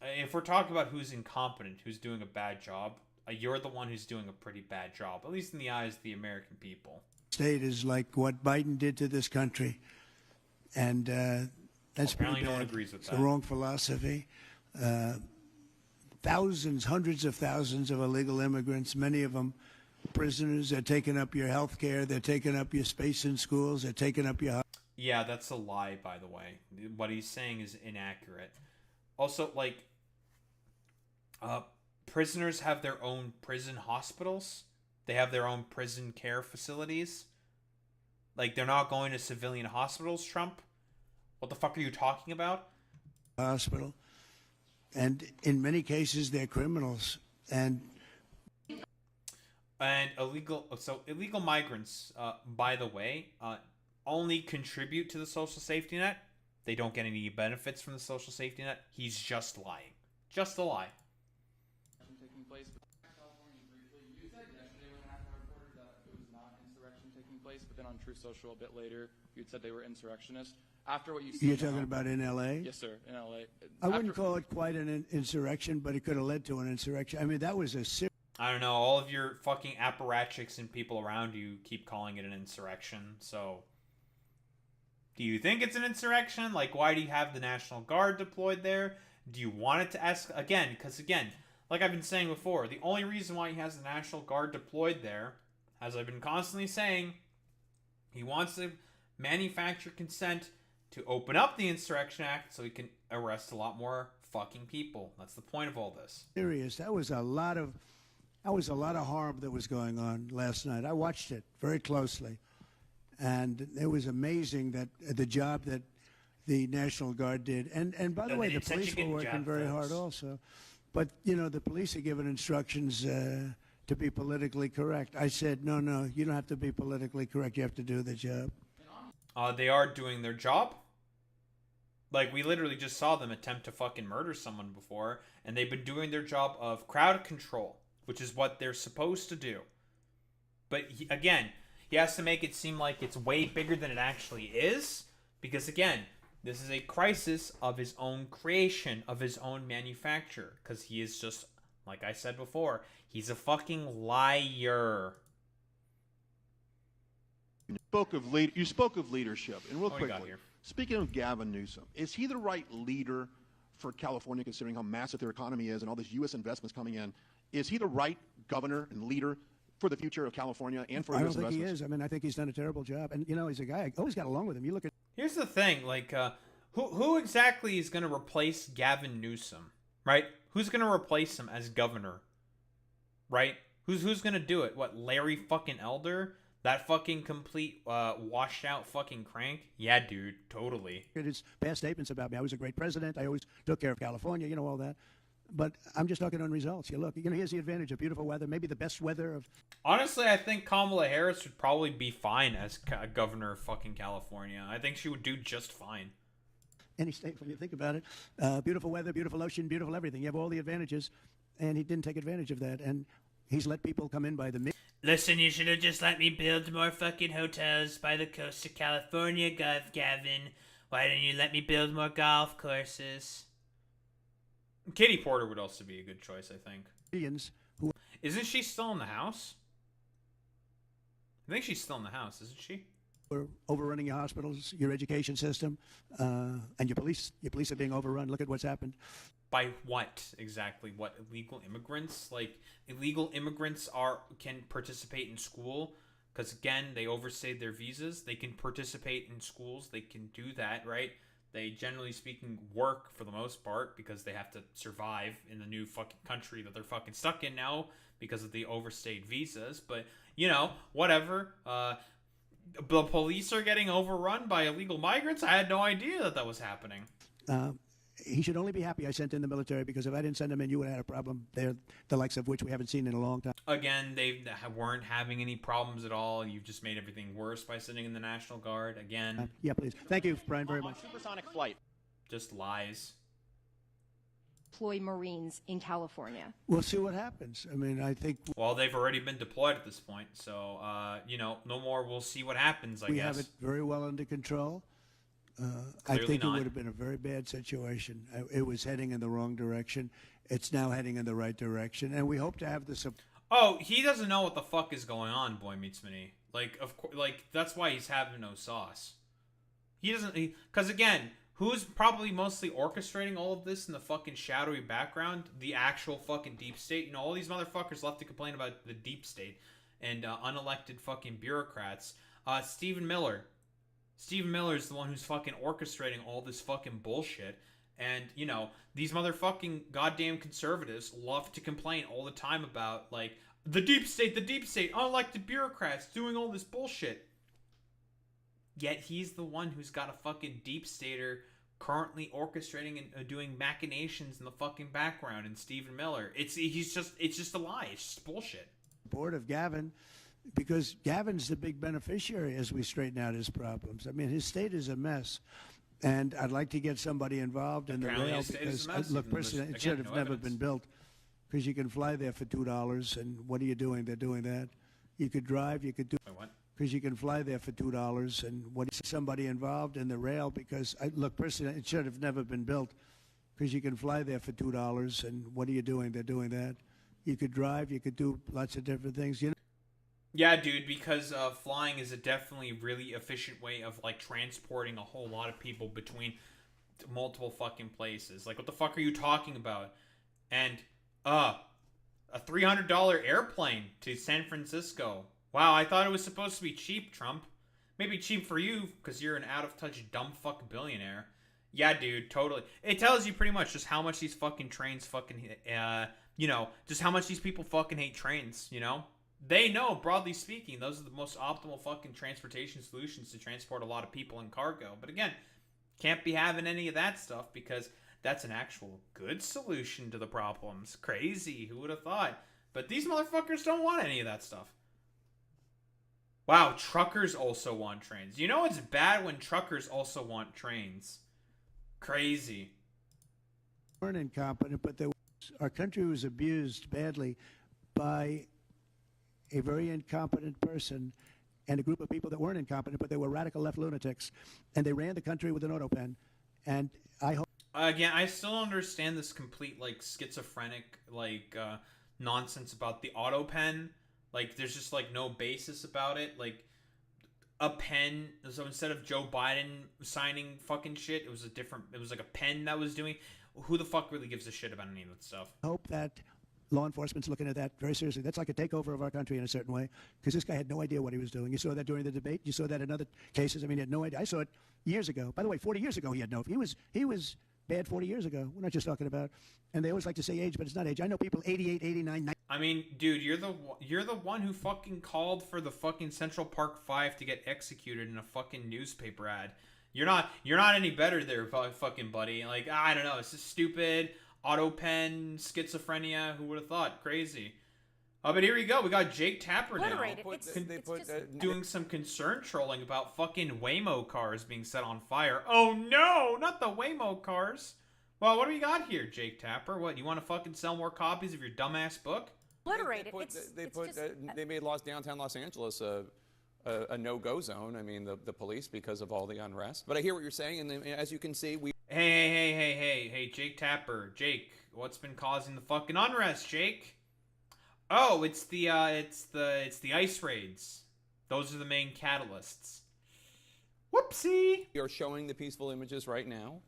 if we're talking about who's incompetent, who's doing a bad job, you're the one who's doing a pretty bad job, at least in the eyes of the American people. State is like what Biden did to this country, and that's Apparently pretty no one bad. agrees with It's that. the wrong philosophy. Thousands, hundreds of thousands of illegal immigrants, many of them prisoners. They're taking up your health care. They're taking up your space in schools. They're taking up your... Yeah, that's a lie, by the way. What he's saying is inaccurate. Also, like, prisoners have their own prison hospitals. They have their own prison care facilities. Like, they're not going to civilian hospitals, Trump? What the fuck are you talking about? Hospital. And in many cases, they're criminals. And illegal migrants, by the way, only contribute to the social safety net. They don't get any benefits from the social safety net. He's just lying. Just a lie. Taking place. California briefly. You said yesterday when I asked my reporter that it was not insurrection taking place, but then on Truth Social a bit later, you'd said they were insurrectionists. After what you said, you're talking about in L.A.? Yes, sir, in L.A. I wouldn't call it quite an insurrection, but it could have led to an insurrection. I mean, that was a serious... I don't know. All of your fucking apparatchiks and people around you keep calling it an insurrection. So, do you think it's an insurrection? Like, why do you have the National Guard deployed there? Do you want it to escalate? Again, because again, like I've been saying before, the only reason why he has the National Guard deployed there, as I've been constantly saying, he wants to manufacture consent to open up the Insurrection Act so he can arrest a lot more fucking people. That's the point of all this. Serious. That was a lot of harm that was going on last night. I watched it very closely, and it was amazing that the job that the National Guard did. And by the way, the police were working very hard also. But you know, the police are given instructions to be politically correct. I said, no, you don't have to be politically correct. You have to do the job. They are doing their job. Like, we literally just saw them attempt to fucking murder someone before, and they've been doing their job of crowd control, which is what they're supposed to do. But, again, he has to make it seem like it's way bigger than it actually is, because, again, this is a crisis of his own creation, of his own manufacture, because he is just, like I said before, he's a fucking liar. You spoke of leadership, and real What do you got quickly, here? speaking of Gavin Newsom, is he the right leader for California, considering how massive their economy is and all these U.S. investments coming in? Is he the right governor and leader for the future of California and for I U.S. don't think investments? he is. I mean, I think he's done a terrible job. And you know, he's a guy I always got along with him. You look at Here's the thing, like, who exactly is going to replace Gavin Newsom, right? Who's going to replace him as governor, right? Who's going to do it? What, Larry fucking Elder? That fucking complete washed out fucking crank? Yeah, dude, totally. his past statements about me. I was a great president. I always took care of California. You know, all that. But I'm just talking on results. You look, you know, here's the advantage of beautiful weather, maybe the best weather of... Honestly, I think Kamala Harris would probably be fine as governor of fucking California. I think she would do just fine. Any state, when you think about it. Beautiful weather, beautiful ocean, beautiful everything. You have all the advantages, and he didn't take advantage of that. And he's let people come in by the... Listen, you should have just let me build more fucking hotels by the coast of California, Gavin. Why didn't you let me build more golf courses? Katie Porter would also be a good choice, I think. Who... Isn't she still in the house? I think she's still in the house, isn't she? We're overrunning your hospitals, your education system, and your police. Your police are being overrun. Look at what's happened. By what exactly? What, illegal immigrants? Like, illegal immigrants can participate in school because, again, they overstayed their visas. They can participate in schools. They can do that, right? They, generally speaking, work for the most part because they have to survive in the new fucking country that they're fucking stuck in now because of the overstayed visas. But, you know, whatever. The police are getting overrun by illegal migrants? I had no idea that was happening. he should only be happy I sent in the military, because if I didn't send him in, you would have had a problem there, the likes of which we haven't seen in a long time. Again, they weren't having any problems at all. You've just made everything worse by sending in the National Guard. Again. Yeah, please. Thank you, Brian, very much. Supersonic flight. Just lies. Deploy Marines in California. We'll see what happens. I mean, I think... Well, they've already been deployed at this point, so, you know, no more. We'll see what happens, I guess. We have it very well under control. I think it would have been a very bad situation. It was heading in the wrong direction. It's now heading in the right direction, and we hope to have the... Oh, he doesn't know what the fuck is going on, Boy Meets Minnie. Like, of course, like, that's why he's having no sauce. He doesn't... Because, again... Who's probably mostly orchestrating all of this in the fucking shadowy background? The actual fucking deep state. You know, all these motherfuckers left to complain about the deep state and unelected fucking bureaucrats. Stephen Miller. Stephen Miller is the one who's fucking orchestrating all this fucking bullshit. And, you know, these motherfucking goddamn conservatives love to complain all the time about, like, the deep state, unelected bureaucrats doing all this bullshit. Yet he's the one who's got a fucking deep stater currently orchestrating and doing machinations in the fucking background. And Stephen Miller, it's just a lie. It's just bullshit. Board of Gavin, because Gavin's the big beneficiary as we straighten out his problems. I mean, his state is a mess, and I'd like to get somebody involved in Apparently the rail, his state is because a mess, look, even personally, there's, it should again, have no never evidence. been built, because you can fly there for $2, and what are you doing? They're doing that. You could drive, you could do. Wait, what? Because you can fly there for $2, and what is somebody involved in the rail? Because look, personally, it should have never been built, because you can fly there for $2, and what are you doing? They're doing that. You could drive, you could do lots of different things. You know. Yeah, dude, because flying is a definitely really efficient way of, like, transporting a whole lot of people between multiple fucking places. Like, what the fuck are you talking about? And, a $300 airplane to San Francisco. Wow, I thought it was supposed to be cheap, Trump. Maybe cheap for you, because you're an out-of-touch dumb fuck billionaire. Yeah, dude, totally. It tells you pretty much just how much these fucking trains fucking, you know, just how much these people fucking hate trains, you know? They know, broadly speaking, those are the most optimal fucking transportation solutions to transport a lot of people and cargo. But again, can't be having any of that stuff, because that's an actual good solution to the problems. Crazy, who would have thought? But these motherfuckers don't want any of that stuff. Wow, truckers also want trains. You know it's bad when truckers also want trains. Crazy. Weren't incompetent, but our country was abused badly by a very incompetent person and a group of people that weren't incompetent, but they were radical left lunatics, and they ran the country with an auto pen. And I hope. Again, I still don't understand this complete, like, schizophrenic, like, nonsense about the auto pen. Like, there's just, like, no basis about it. Like, a pen. So instead of Joe Biden signing fucking shit, it was like a pen that was doing. Who the fuck really gives a shit about any of that stuff? I hope that law enforcement's looking at that very seriously. That's like a takeover of our country in a certain way, because this guy had no idea what he was doing. You saw that during the debate. You saw that in other cases. I mean, he had no idea. I saw it years ago. By the way, 40 years ago, he had no. He was bad 40 years ago. We're not just talking about. And they always like to say age, but it's not age. I know people 88, 89, 90. I mean, dude, you're the one who fucking called for the fucking Central Park 5 to get executed in a fucking newspaper ad. You're not any better there, fucking buddy. Like, I don't know, it's just stupid. Auto pen, schizophrenia, who would have thought? Crazy. But here we go. We got Jake Tapper now doing some concern trolling about fucking Waymo cars being set on fire. Oh no, not the Waymo cars. Well, what do we got here, Jake Tapper? What, you want to fucking sell more copies of your dumbass book? They made downtown Los Angeles a no-go zone. I mean, the police, because of all the unrest. But I hear what you're saying, and as you can see, we. Hey, Jake Tapper. Jake, what's been causing the fucking unrest, Jake? Oh, it's the ice raids. Those are the main catalysts. Whoopsie. You're showing the peaceful images right now,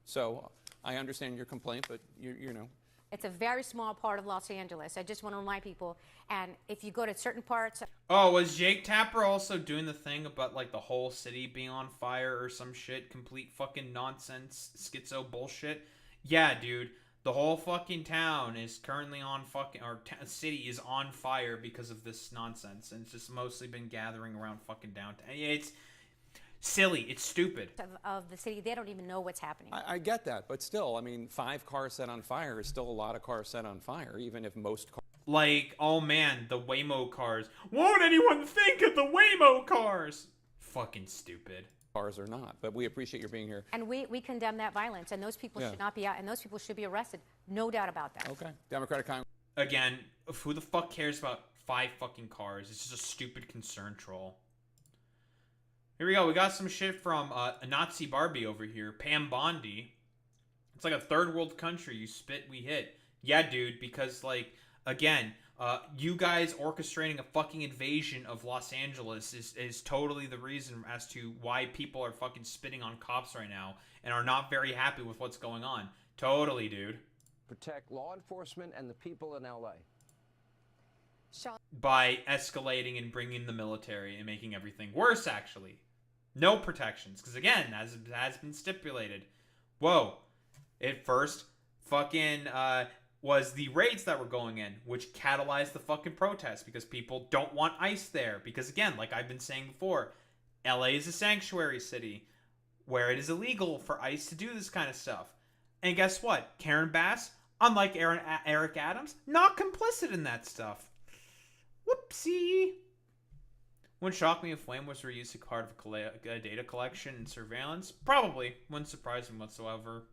so I understand your complaint, but you know. It's a very small part of Los Angeles. I just want to remind people, and if you go to certain parts... Oh, was Jake Tapper also doing the thing about, like, the whole city being on fire or some shit? Complete fucking nonsense, schizo bullshit? Yeah, dude. The whole fucking town is currently on fucking... Or city is on fire because of this nonsense. And it's just mostly been gathering around fucking downtown. It's... silly. It's stupid. Of the city, they don't even know what's happening. I get that, but still, I mean, 5 cars set on fire is still a lot of cars set on fire, even if most cars. Like, oh man, the Waymo cars. Won't anyone think of the Waymo cars? Fucking stupid. Cars or not, but we appreciate your being here. And we condemn that violence, and those people should not be out, and those people should be arrested. No doubt about that. Okay. Democratic Congress. Again, who the fuck cares about 5 fucking cars? It's just a stupid concern troll. Here we go. We got some shit from a Nazi Barbie over here. Pam Bondi. It's like a third world country. You spit, we hit. Yeah, dude, because, like, again, you guys orchestrating a fucking invasion of Los Angeles is totally the reason as to why people are fucking spitting on cops right now and are not very happy with what's going on. Totally, dude. Protect law enforcement and the people in LA. By escalating and bringing the military and making everything worse, actually. No protections, because again, as has been stipulated. Whoa. At first, fucking, was the raids that were going in, which catalyzed the fucking protests, because people don't want ICE there. Because again, like I've been saying before, LA is a sanctuary city, where it is illegal for ICE to do this kind of stuff. And guess what? Karen Bass, unlike Eric Adams, not complicit in that stuff. Whoopsie. Wouldn't shock me if Flame was reused as part of data collection and surveillance. Probably. Wouldn't surprise me whatsoever.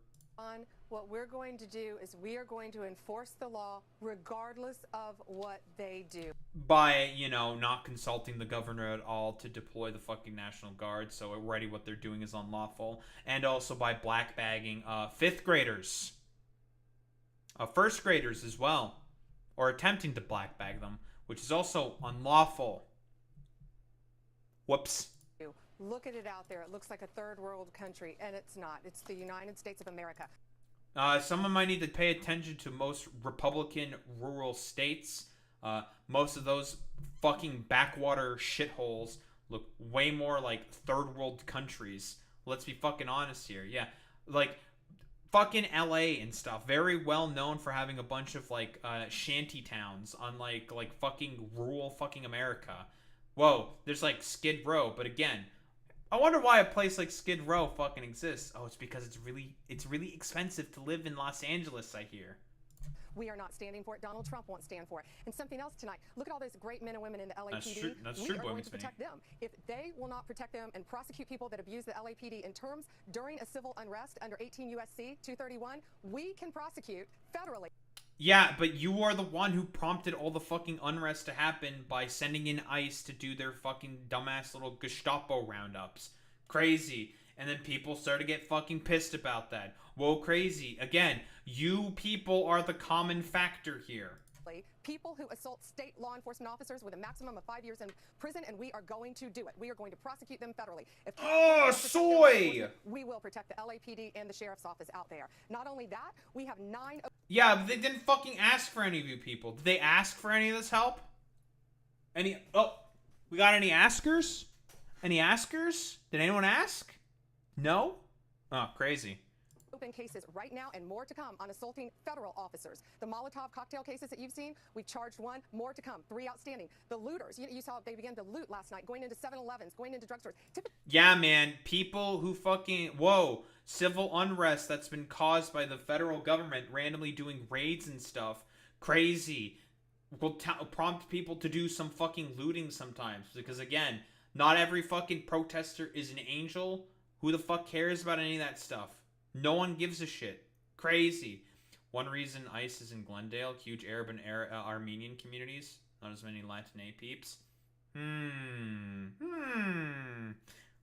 What we're going to do is we are going to enforce the law regardless of what they do. By, you know, not consulting the governor at all to deploy the fucking National Guard, so already what they're doing is unlawful. And also by blackbagging 5th graders. 1st graders as well. Or attempting to blackbag them, which is also unlawful. Whoops. Look at it out there. It looks like a third world country, and it's not. It's the United States of America. Someone might need to pay attention to most Republican rural states. Most of those fucking backwater shitholes look way more like third world countries. Let's be fucking honest here. Yeah, like fucking LA and stuff. Very well known for having a bunch of like shanty towns, unlike like fucking rural fucking America. Whoa, there's like Skid Row, but again, I wonder why a place like Skid Row fucking exists. Oh, it's because it's really expensive to live in Los Angeles, I hear. We are not standing for it. Donald Trump won't stand for it. And something else tonight. Look at all those great men and women in the LAPD. That's we true, are Boy going Meets to protect them. If they will not protect them and prosecute people that abuse the LAPD in terms during a civil unrest under 18 U.S.C. 231, we can prosecute federally. Yeah, but you are the one who prompted all the fucking unrest to happen by sending in ICE to do their fucking dumbass little Gestapo roundups. Crazy. And then people start to get fucking pissed about that. Whoa, crazy. Again, you people are the common factor here. People who assault state law enforcement officers with a maximum of 5 years in prison, and we are going to do it. We are going to prosecute them federally. If soy! We will protect the LAPD and the sheriff's office out there. Not only that, we have 9... Yeah, but they didn't fucking ask for any of you people. Did they ask for any of this help? We got any askers? Any askers? Did anyone ask? No? Oh, crazy. Open cases right now and more to come on assaulting federal officers. The Molotov cocktail cases that you've seen, we've charged 1, more to come, 3 outstanding. The looters, you saw they began to loot last night, going into 7-Elevens, going into drugstores. Yeah, man, people who fucking, civil unrest that's been caused by the federal government randomly doing raids and stuff. Crazy. Will prompt people to do some fucking looting sometimes. Because again, not every fucking protester is an angel. Who the fuck cares about any of that stuff? No one gives a shit. Crazy. One reason ICE is in Glendale, huge Arab and Armenian communities. Not as many Latin peeps.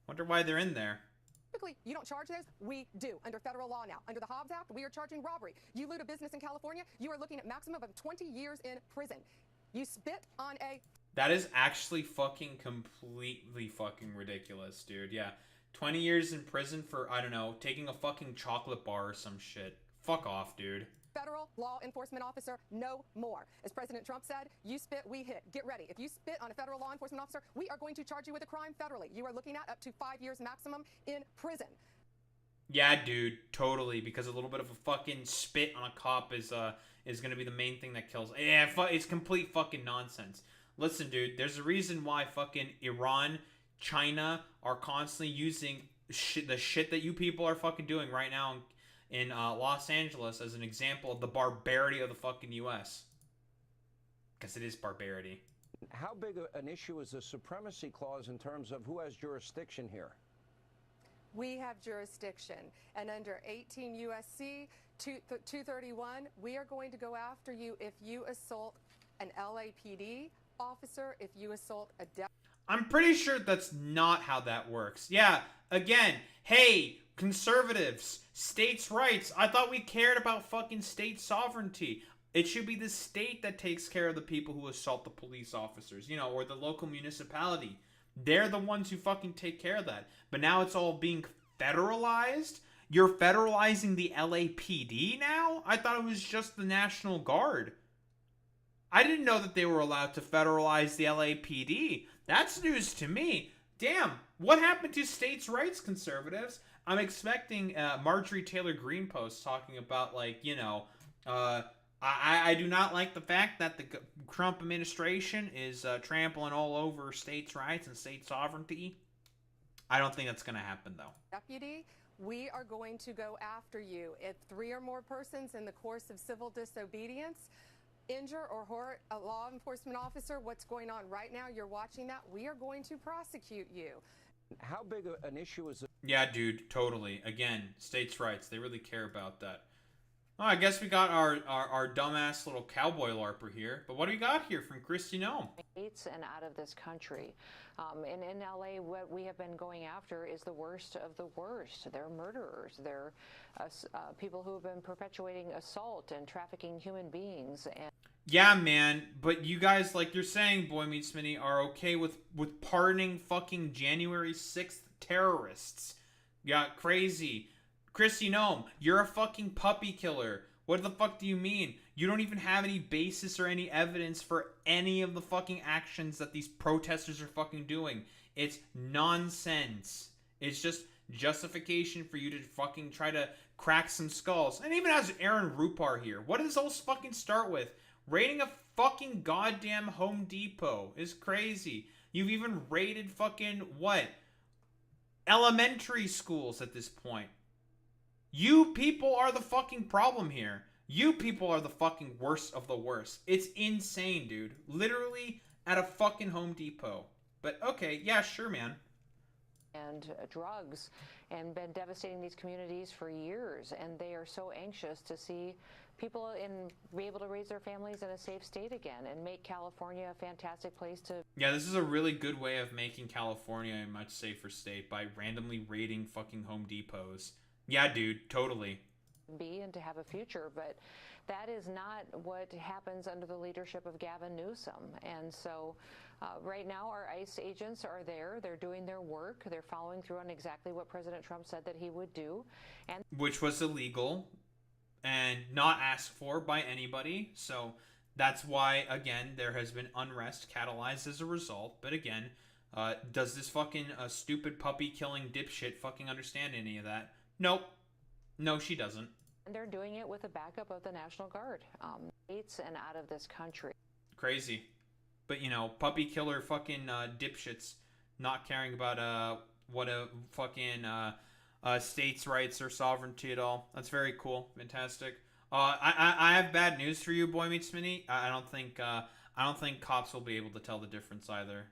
Wonder why they're in there. Typically, you don't charge those. We do under federal law now. Under the Hobbs Act, we are charging robbery. You loot a business in California, you are looking at maximum of 20 years in prison. You spit on a... That is actually fucking completely fucking ridiculous, dude. Yeah. 20 years in prison for, I don't know, taking a fucking chocolate bar or some shit. Fuck off, dude. Federal law enforcement officer, no more. As President Trump said, you spit, we hit. Get ready. If you spit on a federal law enforcement officer, we are going to charge you with a crime federally. You are looking at up to 5 years maximum in prison. Yeah, dude, totally. Because a little bit of a fucking spit on a cop is going to be the main thing that kills. Yeah, it's complete fucking nonsense. Listen, dude, there's a reason why fucking Iran China are constantly using the shit that you people are fucking doing right now in Los Angeles as an example of the barbarity of the fucking U.S. Because it is barbarity. How big an issue is the supremacy clause in terms of who has jurisdiction here? We have jurisdiction, and under 18 U.S.C. 231, we are going to go after you if you assault an LAPD officer, if you assault a I'm pretty sure that's not how that works. Yeah, again, hey, conservatives, states' rights. I thought we cared about fucking state sovereignty. It should be the state that takes care of the people who assault the police officers, you know, or the local municipality. They're the ones who fucking take care of that. But now it's all being federalized? You're federalizing the LAPD now? I thought it was just the National Guard. I didn't know that they were allowed to federalize the LAPD. That's news to me. Damn, what happened to states' rights, conservatives? I'm expecting Marjorie Taylor Greene posts talking about, like, you know, I do not like the fact that the Trump administration is trampling all over states' rights and state sovereignty. I don't think that's going to happen, though. deputy. We are going to go after you. If 3 or more persons in the course of civil disobedience injure or hurt a law enforcement officer, what's going on right now, you're watching that, we are going to prosecute you. How big an issue is it? Yeah, dude, totally. Again, states' rights. They really care about that. Oh, I guess we got our dumbass little cowboy LARPer here. But what do we got here from Christy Nome? And out of this country. And in LA, what we have been going after is the worst of the worst. They're murderers. They're people who have been perpetuating assault and trafficking human beings. And Yeah, man, but you guys, like you're saying, Boy Meets Smitty, are okay with pardoning fucking January 6th terrorists. Yeah, crazy. Christy Nome, you're a fucking puppy killer. What the fuck do you mean? You don't even have any basis or any evidence for any of the fucking actions that these protesters are fucking doing. It's nonsense. It's just justification for you to fucking try to crack some skulls. And even as Aaron Rupar here, what does all fucking start with? Raiding a fucking goddamn Home Depot is crazy. You've even raided fucking, what? Elementary schools at this point. You people are the fucking problem here. You people are the fucking worst of the worst. It's insane, dude. Literally at a fucking Home Depot. But okay, yeah, sure, man. And drugs, and been devastating these communities for years. And they are so anxious to see people be able to raise their families in a safe state again and make California a fantastic place to... Yeah, this is a really good way of making California a much safer state by randomly raiding fucking Home Depots. Yeah, dude, totally. Be and to have a future, but that is not what happens under the leadership of Gavin Newsom. And so right now our ICE agents are there. They're doing their work. They're following through on exactly what President Trump said that he would do. And which was illegal and not asked for by anybody. So that's why, again, there has been unrest catalyzed as a result. But again, does this fucking stupid puppy killing dipshit fucking understand any of that? Nope. No, she doesn't. And they're doing it with the backup of the National Guard. States and out of this country. Crazy. But, you know, puppy killer fucking dipshits not caring about what a fucking states' rights or sovereignty at all. That's very cool. Fantastic. I have bad news for you, Boy Meets Smitty. I don't think cops will be able to tell the difference either.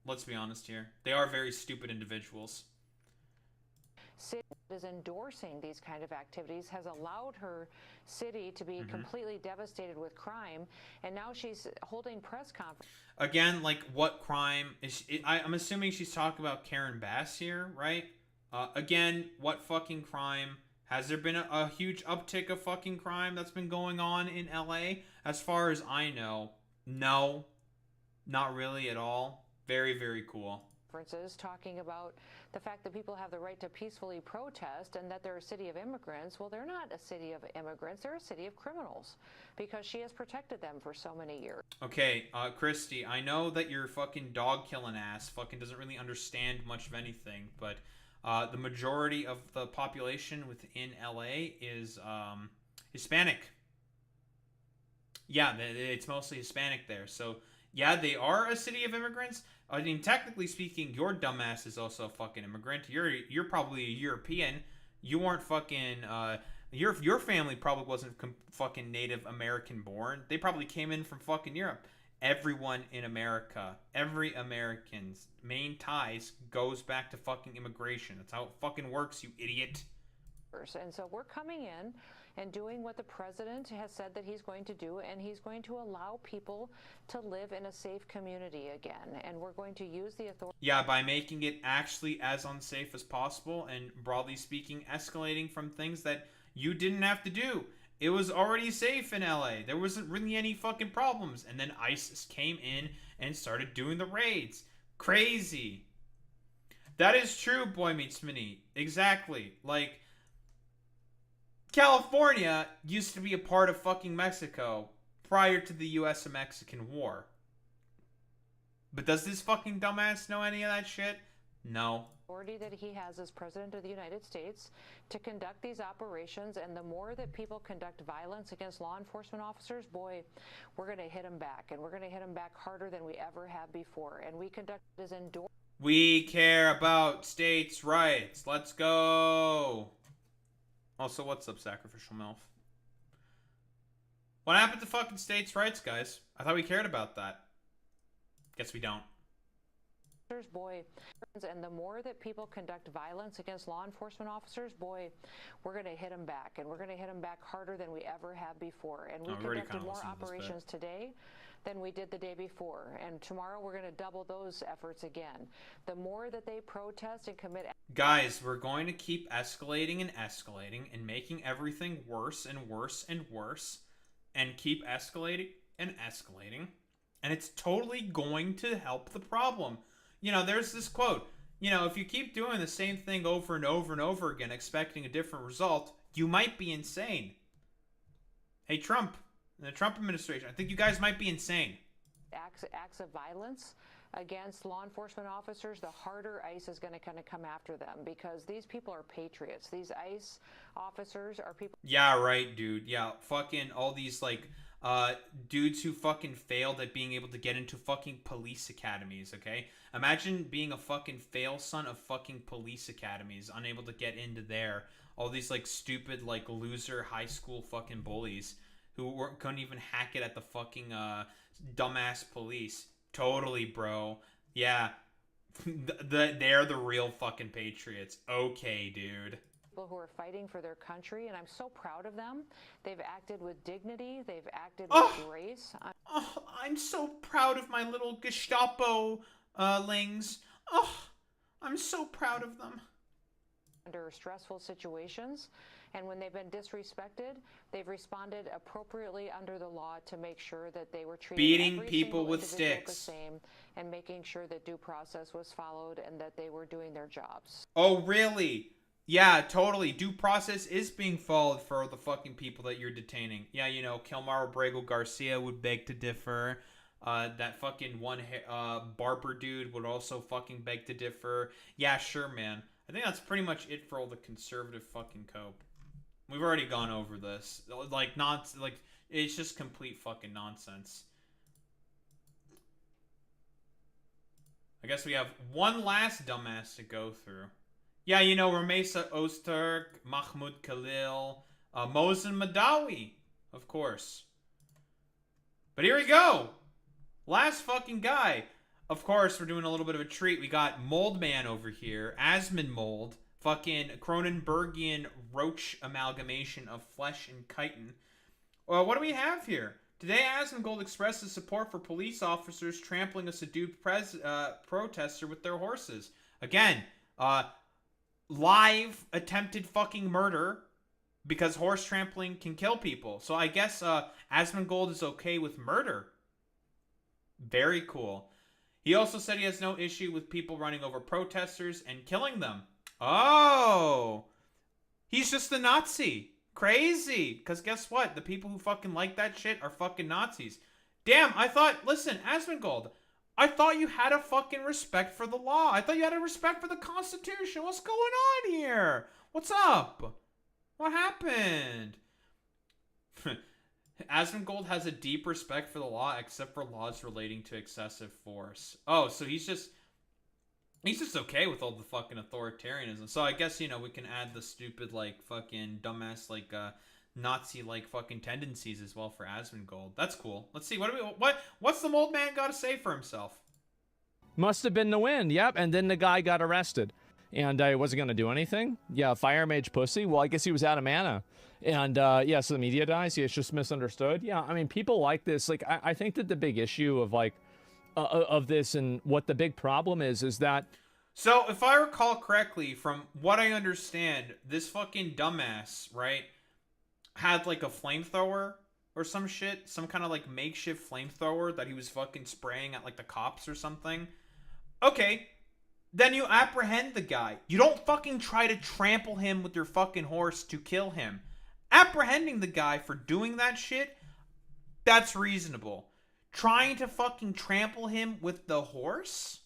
Let's be honest here. They are very stupid individuals. City is endorsing these kind of activities, has allowed her city to be completely devastated with crime, and now she's holding press conference. Again, like, what crime is I'm assuming she's talking about Karen Bass here, right? Again, what fucking crime? Has there been a huge uptick of fucking crime that's been going on in LA? As far as I know, no, not really at all. Very, very cool. Talking about the fact that people have the right to peacefully protest and that they're a city of immigrants. Well, they're not a city of immigrants. They're a city of criminals because she has protected them for so many years. Okay, Christy, I know that your fucking dog-killing ass fucking doesn't really understand much of anything, but the majority of the population within LA is Hispanic. Yeah, it's mostly Hispanic there. So, yeah, they are a city of immigrants, I mean, technically speaking, your dumbass is also a fucking immigrant. You're probably a European. You weren't fucking, your family probably wasn't fucking Native American born. They probably came in from fucking Europe. Everyone in America, every American's main ties goes back to fucking immigration. That's how it fucking works, you idiot. And so we're coming in and doing what the president has said that he's going to do, and he's going to allow people to live in a safe community again. And we're going to use the authority. Yeah, by making it actually as unsafe as possible and, broadly speaking, escalating from things that you didn't have to do. It was already safe in LA. There wasn't really any fucking problems. And then ISIS came in and started doing the raids. Crazy. That is true, Boy Meets Minnie. Exactly. Like, California used to be a part of fucking Mexico prior to the US and Mexican War. But does this fucking dumbass know any of that shit? No. Authority that he has as president of the United States to conduct these operations, and the more that people conduct violence against law enforcement officers, boy, we're going to hit them back, and we're going to hit them back harder than we ever have before. And we conduct this endorsement. We care about states' rights. Let's go. Also, what's up, Sacrificial MILF? What happened to fucking states' rights, guys? I thought we cared about that. Guess we don't. Boy, and the more that people conduct violence against law enforcement officers, boy, we're going to hit them back, and we're going to hit them back harder than we ever have before. And we conducted more operations today than we did the day before, and tomorrow we're going to double those efforts again. The more that they protest and commit. Guys, we're going to keep escalating and making everything worse and worse and worse, and keep escalating, and it's totally going to help the problem. You know, there's this quote, you know, if you keep doing the same thing over and over and over again, expecting a different result, you might be insane. Hey, Trump, the Trump administration, I think you guys might be insane. Acts of violence against law enforcement officers, the harder ICE is going to kind of come after them, because these people are patriots. These ICE officers are people. Yeah, right, dude. Yeah, fucking all these, like, dudes who fucking failed at being able to get into fucking police academies, okay? Imagine being a fucking fail son of fucking police academies, unable to get into there. All these, like, stupid, like, loser high school fucking bullies who couldn't even hack it at the fucking, dumbass police. Totally, bro. Yeah. They're the real fucking patriots. Okay, dude. Who are fighting for their country, and I'm so proud of them. They've acted with dignity. They've acted with grace. I'm so proud of my little Gestapo lings. Oh, I'm so proud of them. Under stressful situations, and when they've been disrespected, they've responded appropriately under the law to make sure that they were treating beating people with sticks, the same, and making sure that due process was followed and that they were doing their jobs. Oh, really? Yeah, totally. Due process is being followed for the fucking people that you're detaining. Yeah, you know, Kelmar Abrego Garcia would beg to differ. That fucking one barber dude would also fucking beg to differ. Yeah, sure, man. I think that's pretty much it for all the conservative fucking cope. We've already gone over this. Like, it's just complete fucking nonsense. I guess we have one last dumbass to go through. Yeah, you know, Ramesa Öztürk, Mahmoud Khalil, Mohsen Madawi, of course. But here we go. Last fucking guy. Of course, we're doing a little bit of a treat. We got Mold Man over here, Asmund Mold, fucking Cronenbergian roach amalgamation of flesh and chitin. Well, what do we have here? Today, Asmongold expresses support for police officers trampling a subdued protester with their horses. Again, live attempted fucking murder because horse trampling can kill people. So I guess Asmongold is okay with murder. Very cool. He also said he has no issue with people running over protesters and killing them. Oh! He's just a Nazi. Crazy. Because guess what? The people who fucking like that shit are fucking Nazis. Damn, I thought... Listen, Asmongold, I thought you had a fucking respect for the law. I thought you had a respect for the Constitution. What's going on here? What's up? What happened? Asmongold has a deep respect for the law, except for laws relating to excessive force. Oh, so he's just okay with all the fucking authoritarianism. So I guess, you know, we can add the stupid, like, fucking dumbass, like, Nazi, like, fucking tendencies as well for Asmongold. That's cool. Let's see. What's the old man got to say for himself? Must have been the wind, yep. And then the guy got arrested. And I wasn't going to do anything. Yeah, fire mage pussy. Well, I guess he was out of mana. And yeah, so the media dies. Yeah, it's just misunderstood. Yeah, I mean, people like this. Like, I think that the big issue of, like, of this and what the big problem is that... So, if I recall correctly, from what I understand, this fucking dumbass, right, had, like, a flamethrower or some shit. Some kind of, like, makeshift flamethrower that he was fucking spraying at, like, the cops or something. Okay. Then you apprehend the guy. You don't fucking try to trample him with your fucking horse to kill him. Apprehending the guy for doing that shit, that's reasonable. Trying to fucking trample him with the horse?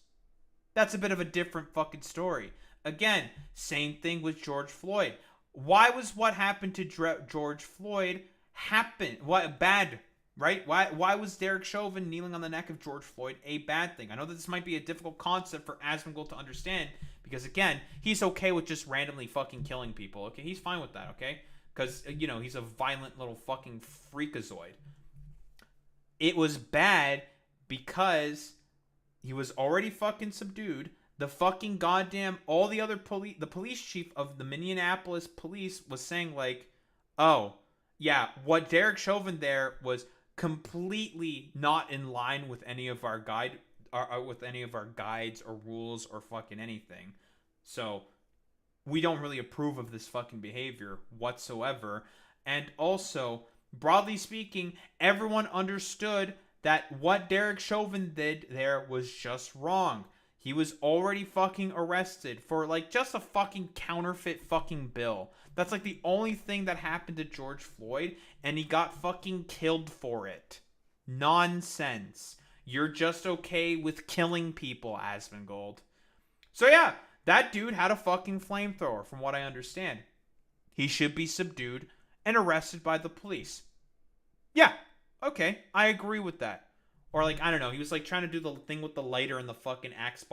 That's a bit of a different fucking story. Again, same thing with George Floyd. Why was what happened to George Floyd happen? What bad, right? Why was Derek Chauvin kneeling on the neck of George Floyd a bad thing? I know that this might be a difficult concept for Asmongold to understand because, again, he's okay with just randomly fucking killing people. Okay, he's fine with that, okay? Because, you know, he's a violent little fucking freakazoid. It was bad because he was already fucking subdued. The fucking goddamn, all the other police, the police chief of the Minneapolis police was saying, like, oh, yeah, what Derek Chauvin there was completely not in line with any of our guides or rules or fucking anything. So we don't really approve of this fucking behavior whatsoever. And also, broadly speaking, everyone understood that what Derek Chauvin did there was just wrong. He was already fucking arrested for, like, just a fucking counterfeit fucking bill. That's, like, the only thing that happened to George Floyd, and he got fucking killed for it. Nonsense. You're just okay with killing people, Asmongold. So, yeah, that dude had a fucking flamethrower, from what I understand. He should be subdued and arrested by the police. Yeah, okay, I agree with that. Or, like, I don't know, he was, like, trying to do the thing with the lighter and the fucking Axe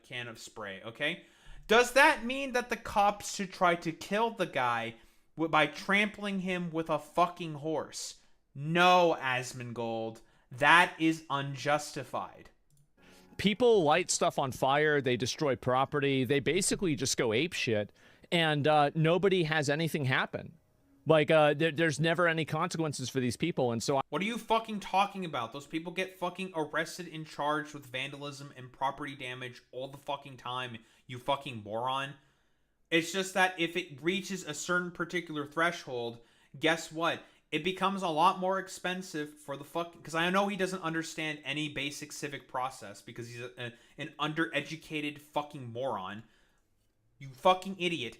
can of spray, okay? Does that mean that the cops should try to kill the guy by trampling him with a fucking horse? No, Asmongold. That is unjustified. People light stuff on fire, they destroy property, they basically just go apeshit, and nobody has anything happen. Like, there's never any consequences for these people, and so... What are you fucking talking about? Those people get fucking arrested and charged with vandalism and property damage all the fucking time, you fucking moron. It's just that if it reaches a certain particular threshold, guess what? It becomes a lot more expensive for the fucking... Because I know he doesn't understand any basic civic process because he's an undereducated fucking moron. You fucking idiot.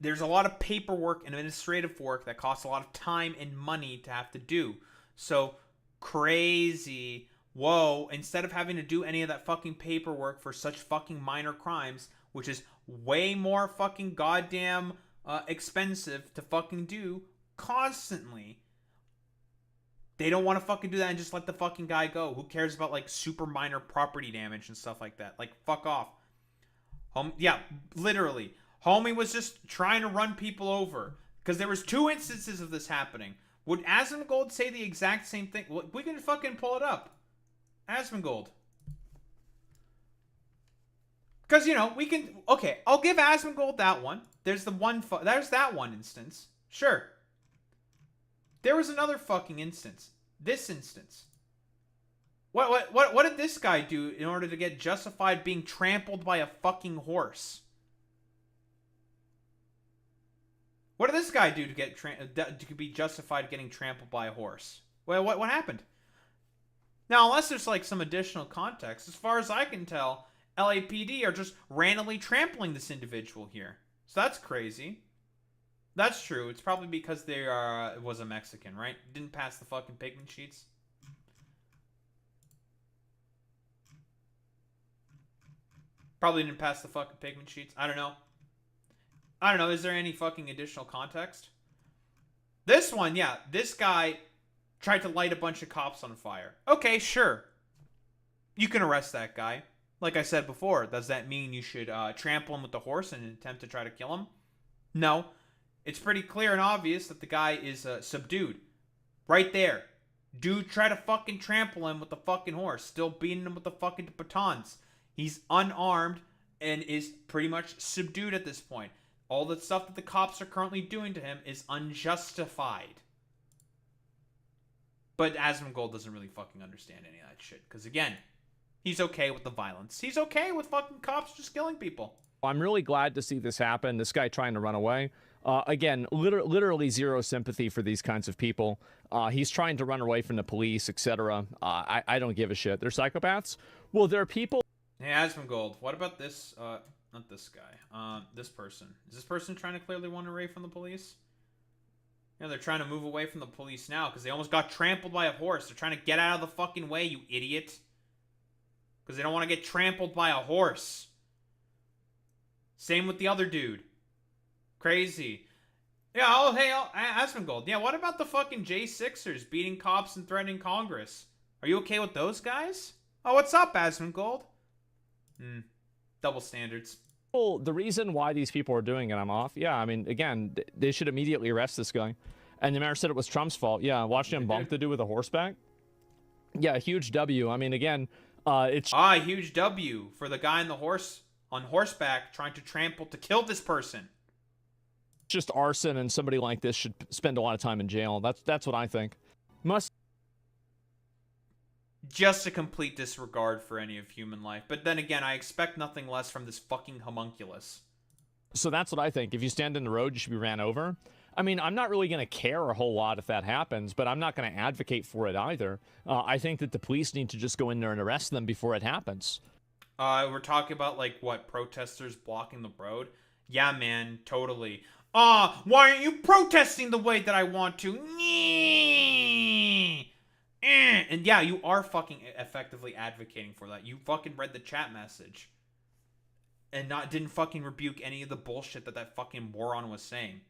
There's a lot of paperwork and administrative work that costs a lot of time and money to have to do. So, crazy. Whoa, instead of having to do any of that fucking paperwork for such fucking minor crimes, which is way more fucking goddamn expensive to fucking do constantly, they don't want to fucking do that and just let the fucking guy go. Who cares about, like, super minor property damage and stuff like that? Like, fuck off. Yeah, literally. Homie was just trying to run people over. Because there was 2 instances of this happening. Would Asmongold say the exact same thing? Well, we can fucking pull it up. Asmongold. Because, you know, we can... Okay, I'll give Asmongold that one. There's the one... There's that one instance. Sure. There was another fucking instance. This instance. What did this guy do in order to get justified being trampled by a fucking horse? What did this guy do to get to be justified getting trampled by a horse? Well, what happened? Now, unless there's like some additional context, as far as I can tell, LAPD are just randomly trampling this individual here. So that's crazy. That's true. It's probably because they was a Mexican, right? Didn't pass the fucking pigment sheets. Probably didn't pass the fucking pigment sheets. I don't know. I don't know. Is there any fucking additional context? This one, yeah. This guy, tried to light a bunch of cops on fire. Okay, sure. You can arrest that guy. Like I said before, does that mean you should trample him with the horse in an attempt to try to kill him? No. It's pretty clear and obvious that the guy is subdued. Right there. Dude tried to fucking trample him with the fucking horse. Still beating him with the fucking batons. He's unarmed and is pretty much subdued at this point. All the stuff that the cops are currently doing to him is unjustified. But Asmongold doesn't really fucking understand any of that shit. Because again, he's okay with the violence. He's okay with fucking cops just killing people. I'm really glad to see this happen. This guy trying to run away. Again, literally zero sympathy for these kinds of people. He's trying to run away from the police, etc. I don't give a shit. They're psychopaths. Well, there are people... Hey, Asmongold, what about this, not this guy, this person? Is this person trying to clearly run away from the police? Yeah, they're trying to move away from the police now because they almost got trampled by a horse. They're trying to get out of the fucking way, you idiot. Because they don't want to get trampled by a horse. Same with the other dude. Crazy. Yeah, Asmongold. Yeah, what about the fucking J6ers beating cops and threatening Congress? Are you okay with those guys? Oh, what's up, Asmongold? Double standards. Well, the reason why these people are doing it, I'm off. Yeah, I mean, again, they should immediately arrest this guy. And the mayor said it was Trump's fault. Yeah, watched him bonk the dude with a horseback. Yeah, huge W. I mean, again, it's... huge W for the guy on horseback trying to trample to kill this person. Just arson, and somebody like this should spend a lot of time in jail. That's what I think. Just a complete disregard for any of human life. But then again, I expect nothing less from this fucking homunculus. So that's what I think. If you stand in the road, you should be ran over. I mean, I'm not really going to care a whole lot if that happens, but I'm not going to advocate for it either. I think that the police need to just go in there and arrest them before it happens. We're talking about, like, what, protesters blocking the road? Yeah, man, totally. Why aren't you protesting the way that I want to? And yeah, you are fucking effectively advocating for that. You fucking read the chat message. And didn't fucking rebuke any of the bullshit that fucking moron was saying.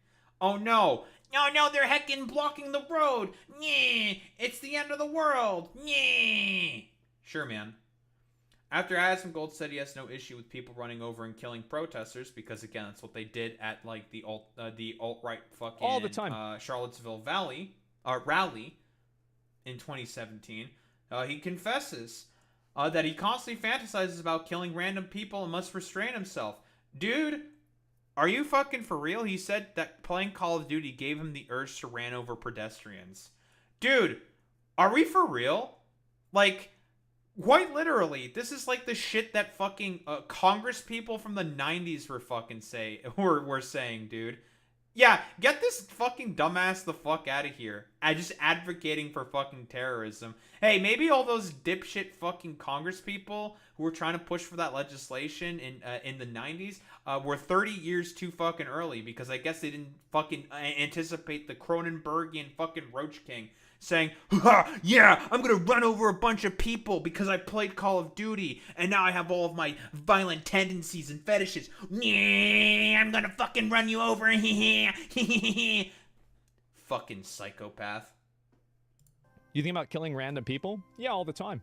Oh no. No, they're heckin' blocking the road. It's the end of the world. Sure, man. After Asmongold said he has no issue with people running over and killing protesters, because again, that's what they did at like the alt-right fucking all the time. Charlottesville rally in 2017, he confesses that he constantly fantasizes about killing random people and must restrain himself. Dude, are you fucking for real? He said that playing Call of Duty gave him the urge to ran over pedestrians. Dude, are we for real? Like, quite literally, this is like the shit that fucking Congress people from the 90s were saying, dude. Yeah, get this fucking dumbass the fuck out of here. Just advocating for fucking terrorism. Hey, maybe all those dipshit fucking Congress people who were trying to push for that legislation in the 90s were 30 years too fucking early, because I guess they didn't fucking anticipate the Cronenbergian fucking Roach King saying, yeah, I'm gonna run over a bunch of people because I played Call of Duty and now I have all of my violent tendencies and fetishes. I'm gonna fucking run you over. Fucking psychopath. You think about killing random people? Yeah, all the time.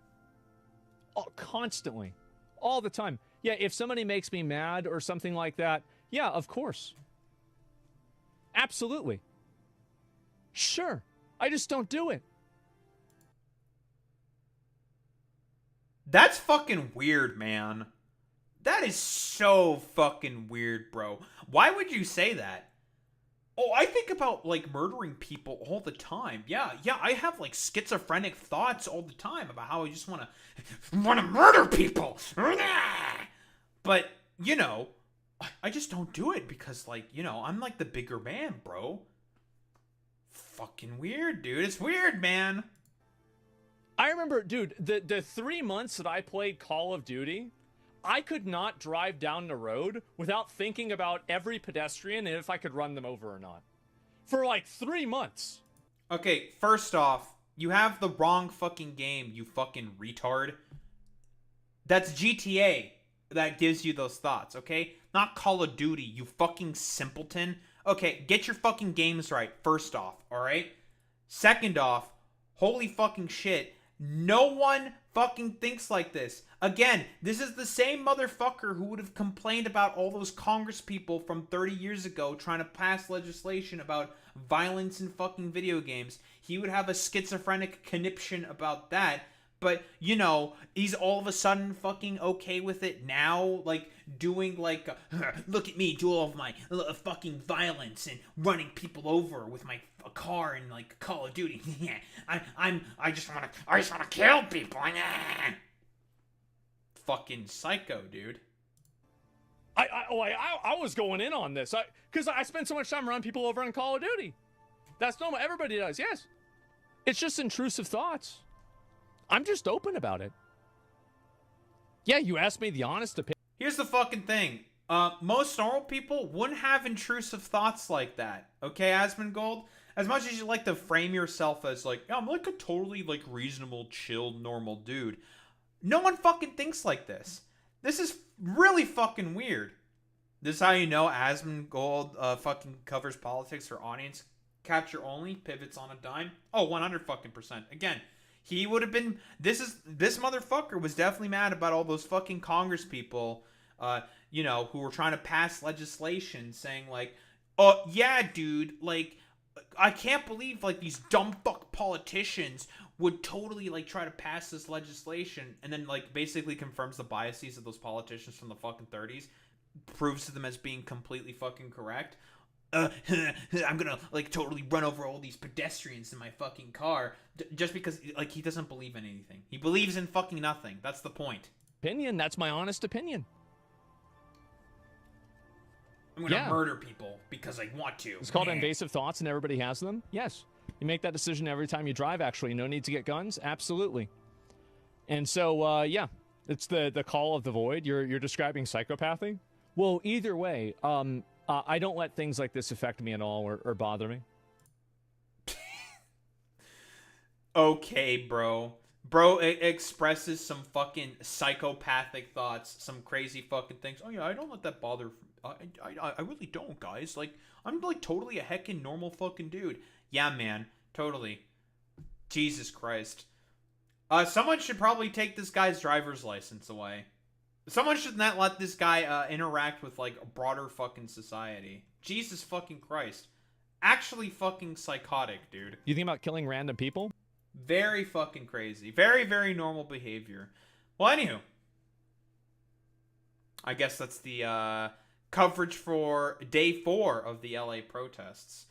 Oh, constantly. All the time. Yeah, if somebody makes me mad or something like that, yeah, of course. Absolutely. Sure. I just don't do it. That's fucking weird, man. That is so fucking weird, bro. Why would you say that? Oh, I think about, like, murdering people all the time. Yeah, I have, like, schizophrenic thoughts all the time about how I just want to murder people. But, you know, I just don't do it because, like, you know, I'm, like, the bigger man, bro. Fucking weird, dude. It's weird, man. I remember, dude, the 3 months that I played Call of Duty, I could not drive down the road without thinking about every pedestrian and if I could run them over or not. For like 3 months. Okay, first off, you have the wrong fucking game, you fucking retard. That's GTA that gives you those thoughts, okay? Not Call of Duty, you fucking simpleton. Okay, get your fucking games right, first off, alright? Second off, Holy fucking shit. No one fucking thinks like this. Again, this is the same motherfucker who would have complained about all those Congress people from 30 years ago trying to pass legislation about violence in fucking video games. He would have a schizophrenic conniption about that. But, you know, he's all of a sudden fucking okay with it now, like, doing, like, look at me, do all of my fucking violence and running people over with my car in, like, Call of Duty. I just wanna kill people. Fucking psycho, dude. I was going in on this, because I spend so much time around people over on Call of Duty. That's normal. Everybody does, yes. It's just intrusive thoughts. I'm just open about it. Yeah, you asked me the honest opinion. Here's the fucking thing. Most normal people wouldn't have intrusive thoughts like that. Okay, Asmongold? As much as you like to frame yourself as like, yeah, I'm like a totally like reasonable, chill, normal dude. No one fucking thinks like this. This is really fucking weird. This is how you know Asmongold fucking covers politics for audience capture only, pivots on a dime. Oh, 100%. Again, he would have been. This motherfucker was definitely mad about all those fucking Congress people, you know, who were trying to pass legislation saying like, oh yeah, dude, like, I can't believe like these dumb fuck politicians would totally like try to pass this legislation, and then like basically confirms the biases of those politicians from the fucking 30s, proves to them as being completely fucking correct. I'm gonna like totally run over all these pedestrians in my fucking car just because like he doesn't believe in anything. He believes in fucking nothing. That's the point. Opinion. That's my honest opinion. I'm gonna murder people because I want to. It's called invasive thoughts, and everybody has them. Yes, you make that decision every time you drive. Actually, no need to get guns. Absolutely. And so, yeah, it's the call of the void. You're describing psychopathy. Well, either way, I don't let things like this affect me at all or bother me. Okay, bro. Bro expresses some fucking psychopathic thoughts, some crazy fucking things. Oh yeah, I don't let that bother. I really don't, guys. Like, I'm like totally a heckin' normal fucking dude. Yeah, man, totally. Jesus Christ. Someone should probably take this guy's driver's license away. Someone should not let this guy interact with like a broader fucking society. Jesus fucking Christ. Actually fucking psychotic, dude. You think about killing random people? Very fucking crazy. Very, very normal behavior. Well, anywho. I guess that's the coverage for day 4 of the LA protests.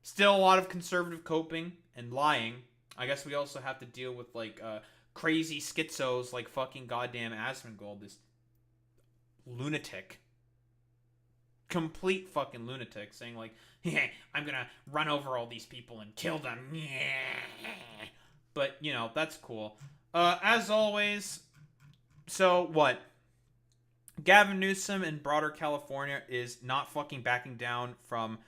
Still a lot of conservative coping and lying. I guess we also have to deal with like crazy schizos like fucking goddamn Asmongold, this lunatic. Complete fucking lunatic, saying like, yeah, I'm gonna run over all these people and kill them. Yeah. But, you know, that's cool. As always, so what? Gavin Newsom in broader California is not fucking backing down from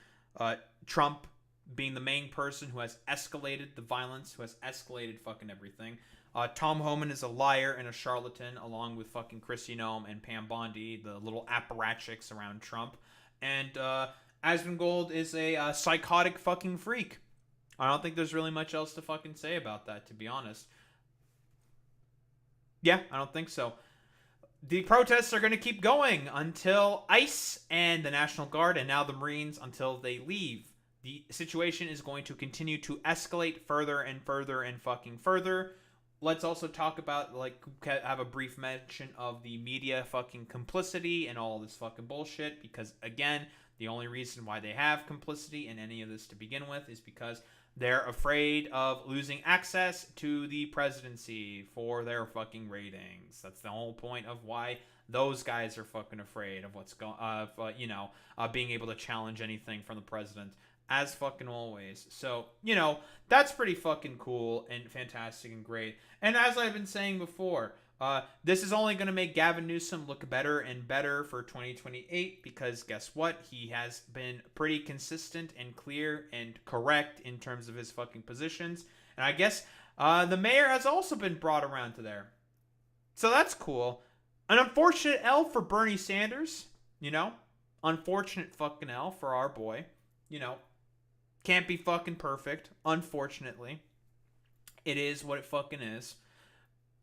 Trump being the main person who has escalated the violence, who has escalated fucking everything. Tom Homan is a liar and a charlatan, along with fucking Chrissy Nome and Pam Bondi, the little apparatchiks around Trump. And Asmongold is a psychotic fucking freak. I don't think there's really much else to fucking say about that, to be honest. Yeah, I don't think so. The protests are going to keep going until ICE and the National Guard, and now the Marines, until they leave. The situation is going to continue to escalate further and further and fucking further. Let's also talk about, like, have a brief mention of the media fucking complicity and all this fucking bullshit, because, again, the only reason why they have complicity in any of this to begin with is because they're afraid of losing access to the presidency for their fucking ratings. That's the whole point of why those guys are fucking afraid of what's going, being able to challenge anything from the president, as fucking always. So, you know, that's pretty fucking cool and fantastic and great. And as I've been saying before, this is only going to make Gavin Newsom look better and better for 2028, because guess what? He has been pretty consistent and clear and correct in terms of his fucking positions. And I guess the mayor has also been brought around to there. So that's cool. An unfortunate L for Bernie Sanders, you know? Unfortunate fucking L for our boy, you know? Can't be fucking perfect, unfortunately. It is what it fucking is.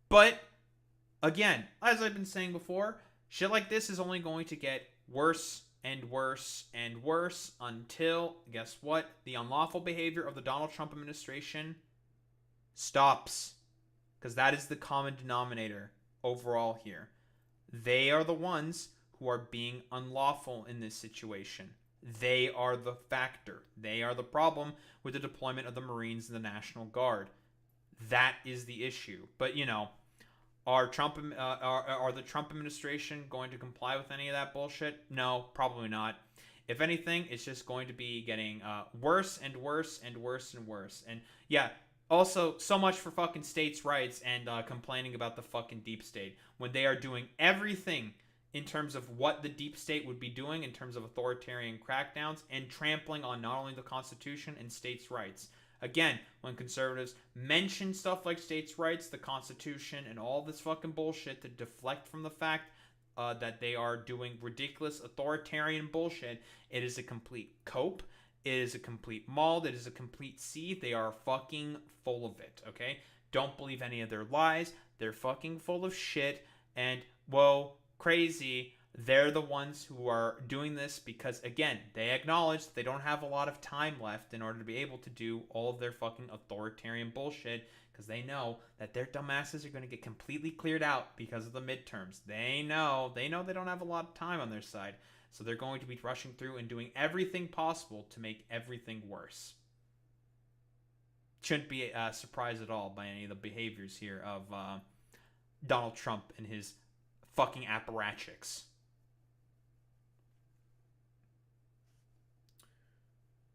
But, again, as I've been saying before, shit like this is only going to get worse and worse and worse until, guess what? The unlawful behavior of the Donald Trump administration stops. Because that is the common denominator overall here. They are the ones who are being unlawful in this situation. They are the factor. They are the problem with the deployment of the Marines and the National Guard. That is the issue. But, you know, are the Trump administration going to comply with any of that bullshit? No, probably not. If anything, it's just going to be getting worse and worse and worse and worse. And yeah, also, so much for fucking states' rights and complaining about the fucking deep state when they are doing everything in terms of what the deep state would be doing in terms of authoritarian crackdowns and trampling on not only the Constitution and states' rights. Again, when conservatives mention stuff like states' rights, the Constitution, and all this fucking bullshit to deflect from the fact that they are doing ridiculous authoritarian bullshit, it is a complete cope. It is a complete mold. It is a complete seed. They are fucking full of it, okay? Don't believe any of their lies. They're fucking full of shit. And, whoa, crazy. They're the ones who are doing this because, again, they acknowledge that they don't have a lot of time left in order to be able to do all of their fucking authoritarian bullshit because they know that their dumbasses are going to get completely cleared out because of the midterms. They know they don't have a lot of time on their side. So they're going to be rushing through and doing everything possible to make everything worse. Shouldn't be a surprise at all by any of the behaviors here of Donald Trump and his fucking apparatchiks.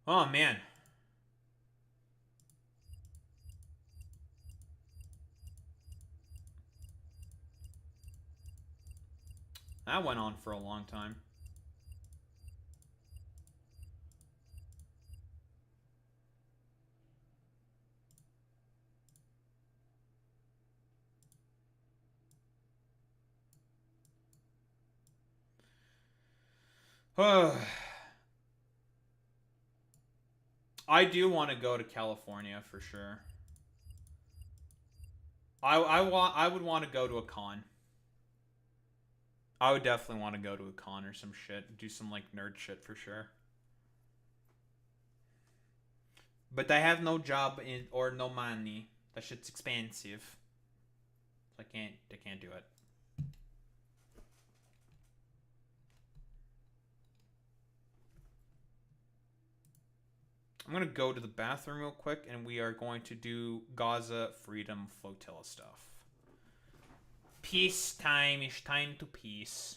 Oh, man. That went on for a long time. I do want to go to California for sure. I would want to go to a con. I would definitely want to go to a con or some shit. Do some like nerd shit for sure. But I have no job or no money. That shit's expensive. So I can't do it. I'm going to go to the bathroom real quick, and we are going to do Gaza Freedom Flotilla stuff. Peace time. It's time to peace.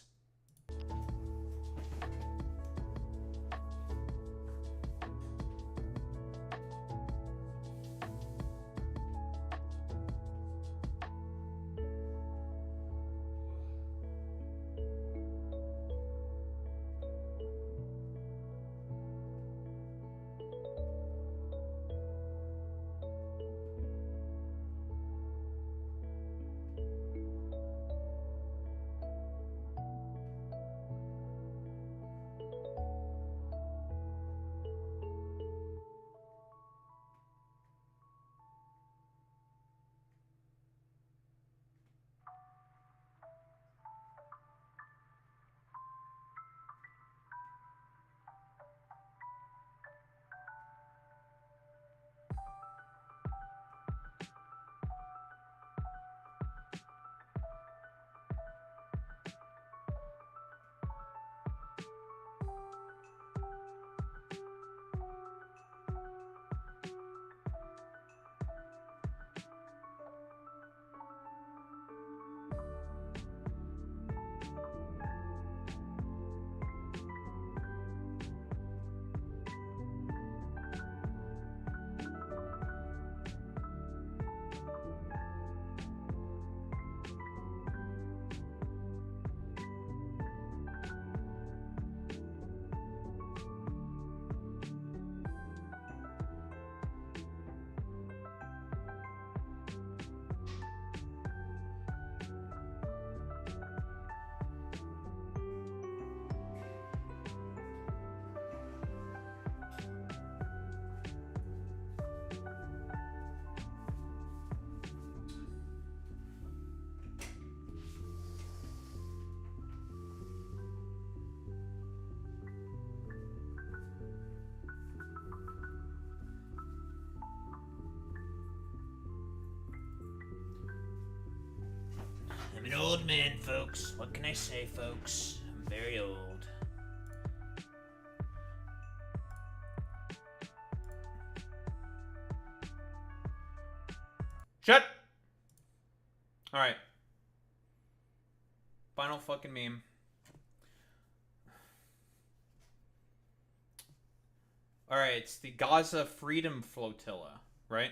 an old man, folks. What can I say, folks? I'm very old. Shut! Alright. Final fucking meme. Alright, it's the Gaza Freedom Flotilla, right?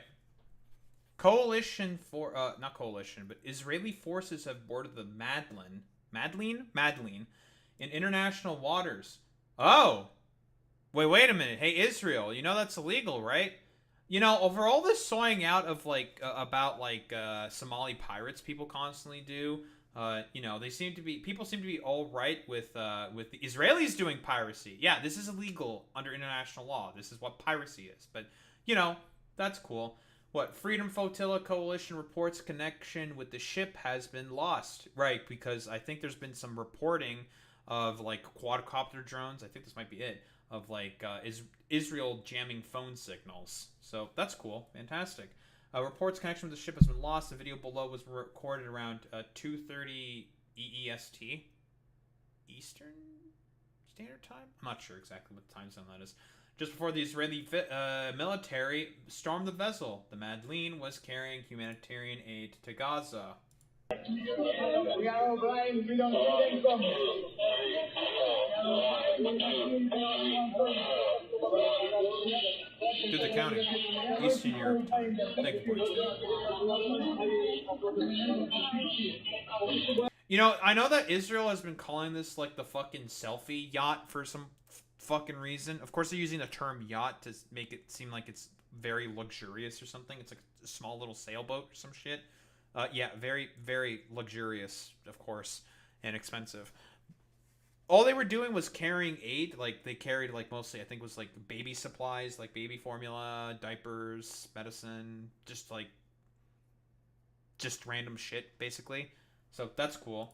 Coalition for, not coalition, but Israeli forces have boarded the Madleen in international waters. Oh! Wait a minute. Hey, Israel, you know that's illegal, right? You know, over all this soying out of, like, about, like, Somali pirates people constantly do, you know, people seem to be all right with the Israelis doing piracy. Yeah, this is illegal under international law. This is what piracy is. But, you know, that's cool. What, Freedom Flotilla Coalition reports connection with the ship has been lost. Right, because I think there's been some reporting of, like, quadcopter drones. I think this might be it. Of, like, Israel jamming phone signals. So, that's cool. Fantastic. Reports connection with the ship has been lost. The video below was recorded around 2:30 EEST. Eastern Standard Time? I'm not sure exactly what time zone that is. Just before the Israeli military stormed the vessel, the Madleen was carrying humanitarian aid to Gaza. We are obliged, we don't see them coming. To the county. Eastern Europe time. Thank you, You know, I know that Israel has been calling this like the fucking selfie yacht for some fucking reason. Of course, they're using the term yacht to make it seem like it's very luxurious or something. It's like a small little sailboat or some shit. Yeah, very, very luxurious, of course, and expensive. All they were doing was carrying aid. Like, they carried, like, mostly, I think, was, like, baby supplies, like baby formula, diapers, medicine, just, like, just random shit, basically. So, that's cool.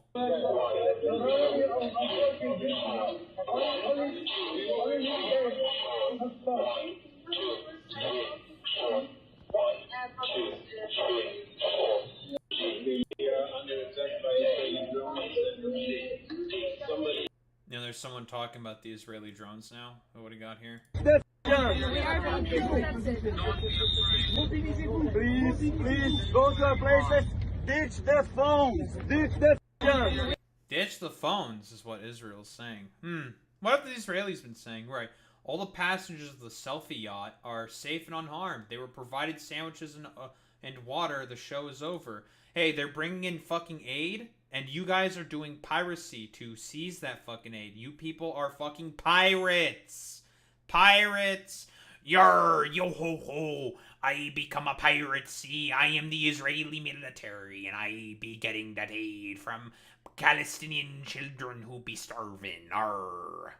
You know, there's someone talking about the Israeli drones now. What do we got here? Please, go to our places. Ditch the phones. Ditch the Ditch the phones is what Israel's saying. What have the Israelis been saying? Right. All the passengers of the selfie yacht are safe and unharmed. They were provided sandwiches and water. The show is over. Hey, they're bringing in fucking aid, and you guys are doing piracy to seize that fucking aid. You people are fucking pirates. Pirates. Yar, yo ho ho. I become a pirate. See, I am the Israeli military, and I be getting that aid from Palestinian children who be starving. Arr.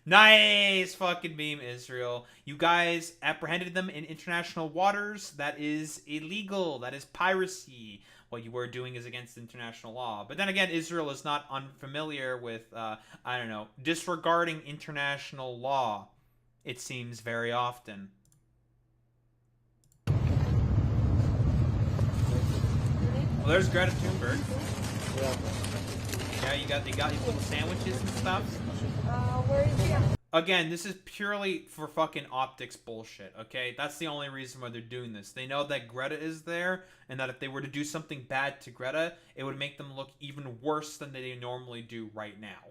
Nice fucking meme, Israel. You guys apprehended them in international waters. That is illegal. That is piracy. What you were doing is against international law. But then again, Israel is not unfamiliar with, I don't know, disregarding international law. It seems very often. Well, there's Greta Thunberg. Yeah, they got these little sandwiches and stuff. Where is he? Again, this is purely for fucking optics bullshit, okay? That's the only reason why they're doing this. They know that Greta is there, and that if they were to do something bad to Greta, it would make them look even worse than they normally do right now.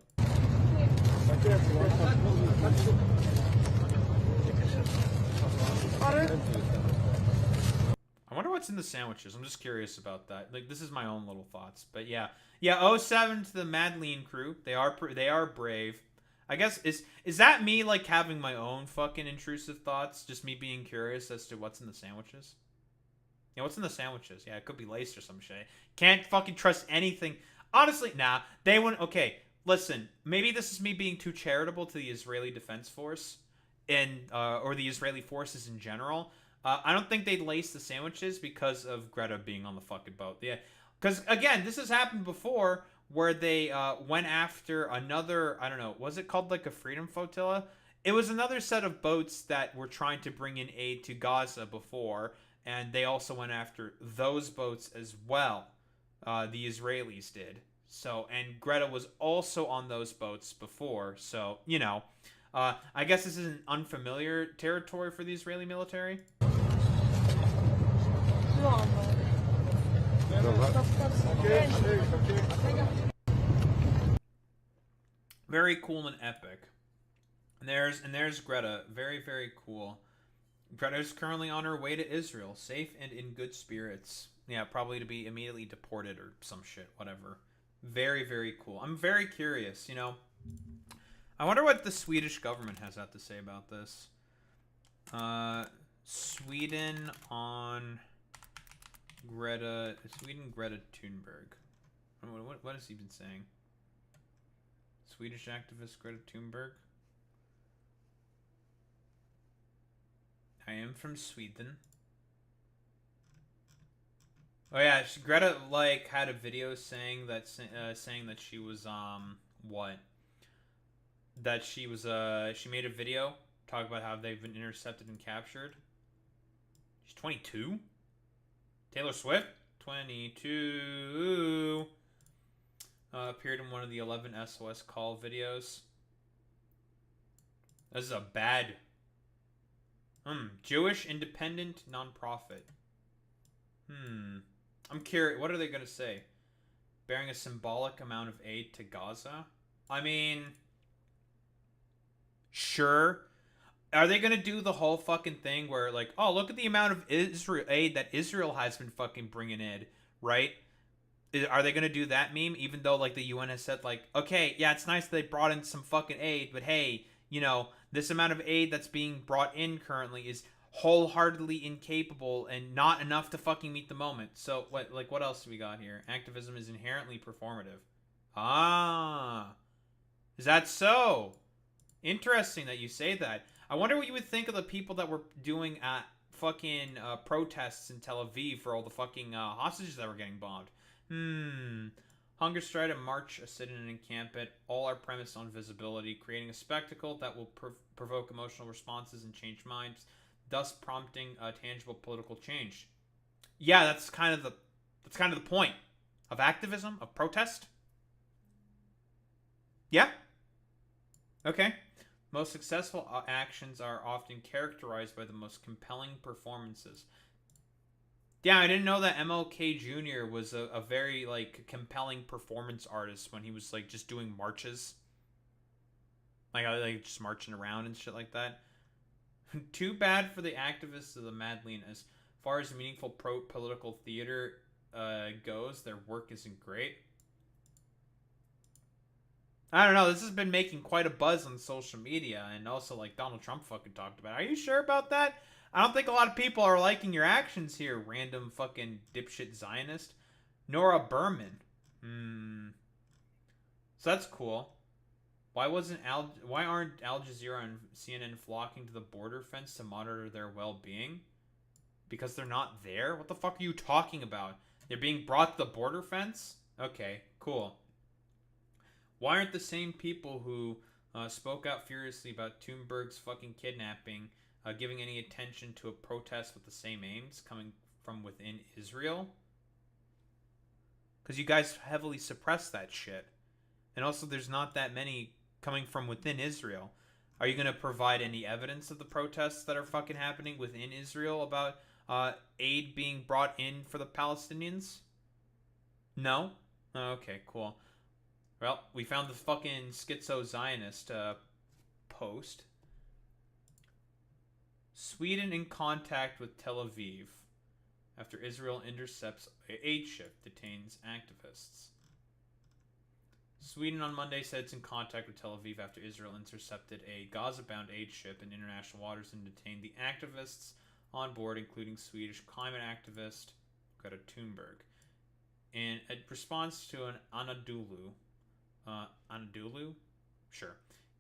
I wonder what's in the sandwiches. I'm just curious about that. Like, this is my own little thoughts. But yeah. Yeah, 07 to the Madleen crew. They are brave. I guess, is that me, like, having my own fucking intrusive thoughts? Just me being curious as to what's in the sandwiches? Yeah, what's in the sandwiches? Yeah, it could be laced or some shit. Can't fucking trust anything. Honestly, nah. They wouldn't... Okay, listen. Maybe this is me being too charitable to the Israeli Defense Force. Or the Israeli forces in general. I don't think they'd lace the sandwiches because of Greta being on the fucking boat. Yeah, because, again, this has happened before... where they went after another, I don't know, was it called like a Freedom Flotilla? It was another set of boats that were trying to bring in aid to Gaza before, and they also went after those boats as well. the Israelis did. So, and Greta was also on those boats before. So, you know, I guess this isn't unfamiliar territory for the Israeli military. Very cool and epic. And there's Greta. Very, very cool. Greta's currently on her way to Israel, safe and in good spirits. Yeah, probably to be immediately deported or some shit, whatever. Very, very cool. I'm very curious, you know. I wonder what the Swedish government has to say about this. Sweden on Greta Thunberg. What has he been saying? Swedish activist Greta Thunberg. I am from Sweden. Oh yeah, Greta like had a video saying that she was what? That she was she made a video talking about how they've been intercepted and captured. She's 22. Taylor Swift, 22. Appeared in one of the 11 SOS call videos. This is a bad. Jewish independent nonprofit. I'm curious. What are they gonna say? Bearing a symbolic amount of aid to Gaza. I mean, sure. Are they gonna do the whole fucking thing where like, oh, look at the amount of Israel aid that Israel has been fucking bringing in, right? Are they gonna do that meme? Even though like the UN has said like, okay, yeah, it's nice they brought in some fucking aid, but hey, you know, this amount of aid that's being brought in currently is wholeheartedly incapable and not enough to fucking meet the moment. So what else do we got here? Activism is inherently performative. Ah, is that so? Interesting that you say that. I wonder what you would think of the people that were doing fucking protests in Tel Aviv for all the fucking hostages that were getting bombed. Hunger strike, a march, a sit-in, and encampment, all are premised on visibility, creating a spectacle that will provoke emotional responses and change minds, thus prompting a tangible political change. Yeah, that's kind of the point of activism, of protest. Yeah. Okay. Most successful actions are often characterized by the most compelling performances. Yeah, I didn't know that MLK Jr. was a very, like, compelling performance artist when he was, like, just doing marches. Like just marching around and shit like that. Too bad for the activists of the Madeleine. As far as meaningful political theater goes, their work isn't great. I don't know, this has been making quite a buzz on social media, and also, like, Donald Trump fucking talked about it. Are you sure about that? I don't think a lot of people are liking your actions here, random fucking dipshit Zionist. Nora Berman. So that's cool. Why aren't Al Jazeera and CNN flocking to the border fence to monitor their well-being? Because they're not there? What the fuck are you talking about? They're being brought to the border fence? Okay, cool. Why aren't the same people who spoke out furiously about Thunberg's fucking kidnapping giving any attention to a protest with the same aims coming from within Israel? Because you guys heavily suppress that shit. And also there's not that many coming from within Israel. Are you going to provide any evidence of the protests that are fucking happening within Israel about aid being brought in for the Palestinians? No? Okay, cool. Well, we found the fucking schizo-Zionist post. Sweden in contact with Tel Aviv after Israel intercepts aid ship, detains activists. Sweden on Monday said it's in contact with Tel Aviv after Israel intercepted a Gaza-bound aid ship in international waters and detained the activists on board, including Swedish climate activist Greta Thunberg. In a response to an Anadolu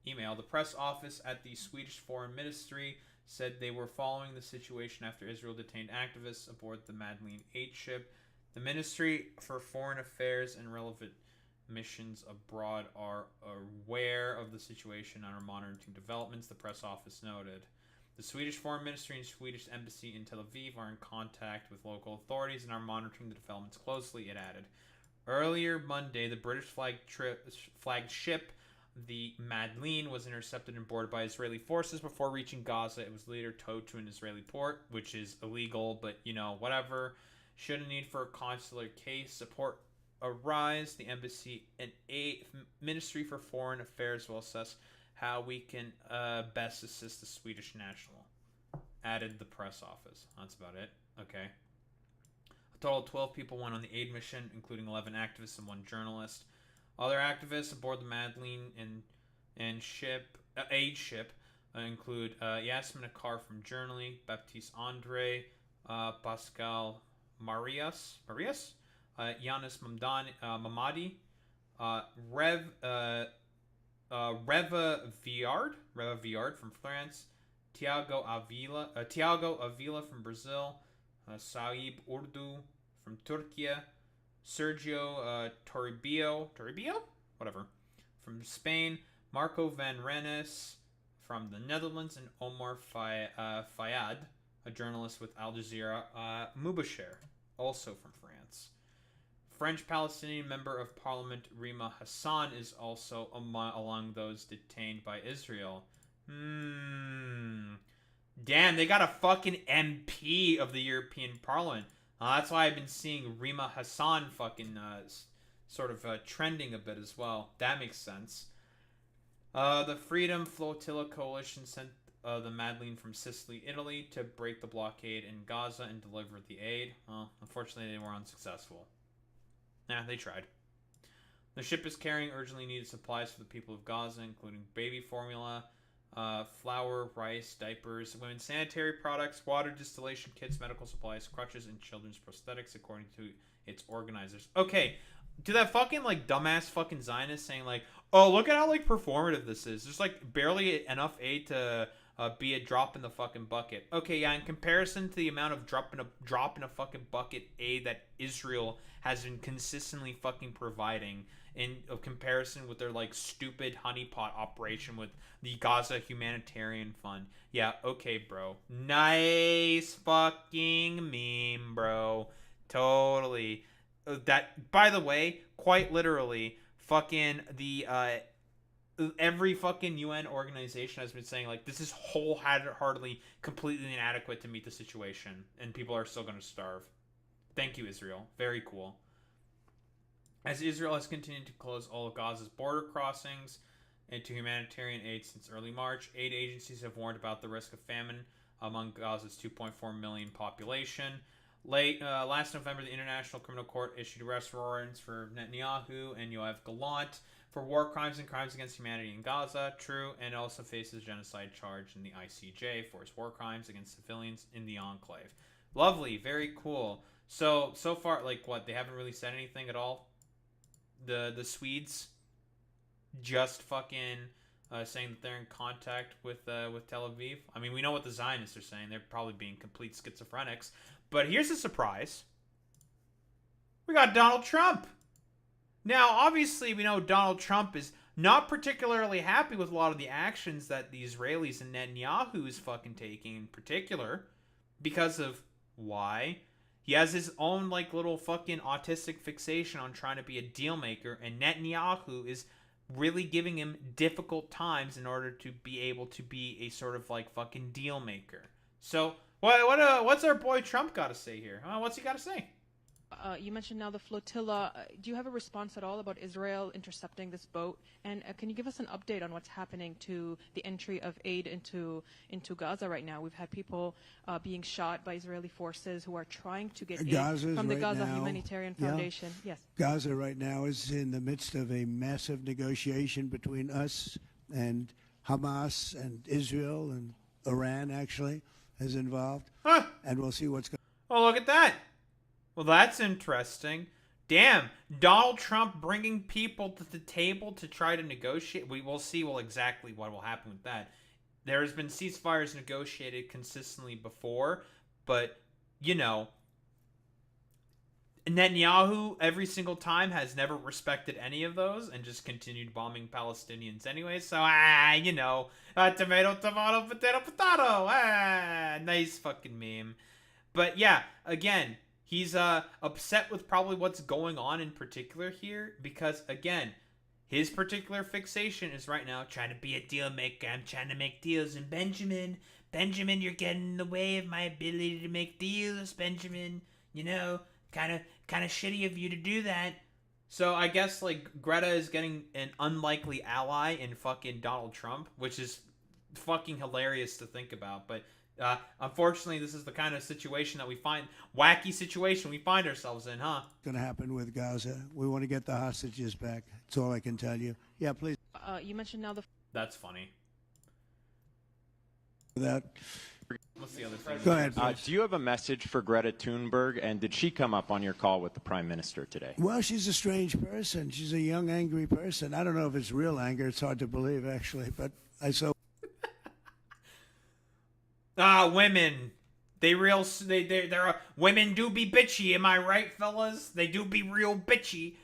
email, the press office at the Swedish Foreign Ministry said they were following the situation after Israel detained activists aboard the Madeleine aid ship. The Ministry for Foreign Affairs and relevant missions abroad are aware of the situation and are monitoring developments, the press office noted. The Swedish Foreign Ministry and Swedish Embassy in Tel Aviv are in contact with local authorities and are monitoring the developments closely, it added. Earlier Monday, the British flagged ship, the Madeleine, was intercepted and boarded by Israeli forces. Before reaching Gaza, it was later towed to an Israeli port, which is illegal, but, you know, whatever. Should a need for a consular case support arise, the embassy and Ministry for Foreign Affairs will assess how we can best assist the Swedish national. Added the press office. That's about it. Okay. A total of 12 people went on the aid mission, including 11 activists and 1 journalist. Other activists aboard the Madeleine and aid ship include Yasmin Akar from Germany, Baptiste Andre, Pascal Marias, Yanis Mamadi, Reva Viard from France, Tiago Avila from Brazil, Saib Urdu from Turkey, Sergio Toribio, whatever, from Spain, Marco Van Rennes from the Netherlands, and Omar Fayad, a journalist with Al Jazeera, Mubashir, also from France. French-Palestinian member of parliament Rima Hassan is also among those detained by Israel. Damn, they got a fucking MP of the European Parliament. That's why I've been seeing Rima Hassan fucking trending a bit as well. That makes sense. The Freedom Flotilla Coalition sent the Madeleine from Sicily, Italy, to break the blockade in Gaza and deliver the aid. Well, unfortunately, they were unsuccessful. Nah, they tried. The ship is carrying urgently needed supplies for the people of Gaza, including baby formula, flour, rice, diapers, women's sanitary products, water distillation kits, medical supplies, crutches, and children's prosthetics, according to its organizers. Okay, to that fucking, like, dumbass fucking Zionist saying, like, oh, look at how, like, performative this is. There's, like, barely enough aid to be a drop in the fucking bucket. Okay, yeah, in comparison to the amount of drop in a fucking bucket aid that Israel has been consistently fucking providing, in comparison with their, like, stupid honeypot operation with the Gaza Humanitarian Fund. Yeah, okay, bro. Nice fucking meme, bro. Totally. That, by the way, quite literally, fucking the, every fucking UN organization has been saying, like, this is wholeheartedly, completely inadequate to meet the situation, and people are still going to starve. Thank you, Israel. Very cool. As Israel has continued to close all of Gaza's border crossings to humanitarian aid since early March, aid agencies have warned about the risk of famine among Gaza's 2.4 million population. Last November, the International Criminal Court issued arrest warrants for Netanyahu and Yoav Gallant for war crimes and crimes against humanity in Gaza. True, and also faces a genocide charge in the ICJ for his war crimes against civilians in the enclave. Lovely, very cool. So far, like, what, they haven't really said anything at all? The Swedes just fucking saying that they're in contact with Tel Aviv. I mean, we know what the Zionists are saying. They're probably being complete schizophrenics. But here's a surprise. We got Donald Trump. Now, obviously, we know Donald Trump is not particularly happy with a lot of the actions that the Israelis and Netanyahu is fucking taking in particular. Because of why? He has his own, like, little fucking autistic fixation on trying to be a deal maker, and Netanyahu is really giving him difficult times in order to be able to be a sort of, like, fucking deal maker. So, what's our boy Trump got to say here? What's he got to say? You mentioned now the flotilla. Do you have a response at all about Israel intercepting this boat? And can you give us an update on what's happening to the entry of aid into Gaza right now? We've had people being shot by Israeli forces who are trying to get aid from the Gaza Humanitarian Foundation. Yes. Gaza right now is in the midst of a massive negotiation between us and Hamas and Israel, and Iran actually is involved. Huh. And we'll see what's going on. Oh, look at that. Well, that's interesting. Damn, Donald Trump bringing people to the table to try to negotiate. We will see exactly what will happen with that. There has been ceasefires negotiated consistently before, but, you know, Netanyahu every single time has never respected any of those and just continued bombing Palestinians anyway. So, you know, tomato, tomato, potato, potato. Nice fucking meme. But yeah, again, He's upset with probably what's going on in particular here because, again, his particular fixation is right now trying to be a deal maker. I'm trying to make deals. And Benjamin, you're getting in the way of my ability to make deals, Benjamin. You know, kind of shitty of you to do that. So I guess, like, Greta is getting an unlikely ally in fucking Donald Trump, which is fucking hilarious to think about. But unfortunately, this is the kind of situation that wacky situation we find ourselves in, huh? It's going to happen with Gaza. We want to get the hostages back. That's all I can tell you. Yeah, please. You mentioned now the. That's funny. That. What's the other thing? Go ahead. Do you have a message for Greta Thunberg, and did she come up on your call with the Prime Minister today? Well, she's a strange person. She's a young, angry person. I don't know if it's real anger. It's hard to believe, actually, but I saw. Women. Women do be bitchy, am I right, fellas? They do be real bitchy.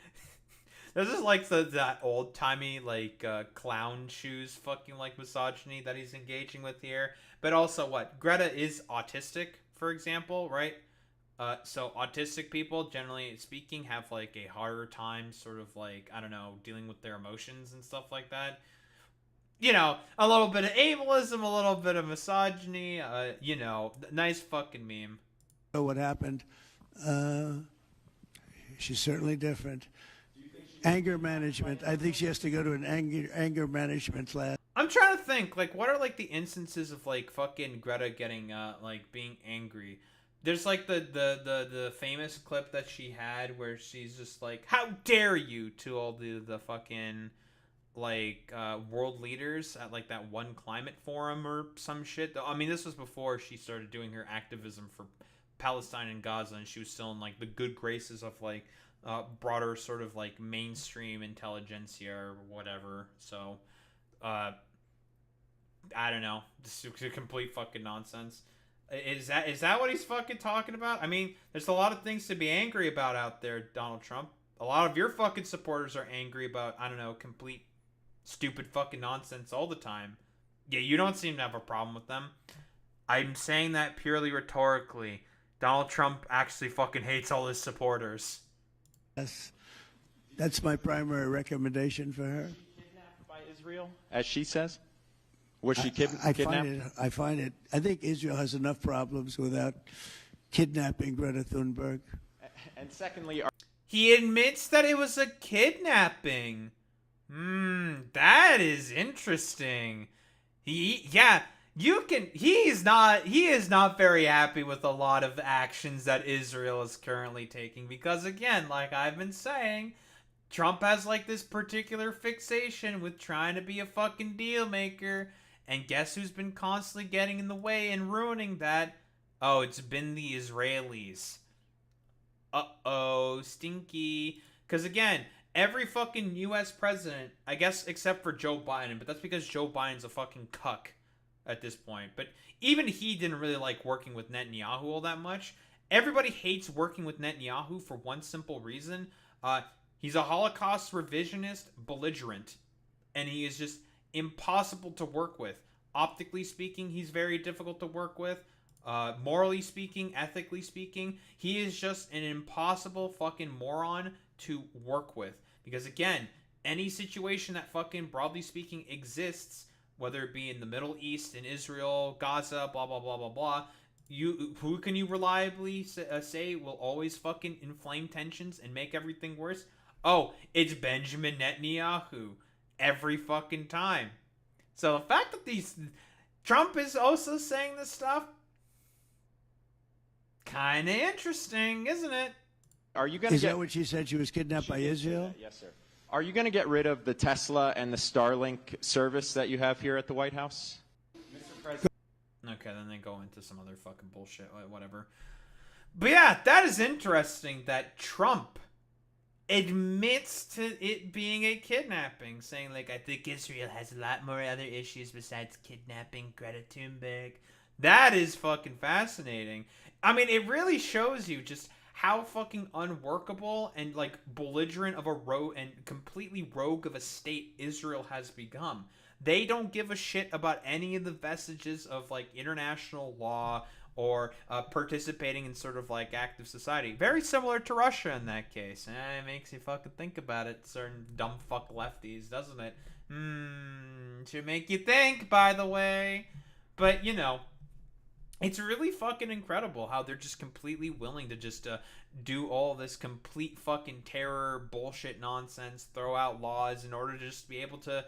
This is like that old-timey, like, clown shoes fucking, like, misogyny that he's engaging with here. But also, what? Greta is autistic, for example, right? So autistic people, generally speaking, have, like, a harder time sort of, like, I don't know, dealing with their emotions and stuff like that. You know, a little bit of ableism, a little bit of misogyny, you know, nice fucking meme. So what happened? She's certainly different. Anger management. I think she has to go to an anger management class. I'm trying to think, like, what are, like, the instances of, like, fucking Greta getting, like, being angry? There's, like, the famous clip that she had where she's just like, how dare you, to all the fucking, like, world leaders at, like, that one climate forum or some shit. I mean, this was before she started doing her activism for Palestine and Gaza, and she was still in, like, the good graces of, like, broader sort of, like, mainstream intelligentsia or whatever. So, I don't know. This is a complete fucking nonsense. Is that what he's fucking talking about? I mean, there's a lot of things to be angry about out there, Donald Trump. A lot of your fucking supporters are angry about, I don't know, complete stupid fucking nonsense all the time. Yeah, you don't seem to have a problem with them. I'm saying that purely rhetorically. Donald Trump actually fucking hates all his supporters. That's my primary recommendation for her. Kidnapped by Israel, as she says? Was she kidnapped? I find it. I think Israel has enough problems without kidnapping Greta Thunberg. And secondly, he admits that it was a kidnapping. That is interesting. He is not very happy with a lot of actions that Israel is currently taking because, again, like I've been saying, Trump has, like, this particular fixation with trying to be a fucking deal maker, and guess who's been constantly getting in the way and ruining that? Oh, it's been the Israelis. Uh-oh, stinky. Because, again, every fucking U.S. president, I guess except for Joe Biden, but that's because Joe Biden's a fucking cuck at this point. But even he didn't really like working with Netanyahu all that much. Everybody hates working with Netanyahu for one simple reason. He's a Holocaust revisionist belligerent, and he is just impossible to work with. Optically speaking, he's very difficult to work with. Morally speaking, ethically speaking, he is just an impossible fucking moron to work with. Because, again, any situation that fucking, broadly speaking, exists, whether it be in the Middle East, in Israel, Gaza, blah, blah, blah, blah, blah, who can you reliably say will always fucking inflame tensions and make everything worse? Oh, it's Benjamin Netanyahu. Every fucking time. So the fact that Trump is also saying this stuff, kind of interesting, isn't it? Are you going to Is that what she said? She was kidnapped by Israel? Yes, sir. Are you going to get rid of the Tesla and the Starlink service that you have here at the White House? Mr. President. Okay, then they go into some other fucking bullshit, whatever. But yeah, that is interesting that Trump admits to it being a kidnapping, saying, like, I think Israel has a lot more other issues besides kidnapping Greta Thunberg. That is fucking fascinating. I mean, it really shows you just how fucking unworkable and, like, belligerent of a and completely rogue of a state Israel has become. They don't give a shit about any of the vestiges of, like, international law or participating in sort of like active society. Very similar to Russia in that case. It makes you fucking think about it, certain dumb fuck lefties, doesn't it? Should make you think, by the way. But, you know, it's really fucking incredible how they're just completely willing to just do all this complete fucking terror, bullshit nonsense, throw out laws in order to just be able to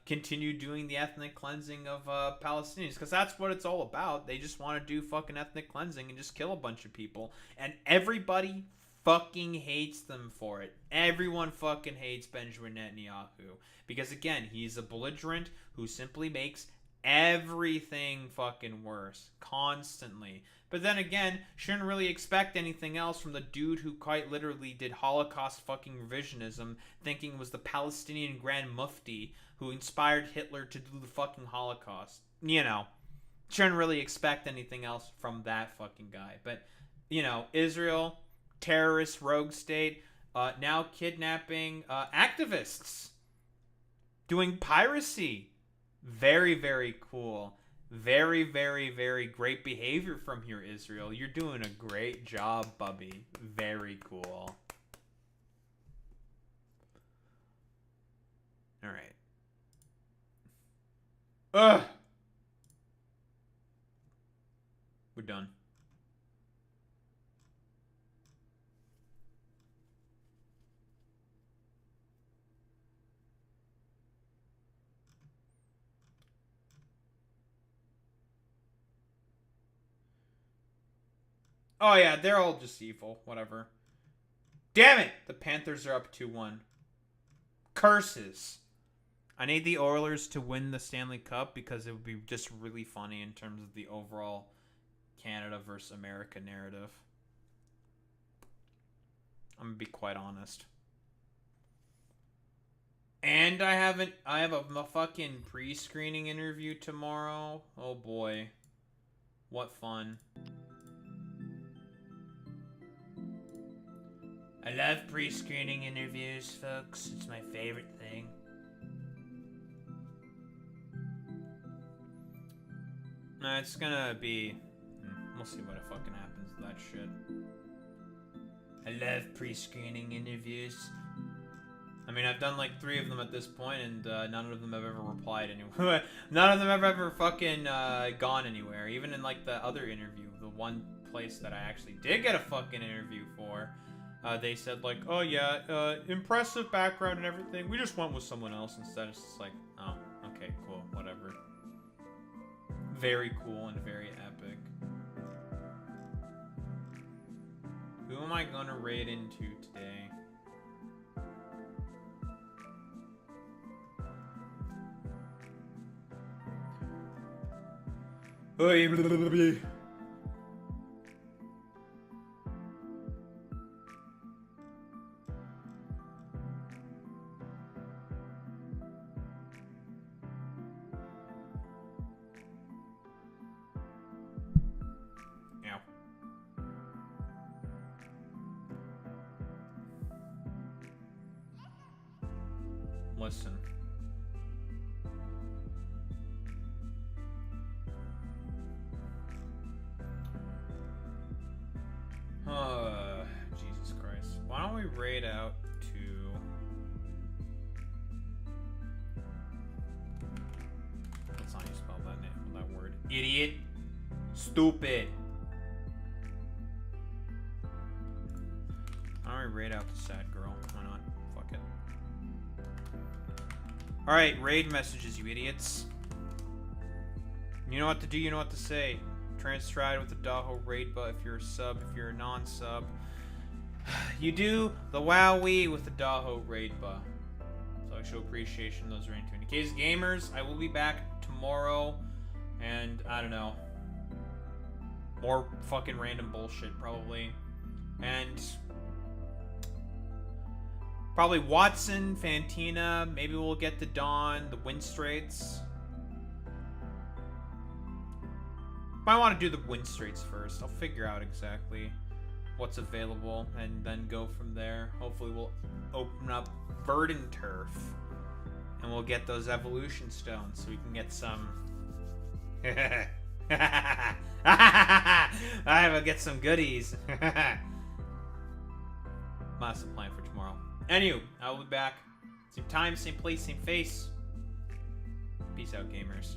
continue doing the ethnic cleansing of Palestinians. Because that's what it's all about. They just want to do fucking ethnic cleansing and just kill a bunch of people. And everybody fucking hates them for it. Everyone fucking hates Benjamin Netanyahu. Because, again, he's a belligerent who simply makes everything fucking worse constantly. But then again, shouldn't really expect anything else from the dude who quite literally did Holocaust fucking revisionism, thinking was the Palestinian Grand Mufti who inspired Hitler to do the fucking Holocaust. You know, shouldn't really expect anything else from that fucking guy. But, you know, Israel, terrorist rogue state, now kidnapping activists, doing piracy. Very, very cool. Very, very, very great behavior from here, Israel. You're doing a great job, Bubby. Very cool. Alright. Ugh! We're done. Oh yeah, they're all just evil. Whatever. Damn it! The Panthers are up 2-1. Curses. I need the Oilers to win the Stanley Cup because it would be just really funny in terms of the overall Canada versus America narrative. I'm gonna be quite honest. And I have a fucking pre-screening interview tomorrow. Oh boy. What fun. I love pre-screening interviews, folks. It's my favorite thing. No, it's gonna be... We'll see what fucking happens to that shit. I love pre-screening interviews. I mean, I've done like 3 of them at this point, and none of them have ever replied anywhere. None of them have ever fucking gone anywhere. Even in like the other interview, the one place that I actually did get a fucking interview for, they said like, oh yeah, impressive background and everything. We just went with someone else instead. It's just like, oh, okay, cool, whatever. Very cool and very epic. Who am I gonna raid into today? Listen. Jesus Christ. Why don't we raid out to... That's not how you spell that name, that word. Idiot. Stupid. Why don't we raid out to Sad Girl? Why not? Fuck it. Alright, raid messages, you idiots. You know what to do, you know what to say. Transcribe with the Daho raid button if you're a sub, if you're a non-sub. You do the wowee with the Daho raid button. So I show appreciation those are into. In case gamers, I will be back tomorrow. And, I don't know. More fucking random bullshit, probably. And... probably Watson, Fantina, maybe we'll get to Dawn, the Winstraits. I want to do the Winstraits first. I'll figure out exactly what's available and then go from there. Hopefully we'll open up Verdant Turf and we'll get those evolution stones so we can get some... we'll get some goodies. Master plan for tomorrow. Anywho, I'll be back. Same time, same place, same face. Peace out, gamers.